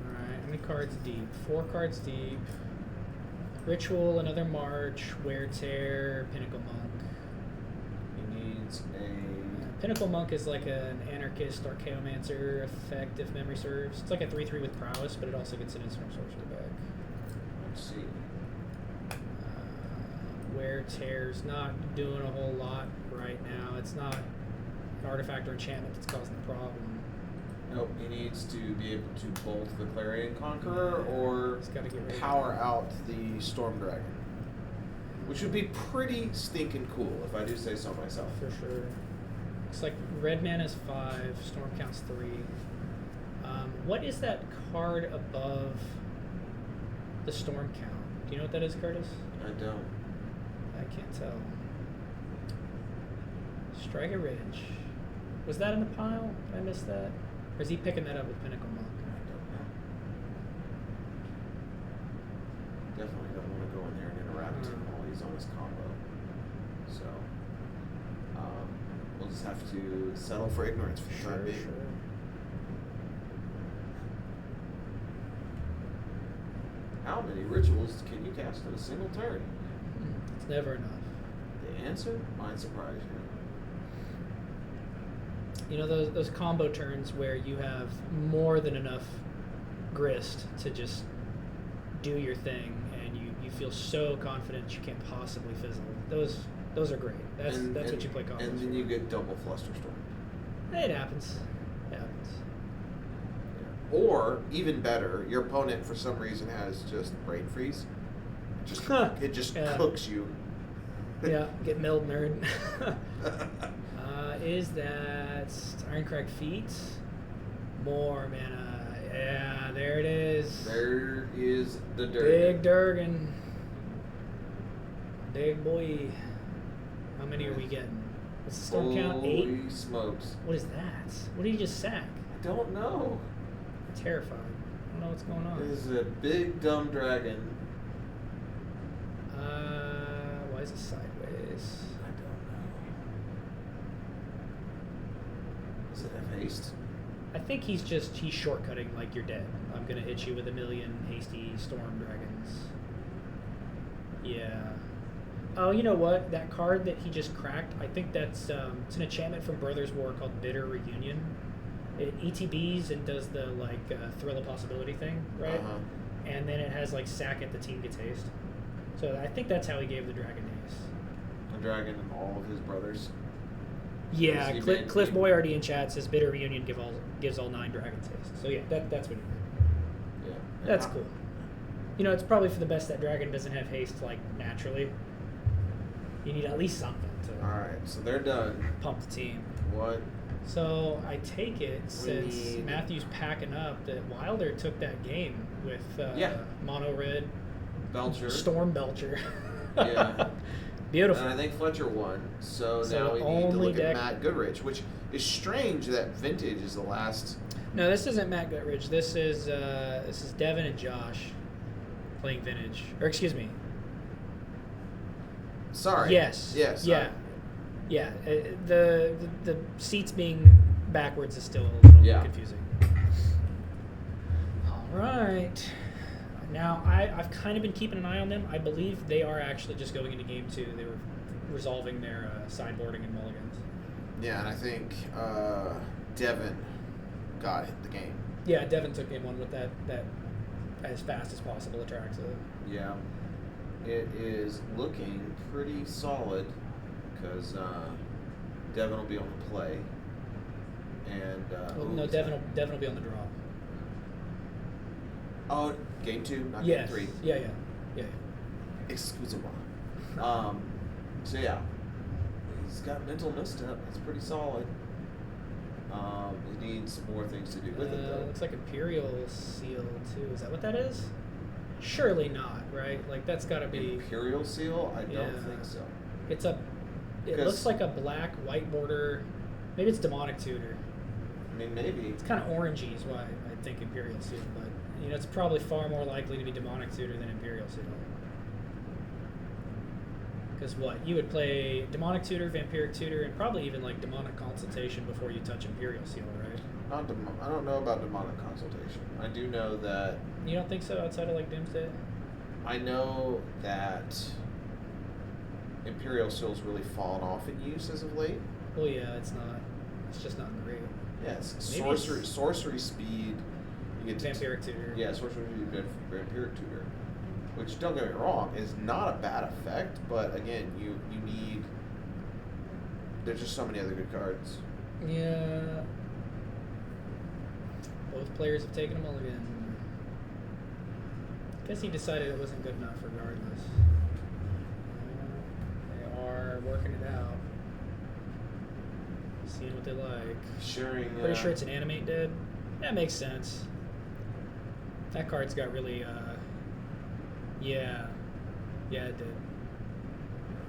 A: Alright, how many cards deep? 4 cards deep. Ritual, another march, Wear Tear, Pinnacle Monk.
C: He needs a...
A: Pinnacle Monk is like an anarchist Archaeomancer effect, if memory serves. It's like a 3/3 with prowess, but it also gets an instant sorcery back.
C: Let's see.
A: Wear Tear's not doing a whole lot right now. It's not an artifact or enchantment that's causing the problem.
C: Nope, he needs to be able to bolt the Clarion Conqueror or
A: He's gotta get rid of
C: power out the Storm Dragon. Which would be pretty stinking cool, if I do say so myself.
A: For sure. Looks like red mana's 5, storm count's 3. What is that card above the storm count? Do you know what that is, Curtis?
C: I don't.
A: I can't tell. Striker Ridge. Was that in the pile? Did I miss that? Or is he picking that up with Pinnacle Monk?
C: I don't know. Definitely don't want to go in there and interact while he's on his combo. So, we'll just have to settle for ignorance for the time being.
A: Sure.
C: How many rituals can you cast in a single turn?
A: It's never enough.
C: The answer might surprise you.
A: You know those combo turns where you have more than enough grist to just do your thing, and you feel so confident you can't possibly fizzle. Those are great. That's what you play combos.
C: And then you get double Flusterstorm.
A: It happens. It happens.
C: Or even better, your opponent for some reason has just brain freeze. It just cooks you.
A: Yeah, get milled, nerd. Is that Ironcrag Feet? More mana. Yeah, there it is.
C: There is the Durgan.
A: Big Durgan. Big boy. How many are we getting? What's the storm count? 8?
C: Holy smokes.
A: What is that? What did he just sack?
C: I don't know.
A: I'm terrified. I don't know what's going on.
C: This is a big dumb dragon
A: Why is it sideways?
C: I don't know. Does it have haste?
A: I think he's shortcutting like you're dead. I'm gonna hit you with a million hasty storm dragons. Yeah. Oh, you know what? That card that he just cracked, I think that's it's an enchantment from Brothers War called Bitter Reunion. It ETBs and does the Thrill of Possibility thing, right?
C: Uh-huh.
A: And then it has sack it, the team gets haste. So I think that's how he gave the dragon haste.
C: The dragon and all of his brothers.
A: Yeah,
C: Does he
A: Cliff
C: ban-
A: Boyardee in chat says Bitter Reunion gives all 9 dragons haste. So yeah, that's what he did.
C: Yeah.
A: That's cool. You know, it's probably for the best that dragon doesn't have haste naturally. You need at least something to
C: Alright, so they're done.
A: pump the team.
C: What?
A: So I take it, since
C: need-
A: Matthew's packing up, that Wilder took that game with
C: Yeah.
A: Mono Red
C: Belcher.
A: Storm Belcher.
C: Yeah.
A: Beautiful.
C: And I think Fletcher won. So
A: So
C: now
A: the
C: we need to
A: only
C: look
A: deck-
C: at Matt Goodrich, which is strange that Vintage is the last.
A: No, this isn't Matt Gutridge. This is Devin and Josh playing Vintage. Or excuse me.
C: Sorry.
A: Yes.
C: Yes.
A: Yeah. Yeah. The seats being backwards is still a little
C: Yeah.
A: confusing. All right. Now I've kind of been keeping an eye on them. I believe they are actually just going into game 2. They were resolving their sideboarding and mulligans.
C: Yeah, and I think Devin got the game.
A: Yeah, Devin took game 1 with that as fast as possible attracts it.
C: Yeah. It is looking pretty solid because Devin will be on the play. And
A: Well,
C: who
A: no,
C: is
A: Devin
C: that?
A: will be on the draw.
C: Oh, game 2, not
A: Yes.
C: game 3.
A: Yeah.
C: Excusez-moi. So yeah, he's got mental misstep. That's pretty solid. He needs more things to do with it though.
A: Looks like Imperial Seal too. Is that what that is? Surely not, right? That's got to be.
C: Imperial Seal? I
A: Yeah.
C: don't think so.
A: It's a. It
C: 'Cause-
A: looks like a black white border. Maybe it's Demonic Tutor.
C: I mean, maybe.
A: It's kind of orangey, is why I think Imperial Seal, but it's probably far more likely to be Demonic Tutor than Imperial Seal. Because you would play Demonic Tutor, Vampiric Tutor, and probably even Demonic Consultation before you touch Imperial Seal, right?
C: I don't know about demonic consultation. I do know that.
A: You don't think so outside of Doomsday?
C: I know that Imperial Seal's really fallen off in use as of late.
A: Well, yeah, it's not. It's just not great.
C: Yes,
A: Maybe
C: sorcery speed. You get to
A: Vampiric Tutor.
C: Yeah, sorcery speed, Vampiric Tutor. Which, don't get me wrong, is not a bad effect, but again, you need. There's just so many other good cards.
A: Yeah. Both players have taken a mulligan. Guess he decided it wasn't good enough regardless. They are working it out. Seeing what they like.
C: Sharing.
A: Pretty sure it's an Animate Dead. That makes sense. That card's got really, yeah. Yeah, it did.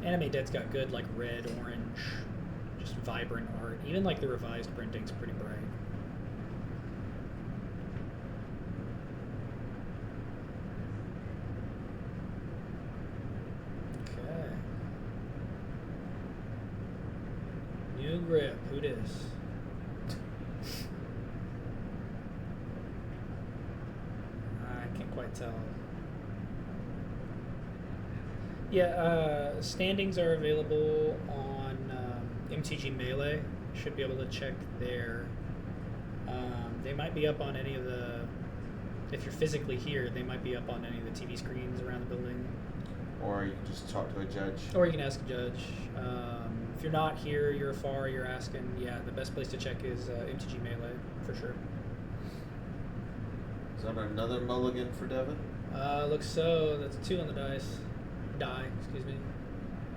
A: Animate Dead's got good, red, orange, just vibrant art. Even, the revised printing's pretty bright. Okay. New grip. Who dis? I can't quite tell. Yeah, standings are available on MTG Melee. Should be able to check there. They might be up on any of the. If you're physically here, they might be up on any of the TV screens around the building.
C: Or you can just talk to a judge.
A: Or you can ask a judge. If you're not here, you're afar, you're asking, yeah, the best place to check is MTG Melee, for sure.
C: Is that another mulligan for Devin?
A: Looks so. That's a 2 on the dice. Die, excuse me.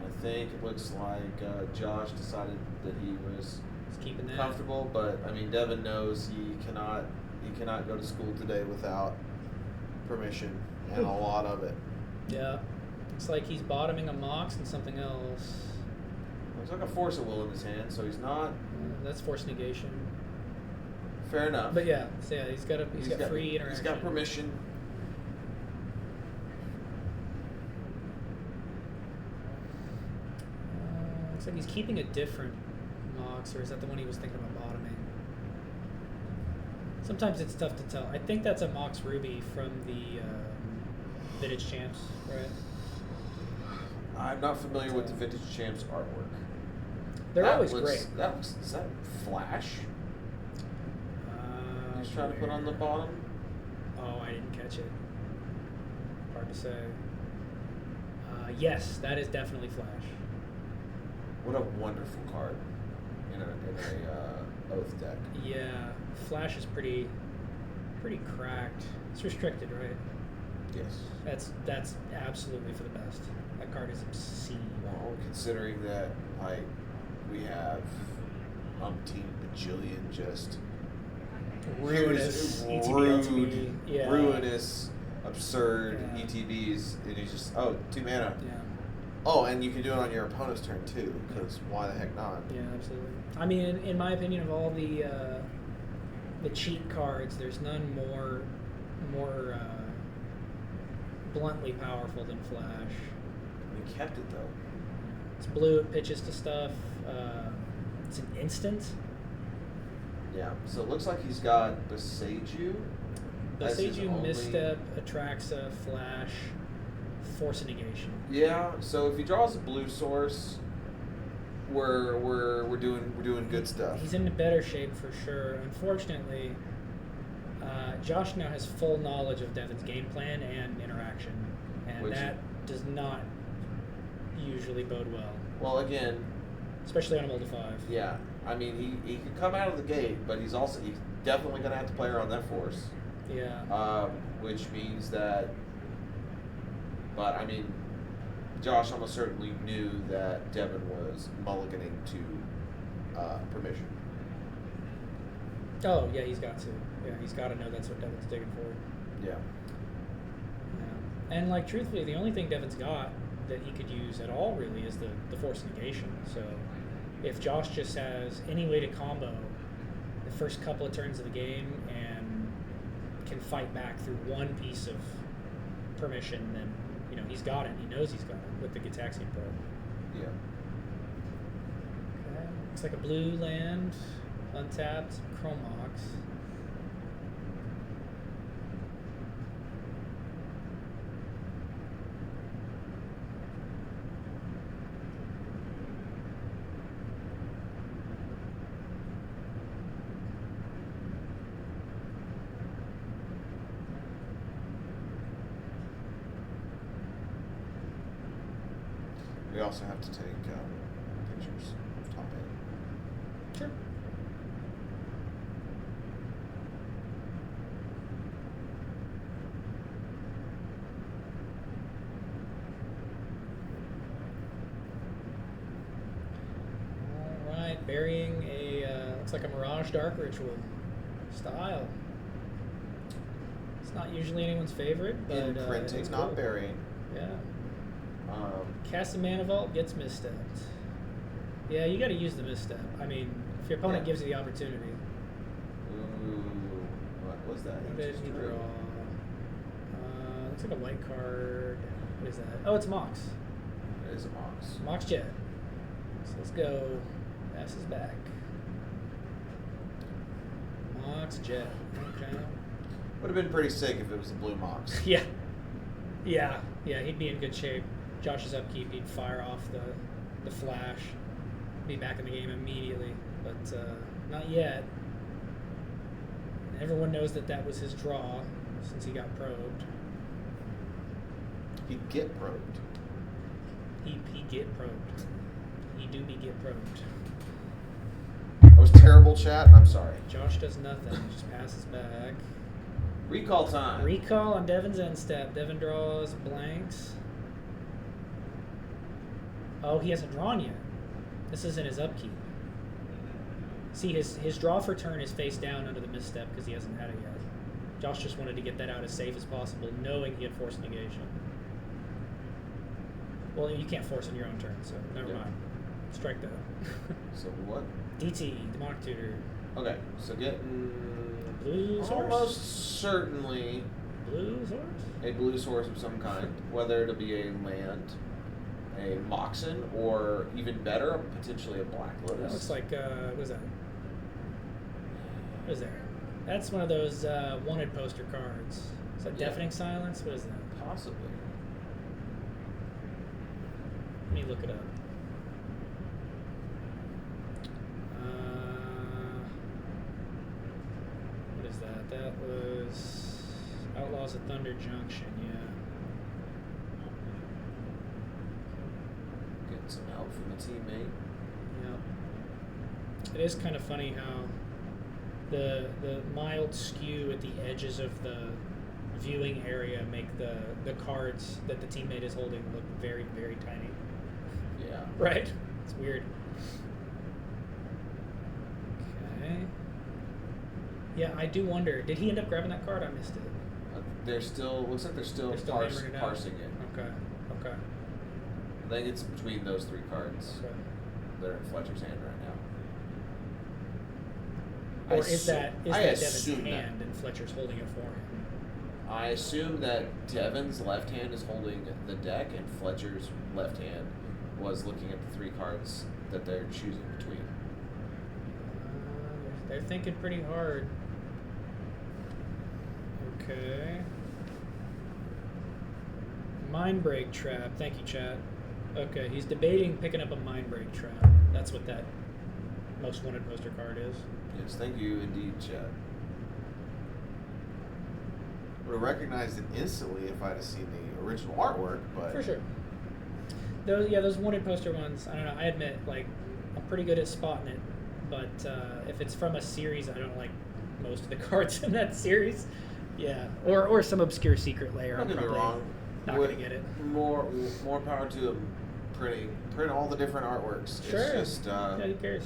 C: I think it looks like Josh decided that he was
A: He's keeping that.
C: comfortable, but I mean Devin knows he cannot go to school today without permission and a lot of it.
A: Yeah. Looks like he's bottoming a Mox and something else.
C: Looks like a Force of Will in his hand, so he's not.
A: That's force negation.
C: Fair enough.
A: But yeah, so yeah, he's got free interaction.
C: He's got permission.
A: Looks like he's keeping a different Mox, or is that the one he was thinking about bottoming? Sometimes it's tough to tell. I think that's a Mox Ruby from the Vintage Champs, right?
C: I'm not familiar with the Vintage Champs artwork.
A: They're
C: That
A: always
C: looks-
A: great.
C: Is that Flash? He's trying to put on the bottom.
A: Oh, I didn't catch it. Hard to say. Yes, that is definitely Flash.
C: What a wonderful card in a Oath deck.
A: Yeah, Flash is pretty cracked. It's restricted, right?
C: Yes.
A: That's absolutely for the best. That card is obscene.
C: Well, considering that we have umpteen bajillion just
A: Ruinous
C: here's
A: ETB,
C: rude,
A: LTB. Yeah.
C: ruinous, absurd
A: Yeah.
C: ETBs, and you just 2 mana.
A: Yeah.
C: Oh, and you can do it on your opponent's turn too, because why the heck not?
A: Yeah, absolutely. I mean, in my opinion, of all the cheat cards, there's none more bluntly powerful than Flash.
C: We kept it though.
A: It's blue. It pitches to stuff. It's an instant.
C: Yeah. So it looks like he's got Beseiju. as his
A: Beseiju,
C: only-
A: Misstep, Atraxa, Flash, Force of Negation.
C: Yeah. So if he draws a blue source, we're doing good stuff.
A: He's in better shape for sure. Unfortunately, Josh now has full knowledge of Devin's game plan and interaction, and
C: Which-
A: that does not usually bode well,
C: Well, again,
A: especially on a multi-5.
C: yeah. I mean, he can come out of the gate, but he's definitely going to have to play around that force.
A: Yeah.
C: Which means that. But I mean, Josh almost certainly knew that Devin was mulliganing to permission.
A: Oh, yeah, he's got to. Yeah, he's got to know that's what Devin's digging for.
C: Yeah.
A: Yeah. And, like, truthfully, the only thing Devin's got that he could use at all, really, is the Force Negation. So, if Josh just has any way to combo the first couple of turns of the game and can fight back through one piece of permission, then, he's got it. He knows he's got it with the Gitaxian Probe.
C: Yeah.
A: Okay. Looks like a blue land, untapped, Chromox.
C: We also have to take pictures of top end.
A: Sure. All right, burying looks like a Mirage Dark Ritual style. It's not usually anyone's favorite, but
C: Imprinting,
A: it's
C: not
A: cool.
C: burying.
A: Yeah. Cast a Mana Vault, gets misstepped. Yeah, you got to use the misstep. I mean, if your opponent
C: Yeah.
A: gives you the opportunity.
C: Ooh, what was that?
A: What did
C: Just
A: he
C: drew.
A: draw? Looks like a white card. What is that? Oh, it's Mox.
C: It is a Mox.
A: Mox Jet. So let's go. Passes back. Mox Jet. Okay.
C: Would have been pretty sick if it was a blue Mox.
A: Yeah. Yeah. Yeah, he'd be in good shape. Josh's upkeep, he'd fire off the flash. Be back in the game immediately. But not yet. Everyone knows that was his draw since he got probed.
C: He'd get probed.
A: He get probed. He do be get probed.
C: That was terrible, chat. I'm sorry.
A: Josh does nothing. He just passes back.
C: Recall time.
A: Recall on Devin's end step. Devin draws blanks. Oh, he hasn't drawn yet. This isn't his upkeep. See, his draw for turn is face down under the misstep because he hasn't had it yet. Josh just wanted to get that out as safe as possible, knowing he had force negation. Well, you can't force on your own turn, so never mind. Strike that.
C: So what?
A: DT, Demonic Tutor.
C: Okay, so getting
A: Blue source?
C: almost certainly
A: Blue source?
C: a blue source of some kind, whether it'll be a land, a Moxen, or even better, potentially a Black Lotus.
A: That looks like, what is that? What is that? That's one of those wanted poster cards. Is that Deafening Silence? What is that?
C: Possibly.
A: Let me look it up. What is that? That was Outlaws of Thunder Junction, yeah.
C: Getting some help from a teammate.
A: Yep. It is kind of funny how the mild skew at the edges of the viewing area make the cards that the teammate is holding look very, very tiny.
C: Yeah.
A: Right? It's weird. Okay. Yeah, I do wonder. Did he end up grabbing that card? I missed it.
C: They're still, looks like they're still
A: hammering it out.
C: parsing it.
A: Okay. Okay.
C: I think it's between those three cards
A: Okay.
C: that are in Fletcher's hand right now.
A: Or is that Devin's
C: assume
A: hand and Fletcher's holding it for him?
C: I assume that Devin's left hand is holding the deck and Fletcher's left hand was looking at the three cards that they're choosing between.
A: They're thinking pretty hard. Okay. Mind break trap. Thank you, chat. Okay, he's debating picking up a mind break trap. That's what that most wanted poster card is.
C: Yes, thank you indeed, Chad.
B: Would have recognized it instantly if I'd have seen the original artwork, but
A: For sure. Those wanted poster ones, I don't know, I admit, like, I'm pretty good at spotting it, but if it's from a series, I don't like most of the cards in that series. Yeah, or some obscure secret layer.
C: Don't
A: I'm
C: get me
A: probably
C: wrong.
A: not going to get it.
C: More power to them. Print all the different artworks.
A: Sure.
C: It's just
A: Yeah, who cares?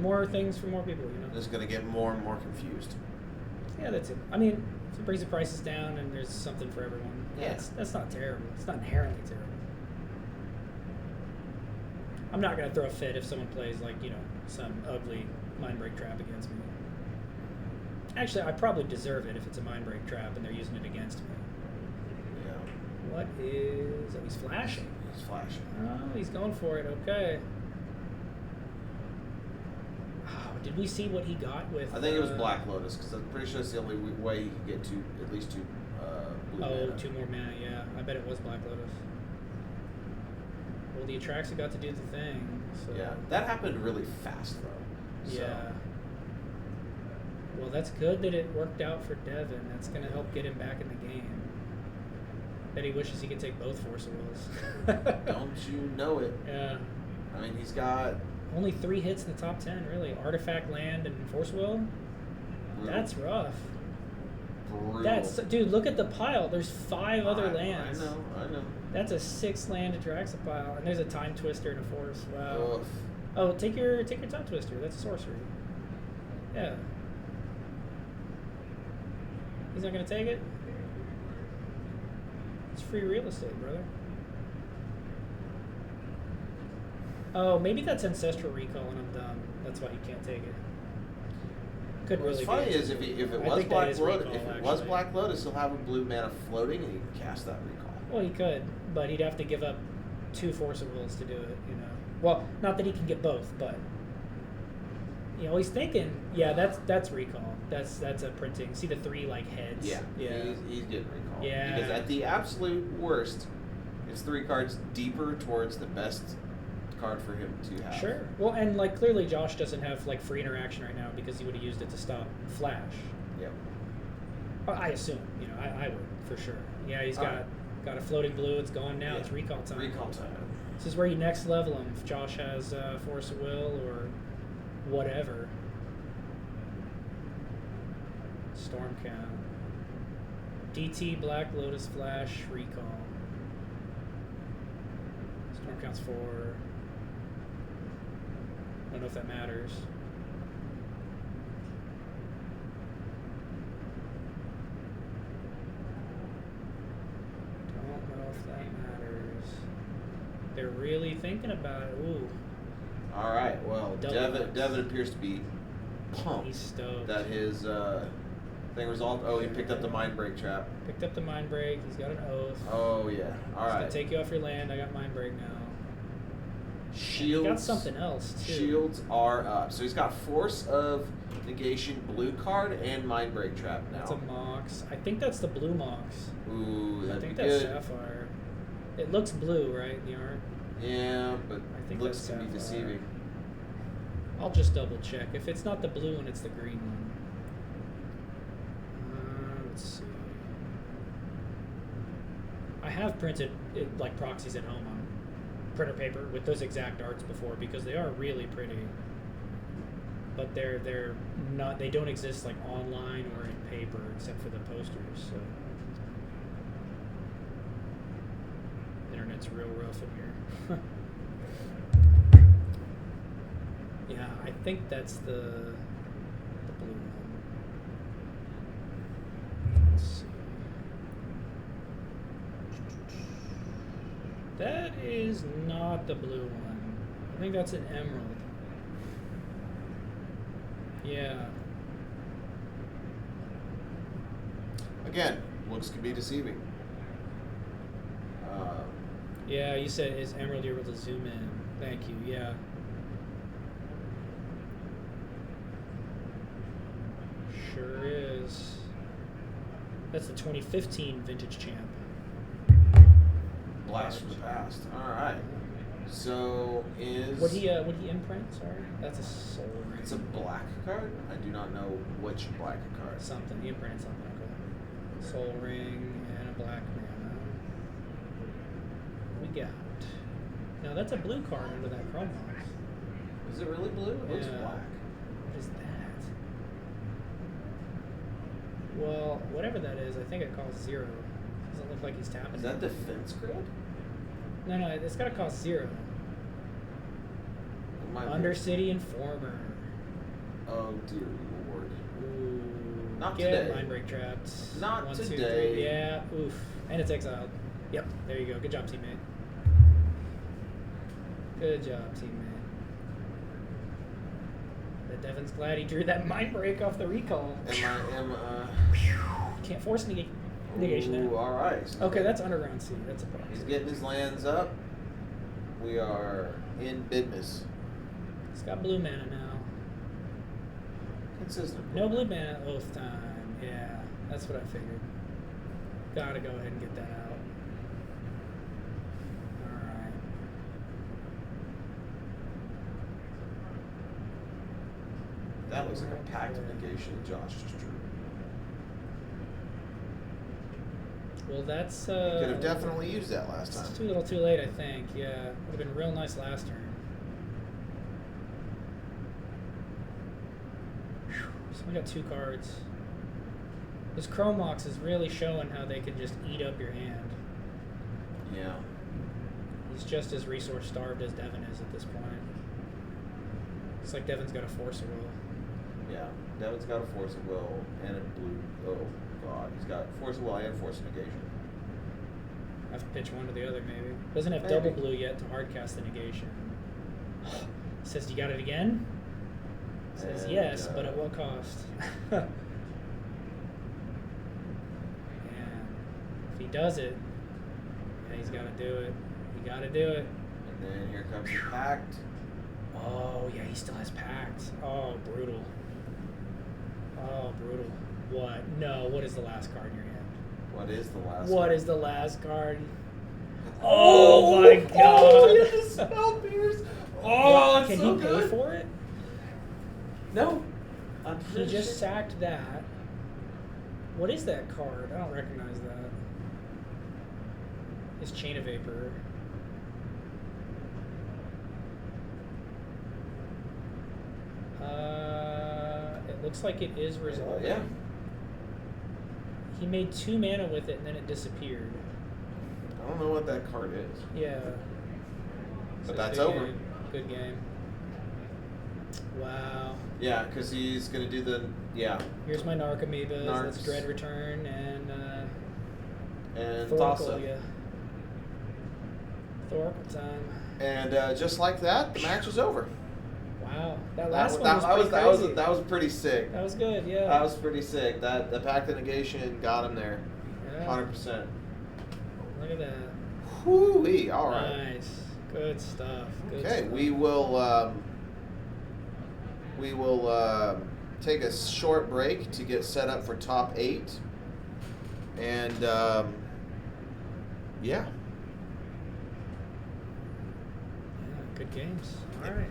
A: More things for more people, you know.
C: just gonna get more and more confused.
A: Yeah, that's it. I mean, if it brings the prices down and there's something for everyone,
C: Yeah.
A: that's not terrible. It's not inherently terrible. I'm not gonna throw a fit if someone plays like, you know, some ugly mind break trap against me. Actually, I probably deserve it if it's a mind break trap and they're using it against me.
C: Yeah.
A: What is? Oh, he's flashing.
C: It's flashing.
A: Oh, he's going for it. Okay. Oh, did we see what he got with?
C: I think it was Black Lotus because I'm pretty sure it's the only way you can get to at least two blue
A: Oh,
C: mana.
A: 2 more mana. Yeah, I bet it was Black Lotus. Well, the Atraxa got to do the thing. So.
C: Yeah, that happened really fast though. So.
A: Yeah. Well, that's good that it worked out for Devin. That's going to help get him back in the game. Bet he wishes he could take both Force of Wills.
C: Don't you know it?
A: Yeah.
C: I mean, he's got.
A: Only 3 hits in the top 10, really. Artifact, Land, and Force Will?
C: Brutal.
A: That's rough.
C: Brutal.
A: That's dude, look at the pile. There's 5 other lands.
C: I know.
A: That's a 6 land Atraxa pile. And there's a Time Twister and a Force. Wow.
C: Oof.
A: Oh, take your Time Twister. That's a sorcery. Yeah. He's not gonna take it? It's free real estate, brother. Oh, maybe that's Ancestral Recall and I'm dumb. That's why he can't take it. Could
C: What's
A: really
C: funny
A: be.
C: is if it
A: I
C: was
A: think that
C: Black
A: is
C: Lotus,
A: recall,
C: if it was
A: actually.
C: Black Lotus, he'll have a blue mana floating and he can cast that recall.
A: Well, he could, but he'd have to give up 2 Force of Wills to do it, you know. Well, not that he can get both, but you know, he's thinking, yeah, that's recall. That's a printing. See the 3 like heads?
C: Yeah,
A: Yeah.
C: He's getting recall.
A: Yeah.
C: Because at the absolute worst, it's 3 cards deeper towards the best card for him to have.
A: Sure. Well, and like clearly Josh doesn't have like free interaction right now because he would have used it to stop Flash.
C: Yep.
A: Well, I assume, you know, I would for sure. Yeah, he's got a floating blue. It's gone now.
C: Yeah.
A: It's recall time.
C: Recall time.
A: This is where you next level him. If Josh has Force of Will or whatever. Storm count. DT, Black Lotus, Flash, recall. Storm count's 4. I don't know if that matters. Don't know if that matters. They're really thinking about it. Ooh.
C: All right. Well,
A: Double
C: Devin appears to be pumped
A: He's stoked.
C: that his Thing resolved. Oh, he picked up the mind break trap.
A: Picked up the mind break. He's got an oath.
C: Oh yeah. All
A: He's
C: right.
A: gonna take you off your land. I got mind break now.
C: Shields.
A: He got something else too.
C: Shields are up. So he's got Force of Negation blue card and mind break trap now.
A: That's a Mox. I think that's the blue Mox.
C: Ooh,
A: I
C: that'd
A: think
C: be
A: that's
C: good.
A: Sapphire. It looks blue, right, in the art?
C: Yeah, but
A: I think
C: looks
A: that's
C: can be
A: Sapphire.
C: deceiving.
A: I'll just double check. If it's not the blue one, it's the green one. Let's see. I have printed like proxies at home on printer paper with those exact arts before because they are really pretty. But they're not. They don't exist like online or in paper except for the posters. So the internet's real rough in here. Yeah, I think that's the blue one. Let's see. That is not the blue one. I think that's an emerald. Yeah.
C: Again, looks can be deceiving.
A: Yeah, you said is emerald, you're able to zoom in. Thank you, yeah. Sure is. That's the 2015 vintage champ.
C: Blast from the past. All right. So is
A: Would he imprint? Sorry, that's a soul ring.
C: It's a black card. I do not know which black card.
A: Something he imprinted something. Okay. Soul ring and a black mana. We got. Now that's a blue card under that chrome box.
C: Is it really blue? It looks
A: Yeah.
C: black.
A: What is that? Well, whatever that is, I think it costs 0. Doesn't look like he's tapping.
C: Is that defense grid?
A: No, it's got to cost 0.
C: It might be.
A: Undercity Informer.
C: Oh dear lord.
A: Ooh.
C: Not
A: Get
C: today.
A: Mind break trapped.
C: Not
A: 1, 2, 3.
C: today.
A: Yeah. Oof. And it's exiled. Yep. There you go. Good job, teammate. Good job, teammate. But Devin's glad he drew that mind break off the recall. Can't force negation
C: Ooh,
A: that.
C: all right. So
A: Okay, that's Underground Sea. That's a problem.
C: he's getting his lands up. We are in Bidmas.
A: He's got blue mana now.
C: Consistent.
A: No blue mana oath time. Yeah, that's what I figured. Gotta go ahead and get that out. Alright.
C: That looks like a pact of negation that Josh just drew.
A: Well, that's
C: Could have definitely used that last time.
A: It's too little too late, I think. Yeah, would have been real nice last turn. Whew. So we got 2 cards. This Chrome Mox is really showing how they can just eat up your hand.
C: Yeah.
A: He's just as resource starved as Devin is at this point. It's like Devin's got a Force of Will.
C: Yeah. Devin's got a Force of Will and a blue. Oh god, he's got Force of Will and Force of Negation.
A: I have to pitch one to the other, maybe. Doesn't have
C: Maybe.
A: double blue yet to hardcast the negation. Says, you got it again? Says,
C: And,
A: yes, but at what cost? And if he does it, yeah, he's got to do it. He got to do it.
C: And then here comes the pact.
A: Oh, yeah, he still has Pact. Oh, brutal. Oh, brutal. What? No, what is the last card in your hand?
C: What is the last?
A: What
C: one?
A: is the last card? Oh my god!
C: Oh, you have to spell Pierce. Oh, it's
A: Can
C: so
A: he pay
C: good.
A: for it?
C: No. I'm
A: He
C: pretty
A: just
C: sure.
A: sacked that. What is that card? I don't recognize that. His Chain of Vapor. It looks like it is resolved.
C: Yeah.
A: He made 2 mana with it and then it disappeared.
C: I don't know what that card is.
A: Yeah.
C: But
A: So
C: that's
A: good
C: over.
A: game. Good game. Wow.
C: Yeah, because he's gonna do the
A: Here's my Narcomoebas. That's
C: Narcs.
A: Dread Return and
C: and
A: Thorkel,
C: Thassa.
A: yeah. Thorkel time.
C: And just like that, the match is over.
A: Wow. That last one was pretty crazy.
C: that was pretty sick.
A: That was good, yeah.
C: That was pretty sick. That the pact of negation got him there,
A: Yeah.
C: 100%.
A: Look at that.
C: Whoo-wee, all right.
A: Nice. Good stuff. Good
C: Okay,
A: stuff.
C: we will take a short break to get set up for top 8, and yeah.
A: Yeah, good games. All right.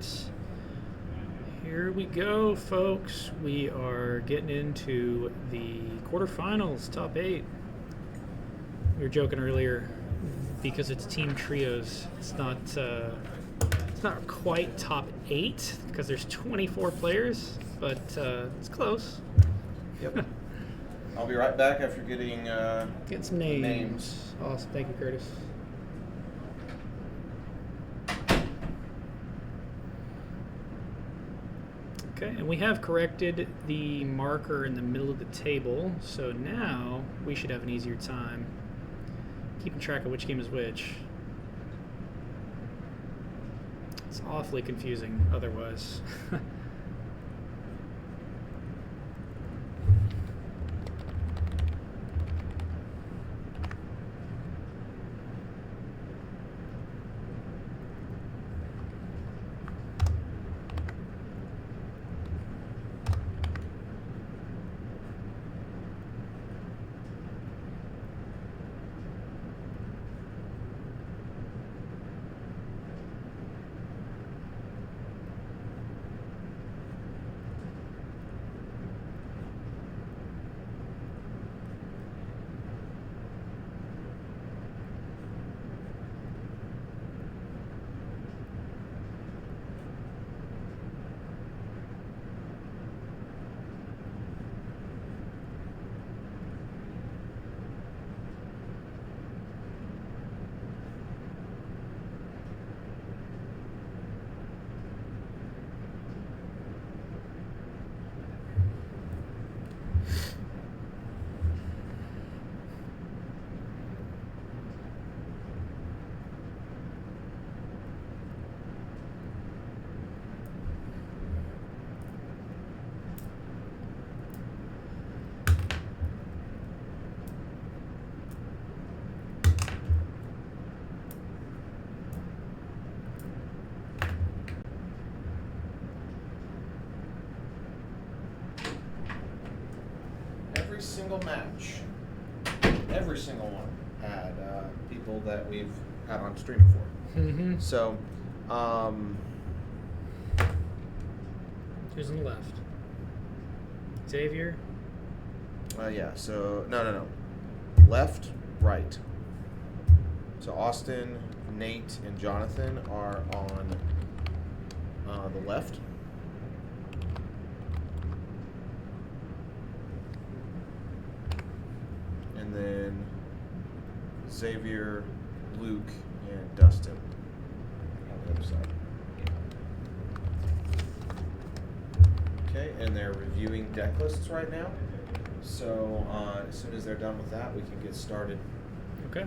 A: right. Here we go, folks. We are getting into the quarterfinals, top 8. We were joking earlier because it's team trios. It's not quite top 8 because there's 24 players, but it's close.
C: Yep. I'll be right back after getting
A: Get some names. Awesome. Thank you, Curtis. Okay, and we have corrected the marker in the middle of the table, so now we should have an easier time keeping track of which game is which. It's awfully confusing otherwise.
C: every single one had people that we've had on stream before.
A: Mm-hmm.
C: So,
A: who's on the left? Xavier?
C: Yeah, so, no. Left, right. So Austin, Nate, and Jonathan are on the left. And then Xavier, Luke, and Dustin on the other side. Okay, and they're reviewing deck lists right now. So as soon as they're done with that, we can get started.
A: Okay.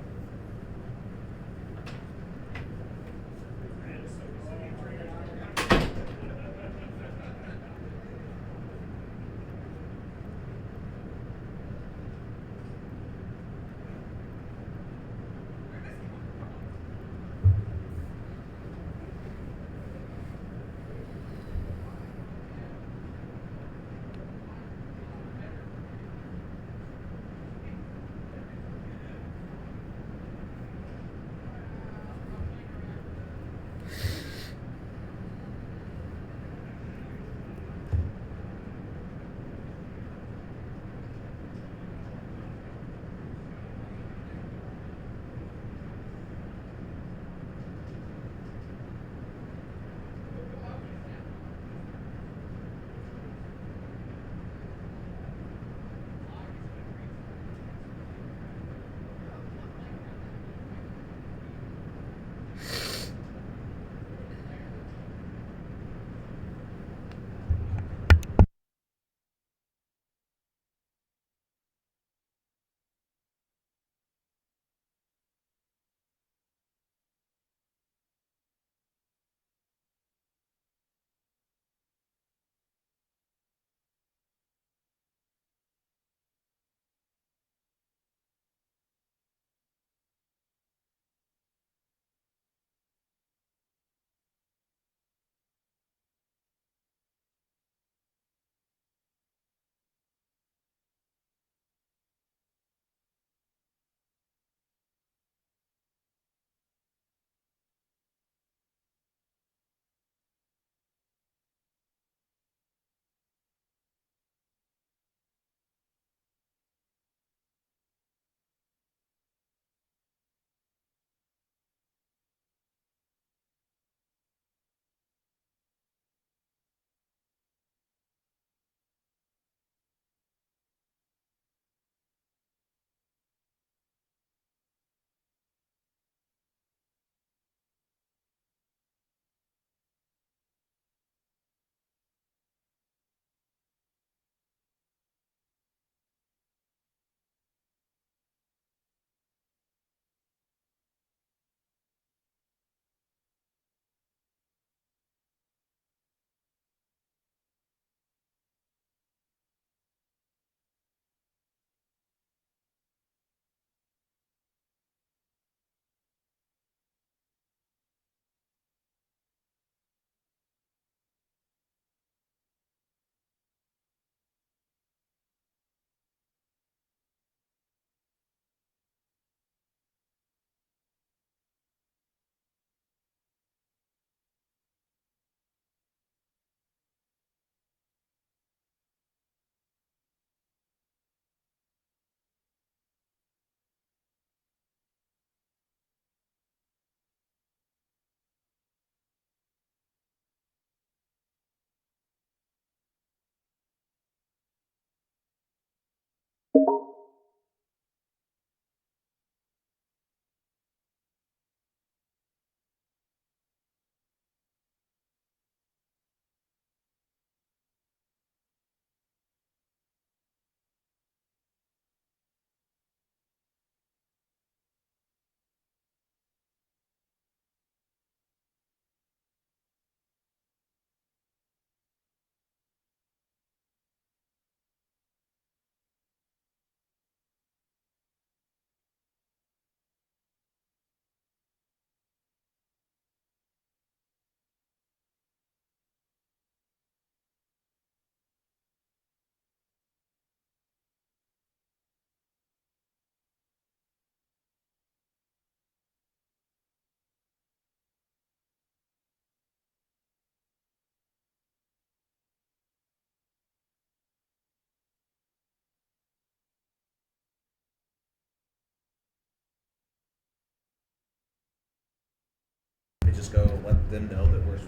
C: go let them know that we're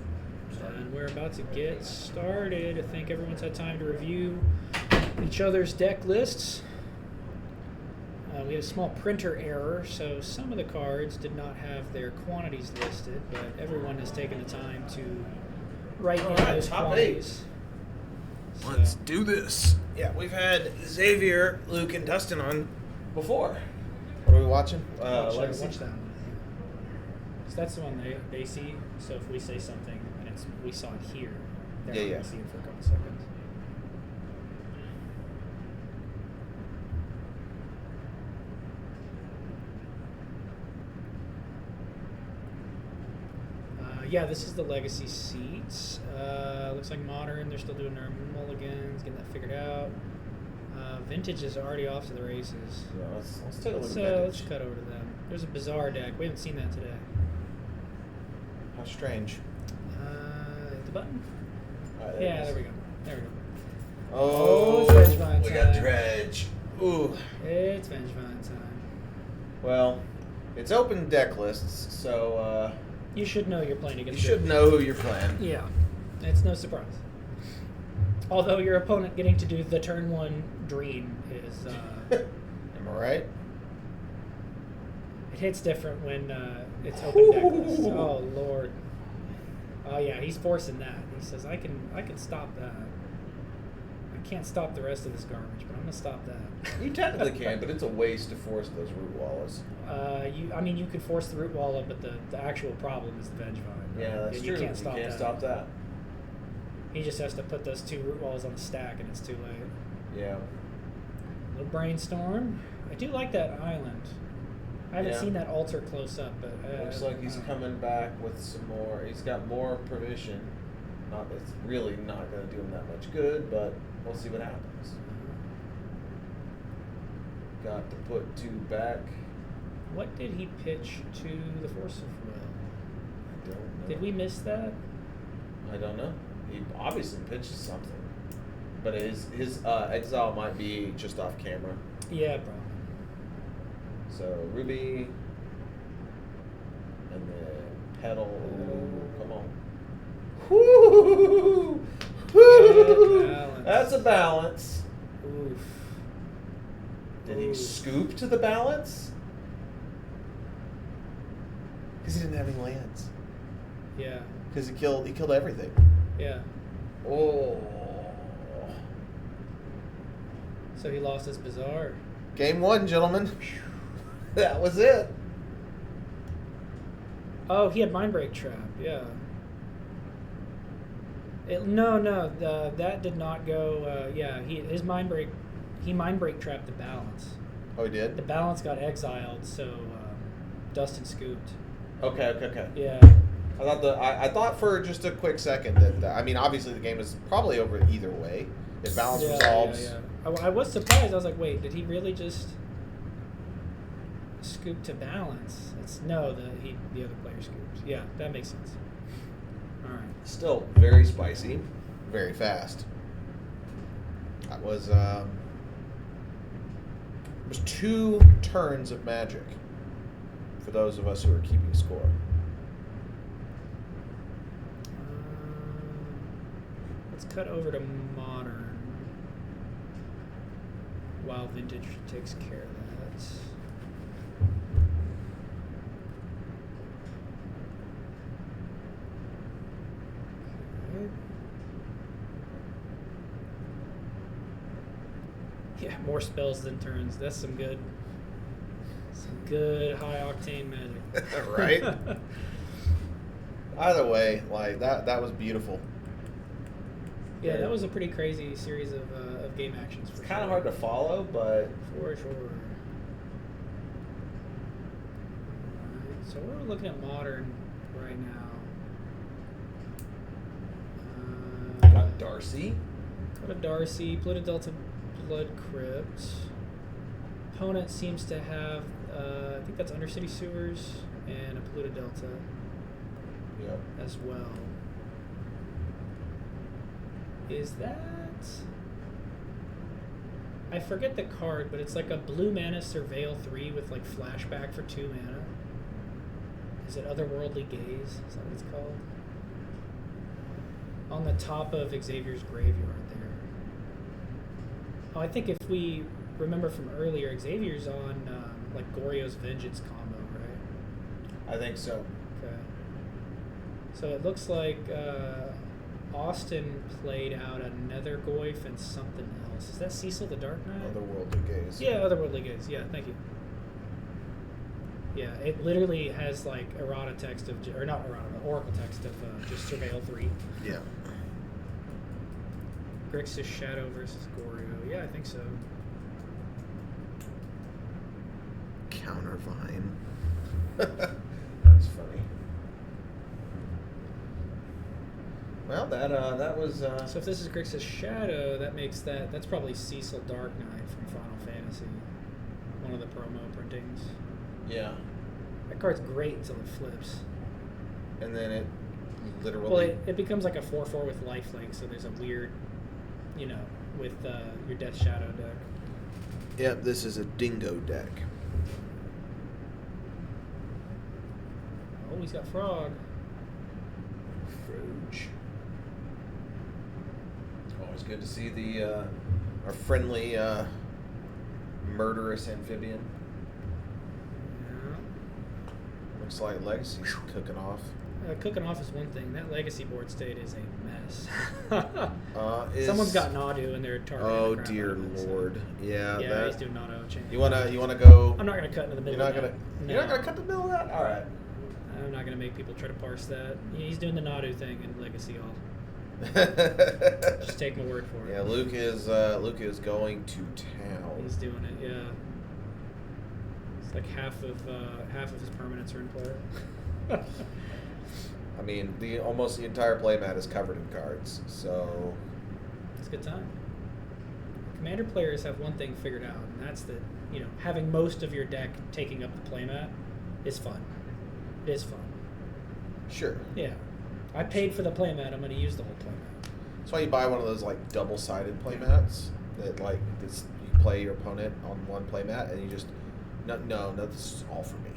C: starting.
A: And we're about to get started. I think everyone's had time to review each other's deck lists. We had a small printer error, so some of the cards did not have their quantities listed, but everyone has taken the time to write in those
C: top
A: quantities.
C: Let's do this. Yeah, we've had Xavier, Luke, and Dustin on before. What are we watching?
A: Watch that one. So that's the one they see. So if we say something and we saw it here, they're not going to see it for a couple seconds. Yeah, this is the legacy seats. Looks like modern. They're still doing their mulligans, getting that figured out. Vintage is already off to the races.
C: Yeah, let's take a look at
A: Let's
C: Vintage.
A: cut over to them. There's a bizarre deck. We haven't seen that today.
C: How strange.
A: The button?
C: There
A: Yeah,
C: it is.
A: there we go. There we go.
C: Oh,
A: it's Vengevine
C: we got
A: time.
C: Dredge. Ooh.
A: It's Vengevine time.
C: Well, it's open deck lists, so
A: You should know you're playing
C: you
A: against
C: should
A: good.
C: know who you're playing.
A: Yeah, it's no surprise. Although your opponent getting to do the turn one dream is,
C: Am I right?
A: it hits different when it's open deck list. Oh Lord. Oh yeah, he's forcing that. He says, I can stop that. I can't stop the rest of this garbage, but I'm gonna stop that.
C: You technically can, but it's a waste to force those root walls.
A: You could force the root wall up, but the actual problem is the Vengevine.
C: Yeah, that's
A: you
C: true.
A: Can't stop
C: you can't
A: that.
C: stop that.
A: He just has to put those 2 root walls on the stack, and it's too late.
C: Yeah.
A: Little brainstorm. I do like that island. I haven't
C: Yeah.
A: seen that altar close up, but
C: Looks like he's coming back with some more. He's got more provision. It's really not going to do him that much good, but we'll see what happens. Got to put 2 back.
A: What did he pitch to the Force of Will?
C: I don't know.
A: Did we miss that?
C: I don't know. He obviously pitches something, but his exile might be just off camera.
A: Yeah, probably.
C: So Ruby, and then Petal. Ooh, come on. Woo! Woo!
A: Balance.
C: That's a balance.
A: Oof.
C: Did he
A: Oof.
C: scoop to the balance? Because he didn't have any lands.
A: Yeah.
C: Because he killed everything.
A: Yeah.
C: Oh.
A: So he lost his Bazaar.
C: Game 1, gentlemen. That was it.
A: Oh, he had Mind Break Trap. Yeah. That did not go. Yeah, he Mind Break trapped the balance.
C: Oh, he did?
A: The balance got exiled, so Dustin scooped.
C: Okay.
A: Yeah.
C: I thought for just a quick second that obviously the game is probably over either way. If balance resolves.
A: Yeah. I was surprised. I was like, wait, did he really just scoop to balance? The other player scooped. Yeah, that makes sense. All right.
C: Still very spicy, very fast. That was it was 2 turns of magic for those of us who are keeping score.
A: Let's cut over to modern while vintage takes care of that. Okay. Yeah, more spells than turns. That's some good high octane magic.
C: Right? Either way, like that was beautiful.
A: Yeah, that was a pretty crazy series of game actions.
C: It's kind of hard to follow, but
A: For sure. Alright, so we're looking at modern right now.
C: got Darcy.
A: Got a Darcy, Pluto Delta Blood Crypt. Opponent seems to have, I think that's Undercity Sewers and a Pluto Delta
C: Yep.
A: as well. Is that... I forget the card, but it's like a blue mana Surveil 3 with like flashback for 2 mana. Is it Otherworldly Gaze? Is that what it's called? On the top of Xavier's graveyard there. Oh, I think if we remember from earlier, Xavier's on like Goryo's Vengeance combo, right?
C: I think so.
A: Okay. So it looks like Austin played out another Goyf and something else. Is that Cecil the Dark Knight?
C: Otherworldly Gaze.
A: Yeah, Otherworldly Gaze. Yeah, thank you. Yeah, it literally has like errata text of, or not errata, oracle text of just Surveil 3.
C: Yeah.
A: Grixis Shadow versus Goryo. Yeah, I think so.
C: Countervine. That's funny. Well, that was.
A: So if this is Grixis Shadow, that makes that's probably Cecil Dark Knight from Final Fantasy. One of the promo printings.
C: Yeah.
A: That card's great until it flips.
C: And then it literally.
A: Well, it becomes like a 4/4 with lifelink, so there's a weird, with your Death Shadow deck.
C: Yep, this is a dingo deck.
A: Oh, he's got Frog.
C: Froge. Always good to see the our friendly murderous amphibian.
A: Yeah.
C: Looks like Legacy's cooking off.
A: Cooking off is one thing. That Legacy board state is a mess. Someone's got Nadu in their target.
C: Oh dear lord!
A: So.
C: Yeah.
A: Yeah, he's doing Nadu chain.
C: You wanna go?
A: I'm not gonna cut into the middle.
C: You're not gonna cut the middle of that. All right.
A: I'm not gonna make people try to parse that. He's doing the Nadu thing in Legacy. Just take my word for it.
C: Yeah, Luke is going to town.
A: He's doing it. Yeah. It's like half of his permanents are in play.
C: I mean, almost the entire playmat is covered in cards, so
A: it's a good time. Commander players have one thing figured out, and that's that having most of your deck taking up the playmat is fun. It is fun.
C: Sure.
A: Yeah, I paid for the playmat. I'm going to use the whole playmat.
C: That's why you buy one of those like double-sided playmats that you play your opponent on one playmat, and you just no, this is all for me.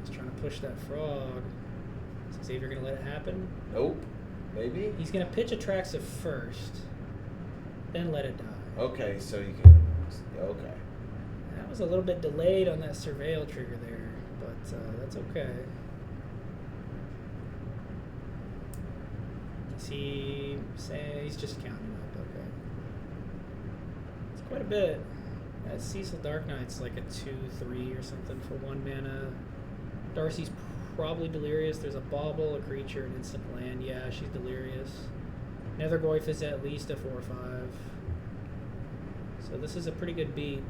A: He's trying to push that Frog. Is Xavier going to let it happen?
C: Nope. Maybe?
A: He's going to pitch Atraxa first, then let it die.
C: Okay, so you can... Okay.
A: That was a little bit delayed on that Surveil trigger there, but that's okay. Is he saying he's just counting up? Okay. It's quite a bit. That Cecil Dark Knight's like a 2/3 or something for 1 mana. Darcy's probably delirious. There's a bauble, a creature, an instant land. Yeah, she's delirious. Nethergoyf is at least a 4/5. So this is a pretty good beat.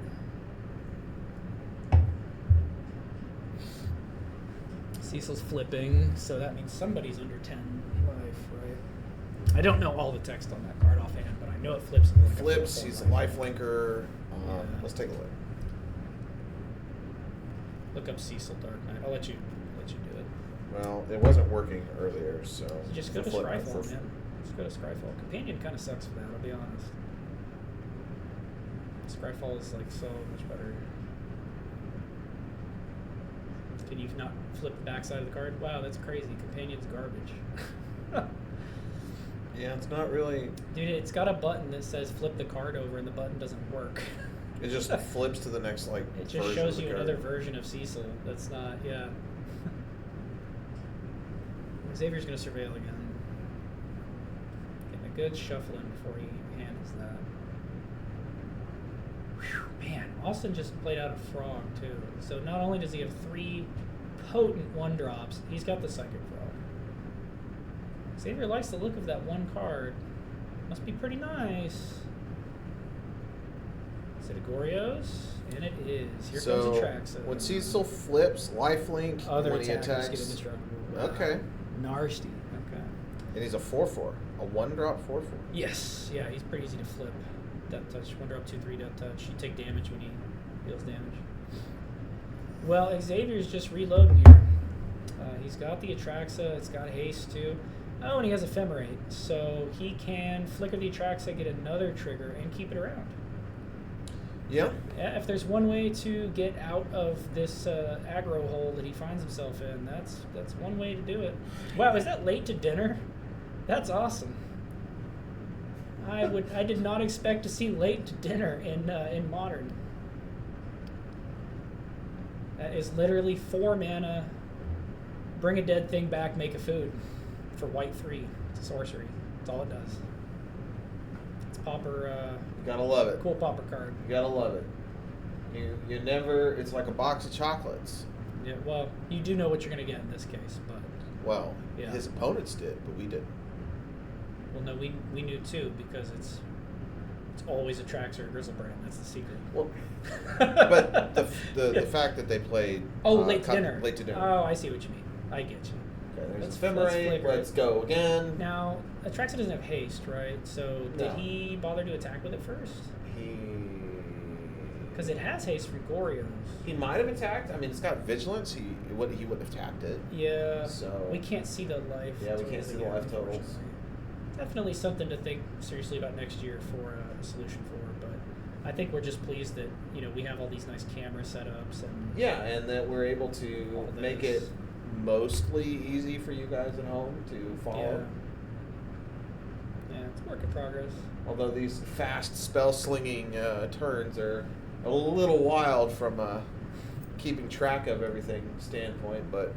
A: Cecil's flipping, so that means somebody's under 10 life, right? I don't know all the text on that card offhand, but I know it flips.
C: Flips, he's a lifelinker. Let's take a look.
A: Look up Cecil Dark Knight. I'll let you do it.
C: Well, it wasn't working earlier, so...
A: Just go to Scryfall, man. Just go to Scryfall. Companion kind of sucks for that, I'll be honest. Scryfall is like so much better. Can you not flip the backside of the card? Wow, that's crazy. Companion's garbage.
C: Yeah, it's not really...
A: Dude, it's got a button that says flip the card over, and the button doesn't work.
C: It just flips to the next, like,
A: it just shows you another version of Cecil. That's not, yeah. Xavier's going to surveil again. Getting a good shuffle in before he handles that. Whew, man, Austin just played out a Frog, too. So not only does he have 3 potent 1-drops, he's got the Psychic Frog. Xavier likes the look of that one card. Must be pretty nice. Is it a Goryo's? And it is. Here comes Atraxa.
C: When Cecil flips, lifelink, when he attacks...
A: Get indestructible.
C: Okay.
A: Nasty. Okay.
C: And he's a 4/4. A 1-drop 4/4.
A: Yes. Yeah, he's pretty easy to flip. Death touch. 1-drop 2/3 death touch. You take damage when he deals damage. Well, Xavier's just reloading here. He's got the Atraxa. It's got haste too. Oh, and he has Ephemerate. So he can flicker the Atraxa, get another trigger, and keep it around.
C: Yeah.
A: Yeah, if there's one way to get out of this aggro hole that he finds himself in, that's one way to do it. Wow, is that late to dinner? That's awesome. I did not expect to see late to dinner in Modern. That is literally 4 mana. Bring a dead thing back, make a food for white 3. It's a sorcery. That's all it does. It's popper.
C: You gotta love it.
A: Cool popper card.
C: You gotta love it. You never. It's like a box of chocolates.
A: Yeah. Well, you do know what you're gonna get in this case, but
C: Well,
A: Yeah.
C: his opponents did, but we didn't.
A: well, no, we knew too because it's always a Traxxer or Grizzlebrand. That's the secret.
C: Well, but the fact that they played
A: late to dinner.
C: Late to dinner.
A: Oh, I see what you mean. I get you.
C: Okay, there's
A: Let's
C: Ephemerate.
A: flicker
C: Let's
A: it.
C: go again.
A: Now, Traxxer doesn't have haste, right? So did
C: No.
A: he bother to attack with it first?
C: He
A: Because it has haste from Goryo's.
C: He might have attacked. I mean, it's got vigilance. He wouldn't have tapped it.
A: Yeah.
C: So
A: we can't see the life.
C: Yeah, we can't
A: totals
C: see the
A: again,
C: life totals.
A: unfortunately. Definitely something to think seriously about next year for a solution for. But I think we're just pleased that we have all these nice camera setups and
C: Yeah, and that we're able
A: all
C: to
A: this.
C: make it mostly easy for you guys at home to follow.
A: Yeah, it's a work in progress.
C: Although these fast spell slinging turns are a little wild from a keeping track of everything standpoint, but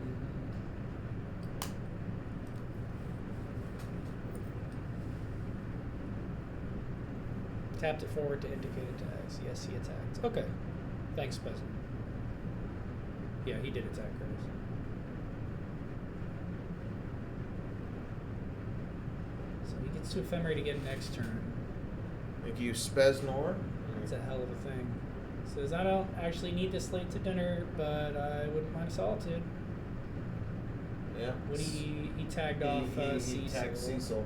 A: Tapped it forward to indicate attacks. Yes, he attacked. Okay. Thanks, Peasant. Yeah, he did attack Curtis. So he gets to Ephemerate again next turn.
C: thank you, Speznor.
A: It's a hell of a thing. Says, I don't actually need this late to dinner, but I wouldn't mind a Solitude.
C: Yeah.
A: What he tagged off
C: He
A: Cecil.
C: tagged Cecil.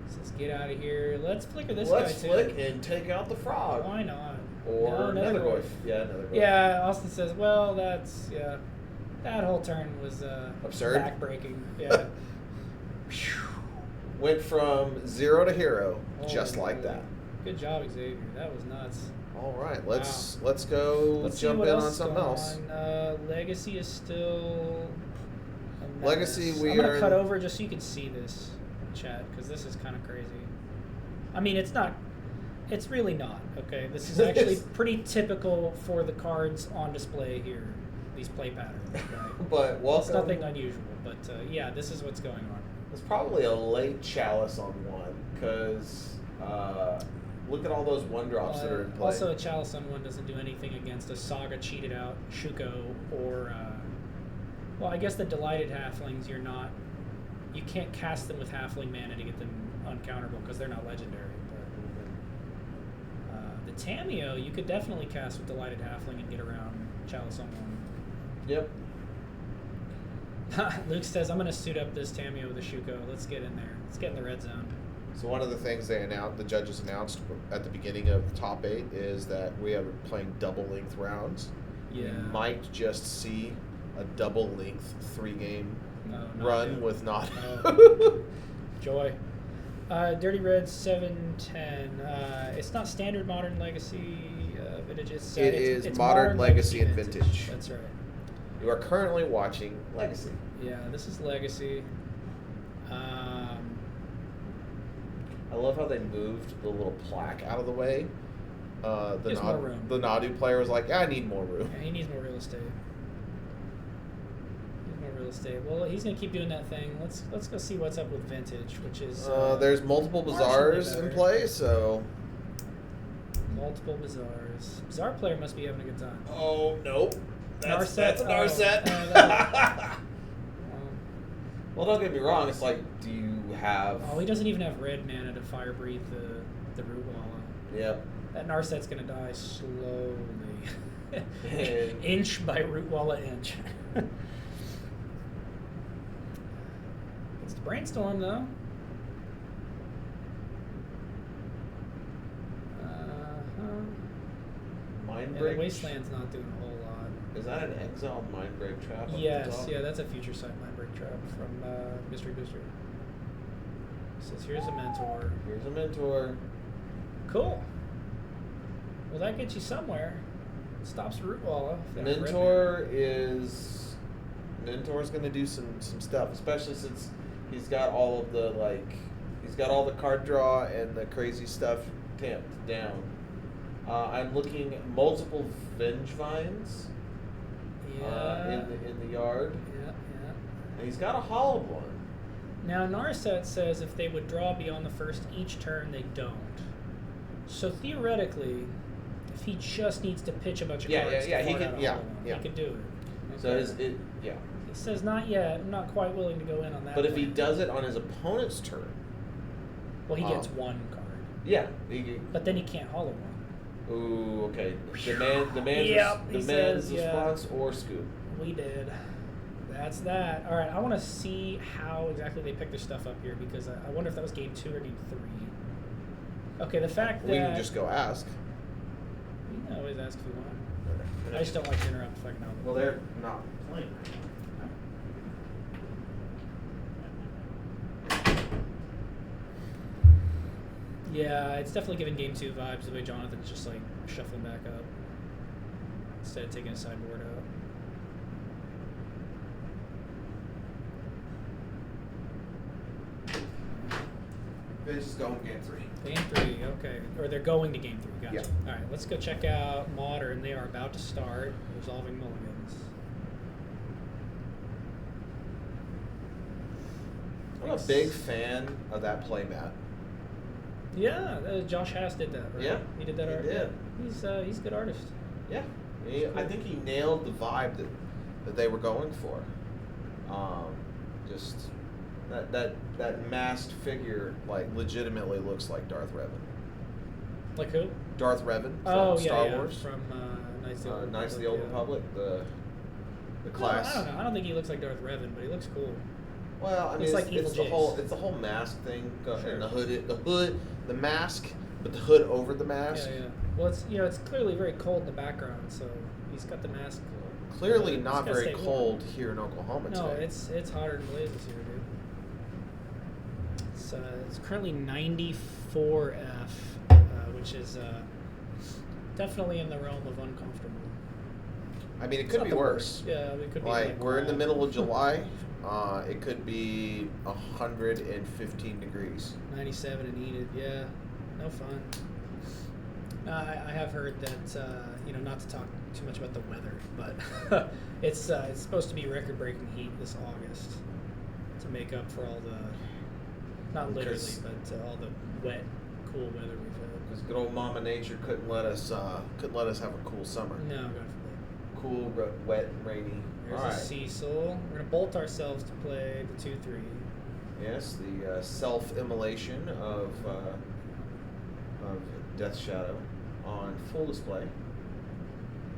A: Says, get out of here. Let's flicker this
C: Let's
A: guy
C: flick
A: too.
C: and take out the frog.
A: Why not?
C: Or
A: No,
C: Nethergoyf. Yeah, Nethergoyf.
A: Yeah, Austin says, well, that's, yeah. That whole turn was
C: Absurd.
A: backbreaking. Yeah.
C: Went from 0 to hero,
A: Oh,
C: just like that.
A: Good job, Xavier. That was nuts.
C: All right, let's go
A: Let's see
C: jump
A: what
C: in
A: else
C: on
A: is
C: something
A: going
C: else.
A: on. Legacy is still a mess.
C: Legacy, we
A: I'm gonna
C: are
A: cut
C: in-
A: over just so you can see this, chat, because this is kind of crazy. I mean, it's not. It's really not. Okay, this is actually pretty typical for the cards on display here. These play patterns. Right?
C: But
A: It's
C: welcome.
A: nothing unusual, but yeah, this is what's going on.
C: It's probably a late chalice on one, because look at all those 1-drops that are in play.
A: Also, a Chalice on 1 doesn't do anything against a Saga cheated out Shuko or, well, I guess the Delighted Halflings, you can't cast them with Halfling mana to get them uncounterable because they're not legendary. But the Tameo, you could definitely cast with Delighted Halfling and get around Chalice on 1.
C: Yep.
A: Luke says, I'm going to suit up this Tameo with a Shuko. Let's get in there. Let's get in the red zone.
B: So one of the things the judges announced at the beginning of the top 8 is that we are playing double length rounds.
A: Yeah.
B: You might just see a double length 3-game
A: No, not
B: run
A: yet.
B: with not.
A: No. Joy. Dirty Red 710. It's not standard Modern Legacy vintage. It's
B: Modern Legacy and Vintage.
A: That's right.
B: You are currently watching Legacy.
A: Yeah, this is Legacy.
B: I love how they moved the little plaque out of the way.
A: Gives more room.
B: The Nadu player was like, I need more room.
A: Yeah, he needs more real estate. Well, he's gonna keep doing that thing. Let's go see what's up with Vintage, which is
B: There's multiple
A: marginally
B: bazaars in
A: better.
B: play, so.
A: Multiple bazaars. Bazaar player must be having a good time.
C: Oh, nope. That's
A: Narset?
C: a Narset. Well, don't get me wrong. It's like, do you have...
A: Oh, he doesn't even have red mana to fire breathe the root walla.
C: Yep.
A: That Narset's gonna die slowly.
C: And-
A: Inch by root walla inch. It's the brainstorm though.
C: Mind
A: Yeah,
C: Break?
A: the Wasteland's not doing a whole lot.
C: Is that an exiled Mind Break trap? up at the
A: Yes,
C: top?
A: yeah, that's a future sight mind break trap from Mystery Booster. Says here's a mentor.
C: Here's a mentor.
A: Cool. Well, that gets you somewhere. Stops Rootwalla.
C: Mentor's going to do some stuff, especially since he's got all of the card draw and the crazy stuff tamped down. I'm looking at multiple Vengevines in the yard.
A: Yeah.
C: And he's got a hollow one.
A: Now, Narset says if they would draw beyond the first each turn, they don't. So theoretically, if he just needs to pitch a bunch of cards,
C: he could
A: do it.
C: So
A: He says not yet. I'm not quite willing to go in on that.
C: But if he does it on his opponent's turn,
A: well, he gets one card.
C: Yeah,
A: but then he can't hollow one.
C: Ooh, okay. Demands response or scoop.
A: We did. That's that. All right, I want to see how exactly they pick their stuff up here because I wonder if that was game 2 or game 3. Okay, the fact that...
C: We can just go ask.
A: You can always ask if you want. I just don't like to interrupt if I can help it.
C: Well, they're not playing.
A: Yeah, it's definitely giving game 2 vibes the way Jonathan's just like shuffling back up instead of taking a sideboard out.
C: They're just going game 3.
A: Game 3, okay. Or they're going to game 3, gotcha.
C: Yeah.
A: All right, let's go check out Modern. They are about to start Resolving Mulligans.
C: I'm a big fan of that playmat.
A: Yeah, Josh Haas did that, right?
C: Yeah,
A: he did that.
C: He did.
A: He's a good artist.
C: Yeah, I think he nailed the vibe that they were going for. Just that masked figure like legitimately looks like Darth Revan.
A: Like who?
C: Darth Revan from Star Wars.
A: From Knights of
C: the Old Republic, the class.
A: I don't know. I don't think he looks like Darth Revan, but he looks cool.
C: Well, I mean,
A: it's
C: the whole mask thing, and the mask, but the hood over the mask.
A: Yeah. Well, it's clearly very cold in the background, so he's got the mask.
C: Clearly not very cold here in Oklahoma today.
A: No, it's hotter than blazes here, dude. It's currently 94 F, which is definitely in the realm of uncomfortable.
C: I mean, it could be worse.
A: Yeah, it could be.
C: Like we're in the middle of July. It could be 115 degrees.
A: 97 and heated, yeah. No fun. I have heard that, not to talk too much about the weather, but it's supposed to be record-breaking heat this August to make up for all the, not literally, but all the wet, cool weather we've had.
C: Because good old Mama Nature couldn't let us have a cool summer.
A: No, God forbid.
C: Cool, wet, and rainy.
A: There's a Cecil. We're going to bolt ourselves to play the 2-3.
C: Yes, the self-immolation of Death Shadow on full display.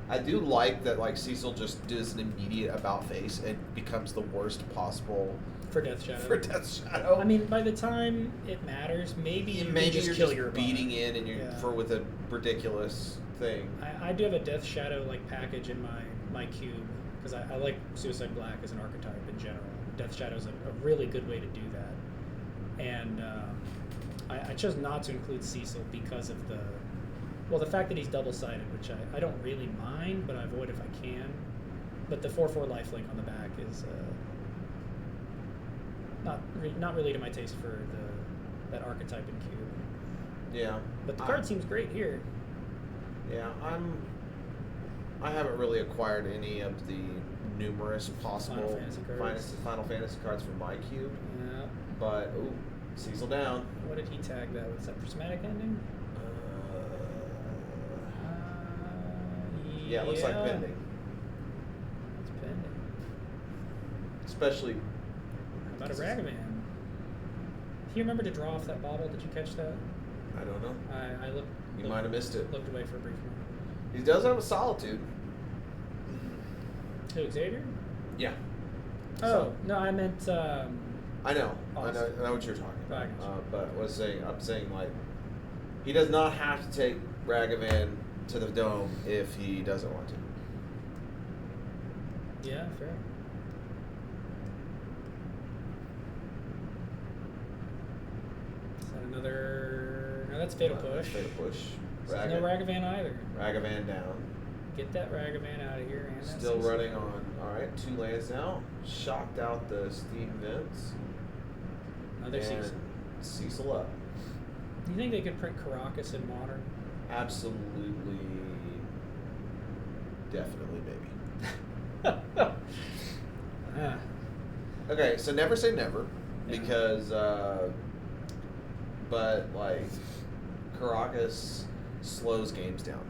C: I do like that Cecil just does an immediate about face and becomes the worst possible
A: for Death Shadow. I mean, by the time it matters, maybe you can just kill your
C: beating in and with a ridiculous thing.
A: I do have a Death Shadow package in my cube because I like Suicide Black as an archetype in general. Death Shadow is a really good way to do that, and I chose not to include Cecil because of the fact that he's double-sided, which I don't really mind, but I avoid if I can. But the 4/4 lifelink on the back is not really to my taste for that archetype in cube.
C: Yeah.
A: But the card seems great here.
C: Yeah, I haven't really acquired any of the numerous possible Final Fantasy cards from my cube.
A: Yeah.
C: But Cecil down.
A: What did he tag that with? Is that prismatic ending?
C: Yeah, it looks like pending.
A: It's pending.
C: Especially.
A: How about a Ragavan? Do you remember to draw off that bauble? Did you catch that?
C: I don't know.
A: I looked.
C: You might have missed it.
A: Looked away for a brief moment.
C: He does have a Solitude.
A: Who, Xavier?
C: Yeah.
A: Oh, no, I meant.
C: I know.
A: Awesome.
C: I know what you're talking about.
A: But
C: I'm saying he does not have to take Ragavan to the dome if he doesn't want to.
A: Yeah, fair. Is that another? No, that's Fatal Push.
C: Fatal Push.
A: So no Ragavan either.
C: Ragavan down.
A: Get that Ragavan out of here. And that
C: Still
A: Cecil.
C: running on. All right, 2 lands now. Shocked out the steam vents.
A: Another
C: and
A: Cecil.
C: Cecil up.
A: Do you think they could print Caracas in Modern?
C: Absolutely. Definitely, maybe.
A: Ah.
C: Okay, so never say never,
A: Yeah.
C: because, but like, Caracas slows games down.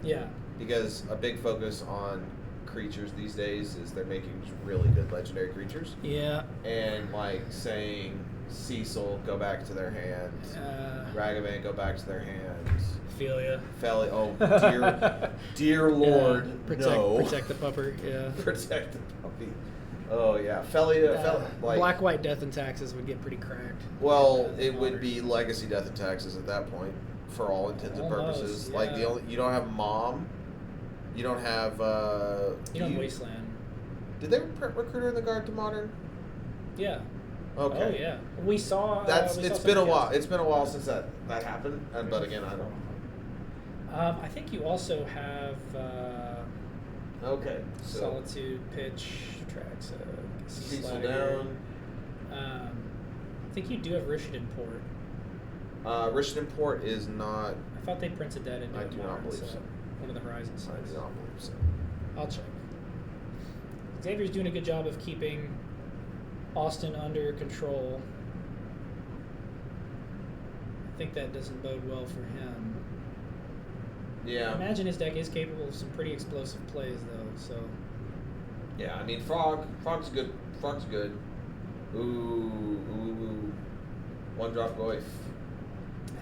A: Yeah.
C: Because a big focus on creatures these days is they're making really good legendary creatures.
A: Yeah.
C: And like saying Cecil, go back to their hands. Ragavan, go back to their hands.
A: Ophelia.
C: Feli, oh dear Lord,
A: Yeah.
C: no.
A: Protect the pupper. Yeah.
C: Protect the puppy. Oh yeah, Felia, like
A: Black, white, death, and taxes would get pretty cracked.
C: well, it would be legacy death and taxes at that point, for all intents and
A: Almost,
C: purposes.
A: yeah.
C: Like you don't have Mom, you don't have
A: You know, Wasteland.
C: Did they print Recruiter in the Guard to Modern?
A: Yeah.
C: Okay.
A: Oh yeah. We saw.
C: That's
A: we saw
C: it's been a
A: something
C: while.
A: else.
C: It's been a while since that happened. But again, I don't.
A: I think you also have
C: Okay. So
A: Solitude, Pitch, Tracks,
C: Cecil
A: Slider.
C: down.
A: I think you do have Rishiden Port.
C: Richmond Port is not.
A: I thought they printed that into
C: I do not
A: Modern,
C: believe so.
A: One of the Horizon
C: I
A: sites.
C: do not believe so.
A: I'll check. Xavier's doing a good job of keeping Austin under control. I think that doesn't bode well for him.
C: Yeah.
A: I imagine his deck is capable of some pretty explosive plays, though. So
C: Yeah, I mean, Frog's good. Frog's good. Ooh. 1-drop Goyf.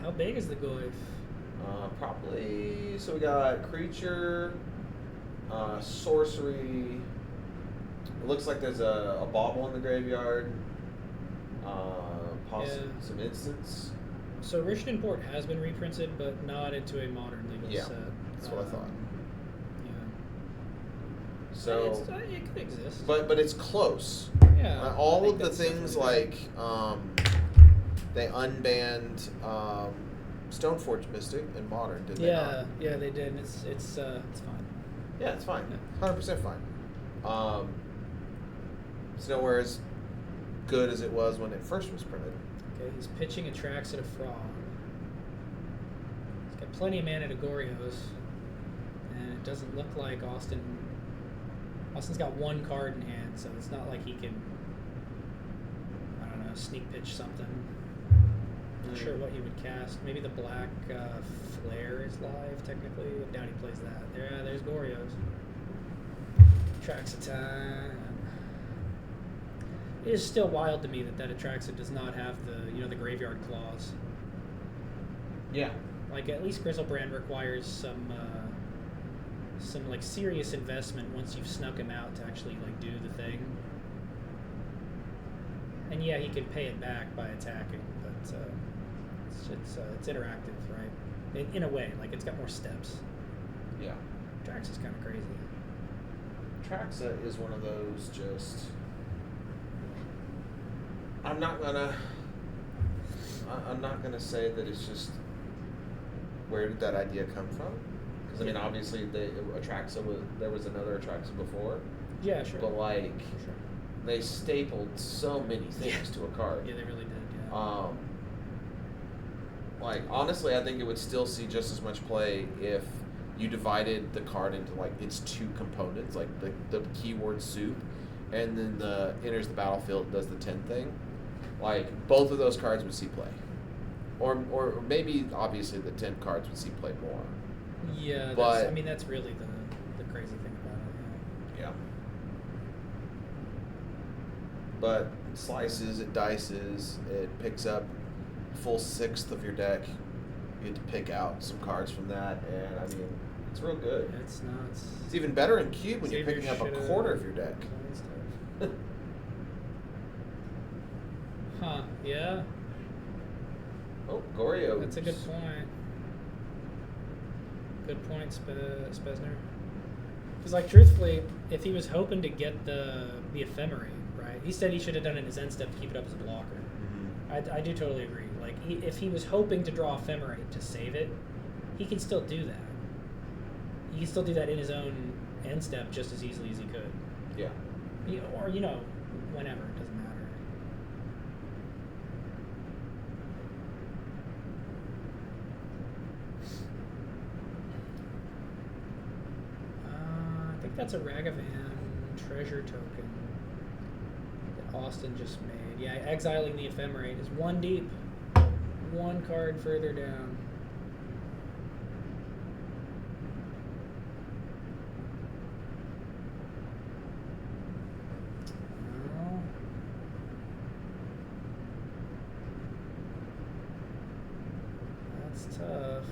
A: how big is the Goyf?
C: Probably. So we got creature, sorcery. It looks like there's a bauble in the graveyard. Possibly
A: Yeah.
C: some instants.
A: So Rishiden Port has been reprinted, but not into a modern legal
C: Yeah,
A: set.
C: that's what I thought.
A: Yeah.
C: So,
A: it could exist.
C: but it's close.
A: yeah, I
C: All
A: think
C: of the
A: that's
C: things
A: definitely
C: like they unbanned Stoneforge Mystic in Modern, did they
A: Yeah,
C: not?
A: yeah, they did. And it's fine.
C: Yeah, it's fine.
A: Yeah.
C: 100% fine. It's nowhere as good as it was when it first was printed.
A: Okay, he's pitching a Trax at a Frog. He's got plenty of mana to Gorios, and it doesn't look like Austin's got one card in hand, so it's not like he can, I don't know, sneak pitch something. Not sure what he would cast. Maybe the black Flare is live, technically. I doubt he plays that. There's Gorios. Traxa time. It is still wild to me that Atraxa does not have the graveyard clause.
C: Yeah.
A: Like, at least Grizzlebrand requires some like serious investment once you've snuck him out to actually like do the thing. And yeah, he can pay it back by attacking, but it's interactive, right? In a way, like it's got more steps.
C: Yeah.
A: Trax is kind of crazy.
C: Traxa is one of those just. I'm not gonna say that it's just. Where did that idea come from? Because I mean, obviously, there was another Atraxa before.
A: Yeah, sure.
C: But like,
A: Sure.
C: they stapled so many things to a card.
A: Yeah, they really did. Yeah.
C: Like honestly, I think it would still see just as much play if you divided the card into like its two components, like the keyword soup, and then the enters the battlefield, does the 10 thing. Like both of those cards would see play, or maybe obviously the 10 cards would see play more.
A: Yeah,
C: but
A: that's really the crazy thing about it.
C: Yeah. But it slices, it dices, it picks up a full 1/6 of your deck. You get to pick out some cards from that, and I mean, it's real good.
A: Yeah. It's nuts.
C: It's even better in Cube when
A: Xavier
C: you're picking up a
A: shoulda-
C: quarter of your deck.
A: Huh? Yeah.
C: Oh, Goryo.
A: That's a good point. Good point, Spezner. Because, like, truthfully, if he was hoping to get the ephemerate, right? He said he should have done it in his end step to keep it up as a blocker.
C: Mm-hmm.
A: I do totally agree. Like, if he was hoping to draw ephemerate to save it, he can still do that. He can still do that in his own end step just as easily as he could.
C: Yeah.
A: Or, whenever. It doesn't matter. I think that's a Ragavan treasure token that Austin just made. Yeah, exiling the Ephemerate is 1 deep. 1 card further down. Oh. That's tough.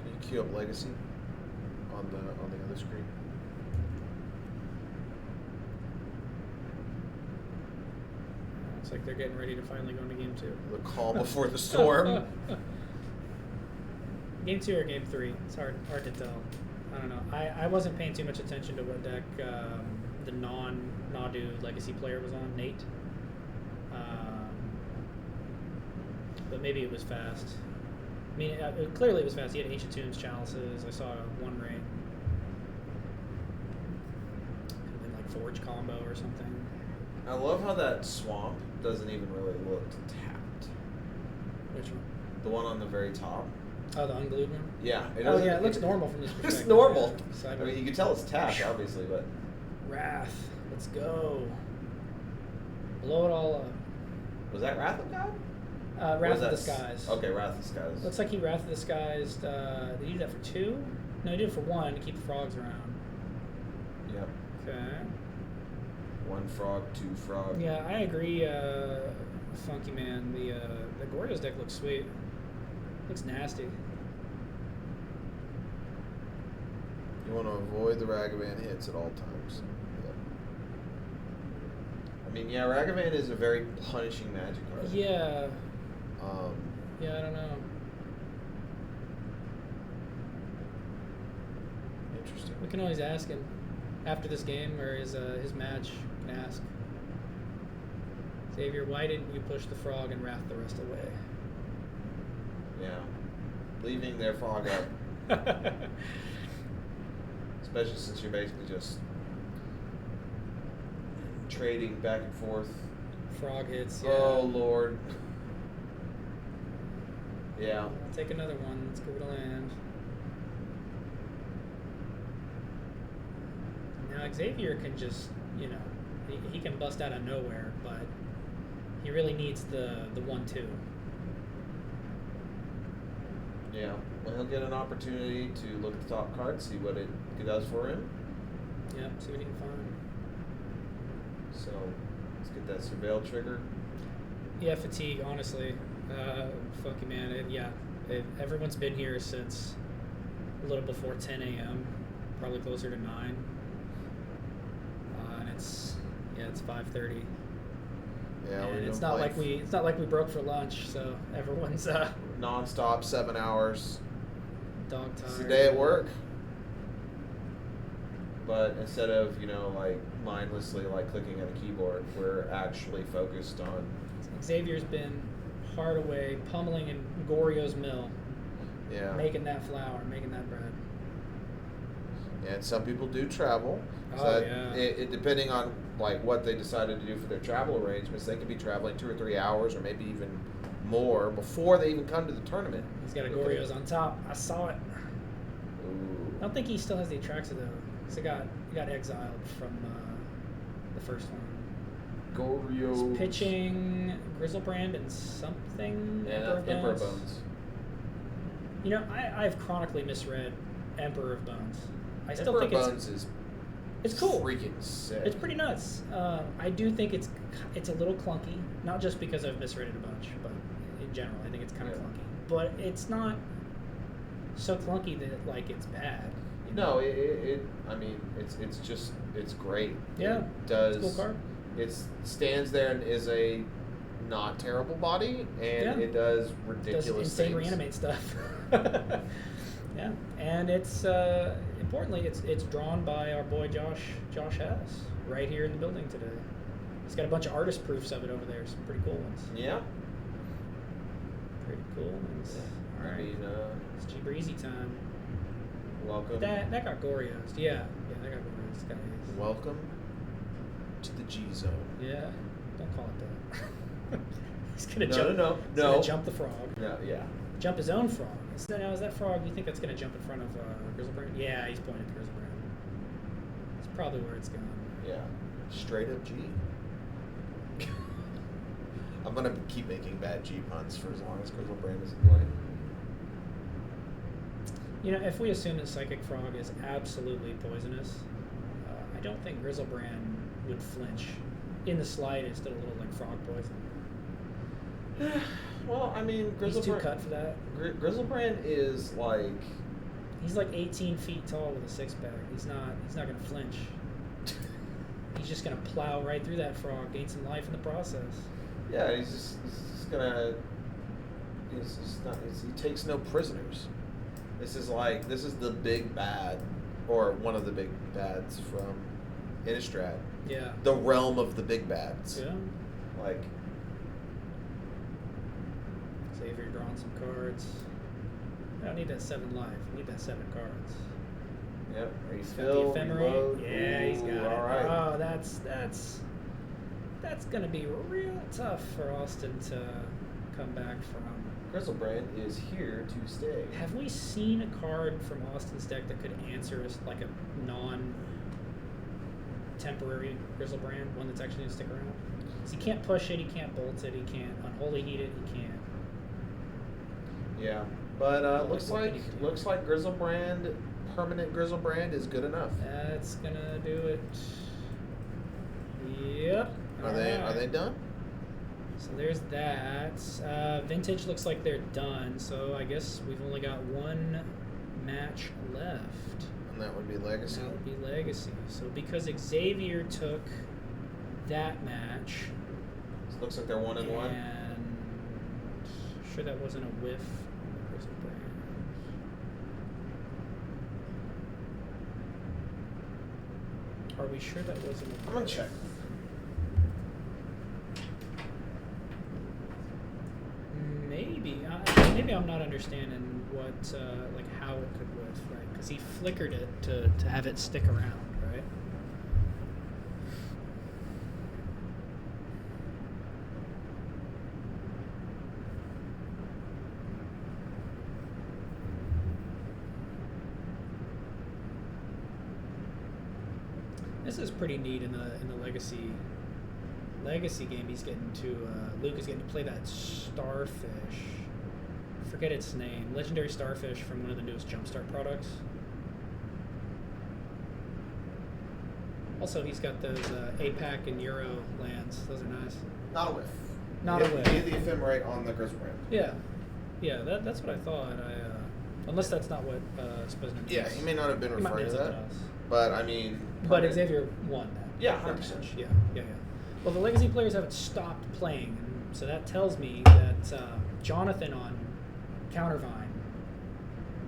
C: Can you queue up Legacy on the other screen?
A: Looks like they're getting ready to finally go into game 2.
C: The calm before the storm.
A: Game 2 or game 3? It's hard to tell. I don't know. I wasn't paying too much attention to what deck the non-Nadu Legacy player was on, Nate. But maybe it was fast. I mean, clearly it was fast. He had Ancient Tombs, Chalices. I saw a 1-ray. Could have been like Forge combo or something.
C: I love how that swamp doesn't even really look tapped.
A: Which one?
C: The one on the very top.
A: Oh, the unglued one?
C: Yeah.
A: It looks normal from this perspective.
C: It's normal.
A: Yeah.
C: I mean, you can tell it's tapped, obviously, but...
A: Wrath. Let's go. Blow it all up.
C: Was that Wrath of God?
A: Wrath of the Skies.
C: Okay, Wrath of the Skies.
A: Looks like he Wrath of the Skies. Did he do that for 2? No, he did it for 1 to keep the frogs around.
C: Yep.
A: Okay.
C: 1 frog, 2 frog.
A: Yeah, I agree, Funky Man. The Goryo's deck looks sweet. Looks nasty.
C: You want to avoid the Ragavan hits at all times. Yep. I mean, yeah, Ragavan is a very punishing magic card.
A: Yeah. Yeah, I don't know.
C: Interesting.
A: We can always ask him after this game or his match. We can ask Xavier, why didn't you push the frog and wrath the rest away?
C: Yeah. Leaving their frog up. Especially since you're basically just trading back and forth.
A: Frog hits. Yeah.
C: Oh, Lord. Yeah.
A: I'll take another one. Let's go to land. Now Xavier can just, he can bust out of nowhere, but he really needs the 1-2.
C: Yeah. Well, he'll get an opportunity to look at the top card, see what it does for him.
A: Yep, see what he can find.
C: So, let's get that surveil trigger.
A: Yeah, fatigue, honestly. Funky Man, everyone's been here since a little before 10 a.m., probably closer to 9. And it's 5:30.
C: Yeah,
A: and it's not like we broke for lunch, so everyone's
C: non-stop 7 hours.
A: Dog tired.
C: It's a day at work. But instead of, mindlessly clicking on a keyboard, we're actually focused on...
A: Xavier's been hard away, pummeling in Goryo's mill.
C: Yeah.
A: Making that flour, making that bread.
C: Yeah, and some people do travel.
A: Oh, yeah.
C: It depending on what they decided to do for their travel arrangements, they could be traveling 2 or 3 hours or maybe even more before they even come to the tournament.
A: He's got a Goryo's on top. I saw it.
C: Ooh.
A: I don't think he still has the Atraxa though. Because he got exiled from the first one.
C: Goryo.
A: He's pitching Grizzlebrand and something.
C: Yeah, Emperor of Bones.
A: I've chronically misread Emperor of Bones. I still
C: Emperor
A: think
C: of Bones is
A: it's cool.
C: Freaking sick.
A: It's pretty nuts. I do think it's a little clunky, not just because I've misread it a bunch, but in general, I think it's kind of clunky. But it's not so clunky that it's bad.
C: No, it's great.
A: Yeah,
C: it does.
A: It's a cool card.
C: It stands there and is a not terrible body, and it does ridiculous
A: does insane
C: things.
A: reanimate stuff. Yeah, and it's importantly, it's drawn by our boy Josh Hess right here in the building today. He's got a bunch of artist proofs of it over there. Some pretty cool ones.
C: Yeah.
A: Pretty cool ones. All right.
C: Arena.
A: It's G Breezy time.
C: Welcome.
A: That got Gorios. Yeah, that got Gorios. Guys.
C: Welcome to the G Zone.
A: Yeah, don't call it that. He's gonna
C: No,
A: jump.
C: no.
A: He's gonna jump the frog.
C: No, yeah.
A: Jump his own frog. Is that frog? You think that's gonna jump in front of Grizzlebrand? Yeah, he's pointing to Grizzlebrand. That's probably where it's going.
C: Yeah. Straight up G. I'm gonna keep making bad G puns for as long as Grizzlebrand isn't playing.
A: You know, if we assume that Psychic Frog is absolutely poisonous, I don't think Grizzlebrand would flinch in the slightest at a little like frog poison.
C: Well, I mean,
A: He's too cut for that.
C: Grizzlebrand is like.
A: He's like 18 feet tall with a six-pack. He's not gonna flinch. He's just gonna plow right through that frog, gain some life in the process.
C: Yeah, he's just gonna. He takes no prisoners. This is the big bad, or one of the big bads from Innistrad.
A: Yeah.
C: The realm of the big bads.
A: Yeah.
C: Like.
A: Xavier drawing some cards. I don't need that 7 life. I need that 7 cards.
C: Yep.
A: He's got the ephemerate. Yeah, he's got it.
C: All right.
A: Oh, that's gonna be real tough for Austin to come back from.
C: Grizzlebrand is here to stay.
A: Have we seen a card from Austin's deck that could answer us like a non-temporary Grizzlebrand, one that's actually gonna stick around? 'Cause he can't push it, he can't bolt it, he can't unholy heat it, he can't.
C: Yeah, but looks
A: what
C: like
A: can he do?
C: Grizzlebrand, permanent Grizzlebrand is good enough.
A: That's gonna do it. Yep.
C: Are they done?
A: So there's that. Vintage looks like they're done, so I guess we've only got one match left.
C: And that would be Legacy.
A: That would be Legacy. So because Xavier took that match,
C: So it looks like they're 1-1.
A: and sure that wasn't a whiff. Are we sure that wasn't a
C: I'm gonna check.
A: Maybe I'm not understanding what like how it could whiff, right? Because he flickered it to have it stick around, right? This is pretty neat in the legacy game. He's getting to Luke is getting to play that starfish. I forget its name. Legendary starfish from one of the newest Jumpstart products. Also, he's got those APAC and Euro lands. Those are nice.
C: Not a whiff.
A: Not a whiff.
C: He had the ephemerate on the Grizzlebrand.
A: Yeah, that's what I thought. Unless that's not what Spezner means.
C: Yeah, he may not have been
A: He might
C: referring
A: mean
C: to that.
A: something else.
C: But I mean.
A: But
C: permanent-
A: Xavier won that.
C: Yeah,
A: that
C: 100%.
A: match. Yeah. Well, the Legacy players haven't stopped playing, so that tells me that Jonathan on Countervine,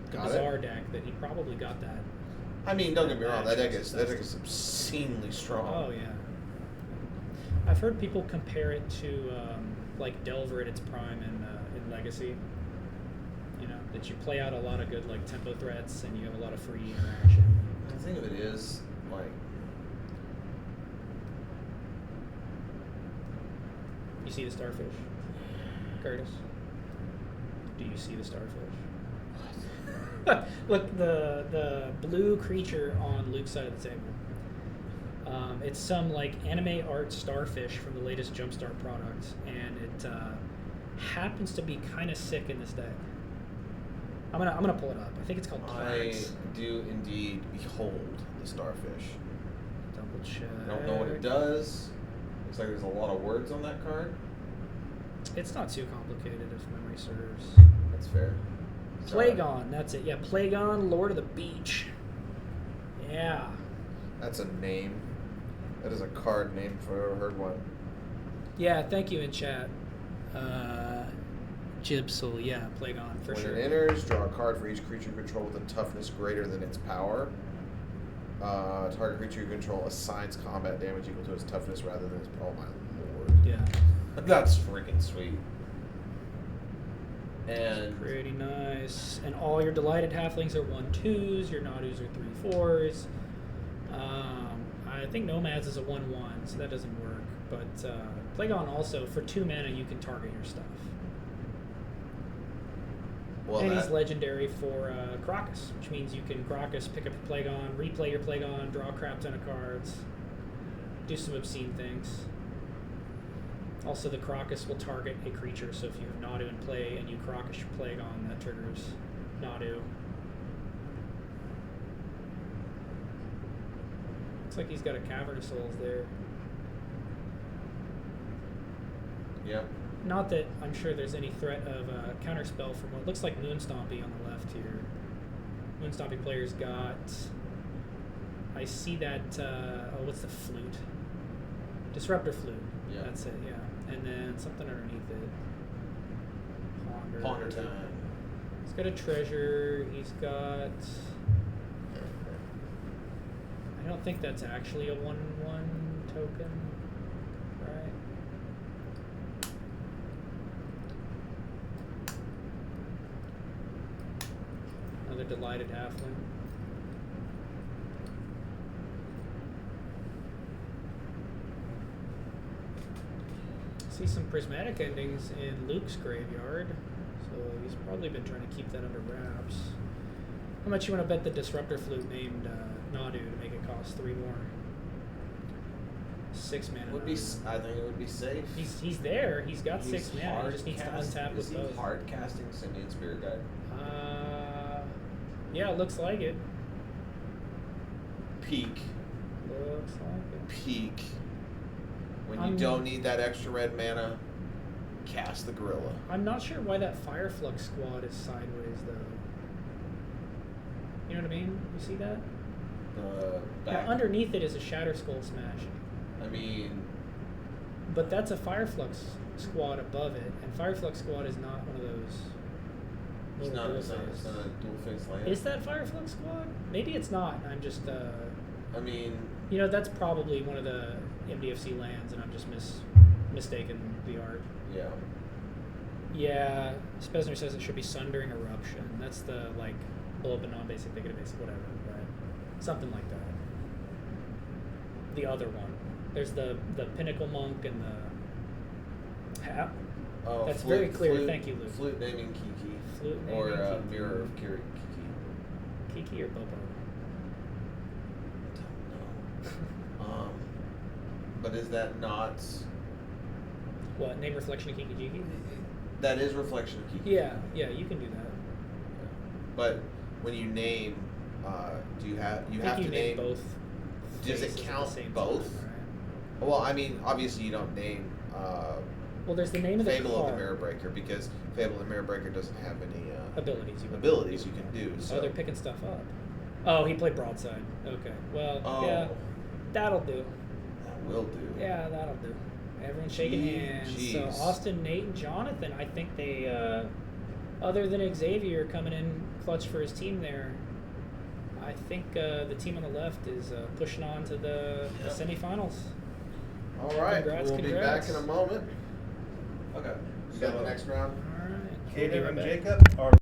A: the
C: Got it.
A: Bizarre deck, that he probably got that.
C: I mean, don't get me wrong. That deck
A: Matches.
C: is obscenely strong.
A: Oh yeah. I've heard people compare it to like Delver at its prime in Legacy. You know, that you play out a lot of good like tempo threats and you have a lot of free interaction.
C: The thing of it is, like,
A: You see the starfish, Curtis? Do you see the starfish? Look, the blue creature on Luke's side of the table. It's some like anime art starfish from the latest Jumpstart product, and it happens to be kind of sick in this deck. I'm gonna pull it up. I think it's called
C: I
A: Plagues.
C: do indeed behold the starfish.
A: Double check.
C: I don't know what it does. Looks like there's a lot of words on that card.
A: It's not too complicated if memory serves.
C: That's fair.
A: Plagon, that's it. Yeah, Plagon, Lord of the Beach. Yeah.
C: That's a name. That is a card name if I've ever heard one.
A: Yeah, thank you in chat. Jibsel, yeah, Plagon, for
C: when
A: sure.
C: it enters, draw a card for each creature you control with a toughness greater than its power. Target creature you control assigns combat damage equal to its toughness rather than its... Oh my lord.
A: Yeah.
C: That's freaking sweet. And
A: Pretty nice. And all your delighted halflings are 1/2s. Your Nadus are 3/4s. I think Nomads is a 1/1, so that doesn't work. But Plagon also, for 2 mana, you can target your stuff.
C: well,
A: And he's legendary for Crocus, which means you can Crocus, pick up your Plagon, replay your Plagon, draw a crap ton of cards, do some obscene things. Also, the Crocus will target a creature, so if you have Nadu in play and you Crocus your Plagon, that triggers Nadu. Looks like he's got a Cavern of Souls there.
C: Yep.
A: Not that I'm sure there's any threat of counterspell from what looks like Moonstompy on the left here. Moonstompy players got... I see that... what's the flute? Disruptor Flute.
C: Yeah.
A: That's it, yeah. And then something underneath it.
C: Ponder time.
A: He's got a treasure. He's got... I don't think that's actually a 1/1 token, right? Another Delighted Halfling. See some prismatic endings in Luke's graveyard, so he's probably been trying to keep that under wraps. How much you want to bet the Disruptor Flute named Nadu to make it cost 3 more? 6 mana.
C: Would be. I think it would be safe.
A: He's there. He's got 6 mana. He
C: hard
A: just needs to
C: cast-
A: untap
C: is
A: with
C: he
A: both.
C: hard casting Simian Spirit Guide?
A: Yeah, it looks like it.
C: Peak.
A: Looks like it.
C: Peak. When you don't need that extra red mana, cast the Gorilla.
A: I'm not sure why that Fireflux squad is sideways though. You know what I mean? You see that?
C: Back.
A: Now, underneath it is a Shatter Skull Smash.
C: I mean,
A: But that's a Fireflux squad above it, and Fireflux squad is not one of those.
C: it's not,
A: little
C: it's not,
A: dual
C: it's
A: face.
C: not a dual face land.
A: Is that Fireflux squad? Maybe it's not. I'm just.
C: I mean,
A: You know, that's probably one of the MDFC lands, and I'm just mistaken the art.
C: yeah.
A: Yeah, Spesner says it should be Sundering Eruption. That's the like blow up a non-basic, make it a basic, whatever, right? Something like that. The other one. There's the Pinnacle Monk and the.
C: Oh,
A: That's
C: flute,
A: very clear.
C: Flute,
A: Thank you, Luke.
C: Flute naming Kiki.
A: Flute
C: Or
A: naming Kiki.
C: Mirror of Kiki.
A: Kiki or Bobo?
C: I don't know. But is that not?
A: What, name reflection of Kiki Jiki?
C: That is reflection of Kiki.
A: Yeah, you can do that.
C: But when you name, do you have
A: I think
C: have
A: you
C: to
A: name
C: name
A: both.
C: Does it
A: faces at the
C: count
A: same
C: both?
A: time, right?
C: Well, I mean, obviously you don't name
A: Well, there's the name of the
C: Fable
A: card.
C: of the Mirror Breaker because Fable of the Mirror Breaker doesn't have any
A: Abilities.
C: abilities you can do. So
A: Oh, they're picking stuff up. Oh, he played Broadside. Okay. Well,
C: Oh.
A: yeah, that'll do.
C: that will do.
A: Yeah, that'll do. Everyone's shaking hands.
C: Jeez.
A: So Austin, Nate, and Jonathan, I think they, other than Xavier coming in clutch for his team there, I think the team on the left is pushing on to the
C: Yep.
A: semifinals.
C: All right,
A: Congrats,
C: we'll
A: congrats.
C: be back in a moment.
D: Okay.
C: You got the next round?
A: All right. We'll be
D: Caleb
A: right
D: and
A: back.
D: Jacob are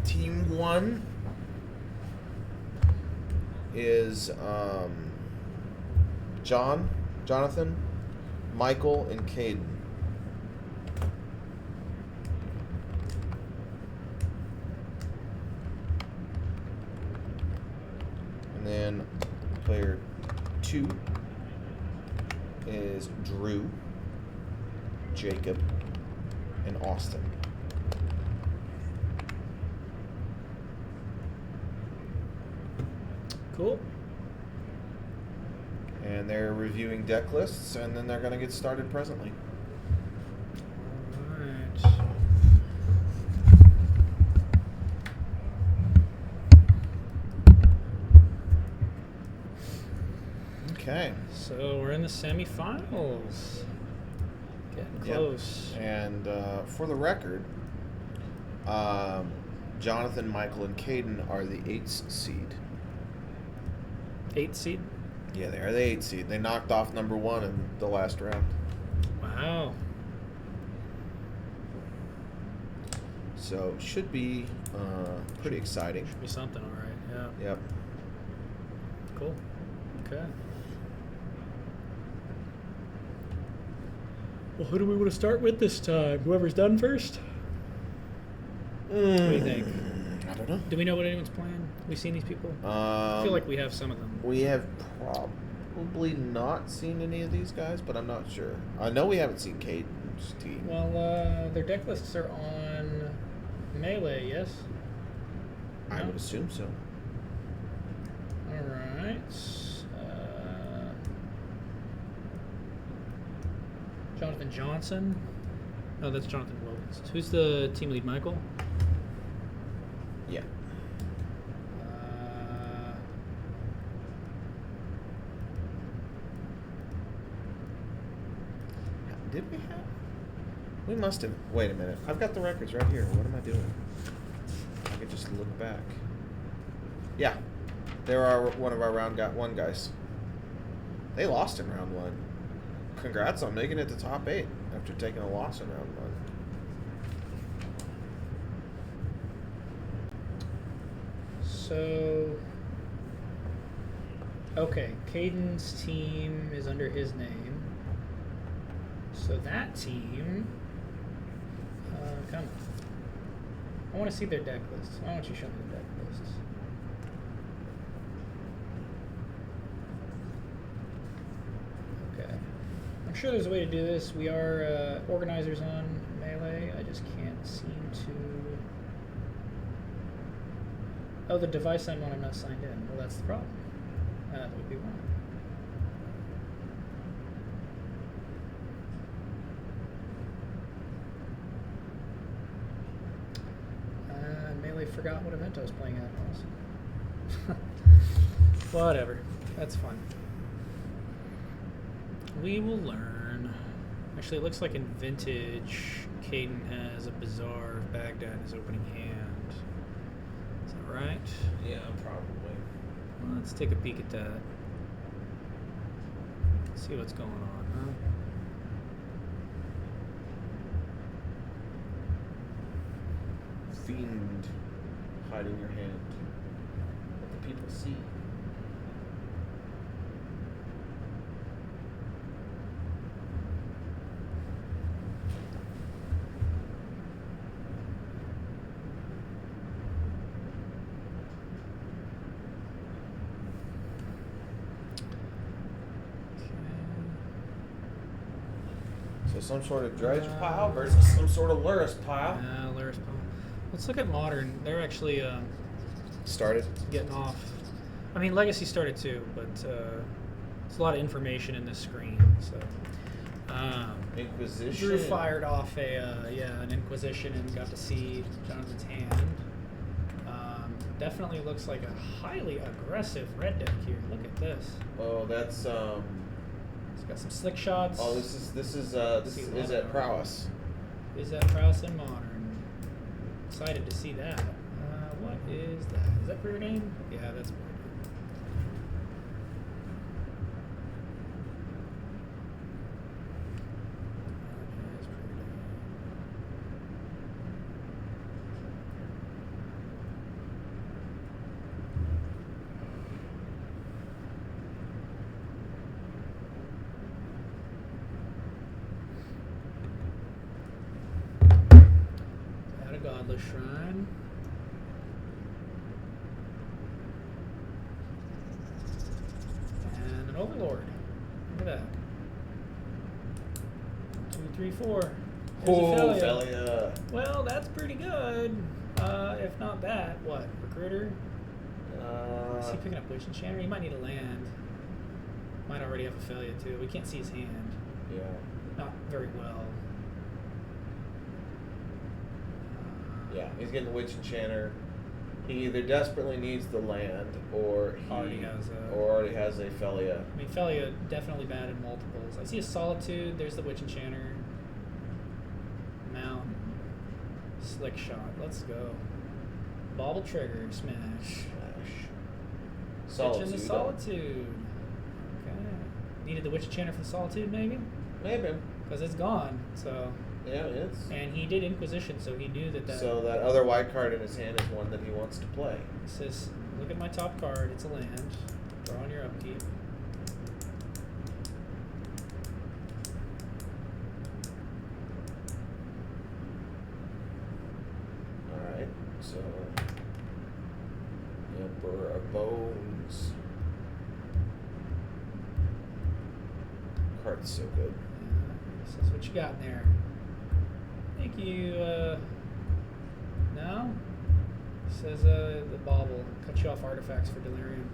C: Team 1 is Jonathan, Michael, and Caden. And then player 2 is Drew, Jacob, and Austin.
A: Cool.
C: And they're reviewing deck lists, and then they're going to get started presently.
A: Alright.
C: Okay.
A: So we're in the semifinals. Getting
C: Yep.
A: close.
C: And for the record, Jonathan, Michael, and Caden are the 8th seed.
A: 8th seed?
C: Yeah, they are the 8th seed. They knocked off number 1 in the last round.
A: Wow.
C: So should be pretty exciting.
A: Should be something, alright. Yeah.
C: Yep.
A: Cool. Okay. Well, who do we want to start with this time? Whoever's done first? What do you think?
C: I don't know.
A: Do we know what anyone's playing? We seen these people? I feel like we have some of them.
C: We have probably not seen any of these guys, but I'm not sure. I know we haven't seen Caden's team.
A: Well, their deck lists are on Melee, yes?
C: I
A: No?
C: would assume so.
A: Alright. Jonathan Johnson. Oh, that's Jonathan Wilkins. Who's the team lead, Michael?
C: Yeah. Did we have? We must have. Wait a minute. I've got the records right here. What am I doing? I could just look back. Yeah. There are one of our round 1 guys. They lost in round 1. Congrats on making it to top 8 after taking a loss in round 1.
A: So, okay, Caden's team is under his name. So that team, come on. I want to see their deck lists. Why don't you show me the deck lists? Okay. I'm sure there's a way to do this. We are organizers on Melee. I just can't seem to... Oh, the device I'm on, I'm not signed in. Well, that's the problem. That would be wrong. Melee forgot what event I was playing at. Whatever. That's fun. We will learn. Actually, it looks like in Vintage, Caden has a Bazaar of Baghdad in his opening hand. Is that right?
C: Yeah, probably.
A: Well, let's take a peek at that. See what's going on, huh?
C: Fiend hiding your hand. Let the people see. So some sort of dredge pile versus some sort of Luris pile.
A: Laris Pile. Let's look at Modern. They're actually
C: Started.
A: getting off. I mean, Legacy started too, but there's a lot of information in this screen. So
C: Inquisition.
A: Drew fired off an Inquisition and got to see Jonathan's hand. Definitely looks like a highly aggressive red deck here. Look at this.
C: Oh, that's
A: It's got some slick shots.
C: Oh, this is at Prowess.
A: Is that Prowess and Modern? Excited to see that. What is that? Is that for name? Yeah, that's for Solar Shrine. And an Overlord. Look at that. 2, 3, 4. There's a Felia.
C: Felia.
A: Well, that's pretty good. If not that, what? Recruiter? Is he picking up Witch Enchanter? He might need a land. Might already have a Felia too. We can't see his hand.
C: Yeah.
A: Not very well.
C: Yeah, he's getting the Witch Enchanter. He either desperately needs the land, or he
A: Already has a-
C: already has a Felia.
A: I mean, Felia definitely bad in multiples. I see a Solitude. There's the Witch Enchanter. Mount. Slick Shot. Let's go. Bobble Trigger. Smash.
C: Solitude.
A: Pitch in the Solitude. Okay. Needed the Witch Enchanter for the Solitude, maybe?
C: Maybe.
A: Because it's gone, so...
C: Yeah, it's.
A: And he did Inquisition, so he knew that...
C: So that other white card in his hand is one that he wants to play.
A: He says, look at my top card. It's a land. Draw on your upkeep.
C: Alright, so Emperor of Bones. Card's so good.
A: Says what you got in there. Thank you, no? Says, the bauble. Cut you off artifacts for Delirium.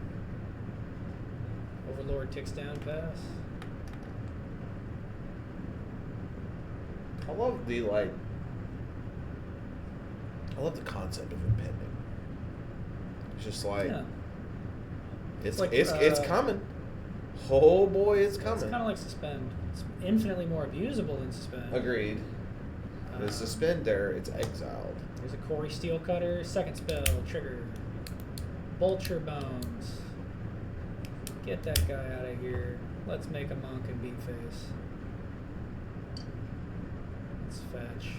A: Overlord ticks down pass.
C: I love the concept of impending. It's just like
A: Yeah.
C: it's
A: like,
C: it's coming. Oh boy, it's coming.
A: It's kind of like Suspend. It's infinitely more abusable than Suspend.
C: Agreed. The Suspender, it's exiled.
A: There's a Corey Steelcutter. Second spell. Trigger. Vulture Bones. Get that guy out of here. Let's make a monk and beat face. Let's fetch.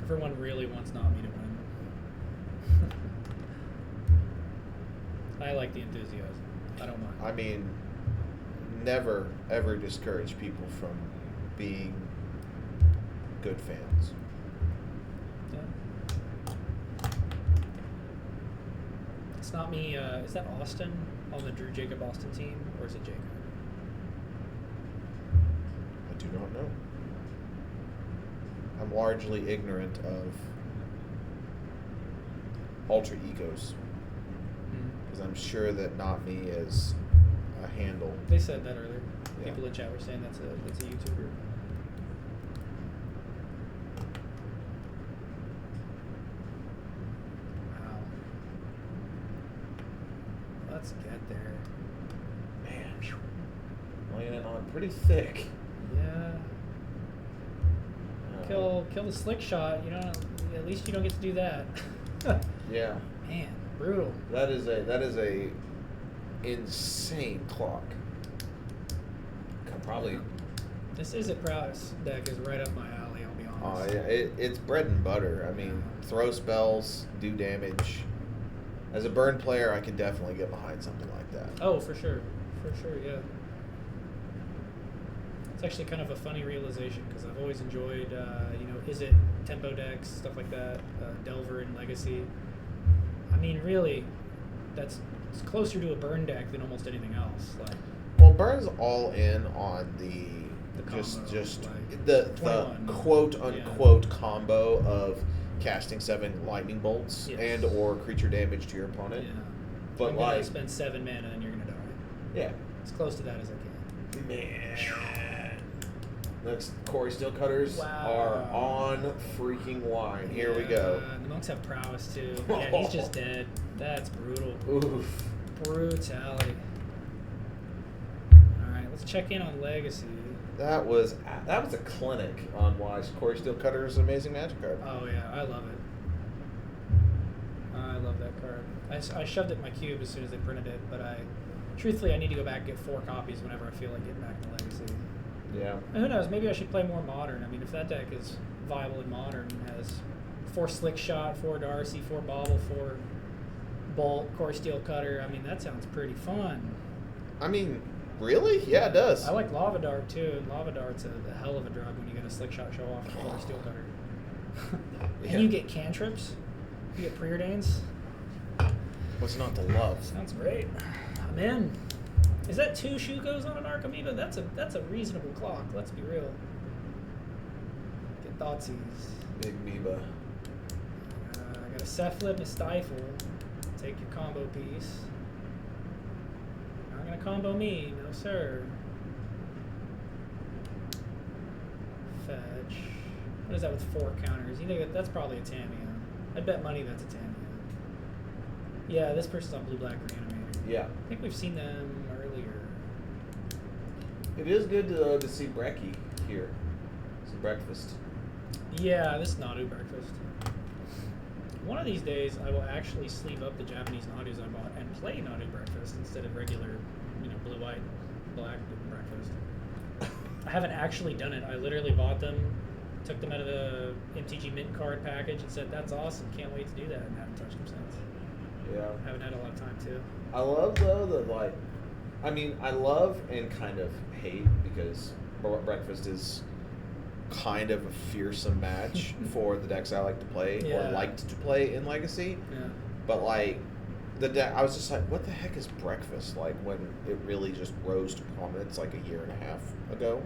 A: Everyone really wants not me to win. I like the enthusiasm. I don't mind.
C: I mean, never ever discourage people from being good fans.
A: Yeah. It's not me. Is that Austin on the Drew Jacob Austin team, or is it Jacob?
C: I do not know. I'm largely ignorant of alter egos, because I'm sure that not me is a handle.
A: They said that earlier.
C: Yeah.
A: People in chat were saying that's a YouTuber. Wow. Let's get there.
C: Man, laying it on pretty thick.
A: Yeah. Kill the Slick Shot. You know, at least you don't get to do that.
C: Yeah.
A: Man, brutal.
C: That is a insane clock. Probably.
A: This is at Prowess deck is right up my alley. I'll be honest.
C: Yeah, it's bread and butter. I mean, throw spells, do damage. As a burn player, I could definitely get behind something like that.
A: Oh, for sure, yeah. It's actually kind of a funny realization because I've always enjoyed, is it tempo decks, stuff like that, Delver and Legacy. I mean, really, it's closer to a burn deck than almost anything else. Like,
C: well, burn's all in on the
A: combo,
C: just
A: like
C: the
A: 21.
C: quote unquote combo of casting 7 lightning bolts
A: Yes.
C: and or creature damage to your opponent.
A: yeah.
C: But
A: I'm
C: like,
A: gonna spend 7 mana and you're gonna die.
C: yeah,
A: As close to that as I can.
C: man. Next, Corey Steelcutters
A: Wow.
C: are on freaking line. Here we go.
A: The monks have prowess too. Yeah, he's just dead. That's brutal.
C: Oof.
A: Brutality. Alright, let's check in on Legacy.
C: That was a clinic on why Corey Steelcutter is an amazing Magic card.
A: Oh yeah, I love it. I love that card. I shoved it in my cube as soon as they printed it, but truthfully, I need to go back and get 4 copies whenever I feel like getting back to Legacy.
C: Yeah.
A: And who knows? Maybe I should play more Modern. I mean, if that deck is viable in Modern, has 4 Slick Shot, 4 Darcy, 4 Bobble, 4 Bolt, Core Steel Cutter. I mean, that sounds pretty fun.
C: I mean, really? Yeah, it does.
A: I like Lava Dart too, and Lava Dart's a hell of a drug when you get a Slick Shot show off and Core Steel Cutter.
C: Yeah.
A: And you get cantrips, you get preordains.
C: What's not to love?
A: Sounds great. I'm in. Is that 2 Shukos on an Archimedes? That's a reasonable clock. Let's be real. Get Thoughtseize.
C: Big Meba.
A: I got a Cephalid and a Stifle. Take your combo piece. Not gonna combo me, no sir. Fetch. What is that with 4 counters? You think that's probably a Tamiya? I bet money that's a Tamiya. Yeah, this person's on Blue-Black Reanimator.
C: Yeah.
A: I think we've seen them earlier.
C: It is good to see Brecky here. Some breakfast.
A: Yeah, this is Nadu breakfast. One of these days, I will actually sleeve up the Japanese Nadus I bought and play Nadu breakfast instead of regular, blue, white, black breakfast. I haven't actually done it. I literally bought them, took them out of the MTG Mint card package, and said, "That's awesome. Can't wait to do that," and haven't touched them since.
C: Yeah.
A: Haven't had a lot of time to.
C: I love though that I love and kind of hate because breakfast is kind of a fearsome match for the decks I like to play or liked to play in Legacy.
A: Yeah.
C: But like the deck, I was just like, what the heck is breakfast? Like when it really just rose to prominence like a year and a half ago,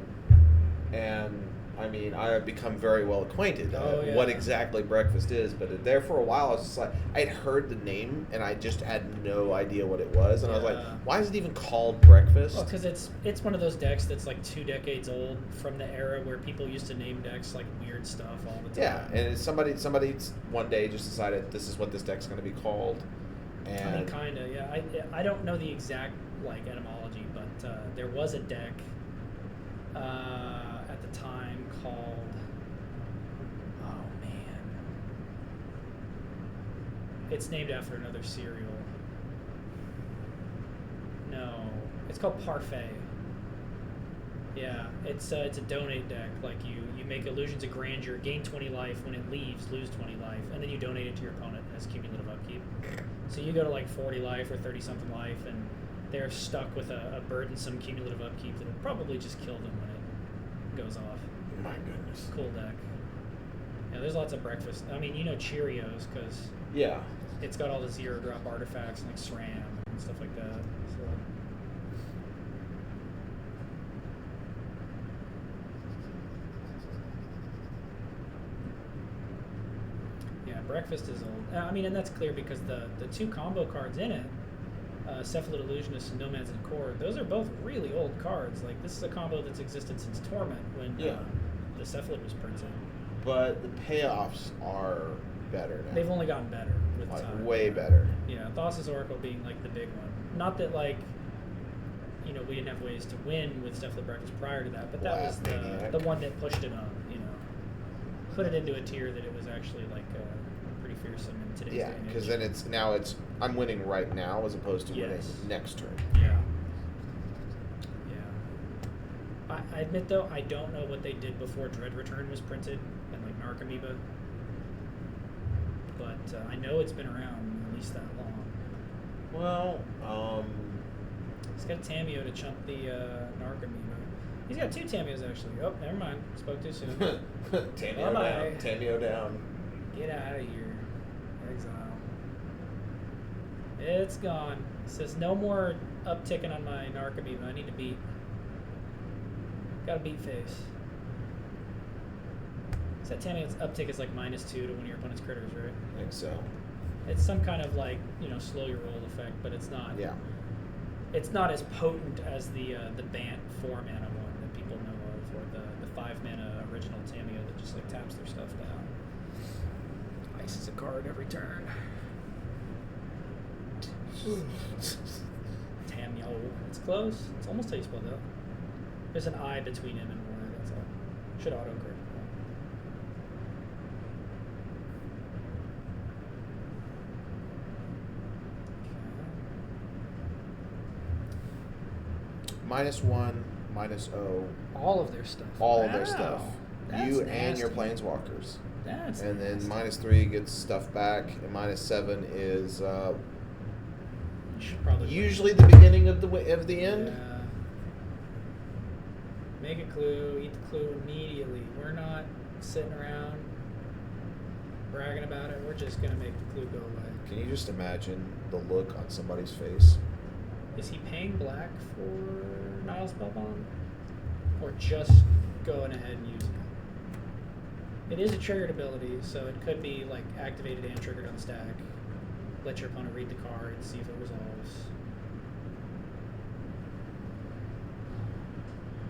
C: and I mean, I have become very well acquainted what exactly breakfast is, but there for a while I was just like, I'd heard the name and I just had no idea what it was, and I was like, why is it even called breakfast?
A: Well, because it's one of those decks that's like 2 decades old from the era where people used to name decks like weird stuff all the time.
C: Yeah, and it's somebody one day just decided this is what this deck's going to be called, and
A: I mean, kind of, yeah. I don't know the exact like etymology, but there was a deck at the time called, oh man, it's named after another cereal. No, it's called Parfait. Yeah, it's a donate deck. Like you make Illusions of Grandeur, gain 20 life. When it leaves, lose 20 life, and then you donate it to your opponent as cumulative upkeep. So you go to like 40 life or 30 something life, and they're stuck with a burdensome cumulative upkeep that will probably just kill them when it goes off.
C: my goodness.
A: Cool deck. Yeah, there's lots of breakfast. I mean, Cheerios, because
C: Yeah.
A: it's got all the 0-drop artifacts like SRAM and stuff like that. So. Yeah, breakfast is old. I mean, and that's clear because the 2 combo cards in it, Cephalid Illusionist and Nomads and Core, those are both really old cards. Like, this is a combo that's existed since Torment when the Cephalid was printed.
C: But the payoffs are better now.
A: They've only gotten better with
C: like
A: time.
C: way better.
A: Yeah, Thassa's Oracle being like the big one. Not that like, we didn't have ways to win with Cephalid Breakfast prior to that, but that was the one that pushed it on. Put it into a tier that it was actually like pretty fearsome in today's day and age.
C: Because then I'm winning right now as opposed to winning next turn.
A: Yeah. Yeah. I admit though, I don't know what they did before Dread Return was printed and like Narcomoeba, but I know it's been around at least that long.
C: Well,
A: He's got Tameo to chump the Narcomoeba. He's got 2 Tameos actually. Oh, never mind. Spoke too soon.
C: Tameo down. Tameo down.
A: Get out of here. Exile. It's gone. It says no more upticking on my Narcomoeba. I need to beat. Got a beat face. So that Tameo's uptick is like -2 to one of your opponent's critters, right?
C: I think so.
A: It's some kind of like, slow your roll effect, but it's not.
C: Yeah.
A: It's not as potent as the Bant 4-mana one that people know of, or the 5-mana original Tameo that just like taps their stuff down. Ices a card every turn. Tameo. It's close. It's almost how you spell that. There's an I between him and War. That's all. Should auto correct.
C: -1, -0.
A: All of their stuff.
C: All of their
A: Wow.
C: stuff.
A: That's
C: You and your
A: nasty.
C: planeswalkers.
A: That's
C: And then
A: nasty.
C: -3 gets stuff back, and -7 is
A: You should probably
C: usually the beginning of the end.
A: Yeah. Make a clue, eat the clue immediately. We're not sitting around bragging about it. We're just gonna make the clue go away.
C: Can you just imagine the look on somebody's face?
A: Is he paying black for Nile Spellbomb? Or just going ahead and using it? It is a triggered ability, so it could be like activated and triggered on the stack. Let your opponent read the card, see if it resolves.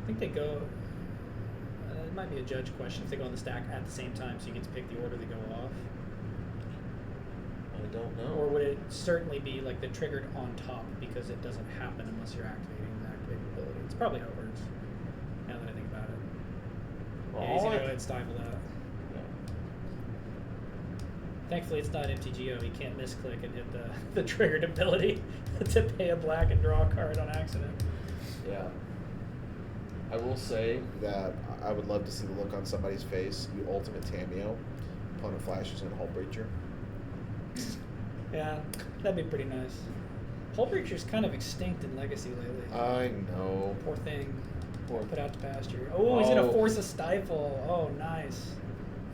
A: I think they go. It might be a judge question if they go on the stack at the same time, so you get to pick the order they go off.
C: I don't know.
A: Or would it certainly be like the triggered on top because it doesn't happen unless you're activating the activated ability? It's probably how it works. Now that I think about it.
C: Well,
A: Yeah, he's
C: all
A: gonna
C: I-
A: go ahead and stifle that. Thankfully, it's not MTGO. He can't misclick and hit the triggered ability to pay a black and draw a card on accident.
C: Yeah. I will say that I would love to see the look on somebody's face. You ultimate Tameo, opponent flashes in Hull Breacher.
A: Yeah, that'd be pretty nice. Hull Breacher's kind of extinct in Legacy lately.
C: I know.
A: Poor thing.
C: Poor-
A: Put out to pasture. Oh, he's gonna
C: Oh.
A: force a stifle. Oh, nice.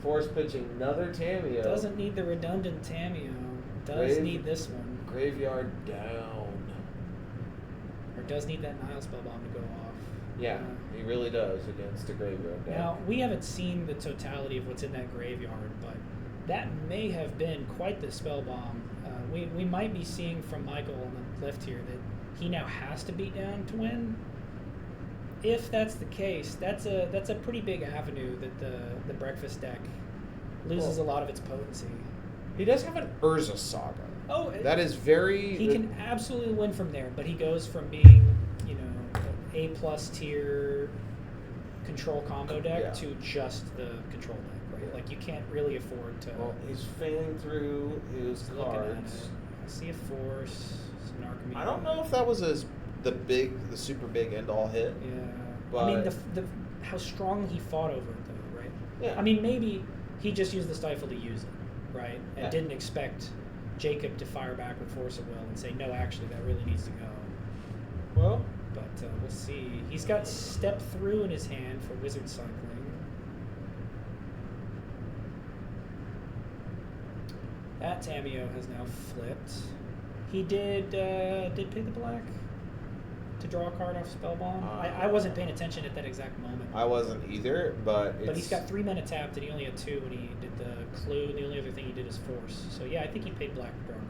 C: Force pitching another Tameo.
A: Doesn't need the redundant Tameo. Does
C: Grave-
A: need this one.
C: Graveyard down.
A: Or does need that Nile Spellbomb to go off.
C: Yeah, he really does against a graveyard down.
A: Now, we haven't seen the totality of what's in that graveyard, but that may have been quite the Spellbomb. We might be seeing from Michael on the left here that he now has to beat down to win. If that's the case, that's a pretty big avenue that the breakfast deck loses a lot of its potency.
C: He does have an Urza Saga.
A: Oh,
C: That is very...
A: he can absolutely win from there, but he goes from being, A+ tier control combo deck
C: Yeah.
A: to just the control deck, right? Like you can't really afford to.
C: Well, he's failing through his
A: looking at
C: cards.
A: it. I see a force, some Narcomoeba.
C: I don't know if that was the super big end all hit.
A: Yeah,
C: But-
A: I mean the how strongly he fought over it though, right?
C: Yeah.
A: I mean maybe he just used the stifle to use it, right? And
C: Yeah.
A: didn't expect Jacob to fire back with force of will and say no, actually that really needs to go.
C: Well,
A: But we'll see. He's got step through in his hand for wizard cycling. That Tameo has now flipped. He did pay the black to draw a card off Spellbomb. I wasn't paying attention at that exact moment.
C: I wasn't either, but it's...
A: But he's got 3 mana tapped and he only had 2 when he did the clue. And the only other thing he did is force. So yeah, I think he paid black to draw a card.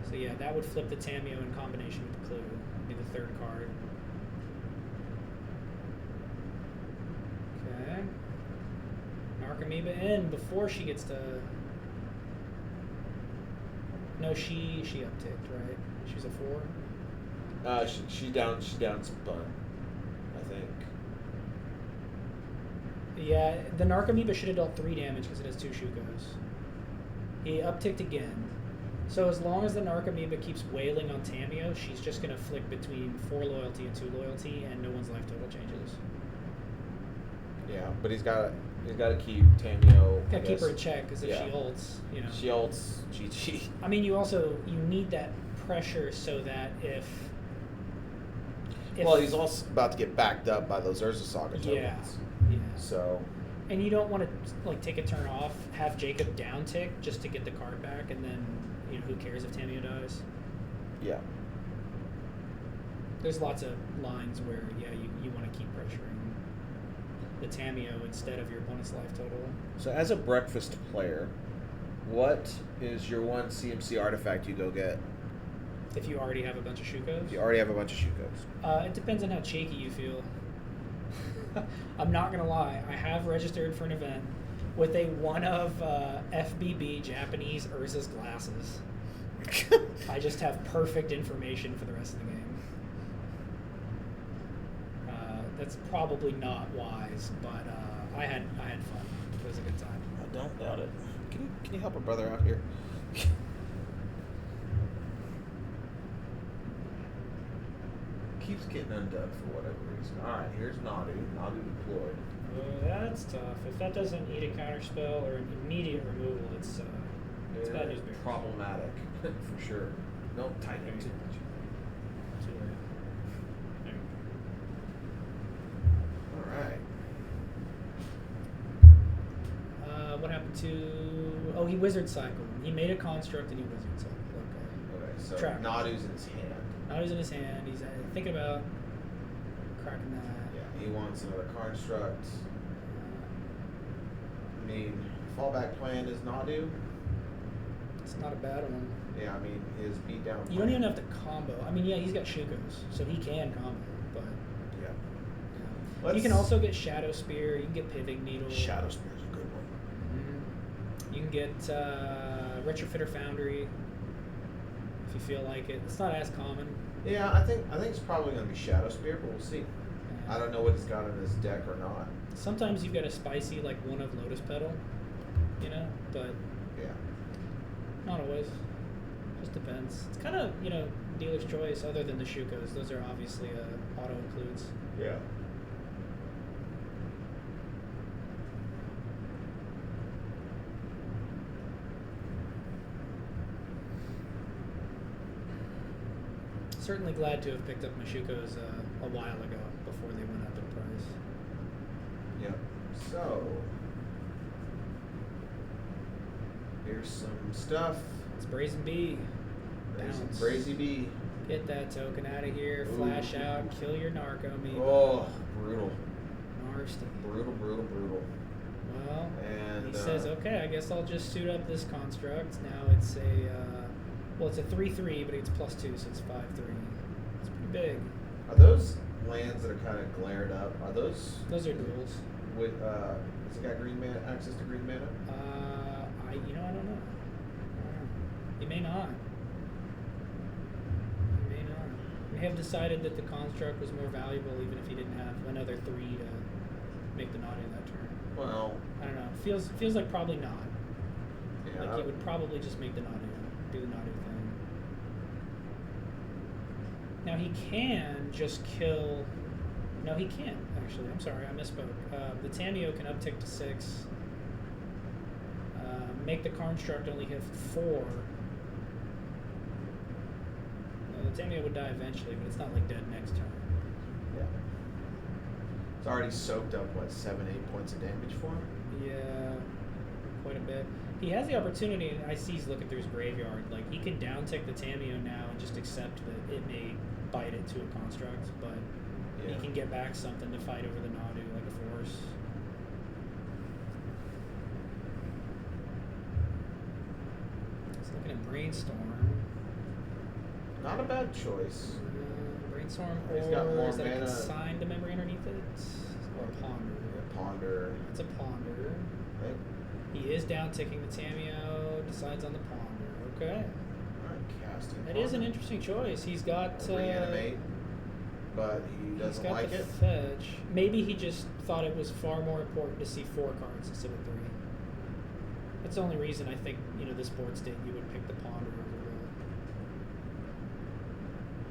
A: So yeah, that would flip the Tameo in combination with the clue. Would be the third card. Okay. Narcomoeba in before she gets to. No, she upticked, right? She's a 4.
C: She down spun, I think.
A: Yeah, the Narcomoeba should have dealt 3 damage because it has 2 Shukos. He upticked again. So as long as the Narcomoeba keeps wailing on Tameo, she's just going to flick between 4 loyalty and 2 loyalty, and no one's life total changes.
C: Yeah, but he's got to keep Tameo.
A: Got to keep her in check because if
C: Yeah.
A: she ults,
C: She ults GG.
A: I mean, you need that pressure so that if
C: Well, he's also about to get backed up by those Urza Saga tokens.
A: yeah.
C: So,
A: And you don't want to take a turn off, have Jacob down tick just to get the card back, and then who cares if Tameo dies?
C: yeah.
A: There's lots of lines where you want to keep pressuring the Tameo instead of your opponent's life total.
C: So as a breakfast player, what is your one CMC artifact you go get?
A: If you already have a bunch of Shukos,
C: If you already have a bunch of Shukos.
A: it depends on how cheeky you feel. I'm not gonna lie, I have registered for an event with a one of FBB Japanese Urza's glasses. I just have perfect information for the rest of the game. that's probably not wise, but I had fun. It was a good time.
C: I don't doubt it. Can you help a brother out here? Keeps getting undone for whatever reason. Alright, here's Nadu. Nadu deployed.
A: That's tough. If that doesn't eat a counterspell or an immediate removal, it's bad news bears.
C: Problematic, for sure. Don't tighten it too much.
A: Too late. There we go.
C: Alright.
A: What happened to? Oh, he wizard cycled. He made a construct and he wizard cycled.
C: Okay, so
A: Track.
C: Nadu's in his hand.
A: Now he's in his hand. He's thinking about cracking that.
C: Yeah, he wants another construct. I mean, fallback plan is Nadu.
A: It's not a bad one.
C: Yeah, I mean, his beatdown.
A: You don't even have to combo. I mean, yeah, he's got Shukos, so he can combo, but
C: Yeah.
A: yeah. You can also get Shadow Spear. You can get Pivot Needle.
C: Shadow Spear's a good one.
A: Mhm. You can get Retrofitter Foundry if you feel like it. It's not as common.
C: Yeah, I think it's probably going to be Shadow Spear, but we'll see. I don't know what he's got in his deck or not.
A: Sometimes you've got a spicy like one of Lotus Petal, but
C: Yeah.
A: not always. Just depends. It's kind of dealer's choice. Other than the Shukos, those are obviously auto includes.
C: Yeah.
A: Certainly glad to have picked up my Shukos a while ago before they went up in price.
C: Yep. So here's some stuff.
A: It's Brazen Bee.
C: There's some
A: Bounce.
C: Brazy B.
A: Get that token out of here.
C: Ooh.
A: Flash out. Kill your Narco me.
C: Oh, brutal.
A: Nasty.
C: Brutal.
A: Well,
C: And
A: he says, okay, I guess I'll just suit up this construct. Now it's it's a 3/3, but it's +2, so it's 5/3. It's pretty big.
C: Are those lands that are kind of glared up? Are those
A: Those are duels.
C: with? Has it got green mana? Access to green mana?
A: I don't know. He may not. He may have decided that the construct was more valuable, even if he didn't have another 3 to make the Nadu that turn.
C: Well,
A: I don't know. Feels like probably not.
C: yeah.
A: Like he would probably just make the Nadu, do the Nadu thing. Now he can just kill. No, he can't actually. I'm sorry, I misspoke. The Tameo can uptick to 6. Make the construct only hit 4. The Tameo would die eventually, but it's not like dead next turn.
C: Yeah. It's already soaked up 7-8 points of damage for him.
A: Yeah, quite a bit. He has the opportunity, and I see he's looking through his graveyard. Like, he can down-tick the Tameo now and just accept that it may bite it to a construct, but
C: Yeah.
A: he can get back something to fight over the Nadu, like a force. He's looking at Brainstorm.
C: Not a bad choice.
A: Brainstorm,
C: He's
A: or
C: got more
A: is that a
C: mana.
A: consigned to memory underneath it? Or a Ponder?
C: Ponder.
A: It's a Ponder.
C: Right?
A: He is down-ticking the Tameo, decides on the Ponder. Okay.
C: Alright, casting.
A: That is an interesting choice. He's got
C: Reanimate, but he
A: he's
C: doesn't
A: got
C: like
A: the
C: it.
A: fetch. Maybe he just thought it was far more important to see 4 cards instead of 3. That's the only reason I think this board state you would pick the Ponder over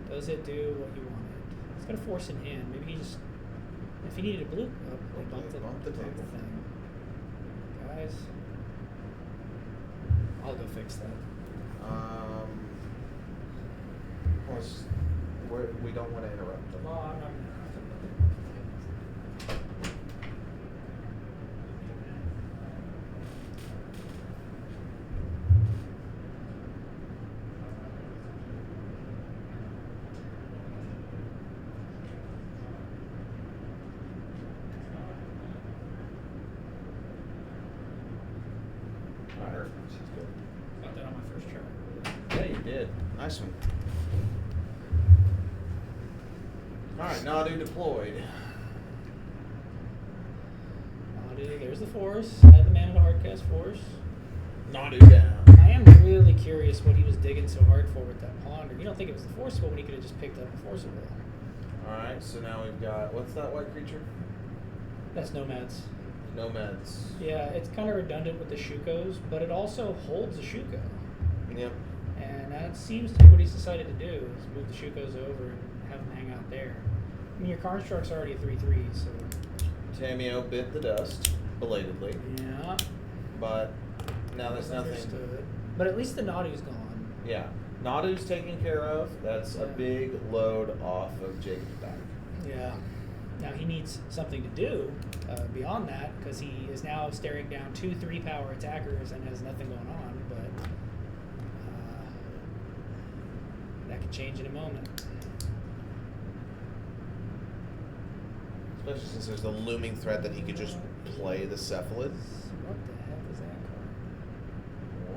A: the. Does it do what you wanted? It's got a force in hand. Maybe he just. If he needed a blue, they bumped the
C: table.
A: thing. Guys, I'll go fix that.
C: Plus, we don't want to interrupt them.
A: Well, I'm not gonna.
C: Alright.
A: Got that on my first try.
C: Yeah, you did. Nice one. Alright, Nadu deployed.
A: Nadu, there's the force. Had the mana to hardcast force.
C: Nadu down.
A: I am really curious what he was digging so hard for with that Ponder. You don't think it was the forcible when he could have just picked up a forcible?
C: Alright, so now we've got, what's that white creature?
A: That's Nomads.
C: Nomads.
A: Yeah, it's kind of redundant with the Shukos, but it also holds a Shuko.
C: Yep.
A: And that seems to be what he's decided to do, is move the Shukos over and have them hang out there. I mean, your construct's already a 3/3, so...
C: Tamio bit the dust, belatedly.
A: Yeah.
C: But now there's nothing.
A: Understood. But at least the Nadu's gone.
C: Yeah. Nadu's taken care of. That's a big load off of Jacob's back.
A: Yeah. Now he needs something to do beyond that, because he is now staring down 2 3-power attackers and has nothing going on, but that could change in a moment.
B: Especially since there's the looming threat that he could just play the Cephalid.
A: What the heck is that card?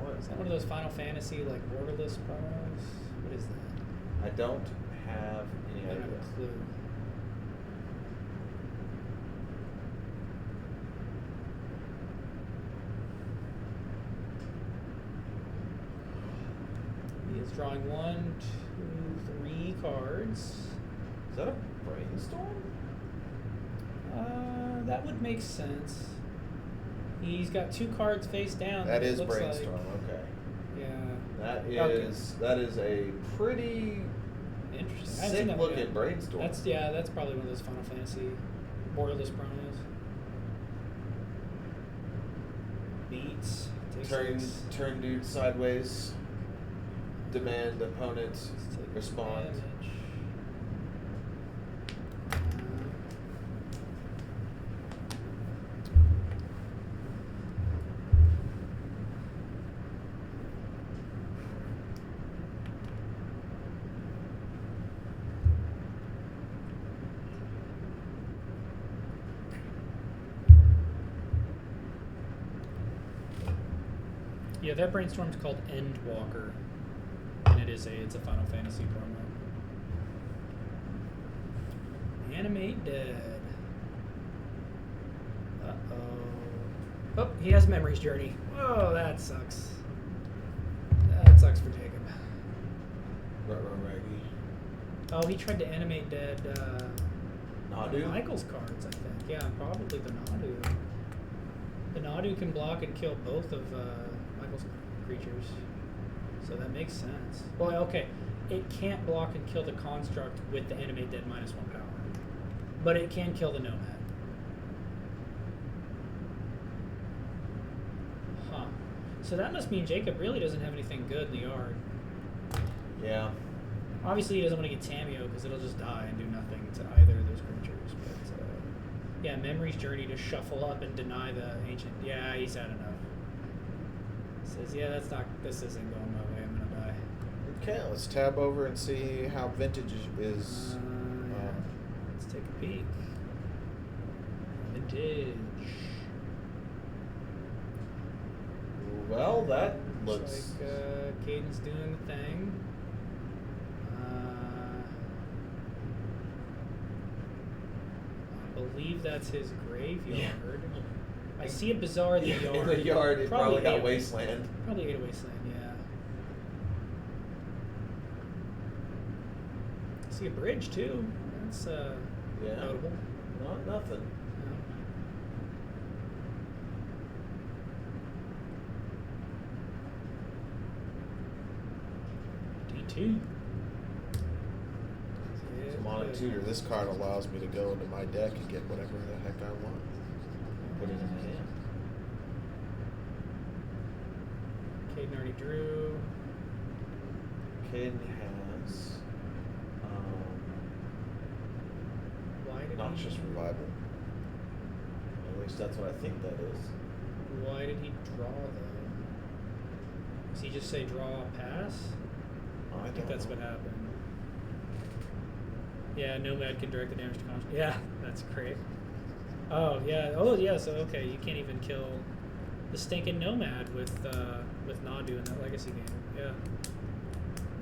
C: What?
A: Is that one of those Final Fantasy, like, borderless promos? What is that?
C: I don't have any
A: I don't
C: idea.
A: have a clue. He is drawing 1, 2, 3 cards.
C: Is that a brainstorm?
A: That would make sense. He's got 2 cards face down.
C: That
A: it
C: is
A: looks
C: brainstorm.
A: like.
C: Okay.
A: Yeah.
C: That is a pretty
A: Interesting. I've seen
C: sick
A: that
C: looking
A: one.
C: brainstorm.
A: That's probably one of those Final Fantasy borderless promos. Beats.
C: Turn dude sideways. Demand opponent respond.
A: Damage. Yeah, that brainstorm's called Endwalker, and it's a Final Fantasy promo. Animate Dead. Uh-oh. Oh, he has Memory's Journey. Whoa, that sucks. That sucks for Jacob.
C: Raggy.
A: Oh, he tried to animate Dead
C: Nadu?
A: Michael's cards, I think. Yeah, probably the Nadu. The Nadu can block and kill both of Michael's creatures, so that makes sense. Well, okay, it can't block and kill the construct with the animate dead -1 power, but it can kill the Nomad. Huh. So that must mean Jacob really doesn't have anything good in the yard.
C: Yeah.
A: Obviously, he doesn't want to get Tamio because it'll just die and do nothing to either of those creatures. But yeah, Memory's Journey to shuffle up and deny the ancient. Yeah, he's had enough. Says, yeah, this isn't going my way. I'm gonna die.
B: Okay, let's tab over and see how Vintage is.
A: Yeah. Let's take a peek. Vintage.
C: Well, that looks
A: like Caden's doing the thing. I believe that's his graveyard.
C: Yeah.
A: I see a bazaar in the yard.
C: In the yard, it probably got
A: ate-
C: Wasteland.
A: Probably ate a wasteland, yeah. I see a bridge too. That's
C: Yeah.
A: notable.
C: Not nothing.
A: D2.
B: As a Monarch Tutor, this card allows me to go into my deck and get whatever the heck I want.
C: Put it in my hand.
A: Caden already drew.
C: Caden has
A: Why did
B: Noxious
A: he?
B: Revival.
C: at least that's what I think that is.
A: Why did he draw though? Does he just say draw pass? I think that's what happened. Yeah, Nomad can direct the damage to construct. Yeah, that's great. Oh yeah. Oh yeah. So okay, you can't even kill the stinking Nomad with Nadu in that legacy game. Yeah.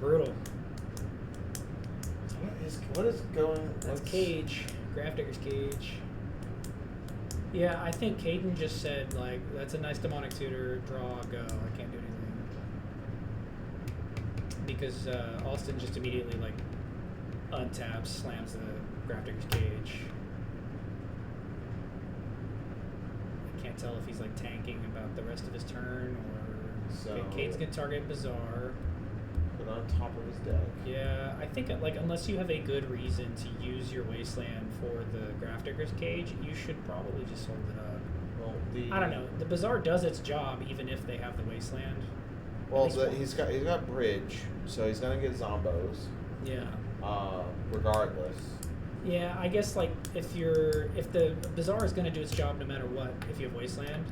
A: Brutal.
C: What is going?
A: That's Cage. Grafdigger's Cage. Yeah, I think Caden just said like that's a nice demonic tutor. Draw, go. I can't do anything because Austin just immediately like untaps, slams the Grafdigger's Cage. I can't tell if he's like tanking about the rest of his turn or
C: So-
A: Cade's gonna target Bazaar.
C: Put on top of his deck.
A: Yeah, I think like unless you have a good reason to use your Wasteland for the Grafdigger's Cage, you should probably just hold it up.
C: Well,
A: I don't know. The Bazaar does its job even if they have the Wasteland.
C: Well,
A: At least
C: he's got bridge, so he's gonna get zombos.
A: Yeah.
C: Regardless.
A: Yeah, I guess like if the Bazaar is gonna do its job no matter what, if you have Wasteland,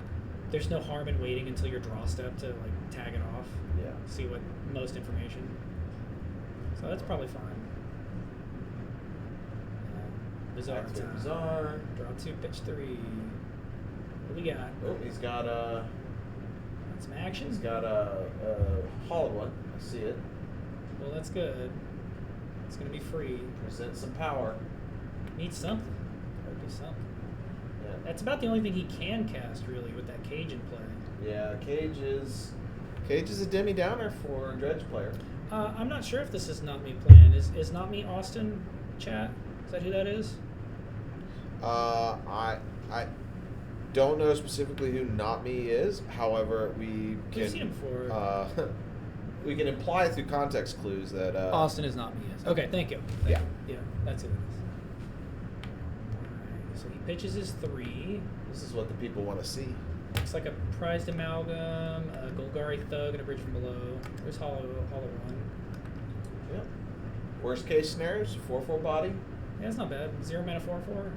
A: there's no harm in waiting until your draw step to like tag it off.
C: Yeah.
A: See what most information. So that's probably fine. Bazaar
C: Activate
A: time.
C: Bazaar.
A: Draw 2, pitch 3. What do we got?
C: Oh, he's got
A: Some action.
C: He's got a hollowed one. I see it.
A: Well, that's good. It's gonna be free.
C: Present some power.
A: Needs something. Gotta do something.
C: Yeah.
A: That's about the only thing he can cast really with that Cage in play.
C: Yeah, Cage is a Demi Downer for a Dredge player.
A: I'm not sure if this is Not Me playing. Is Not Me Austin chat? Is that who that is?
C: I don't know specifically who Not Me is. However, we can
A: We've seen him before.
C: we can imply through context clues that
A: Austin is Not Me. Yes. Okay, thank you.
C: Yeah.
A: Yeah, that's who it is. Alright, so he pitches his 3.
C: This is what the people want to see.
A: Looks like a prized amalgam, a Golgari Thug, and a bridge from below. There's Hollow 1.
C: Yep. Worst case scenarios, 4/4 body.
A: Yeah, that's not bad. 0 mana 4/4.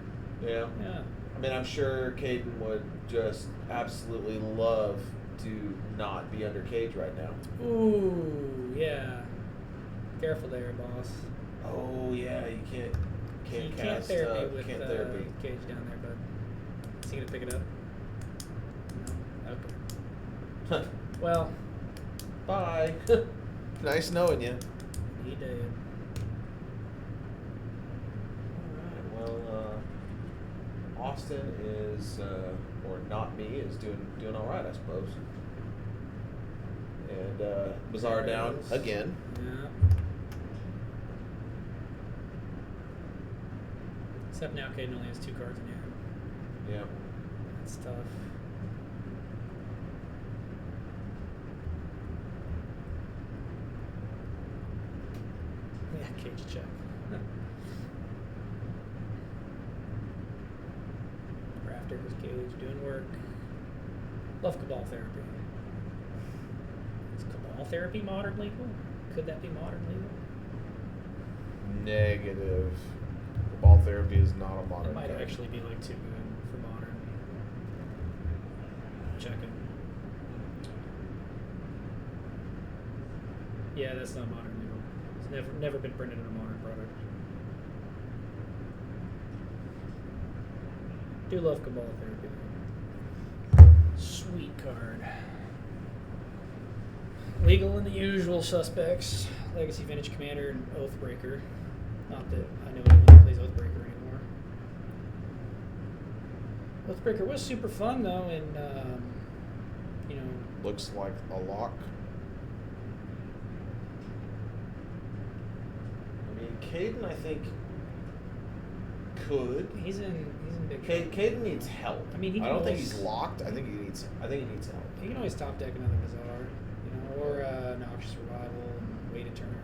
C: Yeah.
A: Yeah.
C: I mean, I'm sure Caden would just absolutely love to not be under Cage right now.
A: Ooh, yeah. Careful there, boss.
C: Oh yeah, you can't
A: You can't
C: cast
A: therapy with
C: can't therapy.
A: Cage down there, bud. Is he gonna pick it up? No. Okay. Well,
C: Bye. Nice knowing you.
A: he did.
C: All right. Well, Austin is, or Not Me, is doing all right, I suppose. And Bazaar down again.
A: Yeah. Except now Caden only has 2 cards in hand.
C: Yeah.
A: That's tough. Yeah, Cage check. Grafdigger's Cage doing work. Love Cabal Therapy. Is Cabal Therapy modern legal? Could that be modern legal?
C: Negative. Ball therapy is not a modern.
A: It might
C: card.
A: actually be like too good for modern. Checking. Yeah, that's not modern legal. It's never been printed in a modern product. Do love Cabal Therapy though. Sweet card. Legal in the usual suspects. Legacy Vintage Commander and Oathbreaker. Not that I know anyone that plays Oathbreaker anymore. Oathbreaker was super fun though, and
C: Looks like a lock. I mean, Caden, I think, could.
A: he's in big trouble.
C: Caden needs help.
A: I mean, he
C: I
A: can
C: don't think
A: always-
C: he's locked. I think he needs help.
A: He can always top deck another Bazaar, or Noxious Revival and wait a turn.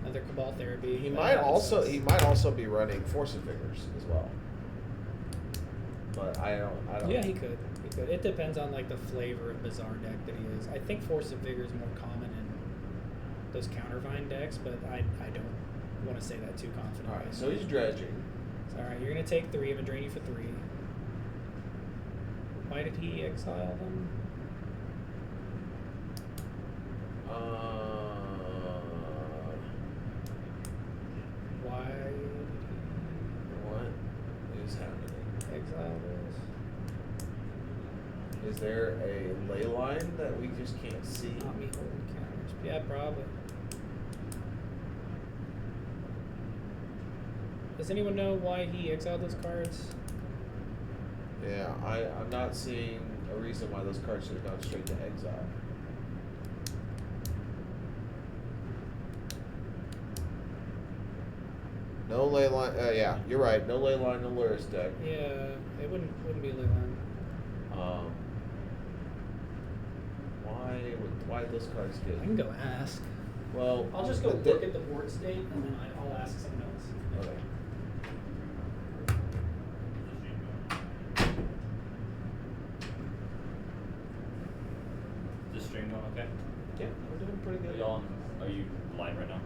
A: Another Cabal Therapy.
C: He
A: That
C: might
A: happens.
C: also be running Force of Vigors as well. But I don't.
A: Yeah, he could. It depends on like the flavor of Bazaar deck that he is. I think Force of Vigor is more common in those countervine decks, but I don't want to say that too confidently.
C: All right, so he's dredging.
A: All right, you're gonna take 3. I'm gonna drain you for 3. Why did he exile them? Why did
C: What is happening?
A: he exile this?
C: Is there a ley line that we just can't see?
A: Not me holding counters. Yeah, probably. Does anyone know why he exiled those cards?
C: Yeah, I'm not seeing a reason why those cards should have gone straight to exile. No ley line. Yeah, you're right. No ley line, no Luris deck.
A: Yeah, it wouldn't be Leyline.
C: Why those cards
A: I
C: get?
A: can go ask.
C: Well,
A: I'll just go
C: but
A: look at the board state and then I'll ask someone else.
C: Okay.
E: Is the stream going okay?
C: Yeah, we're doing pretty
E: Are
C: good.
E: y'all are you live right now?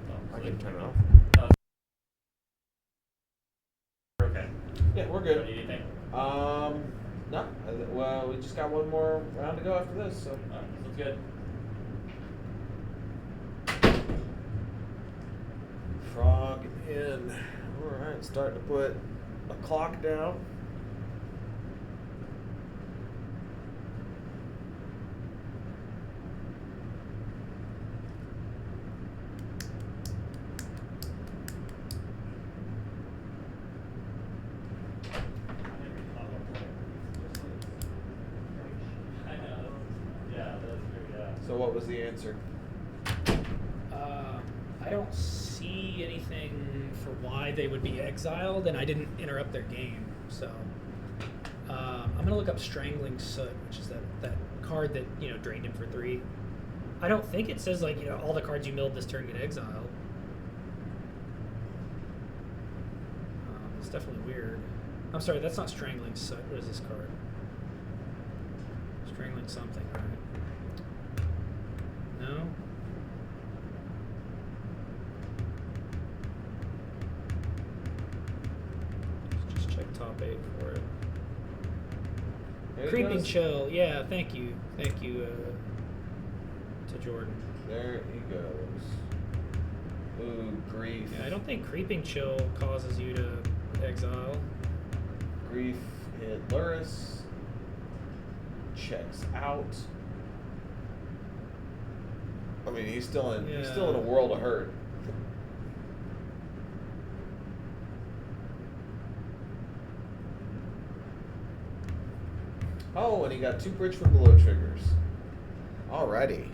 E: No.
C: I can turn it off.
E: Okay.
C: Yeah, we're
E: Do you
C: good.
E: need anything?
C: No. Well, we just got one more round to go after this, so.
E: Sounds good.
C: Frog in. Alright, starting to put a clock down.
E: I know. Yeah, that's true. Yeah.
C: So what was the answer?
A: I don't see anything for why they would be exiled, and I didn't interrupt their game. So I'm gonna look up Strangling Soot, which is that card that drained him for 3. I don't think it says all the cards you milled this turn get exiled. It's definitely weird. I'm sorry, that's not Strangling Soot. What is this card? Strangling something, right? No. Just check top 8 for it.
C: There he
A: Creeping
C: goes.
A: Chill. Yeah, thank you to Jordan.
C: There he goes. Ooh, grief.
A: Yeah, I don't think Creeping Chill causes you to exile.
C: Grief hit Luris. Checks out. I mean, he's still in a world of hurt. Oh, and he got 2 bridge from below triggers. Alrighty.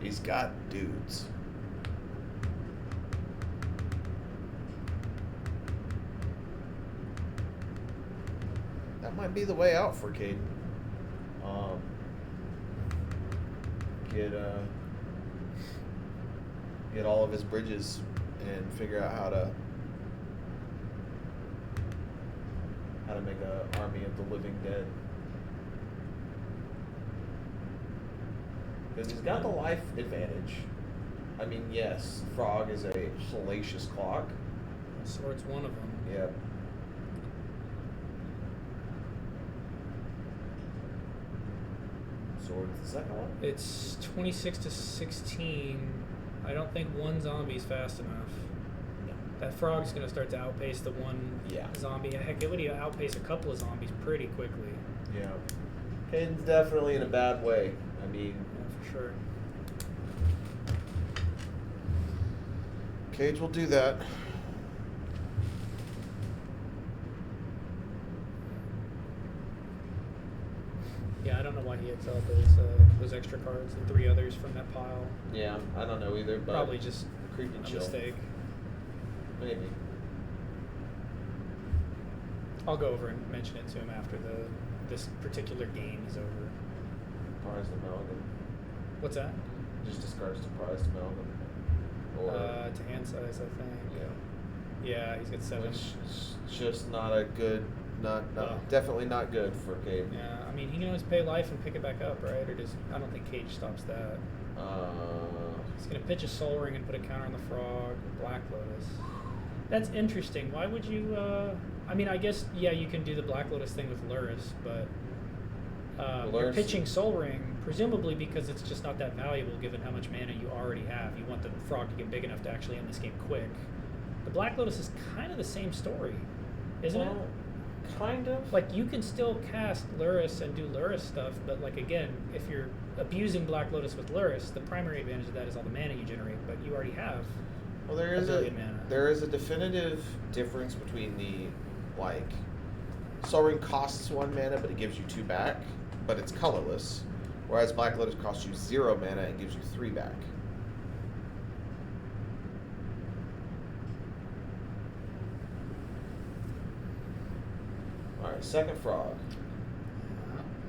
C: He's got dudes. That might be the way out for Caden. Get all of his bridges and figure out how to make an army of the living dead. Because he's got the life advantage. I mean, yes, Frog is a hellacious clock.
A: Sword's one of them.
C: Yep. Sword's the second one?
A: It's 26 to 16. I don't think one zombie's fast enough.
C: No.
A: That frog's gonna start to outpace the one zombie. Heck, it would outpace a couple of zombies pretty quickly.
C: Yeah. Caden's definitely in a bad way. I mean,
A: Yeah, for sure.
C: Cage will do that.
A: Yeah, I don't know why he exiled those extra cards and 3 others from that pile.
C: Yeah, I don't know either, but
A: Probably just
C: creepy
A: a
C: chill.
A: mistake.
C: Maybe.
A: I'll go over and mention it to him after this particular game is over.
C: Prized amalgam.
A: What's that?
C: Just discards to prized amalgam. Or
A: To hand size, I think.
C: yeah.
A: Yeah, he's got 7.
C: Which is just not a good,
A: Oh.
C: definitely not good for Caden.
A: Yeah, I mean, he can always pay life and pick it back up, right? Or does I don't think Cage stops that. He's gonna pitch a Soul Ring and put a counter on the Frog. Black Lotus. That's interesting. Why would you? I mean, I guess you can do the Black Lotus thing with Luris, but you're
C: Luris-
A: pitching Soul Ring presumably because it's just not that valuable given how much mana you already have. You want the Frog to get big enough to actually end this game quick. The Black Lotus is kind of the same story, isn't it?
C: Kind of.
A: Like, you can still cast Luris and do Luris stuff, but, like, again, if you're abusing Black Lotus with Luris, the primary advantage of that is all the mana you generate, but you already have
C: Well, there is
A: billion mana.
C: there is a definitive difference between the Soul Ring costs 1 mana, but it gives you 2 back, but it's colorless, whereas Black Lotus costs you 0 mana and gives you 3 back. right, second frog.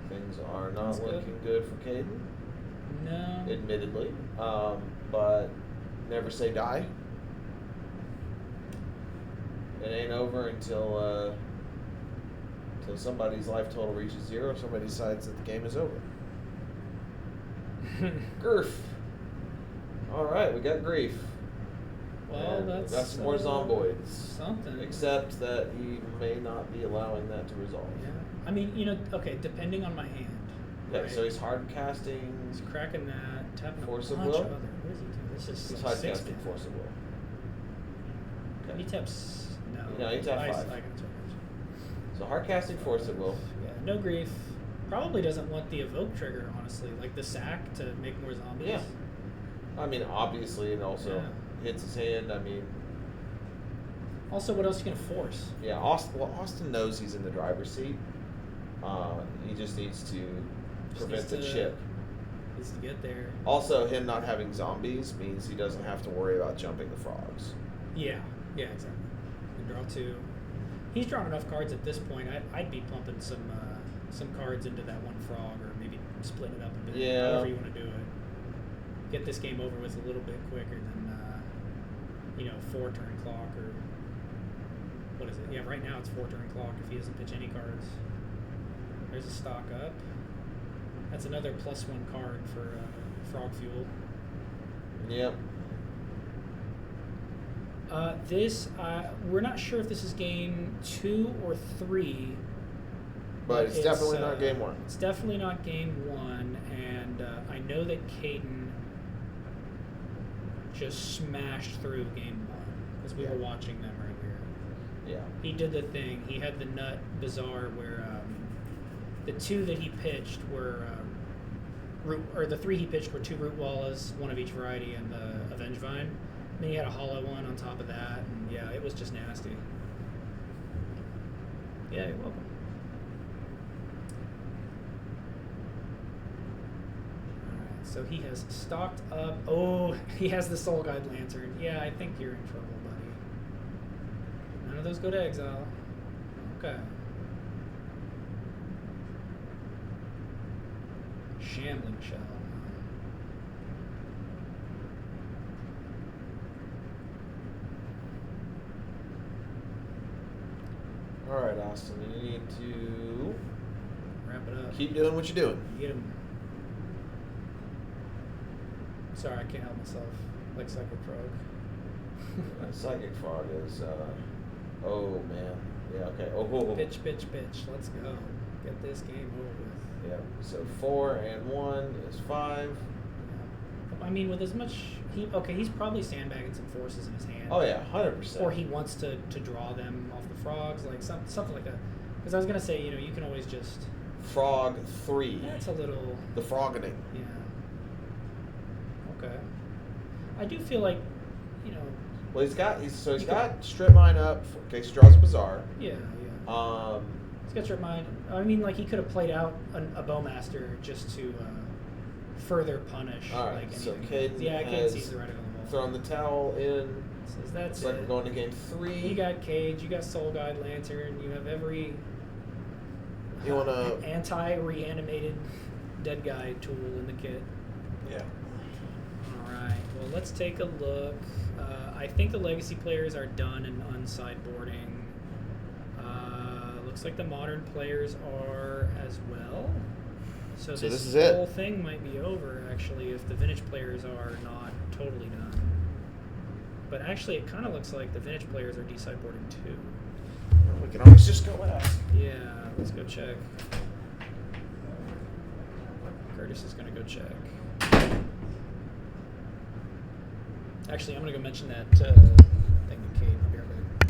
C: Things are not
A: That's good.
C: looking good for Caden,
A: No.
C: admittedly. But never say die. It ain't over until somebody's life total reaches 0. Somebody decides that the game is over. Grf. All right, we got grief.
A: Well,
C: And
A: that's
C: we got some more zomboids.
A: something.
C: Except that he may not be allowing that to resolve.
A: Yeah. I mean, okay, depending on my hand.
C: Okay,
A: right?
C: so he's hard casting.
A: He's cracking that, tapping
C: Force
A: a
C: of
A: bunch
C: will?
A: of other. What is he doing? This is
C: He's
A: like
C: hard
A: 6
C: casting
A: down.
C: force of will.
A: He
C: Okay.
A: taps. No.
C: No, he tapped
A: I
C: 5.
A: got you.
C: So hard casting force of will.
A: Yeah, no grief. Probably doesn't want the evoke trigger, honestly. Like the sack to make more zombies.
C: Yeah. I mean, obviously, it also hits his hand. I mean,
A: Also, what else are you gonna force?
C: yeah. Austin knows he's in the driver's seat. He just needs to prevent the chip.
A: Needs to get there.
C: Also, him not having zombies means he doesn't have to worry about jumping the frogs.
A: Yeah. Yeah, exactly. And draw 2. He's drawn enough cards at this point. I'd be pumping some cards into that one frog, or maybe splitting it up a bit.
C: Yeah.
A: However you want to do it. Get this game over with a little bit quicker than 4 turn clock, or what is it? Yeah, right now it's 4 turn clock if he doesn't pitch any cards. There's a stock up. That's another +1 card for frog fuel.
C: Yep.
A: We're not sure if this is game 2 or 3.
C: But it's definitely not game 1.
A: It's definitely not game 1, and I know that Caden just smashed through game 1 because we were watching them earlier.
C: Yeah.
A: He did the thing. He had the nut bizarre where the 2 that he pitched were the 3 he pitched were 2 root wallas, 1 of each variety, and the Avenge Vine. Then he had a hollow one on top of that, and yeah, it was just nasty. Yeah, you're welcome. Alright, so he has stocked up. Oh, he has the Soul Guide Lantern. Yeah, I think you're in trouble, buddy. None of those go to exile. Okay. Shambling Shell.
C: All right, Austin, you need to
A: Wrap it up.
C: keep doing what you're doing.
A: Get him. Sorry, I can't help myself. Like Psychic Frog.
C: Psychic Frog is, oh man. Yeah, okay. Oh,
A: Pitch. Let's go. Get this game over with.
C: yeah. So 4 and 1 is 5.
A: I mean, with as much, he's probably sandbagging some forces in his hand.
C: Oh yeah, 100%.
A: Or he wants to draw them off the frogs, like something like that. Because I was gonna say, you can always just.
C: Frog 3.
A: That's a little.
C: The frogging.
A: Yeah. Okay. I do feel like,
C: Well, he's got strip mine up in case he draws a bizarre.
A: Yeah.
C: Um,
A: He's got your mind. I mean, like he could have played out a Bowmaster just to further punish.
C: all right.
A: Like
C: So
A: anything.
C: Caden
A: Caden
C: has
A: sees the writing on the wall.
C: thrown the towel in.
A: Says that's
C: It's like
A: it.
C: we're going to game 3.
A: You got Cage. You got Soul Guide Lantern. You have every.
C: You wanna?
A: Anti-reanimated dead guy tool in the kit.
C: Yeah.
A: All right. Well, let's take a look. I think the legacy players are done and unsideboarding. Looks like the modern players are as well. So
C: this is it.
A: whole thing might be over, actually, if the vintage players are not totally done. But actually, it kind of looks like the vintage players are desideboarding too.
C: We can always just go ask.
A: Yeah, let's go check. Curtis is going to go check. Actually, I'm going to go mention that thing to Kate. I'll be right back.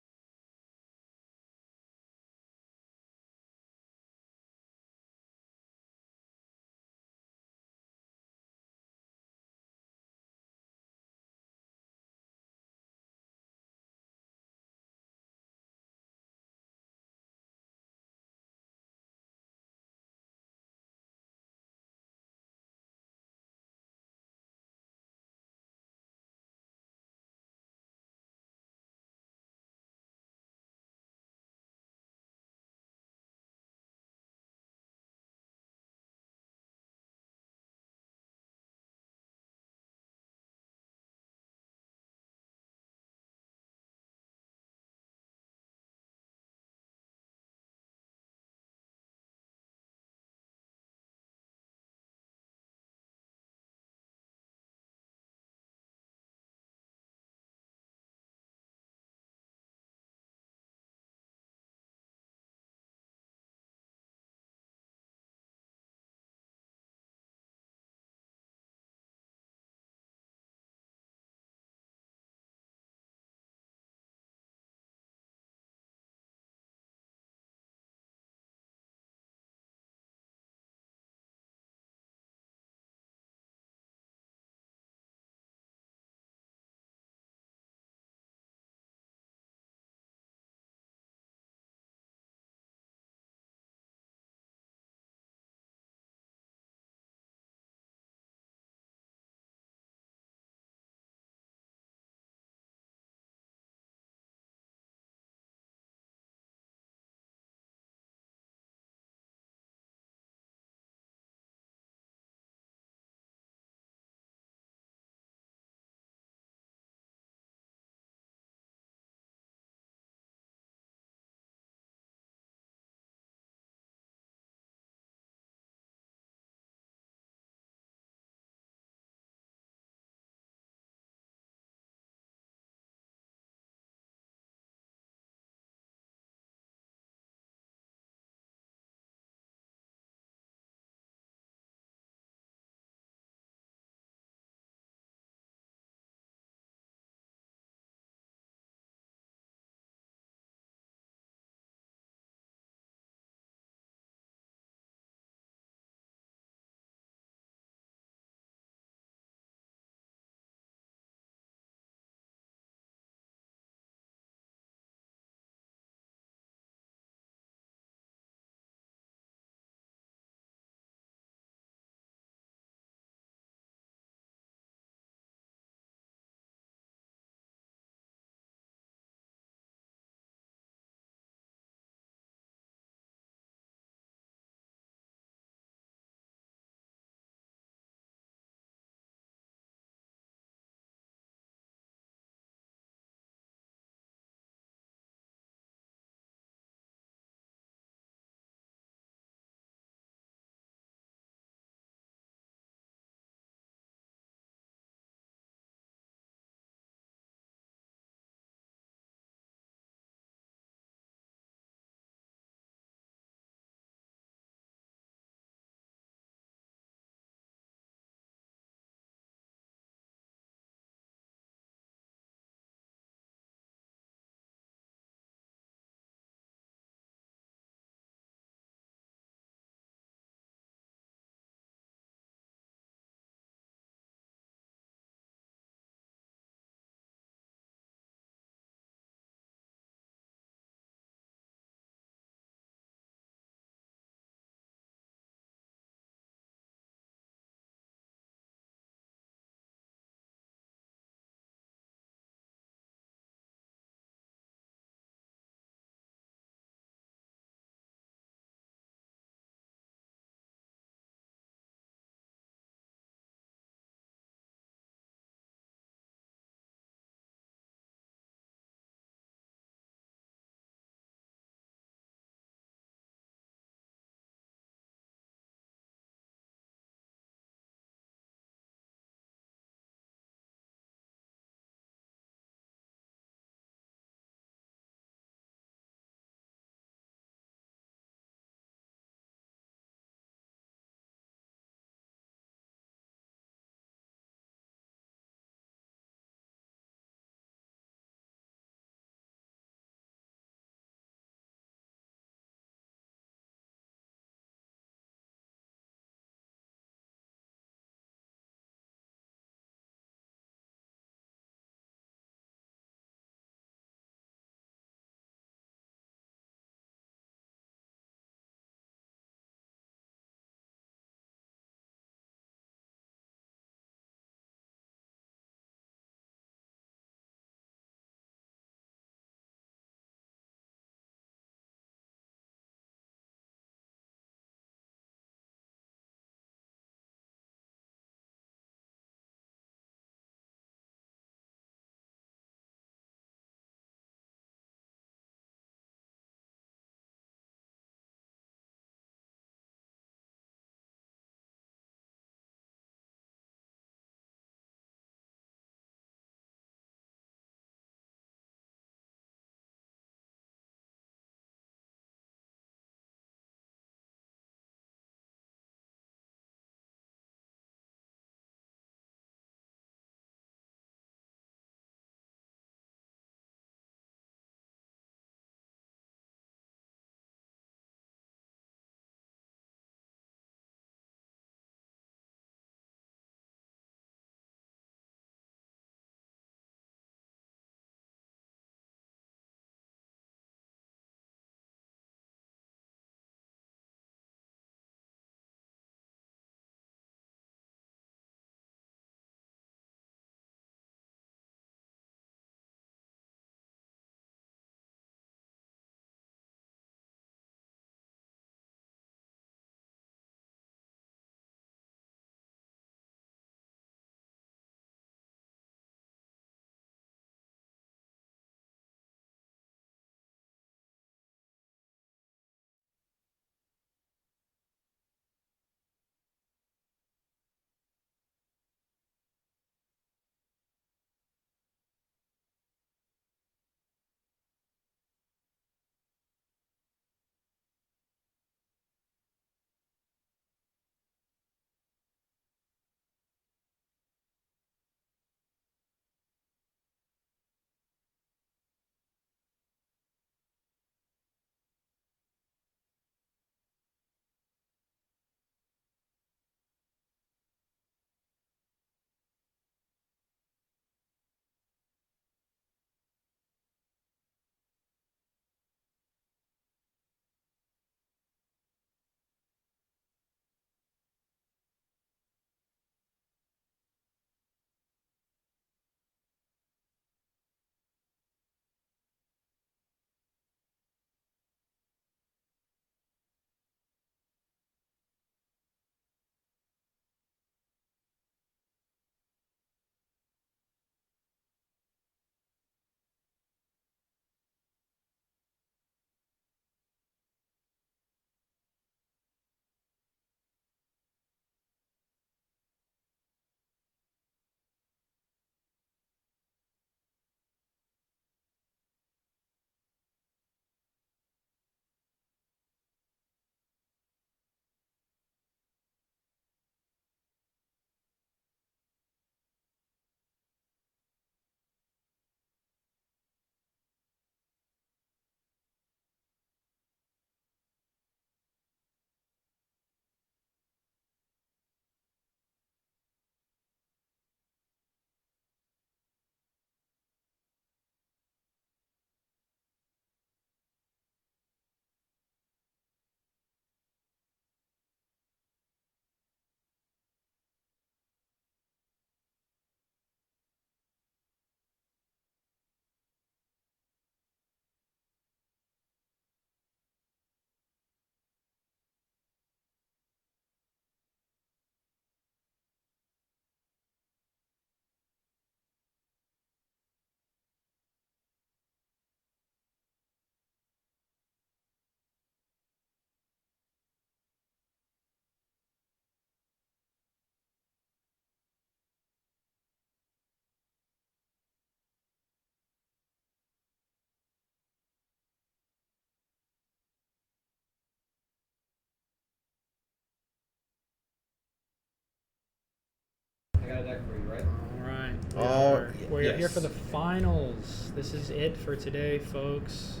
D: I got a deck for you, right?
A: All right.
C: Oh,
A: We're
C: yes.
A: here for the finals. This is it for today, folks.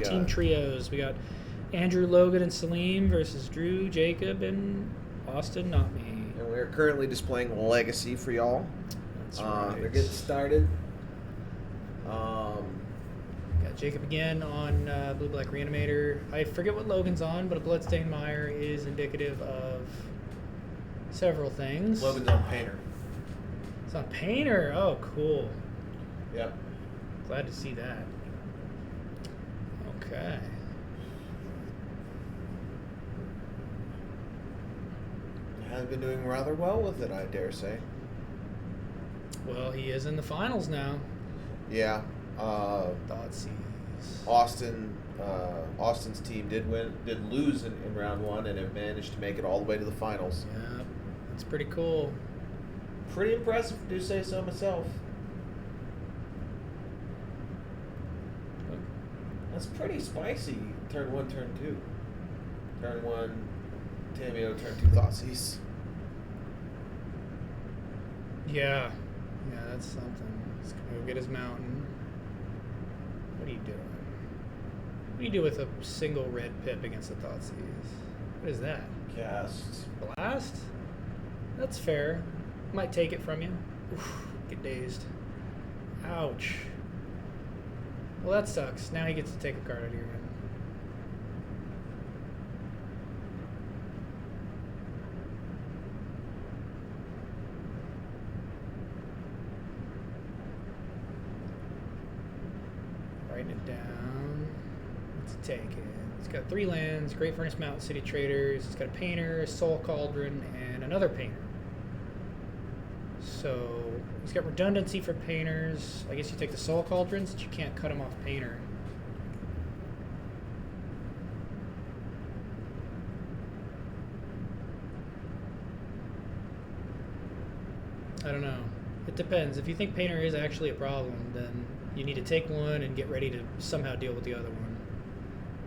A: Team trios. We got Andrew, Logan, and Salim versus Drew, Jacob, and Austin, not me.
C: And we're currently displaying Legacy for y'all.
A: That's right.
C: They're getting started.
A: Got Jacob again on Blue Black Reanimator. I forget what Logan's on, but a Bloodstained Mire is indicative of several things.
C: Logan's on Painter.
A: It's on Painter. Oh, cool.
C: Yep.
A: Glad to see that. Okay.
C: Has been doing rather well with it, I dare say.
A: Well, he is in the finals now.
C: Yeah.
A: Thoughtseize.
C: Austin's team did lose in round one and have managed to make it all the way to the finals.
A: Yeah, that's pretty cool.
C: Pretty impressive, if I do say so myself. That's pretty spicy. Turn one, turn two. Turn one, Tamio, turn two, Thoughtseize.
A: Yeah. Yeah, that's something. He's gonna go get his mountain. What are you doing? What do you do with a single red pip against the Thoughtseize? What is that?
C: Cast.
A: Blast? That's fair. Might take it from you. Oof, get dazed. Ouch. Well, that sucks. Now he gets to take a card out of your hand. Writing it down. Let's take it. It's got 3 lands, Great Furnace Mountain, City Traders. It's got a Painter, a Soul Cauldron, and another Painter. So he's got redundancy for Painters. I guess you take the Soul Cauldrons, but you can't cut them off Painter. I don't know. It depends. If you think Painter is actually a problem, then you need to take one and get ready to somehow deal with the other one.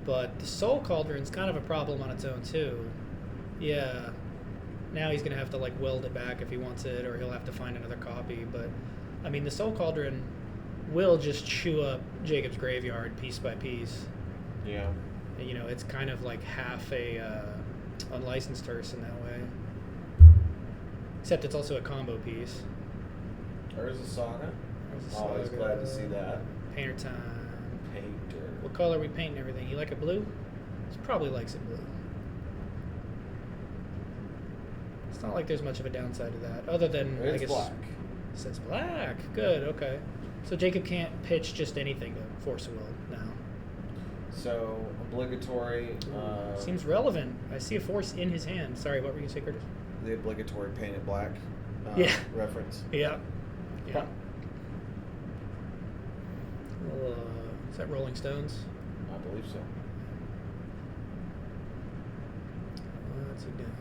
A: But the Soul Cauldron's kind of a problem on its own too. Yeah. Now he's going to have to like weld it back if he wants it, or he'll have to find another copy. But, I mean, the Soul Cauldron will just chew up Jacob's graveyard piece by piece.
C: Yeah.
A: And, you know, it's kind of like half a unlicensed hearse in that way. Except it's also a combo piece.
C: There's a Saga.
A: There's a
C: Always
A: Saga.
C: glad to see that.
A: Painter time.
C: Painter.
A: What color are we painting everything? You like it blue? He probably likes it blue. It's not like there's much of a downside to that, other than
C: It's
A: I guess
C: black.
A: It says black. Good. Okay. So Jacob can't pitch just anything to force a will now.
C: So obligatory.
A: Seems relevant. I see a force in his hand. Sorry, what were you gonna say, Curtis?
C: The obligatory painted black.
A: Yeah.
C: Reference.
A: Yeah. Yeah. Well, is that Rolling Stones?
C: I believe so.
A: What's he doing?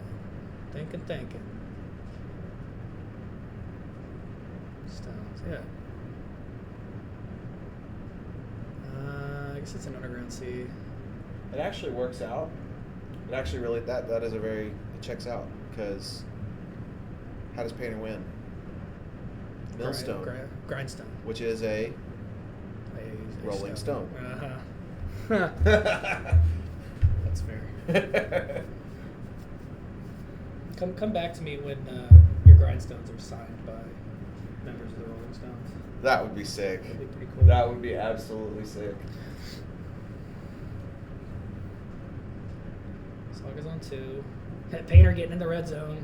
A: Thinking. Stones, yeah. I guess it's an underground sea.
C: It actually works out. It actually really that is a very it checks out because how does Painter win? Millstone,
A: Grindstone.
C: which is a
A: A
C: Rolling Stone.
A: Uh-huh. That's fair. Come back to me when your grindstones are signed by members of the Rolling Stones.
C: That would be sick.
A: That'd be pretty cool.
C: That would be absolutely sick.
A: Saga's on 2. Painter getting in the red zone.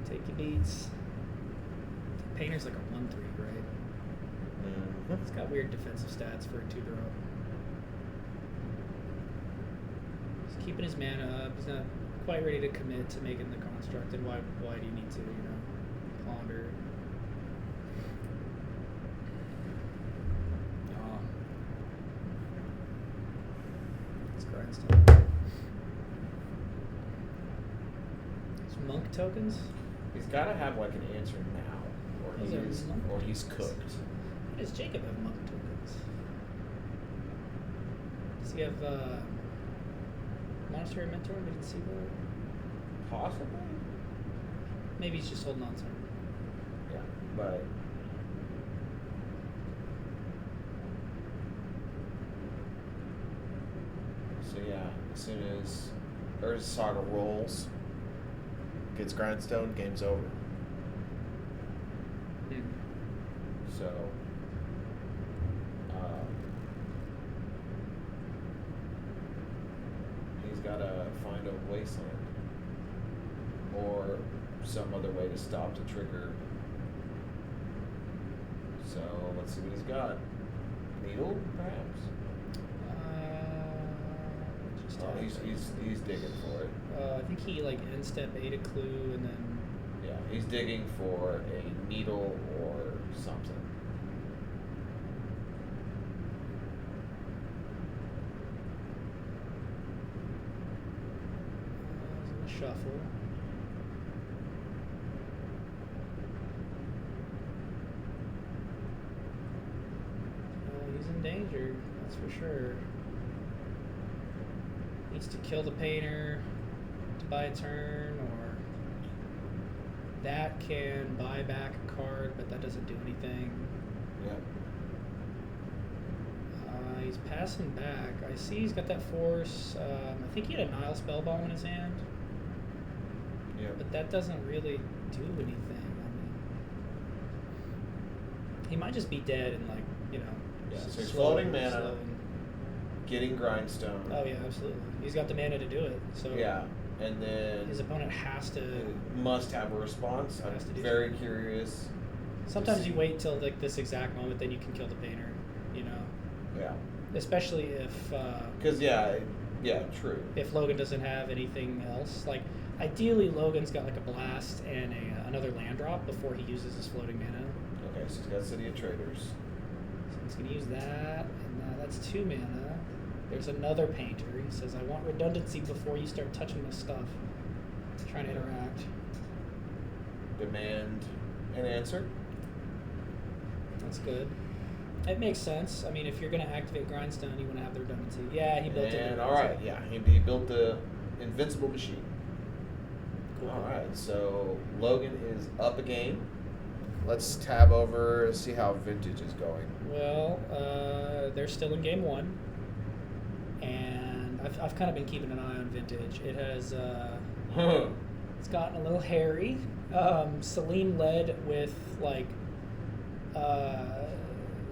A: Take your beats. Painter's like a 1/3, right?
C: Mm-hmm.
A: It's got weird defensive stats for a 2-drop. He's keeping his mana up. He's not quite ready to commit to making the construct. And why do you need to, ponder? It's grindstone. It's monk tokens?
C: He's got to have like an answer now, or he's cooked.
A: Does Jacob have monk tokens? Does he have Monastery Mentor? Did you see that?
C: Possibly.
A: Maybe he's just holding on to him.
C: Yeah, but so yeah, as soon as Urza's Saga rolls, gets Grindstone, game's over. So he's got to find a wasteland or some other way to stop the trigger. So let's see what he's got. Needle, perhaps. He's digging for it.
A: I think he like end step ate a clue and then.
C: Yeah, he's digging for a needle or something.
A: Shuffle. He's in danger, that's for sure. Needs to kill the painter to buy a turn, or that can buy back a card, but that doesn't do anything.
C: Yep.
A: He's passing back. I see he's got that force. I think he had a Nile Spellbomb in his hand.
C: Yep.
A: But that doesn't really do anything. I mean, he might just be dead and like, you know.
C: Yeah, so he's
A: slowing,
C: floating mana,
A: slowing.
C: getting Grindstone.
A: Oh yeah, absolutely. He's got the mana to do it. So
C: Yeah, and then
A: his opponent has to.
C: must have a response. I'm
A: Has to do
C: very curious.
A: Sometimes you wait till like this exact moment, then you can kill the painter. You know,
C: Yeah.
A: especially if.
C: Because true.
A: If Logan doesn't have anything else, like ideally Logan's got like a blast and another land drop before he uses his floating mana.
C: Okay, so he's got City of Traders.
A: So he's gonna use that, and that's 2 mana. There's another painter. He says, "I want redundancy before you start touching my stuff." Trying to interact.
C: Demand an answer.
A: That's good. It makes sense. I mean, if you're gonna activate Grindstone, you want to have the redundancy. Yeah, he built it.
C: And all right, yeah, he built the invincible machine.
A: Cool.
C: All right, so Logan is up a game. Let's tab over, see how Vintage is going.
A: Well, they're still in game 1, and I've kind of been keeping an eye on Vintage. It has it's gotten a little hairy. Salim led with like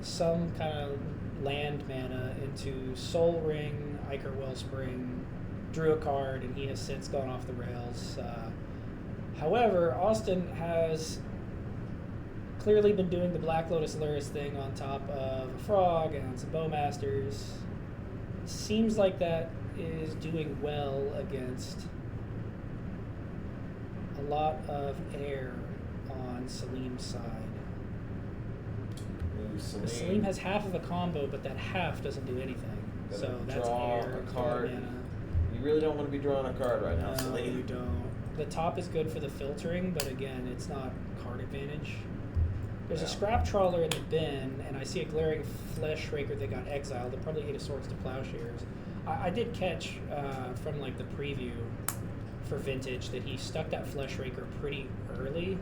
A: some kind of land mana into Soul Ring, Ichor Wellspring, drew a card, and he has since gone off the rails. However, Austin has clearly been doing the Black Lotus Luris thing on top of a frog and some Bowmasters. Seems like that is doing well against a lot of air on Salim's side. Salim has half of a combo, but that half doesn't do anything.
C: Gotta
A: So that's
C: draw
A: air,
C: a card.
A: mana.
C: You really don't want to be drawing a card right now,
A: No,
C: Celine.
A: you don't. The top is good for the filtering, but again, it's not card advantage. There's
C: Yeah.
A: a Scrap Trawler in the bin, and I see a Glaring Flesh Raker that got exiled. They're probably 8 of Swords to Plowshares. I did catch from like the preview for Vintage that he stuck that Flesh Raker pretty early.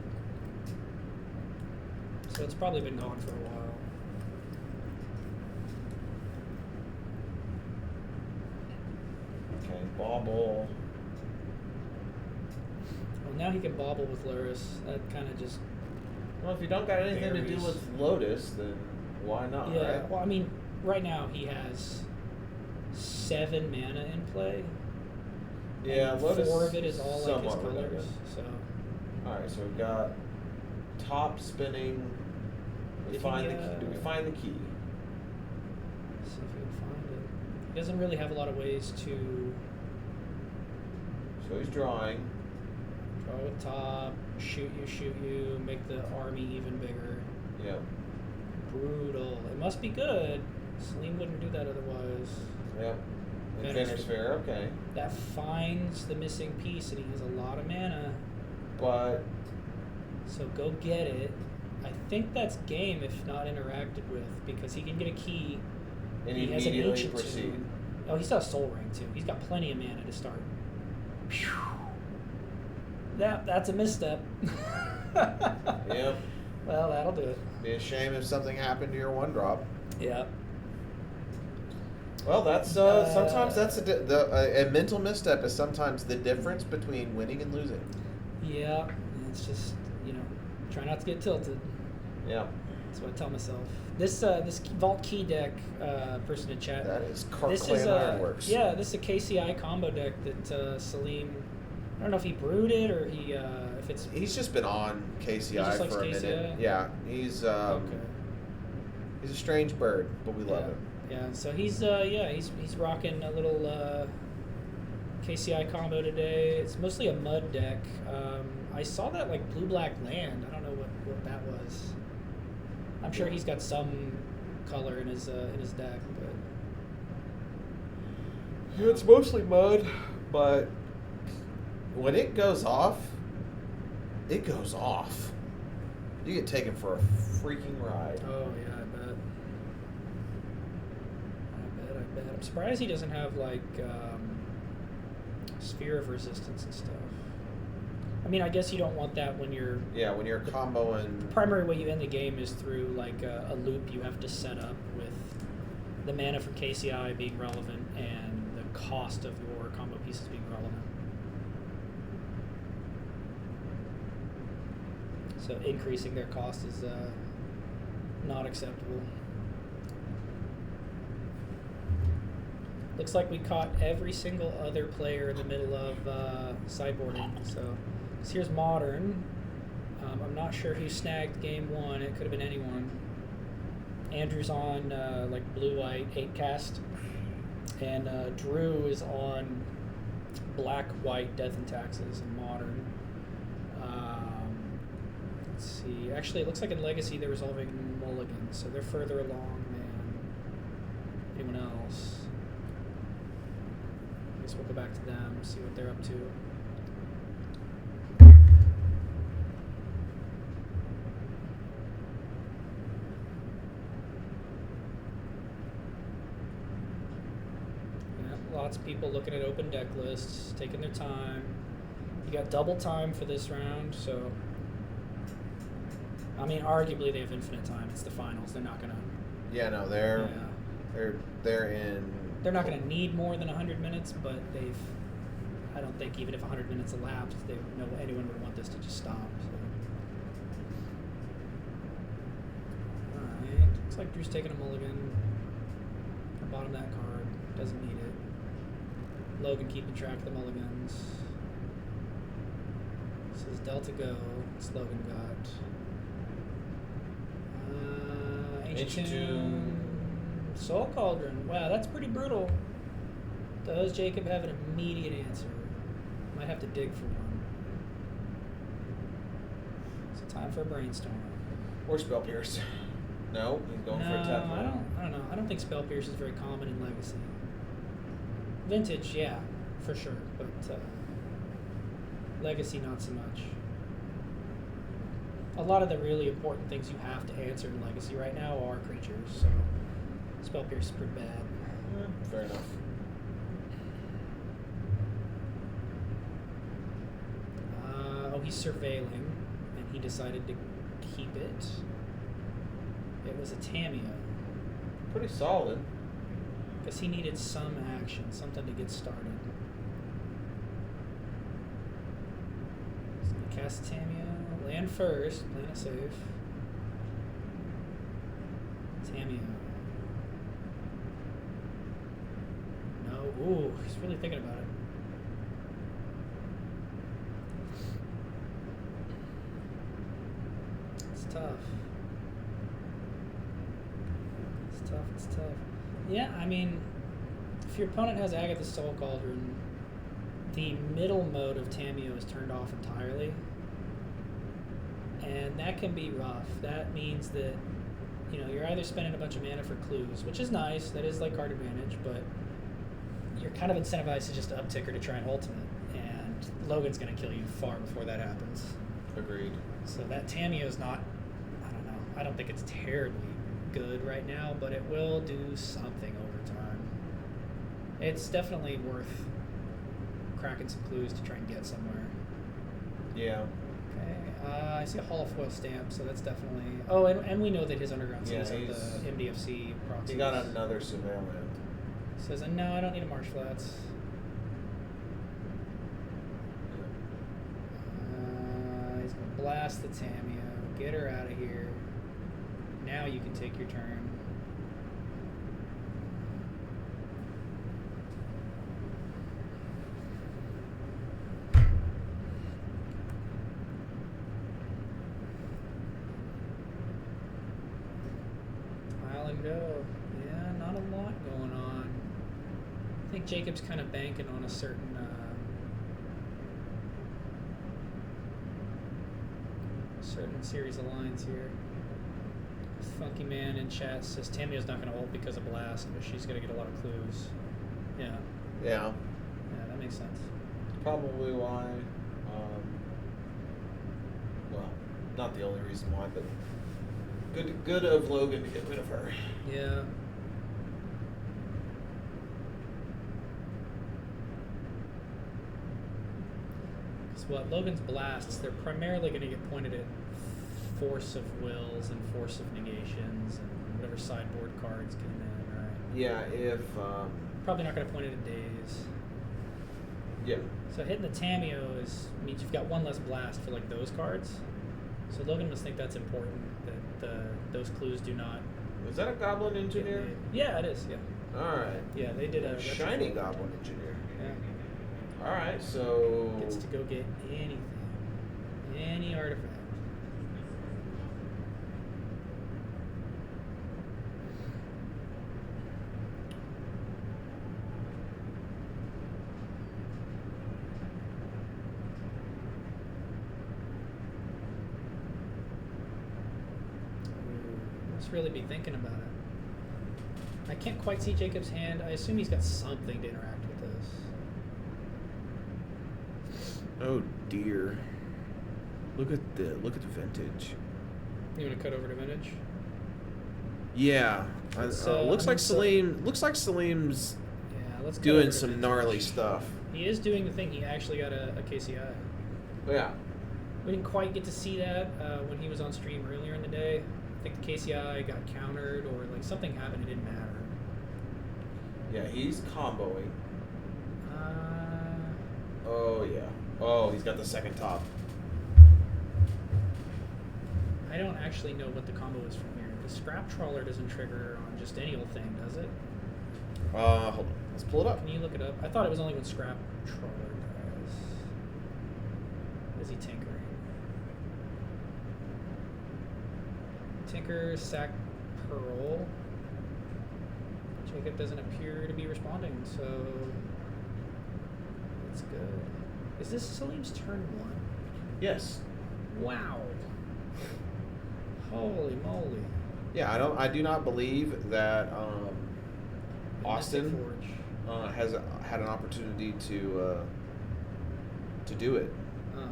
A: So it's probably been gone for a while.
C: Okay, bauble.
A: Well, now he can bobble with Luris. That kind of just...
C: Well, if you don't got anything to do
A: Varies.
C: with Lotus, then why not,
A: Yeah,
C: right?
A: well, I mean, right now he has 7 mana in play.
C: Yeah,
A: and
C: Lotus
A: 4 of it is all like his
C: somewhat
A: colors.
C: redundant.
A: So
C: Alright, so we've got top spinning.
A: Did he,
C: Do we find the key?
A: see if we can find it. He doesn't really have a lot of ways to
C: So he's drawing.
A: draw with top, shoot you, make the army even bigger.
C: Yep.
A: Brutal. It must be good. Salim wouldn't do that otherwise.
C: Yep.
A: Inventor
C: Inventor Sphere, okay.
A: That finds the missing piece, and he has a lot of mana.
C: But
A: So go get it. I think that's game if not interacted with, because he can get a key.
C: and
A: He has an
C: immediately
A: ancient
C: proceed.
A: tomb. Oh, he's got a Soul Ring too. He's got plenty of mana to start. Phew. That's a misstep.
C: Yep.
A: Well, that'll do it.
C: Be a shame if something happened to your 1-drop.
A: Yeah.
C: Well, that's sometimes that's a mental misstep is sometimes the difference between winning and losing.
A: Yeah. It's just, try not to get tilted.
C: Yeah.
A: That's what I tell myself. This Vault Key deck, person in chat.
C: That is
A: This
C: Clan
A: is
C: Ironworks.
A: yeah, this is a KCI combo deck that Salim. I don't know if he brewed it or if it's.
C: He's just been on KCI
A: just likes
C: for a
A: KCI?
C: minute. Yeah, he's
A: Okay.
C: he's a strange bird, but we love
A: Yeah.
C: him.
A: Yeah, so he's rocking a little KCI combo today. It's mostly a mud deck. I saw that like blue-black land. I don't know what that was. I'm sure he's got some color in his deck, but
C: It's mostly mud, but when it goes off, it goes off. You get taken for a freaking ride.
A: oh yeah, I bet. I'm surprised he doesn't have like sphere of resistance and stuff. I mean, I guess you don't want that when you're.
C: Yeah, when you're comboing.
A: The primary way you end the game is through like a loop you have to set up with the mana from KCI being relevant and the cost of your combo pieces being relevant. So increasing their cost is not acceptable. Looks like we caught every single other player in the middle of sideboarding. So here's Modern. I'm not sure who snagged game 1. It could have been anyone. Andrew's on like blue-white 8-cast. And Drew is on black-white Death and Taxes in Modern. Let's see. Actually, it looks like in Legacy they're resolving Mulligan, so they're further along than anyone else. I guess we'll go back to them, see what they're up to. Lots of people looking at open deck lists, taking their time. You got double time for this round, so I mean, arguably they have infinite time. It's the finals. They're not gonna.
C: Yeah, no, they're in.
A: They're not gonna need more than 100 minutes, but they've. I don't think even if 100 minutes elapsed, anyone would want this to just stop. So. All right, looks like Drew's taking a mulligan. I bottom that card. Doesn't need it. Logan keeping track of the mulligans. This is Delta Go. What's Logan got? Ancient Tomb. Soul Cauldron. Wow, that's pretty brutal. Does Jacob have an immediate answer? Might have to dig for one. So time for a brainstorm.
C: Or Spell Pierce. No, he's going for a tap.
A: I don't know. I don't think Spell Pierce is very common in Legacy. Vintage, yeah, for sure, but Legacy not so much. A lot of the really important things you have to answer in Legacy right now are creatures, so Spell Pierce is pretty bad.
C: Fair enough.
A: He's surveilling, and he decided to keep it. It was a Tamiya.
C: Pretty solid.
A: Because he needed some action, something to get started. He's going to cast Tamiya. Land first. Plan it safe. Tamiya. No. Ooh, he's really thinking about it. It's tough. It's tough. Yeah, I mean, if your opponent has Agatha's Soul Cauldron, the middle mode of Tamiyo is turned off entirely. And that can be rough. That means that, you're either spending a bunch of mana for clues, which is nice, that is like card advantage, but you're kind of incentivized to just uptick her to try and ultimate. And Logan's going to kill you far before that happens.
C: Agreed.
A: So that Tamiyo is not, I don't know, I don't think it's terribly good right now, but it will do something over time. It's definitely worth cracking some clues to try and get somewhere.
C: Yeah.
A: Okay. I see a holofoil stamp, so that's definitely. Oh, and we know that his underground
C: Yeah,
A: seas have
C: he's-
A: the MDFC proxies.
C: He got another surveillance.
A: Says, no, I don't need a marsh flats. He's gonna blast the Tamio. Get her out of here. Now you can take your turn. Pile and go. Yeah, not a lot going on. I think Jacob's kind of banking on a certain certain series of lines here. Funky Man in chat says Tamio's not going to ult because of blast, but she's going to get a lot of clues. Yeah,
C: Yeah.
A: that makes sense.
C: Probably why. Well, not the only reason why, but good of Logan to get rid of her.
A: Yeah. Because what Logan's blasts, they're primarily going to get pointed at force of wills and force of negations and whatever sideboard cards came in, right?
C: Yeah, if
A: Probably not going to point it at days.
C: yeah.
A: So hitting the Tamio means you've got one less blast for like those cards. So Logan must think that's important that those clues do not.
C: Was that a Goblin
A: get
C: Engineer?
A: made. Yeah, it is. Yeah,
C: All right.
A: yeah, they did a
C: Shiny
A: retro-
C: Goblin Engineer.
A: Yeah,
C: All right, so
A: gets to go get anything, any artifact. Must really be thinking about it. I can't quite see Jacob's hand. I assume he's got something to interact with this.
C: oh dear. Look at the vintage.
A: You want to cut over to vintage?
C: Yeah,
A: It's,
C: looks
A: I
C: like
A: mean, so-
C: Salim's
A: Yeah, let's cut
C: doing
A: over to
C: some
A: vintage.
C: gnarly stuff.
A: He is doing the thing. He actually got a KCI.
C: Yeah.
A: We didn't quite get to see that when he was on stream earlier in the day. I think the KCI got countered or like something happened. It didn't matter.
C: Yeah, he's comboing.
A: Uh,
C: Oh yeah. Oh, he's got the second top.
A: I don't actually know what the combo is from here. The scrap trawler doesn't trigger on just any old thing, does it?
C: Hold on. Let's pull it up.
A: Can you look it up? I thought it was only when scrap trawler does. Is he tinkering? Tinker, sack, pearl. Jacob doesn't appear to be responding, so that's good. Is this Salim's turn 1?
C: Yes.
A: Wow. Holy moly.
C: Yeah, I do not believe that Austin
A: Mystic Forge.
C: has had an opportunity to do it.
A: Oh.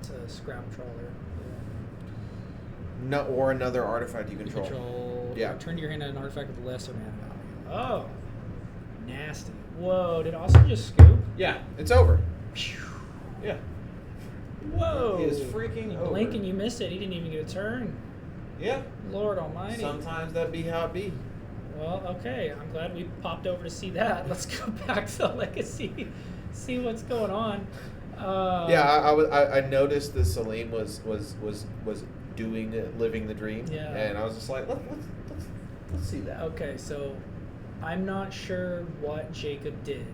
A: It's a scrap trawler.
C: No, or another artifact you
A: You
C: control.
A: control.
C: Yeah.
A: Turn to your hand an artifact with lesser mana value. Oh. Nasty. Whoa, did Austin just scoop?
C: Yeah, it's over.
A: Phew.
C: Yeah.
A: Whoa.
C: It is freaking
A: You
C: over.
A: blink and you miss it. He didn't even get a turn.
C: Yeah.
A: Lord almighty.
C: Sometimes that be how it be.
A: Well, okay. I'm glad we popped over to see that. Let's go back to Legacy, see what's going on.
C: Yeah, I noticed that Salim was living the dream.
A: Yeah.
C: And I was just like, let's see that.
A: Okay, so I'm not sure what Jacob did,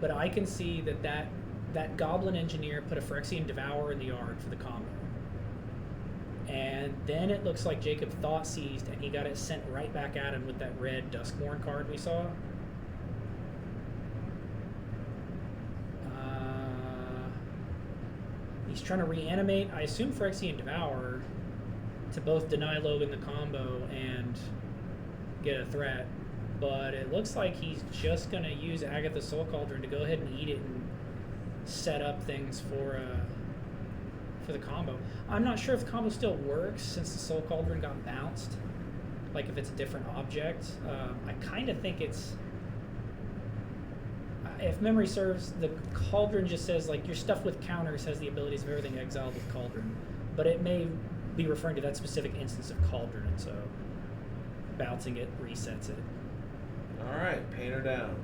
A: but I can see that Goblin Engineer put a Phyrexian Devourer in the yard for the combo. And then it looks like Jacob thought seized, and he got it sent right back at him with that red Duskborn card we saw. He's trying to reanimate, I assume, Phyrexian Devourer to both deny Logan the combo and get a threat. But it looks like he's just going to use Agatha's Soul Cauldron to go ahead and eat it and set up things for the combo. I'm not sure if the combo still works since the Soul Cauldron got bounced like if it's a different object. I kind of think it's, if memory serves, the cauldron just says like your stuff with counters has the abilities of everything exiled with cauldron, but it may be referring to that specific instance of cauldron, and so bouncing it resets it.
C: All right, painter down,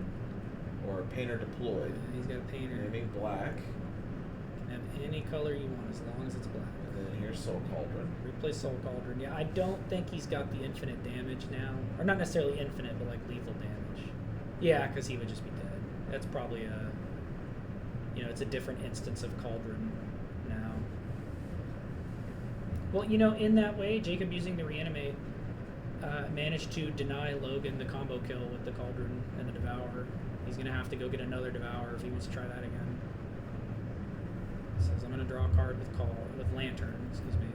C: or painter deployed.
A: He's got a painter.
C: Naming black,
A: Can have any color you want as long as it's black.
C: and then here's Soul Cauldron.
A: Replace Soul Cauldron. Yeah, I don't think he's got the infinite damage now, or not necessarily infinite, but like lethal damage. Yeah, because he would just be dead. That's probably a, it's a different instance of Cauldron now. Well, in that way, Jacob using the reanimate managed to deny Logan the combo kill with the Cauldron and the Devour. He's gonna have to go get another Devour if he wants to try that again. Says I'm gonna draw a card with Lantern. Excuse me.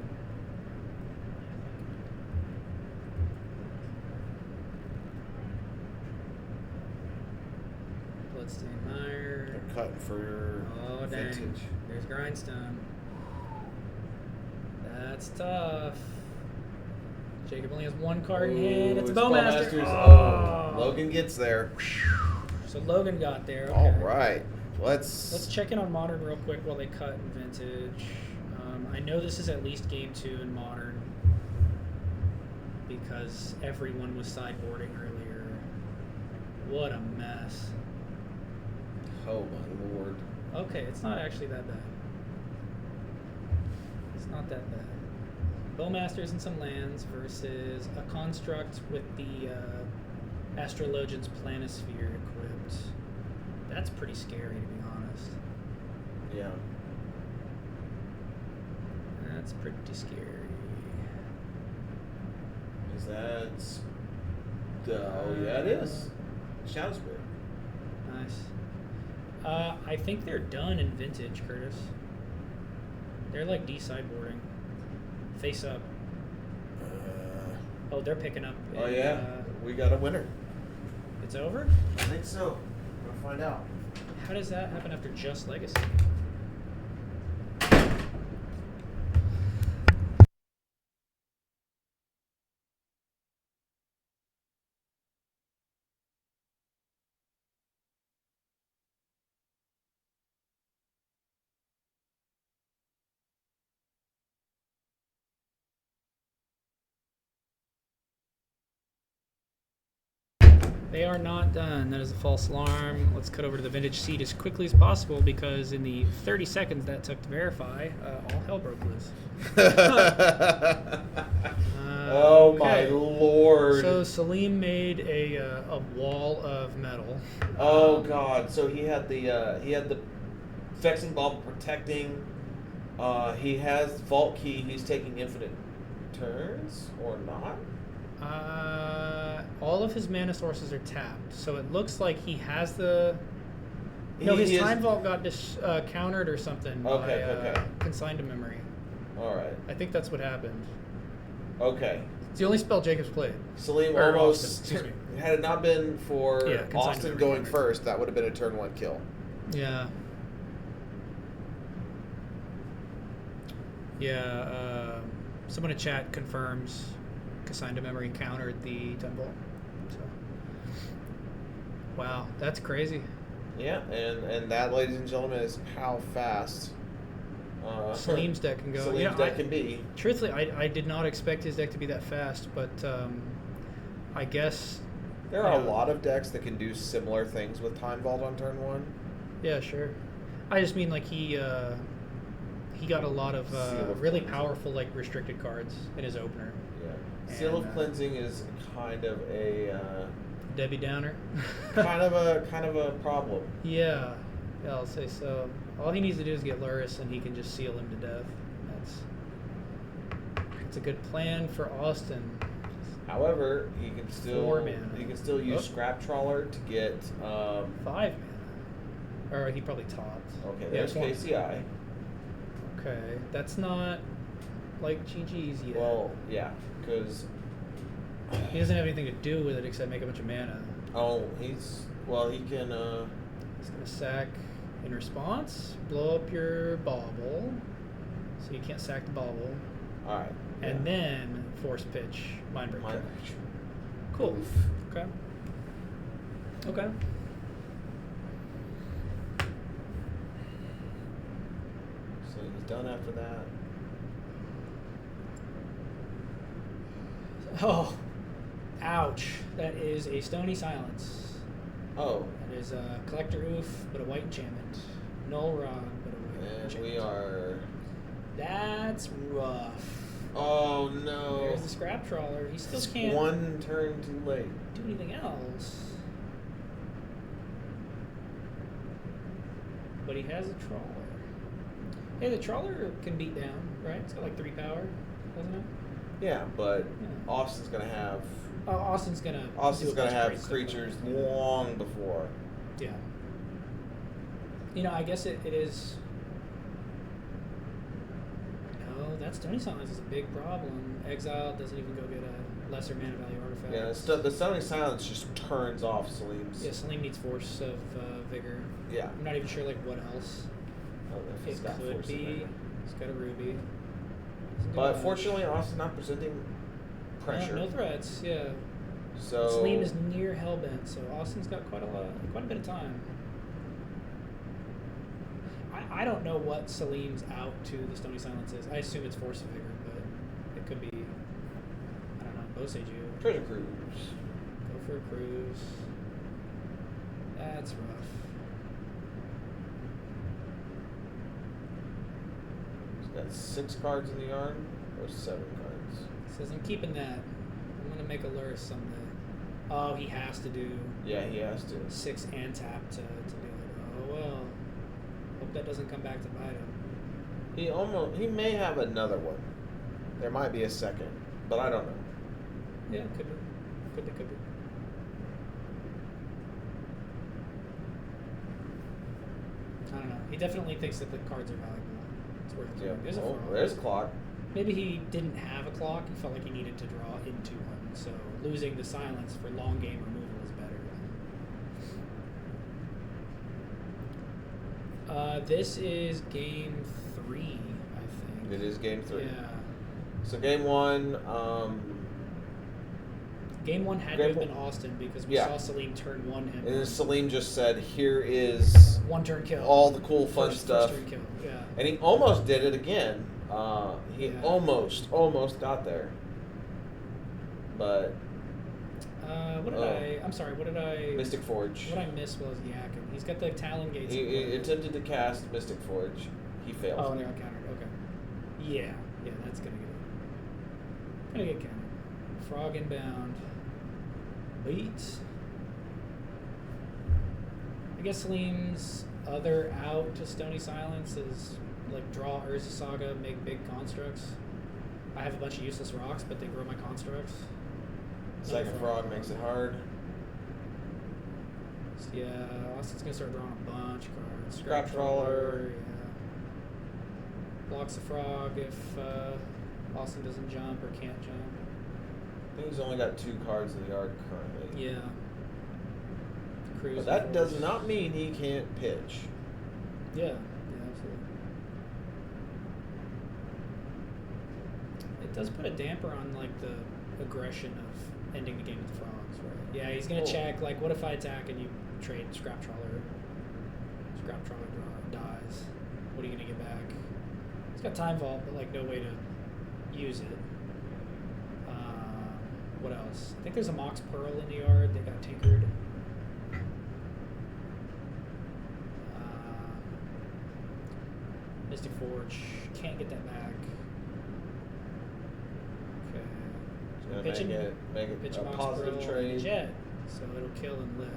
A: Bloodstained Mire.
C: They're cutting for
A: Oh dang!
C: vintage.
A: There's Grindstone. That's tough. Jacob only has one card in hand. It's a Bowmaster.
C: Bowmasters.
A: Oh.
C: Logan gets there.
A: So Logan got there. Okay.
C: All right, let's
A: check in on Modern real quick while they cut in Vintage. I know this is at least game 2 in Modern because everyone was sideboarding earlier. What a mess.
C: Oh my lord.
A: Okay, it's not actually that bad. It's not that bad. Bowmasters and some lands versus a construct with the Astrologian's Planisphere equipped. That's pretty scary, to be honest.
C: Yeah.
A: That's pretty scary.
C: Is that? Oh yeah, it is. Shadow Spirit.
A: Nice. I think they're done in Vintage, Curtis. They're like de-sideboarding. Face up. Oh, they're picking up.
C: Oh yeah, we got a winner.
A: It's over?
C: I think so. We'll find out.
A: How does that happen after just Legacy? They are not done. That is a false alarm. Let's cut over to the Vintage seat as quickly as possible because in the 30 seconds that took to verify, all hell broke loose.
C: Oh
A: okay.
C: my lord.
A: So Salim made a wall of metal.
C: Oh god. So he had the Vexing Ball protecting. He has Vault Key. He's taking infinite turns or not?
A: All of his mana sources are tapped, so it looks like he has the. No,
C: He
A: his
C: is-
A: Time Vault got countered or something.
C: Okay,
A: by,
C: okay.
A: Consigned to memory.
C: All right.
A: I think that's what happened.
C: Okay.
A: It's the only spell Jacob's played.
C: Salim
A: Or
C: almost.
A: Austin, excuse me.
C: Had it not been for
A: Yeah, consigned to
C: Austin
A: memory.
C: going first, that would have been a turn 1 kill.
A: Yeah. Yeah. Someone in chat confirms Consigned to Memory countered the Time Vault. So. Wow, that's crazy.
C: Yeah, and that, ladies and gentlemen, is how fast
A: Salim's deck can go.
C: Salim's deck can be.
A: Truthfully, I did not expect his deck to be that fast, but I guess
C: There are a lot of decks that can do similar things with Time Vault on turn 1.
A: Yeah, sure. I just mean like he got a lot of
C: Seal of
A: really
C: Cleansing.
A: powerful like restricted cards in his opener.
C: Yeah. Seal
A: And,
C: of Cleansing is kind of a
A: Debbie Downer.
C: kind of a problem.
A: Yeah, I'll say so. All he needs to do is get Luris, and he can just seal him to death. That's a good plan for Austin.
C: However, he can
A: 4
C: still
A: mana.
C: use
A: Oh.
C: Scrap Trawler to get
A: 5 mana. Or he probably topped.
C: okay,
A: Yeah,
C: there's
A: it's one.
C: KCI.
A: Okay, that's not like GG's yet.
C: Well, yeah, because
A: He doesn't have anything to do with it except make a bunch of mana.
C: he can
A: He's gonna sack in response, blow up your bauble, so you can't sack the bauble,
C: all right.
A: and then force pitch Mindbreaker.
C: Mind
A: Cool. Okay. Okay.
C: So he's done after that.
A: Oh, ouch! That is a Stony Silence.
C: Oh,
A: That is a Collector Oof, but a white enchantment. Null Rod, but a white
C: and
A: enchantment.
C: we are.
A: That's rough.
C: Oh no!
A: There's the Scrap Trawler. He still
C: It's
A: can't
C: one turn too late.
A: do anything else. But he has a Trawler. Hey, the Trawler can beat down, right? It's got like 3 power, doesn't it?
C: Yeah, but
A: Yeah.
C: Austin's gonna have.
A: Austin's gonna. do a
C: Austin's
A: bunch
C: gonna
A: of
C: have
A: great stuff.
C: creatures long before.
A: Yeah. You know, I guess it is. No, that Stony Silence is a big problem. Exile doesn't even go get a lesser mana value artifact.
C: Yeah, the Stunning Silence just turns off Salim's.
A: Yeah, Salim needs Force of Vigor.
C: Yeah.
A: I'm not even sure like what else.
C: I don't know if he's
A: It
C: got
A: could
C: Force of
A: be.
C: Vigor.
A: He's got a Ruby.
C: But fortunately, Austin not presenting pressure.
A: No threats. Yeah.
C: So
A: Salim is near Hellbent, so Austin's got quite a bit of time. I don't know what Salim's out to the Stony Silence is. I assume it's Force of Vigor, but it could be. I don't know. Bosage you.
C: Treasure Cruise.
A: Go for a cruise. That's rough.
C: He's got 6 cards in the yard, or 7 cards.
A: Says I'm keeping that. I'm gonna make a lure someday. Oh, he has to do
C: Yeah, he has to.
A: 6 and tap to do it. Oh well. Hope that doesn't come back to bite him.
C: He may have another one. There might be a second, but I don't know.
A: Yeah, could be. Could be. I don't know. He definitely thinks that the cards are valuable. It's worth
C: Yeah.
A: doing. There's a
C: Oh,
A: frog.
C: there's a clock.
A: Maybe he didn't have a clock. He felt like he needed to draw into one. So losing the silence for long game removal is better. This is game 3, I think.
C: It is game 3.
A: Yeah.
C: So game 1,
A: Game 1 had to
C: Game
A: have been
C: one-
A: Austin because we
C: Yeah.
A: saw Salim turn 1 him.
C: and then Salim just said, "Here is
A: 1 turn kill.
C: all the cool fun
A: First
C: stuff,"
A: turn kill. Yeah.
C: and he almost did it again. He
A: Yeah.
C: almost got there, but
A: What did I'm sorry. What did I?
C: Mystic Forge.
A: What I missed was Yakin. He's got the Talon Gates.
C: He attempted to cast Mystic Forge. He failed.
A: Oh, and they got countered. Okay. Yeah, that's gonna get countered. Frog inbound. Beats. I guess Salim's other out to Stony Silence is like draw Urza Saga, make big constructs. I have a bunch of useless rocks, but they grow my constructs.
C: Second frog makes it hard.
A: So, yeah, Austin's gonna start drawing a bunch of cards.
C: Scrap Trawler.
A: Yeah. Blocks the frog if Austin doesn't jump or can't jump.
C: I think he's only got 2 cards in the yard currently.
A: Yeah. Cruise
C: But that
A: and
C: does
A: force.
C: not mean he can't pitch.
A: Yeah, absolutely. It does put a damper on like the aggression of ending the game with the frogs, right? Yeah, he's gonna
C: Oh.
A: check like, what if I attack and you trade Scrap Trawler? Scrap Trawler dies. What are you gonna get back? He's got Time Vault, but like no way to use it. What else? I think there's a Mox Pearl in the yard. They got tinkered. Mystic Forge. Can't get that back. Okay.
C: He's
A: Pitching-
C: gonna make it
A: Pitch
C: a
A: Mox
C: positive
A: Pearl
C: trade.
A: and Jet. So it'll kill and live.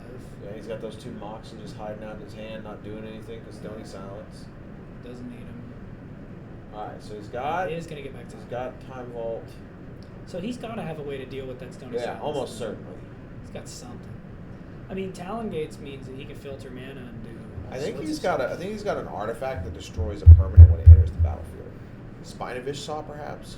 C: Yeah, he's got those 2 mocks and just hiding out in his hand, not doing anything because Stony Silence.
A: Doesn't need him.
C: Alright, so he's got
A: He is gonna get back to
C: he's got Time Vault.
A: So he's got to have a way to deal with that Stony
C: Yeah,
A: Silence.
C: almost certainly.
A: He's got something. I mean, Talon Gates means that he can filter mana and do. all
C: I think
A: sorts
C: he's
A: of
C: got
A: stuff.
C: I think he's got an artifact that destroys a permanent when it enters the battlefield. Spinavish Saw, perhaps.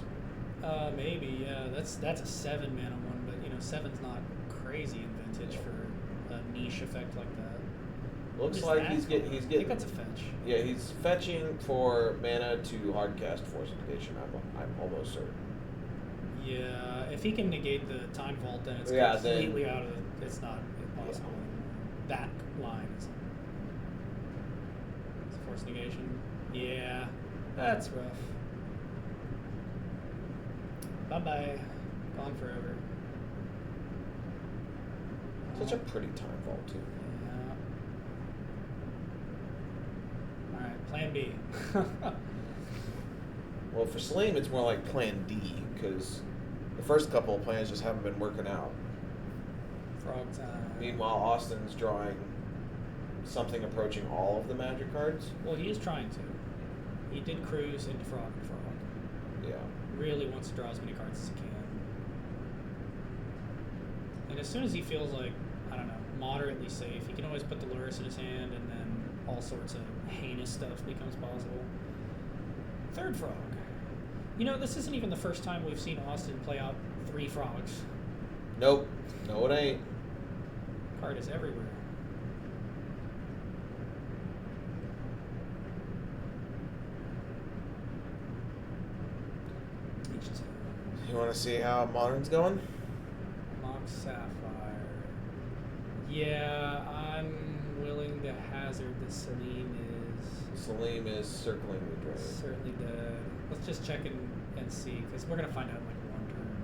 A: Maybe, yeah. That's a 7 mana one, but you know, 7's not crazy in Vintage for a niche effect like that.
C: Looks
A: Is
C: like
A: that-
C: he's
A: I
C: getting
A: think that's a fetch.
C: yeah, he's fetching for mana to hardcast Force Negation. I'm almost certain.
A: Yeah, if he can negate the time vault, then it's
C: Yeah,
A: completely out of it. It's not possible anymore. That line is it's force negation. Yeah, that's rough. Bye bye. Gone forever.
C: Such a pretty time vault too.
A: Yeah. Alright, plan B.
C: Well, for Salim, it's more like Plan D because the first couple of plans just haven't been working out.
A: Frog time.
C: Meanwhile, Austin's drawing something approaching all of the magic cards.
A: Well, he is trying to. He did cruise into Frog and Frog.
C: Yeah.
A: Really wants to draw as many cards as he can. And as soon as he feels like, I don't know, moderately safe, he can always put the Luris in his hand and then all sorts of heinous stuff becomes possible. Third Frog. You know, this isn't even the first time we've seen Austin play out 3 frogs.
C: Nope. No, it ain't.
A: Card is everywhere.
C: You want to see how Modern's going?
A: Mock Sapphire. Yeah, I'm willing to hazard that Salim is
C: Salim is circling the drain.
A: certainly dead. Let's just check and see, because we're going to find out in like 1 turn.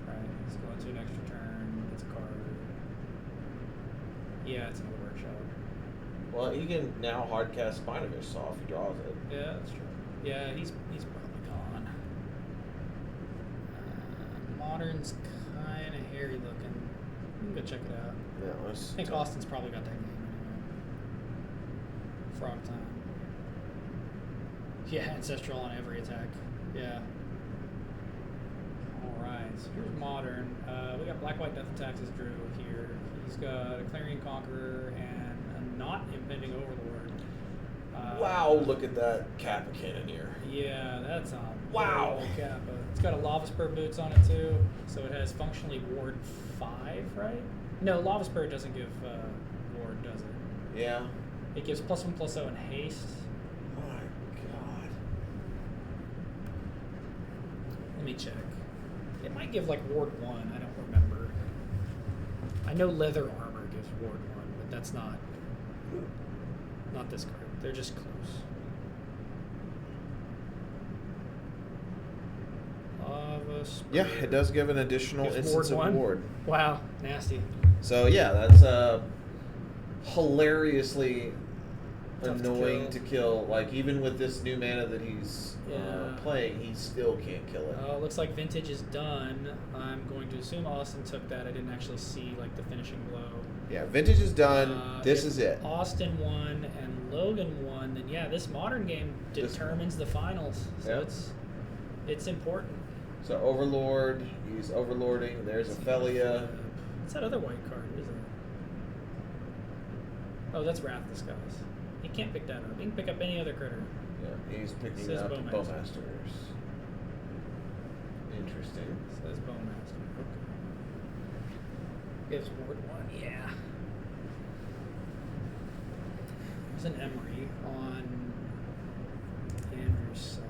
A: Right, let's go into an extra turn. It's a card. Yeah, it's another workshop.
C: Well, he can now hardcast Spinovish off if he draws it.
A: Yeah, that's true. Yeah, he's probably gone. Modern's kind of hairy looking. We can go check it out.
C: Yeah, let's
A: I think Austin's probably got that game anyway. Frog time. Yeah, Ancestral on every attack. Yeah. Alright, so here's Modern. We got Black-White Death Attacks as Drew here. He's got a Clarion Conqueror and a not impending Overlord.
C: Wow, look at that Kappa Cannoneer.
A: Yeah, that's a
C: Wow.
A: big Kappa. It's got a Lava Spur boots on it too, so it has functionally Ward 5, right? No, Lava Spur doesn't give Ward, does it?
C: Yeah.
A: It gives +1/+0 and haste.
C: Oh my god.
A: Let me check. It might give like Ward 1, I don't remember. I know Leather Armor gives Ward 1, but that's not this card. They're just close. Lava Spur.
C: Yeah, it does give an additional
A: Gives
C: instance
A: Ward
C: of
A: 1.
C: ward.
A: Wow, nasty.
C: So yeah, that's hilariously
A: Tough to
C: annoying
A: kill.
C: to kill. Like even with this new mana that he's
A: Yeah.
C: playing, he still can't kill it.
A: Looks like Vintage is done. I'm going to assume Austin took that. I didn't actually see like the finishing blow.
C: Yeah, Vintage is done. This
A: if
C: is it.
A: Austin won and Logan won, then yeah, this Modern game
C: This-
A: determines the finals. So
C: Yeah.
A: it's important.
C: So Overlord, he's overlording. There's Ophelia.
A: What's that other white card? What is that? Oh, that's Wrath of the Skies. He can't pick that up. He can pick up any other critter.
C: Yeah, he's picking
A: Says
C: up
A: Bowmasters.
C: Bowmasters. Interesting.
A: Says Bowmaster. Okay. Gives Ward 1, yeah. There's an Emery on Andrew's side.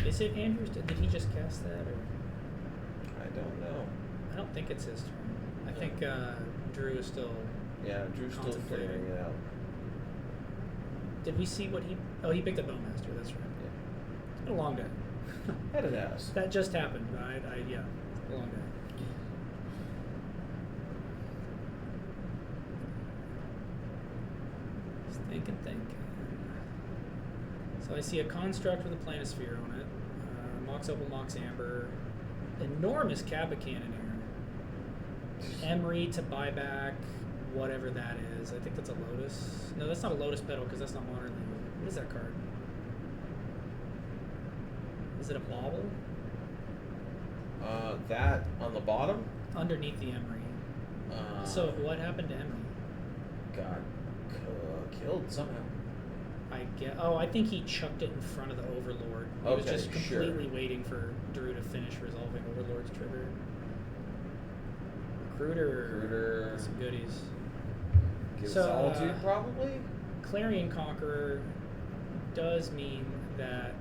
A: Is it Andrew's? Did he just cast that? Or?
C: I don't know.
A: I don't think it's his turn. I think Drew is still.
C: Yeah, Drew's still
A: Contemplating.
C: figuring it out.
A: Did we see what he? Oh, he picked up Bowmaster. That's right.
C: Yeah.
A: It's been a long day.
C: That it has.
A: That just happened. Yeah, it's been a long day. Just thinking. So I see a construct with a planisphere on it. Mox Opal, Mox Amber. Enormous Kappa Cannoneer. Emery to buy back whatever that is. I think that's a Lotus. No, that's not a Lotus Petal because that's not modern legal. What is that card? Is it a bauble?
C: That on the bottom
A: Underneath the Emery. So what happened to Emery?
C: got killed somehow.
A: I think he chucked it in front of the Overlord. He was
C: Okay,
A: just
C: sure.
A: completely waiting for Drew to finish resolving Overlord's trigger. Recruiter. Some goodies.
C: Give
A: So,
C: Solitude probably.
A: Clarion Conqueror. does mean that,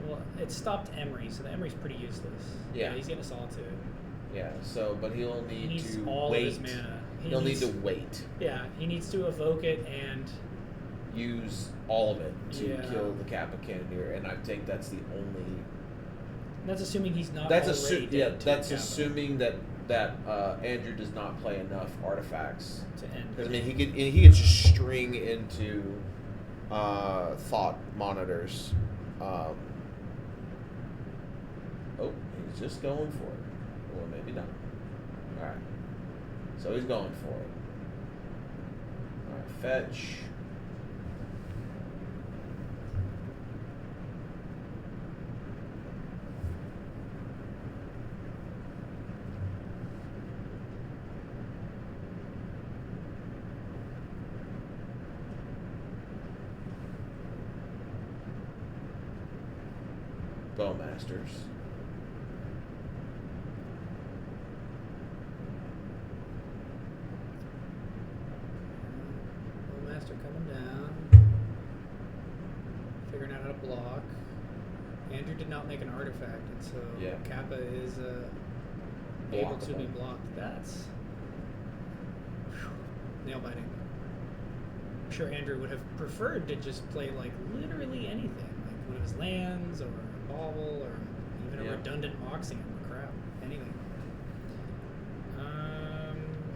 A: well, it stopped Emery, so the Emery's pretty useless.
C: Yeah.
A: He's getting a Solitude.
C: Yeah, so, but he'll
A: He
C: need
A: needs
C: to
A: all
C: wait.
A: of his mana.
C: He'll need to wait.
A: Yeah, he needs to evoke it and
C: Use all of it to
A: Yeah.
C: kill the Kappa Cannoneer, and I think that's the only.
A: that's assuming he's not
C: That's
A: already dead to
C: that's
A: Kappa
C: assuming that Andrew does not play enough artifacts.
A: to end.
C: Because I mean, he could just string into thought monitors. Oh, he's just going for it, or maybe not. All right, so he's going for it. All right, fetch. Bowmasters.
A: Master coming down. Figuring out how to block. Andrew did not make an artifact, and so
C: Yeah.
A: Kappa is able to be blocked. That's nail biting. I'm sure Andrew would have preferred to just play like literally anything, like one of his lands or a bauble or even a
C: Yeah.
A: redundant Moxium or crap, anything.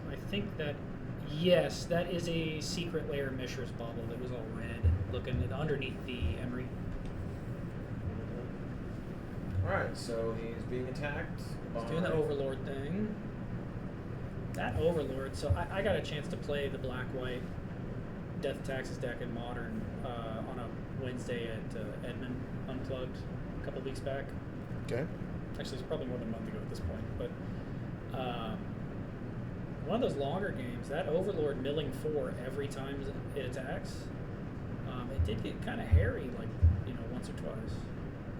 A: I think that yes, that is a secret layer Mishra's bauble that was all red, looking underneath the Emery.
C: Alright, so he's being attacked.
A: He's doing the Overlord thing. That Overlord, so I got a chance to play the black-white Death Taxes deck in Modern on a Wednesday at Edmund Unplugged a couple weeks back.
B: Okay.
A: Actually, it's probably more than a month ago at this point. But one of those longer games, that Overlord milling 4 every time it attacks, it did get kind of hairy, like, once or twice.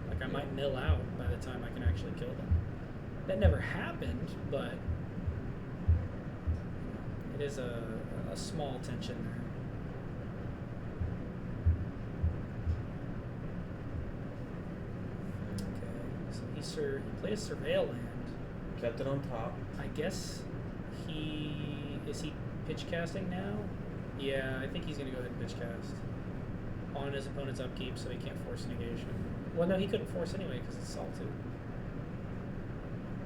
A: Like, I might mill out by the time I can actually kill them. That never happened, but it is a small tension there. Okay, so he played a Surveil land.
C: Kept it on top.
A: I guess is he pitch casting now? Yeah, I think he's gonna go ahead and pitch cast on his opponent's upkeep, so he can't force negation. Well, no, he couldn't force anyway because it's Solitude.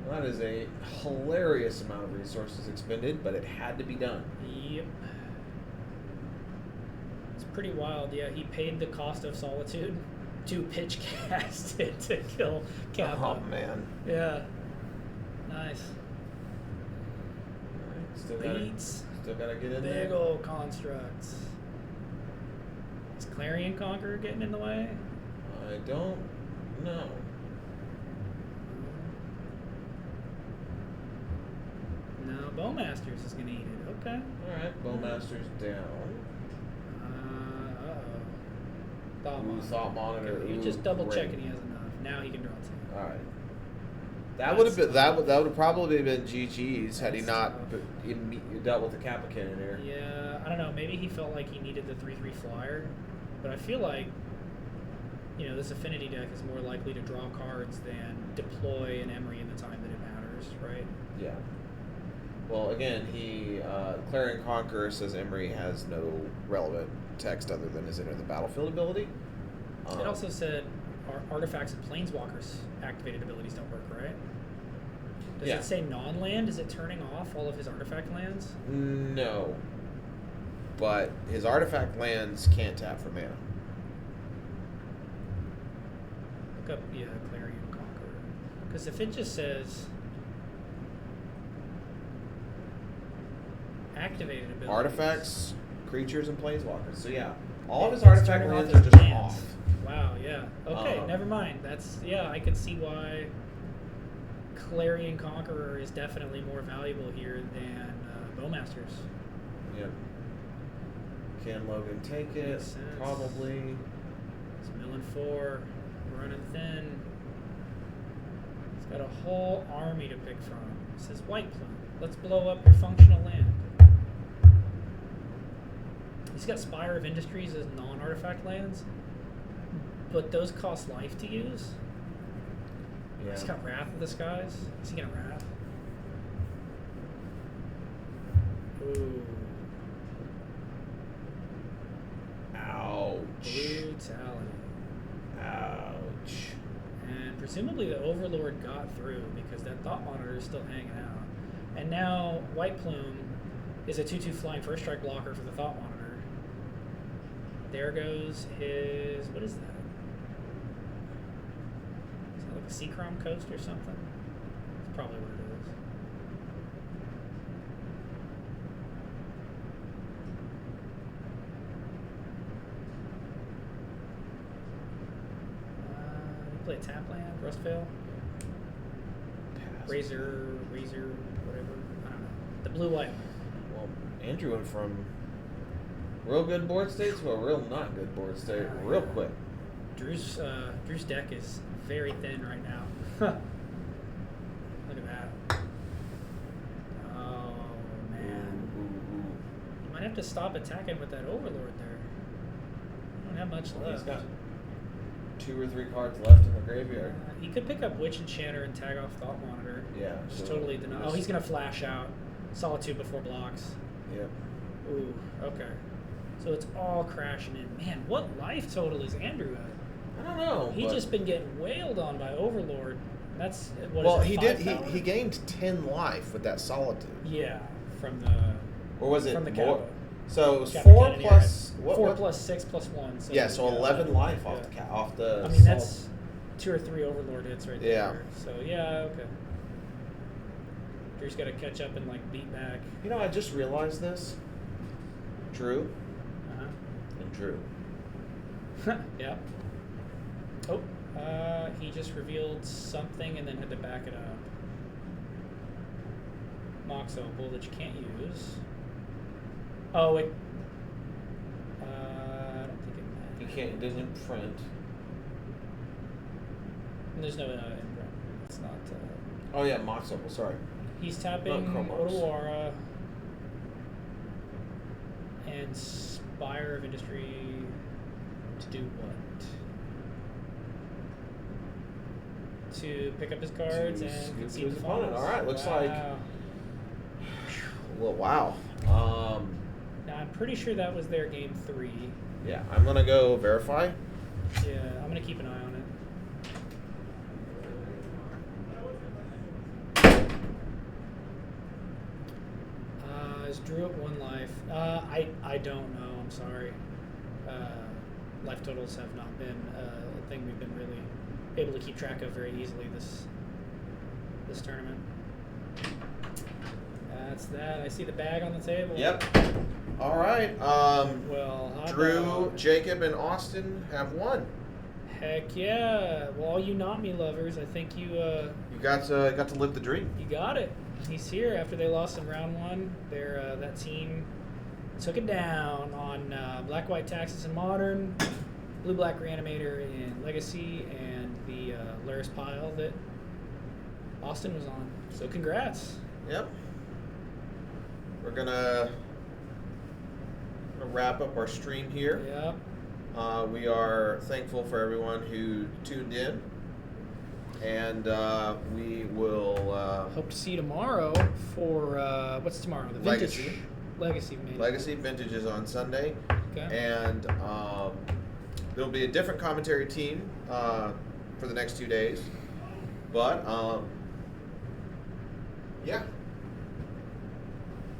C: Well, that is a hilarious amount of resources expended, but it had to be done.
A: Yep. It's pretty wild. Yeah, he paid the cost of Solitude to pitch cast it to kill Kappa.
C: Oh man.
A: Yeah. Nice.
C: Alright, still gotta get in there.
A: Big old constructs. Is Clarion Conqueror getting in the way?
C: I don't know.
A: No, Bowmasters is gonna eat it. Okay.
C: Alright, Bowmaster's down.
A: Thought
C: Ooh,
A: Monitor.
C: Thought Monitor.
A: Okay, you
C: Ooh,
A: just double
C: great.
A: checking he has enough. Now he can draw 2.
C: Alright. That would have been that would have probably been GG's had he
A: That's
C: not
A: tough.
C: dealt with the Kappa Cannoneer.
A: Yeah, I don't know. Maybe he felt like he needed the 3/3 flyer, but I feel like this affinity deck is more likely to draw cards than deploy an Emery in the time that it matters, right?
C: Yeah. Well, again, Clarion Conqueror says Emery has no relevant text other than his enter the battlefield ability.
A: It also said artifacts and planeswalkers activated abilities don't work, right? Does
C: Yeah.
A: it say non-land? Is it turning off all of his artifact lands?
C: No. But his artifact lands can't tap for mana.
A: Look up, Clarion Conqueror. Because if it just says activated abilities.
C: Artifacts, creatures, and planeswalkers. So yeah, all of his
A: It's
C: artifact
A: turning
C: lands
A: off
C: are
A: his
C: just
A: lands.
C: off.
A: Wow, yeah. Okay, never mind. I can see why Clarion Conqueror is definitely more valuable here than Bowmasters.
C: Yep. Can Logan take it?
A: Makes sense.
C: Probably.
A: It's milling 4, running thin. He's got a whole army to pick from. It says White Plume. Let's blow up your functional land. He's got Spire of Industries as non-artifact lands, but those cost life to use.
C: Yeah.
A: He's got Wrath of the Skies. Is he gonna Wrath? Ooh.
C: Ouch.
A: Brutality.
C: Ouch.
A: And presumably the Overlord got through because that Thought Monitor is still hanging out. And now White Plume is a 2/2 flying first strike blocker for the Thought Monitor. There goes his... What is that? Is that like a Seacrom Coast or something? That's probably what it is. Play a tap land, Rustvale,
C: Pass.
A: Razor, whatever. I don't know. The blue-white one.
C: Well, Andrew went from real good board state to a real not good board state real quick.
A: Drew's deck is very thin right now. Look at that. Oh man, you might have to stop attacking with that Overlord there. You don't have much
C: Well,
A: left.
C: he's got 2 or 3 cards left in the graveyard.
A: He could pick up Witch Enchanter and tag off Thought Monitor.
C: Yeah.
A: Just
C: so
A: totally deny. Oh, he's gonna flash out. Solitude before blocks.
C: Yep.
A: Ooh, okay. So it's all crashing in. Man, what life total is Andrew at?
C: I don't know.
A: He's
C: but-
A: just been getting wailed on by Overlord. That's what
B: Well,
A: is it,
B: he
A: 5
B: did.
A: power?
B: He gained 10 life with that solitude.
A: Yeah, from the
C: Or was it
A: from the
C: more?
A: Kappa.
C: So it was
A: Kappa
C: 4
A: Cannoneer
C: plus
A: had
C: what?
A: 4
C: what?
A: plus 6 plus 1. So
B: Yeah, so 11 life off
A: yeah.
B: off the.
A: I mean, that's 2 or 3 Overlord hits right
B: Yeah.
A: there. So yeah, okay. Drew's got to catch up and like beat back.
C: You know, I just realized this. Drew
A: Uh
C: and Drew.
A: huh. Yeah. Oh, he just revealed something and then had to back it up. Mox Opal that you can't use. Oh, it. I don't think it matters.
C: He can't. It doesn't print.
A: There's no imprint. It's not.
C: Oh yeah, Mox Opal. Sorry.
A: He's tapping
C: Chromox.
A: Otawara and Spire of Industry to do what? To pick up his cards
C: To
A: and
C: scoop
A: concede
C: his
A: the
C: opponent.
A: finals.
C: All right, looks like-
A: Wow.
B: Well, wow.
A: Now I'm pretty sure that was their game 3.
B: Yeah, I'm gonna go verify.
A: Yeah, I'm gonna keep an eye on it. Is Drew at 1 life? I don't know. I'm sorry. Life totals have not been a thing we've been really able to keep track of very easily this tournament. That's that. I see the bag on the table.
B: Yep. All right.
A: Well, hot
B: Drew,
A: dog.
B: Jacob, and Austin have won.
A: Heck yeah! Well, all you not me lovers, I think you
B: You got to live the dream.
A: you got it. He's here after they lost in round 1. That team took it down on Black White Taxes in Modern, Blue Black Reanimator in Legacy, and the Laris pile that Austin was on. So congrats.
B: Yep. We're gonna wrap up our stream here.
A: Yep.
B: We are thankful for everyone who tuned in, and we will
A: Hope to see you tomorrow for what's tomorrow? The vintage. Legacy. Maybe.
B: Legacy Vintage is on Sunday,
A: Okay.
B: and there'll be a different commentary team for the next 2 days. But yeah,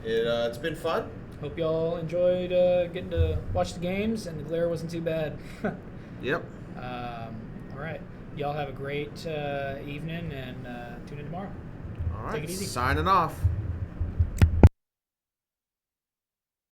B: it's been fun.
A: Hope y'all enjoyed getting to watch the games, and the glare wasn't too bad.
B: Yep.
A: All right. Y'all have a great evening, and tune in tomorrow.
B: All right.
A: Take it easy.
B: Signing off.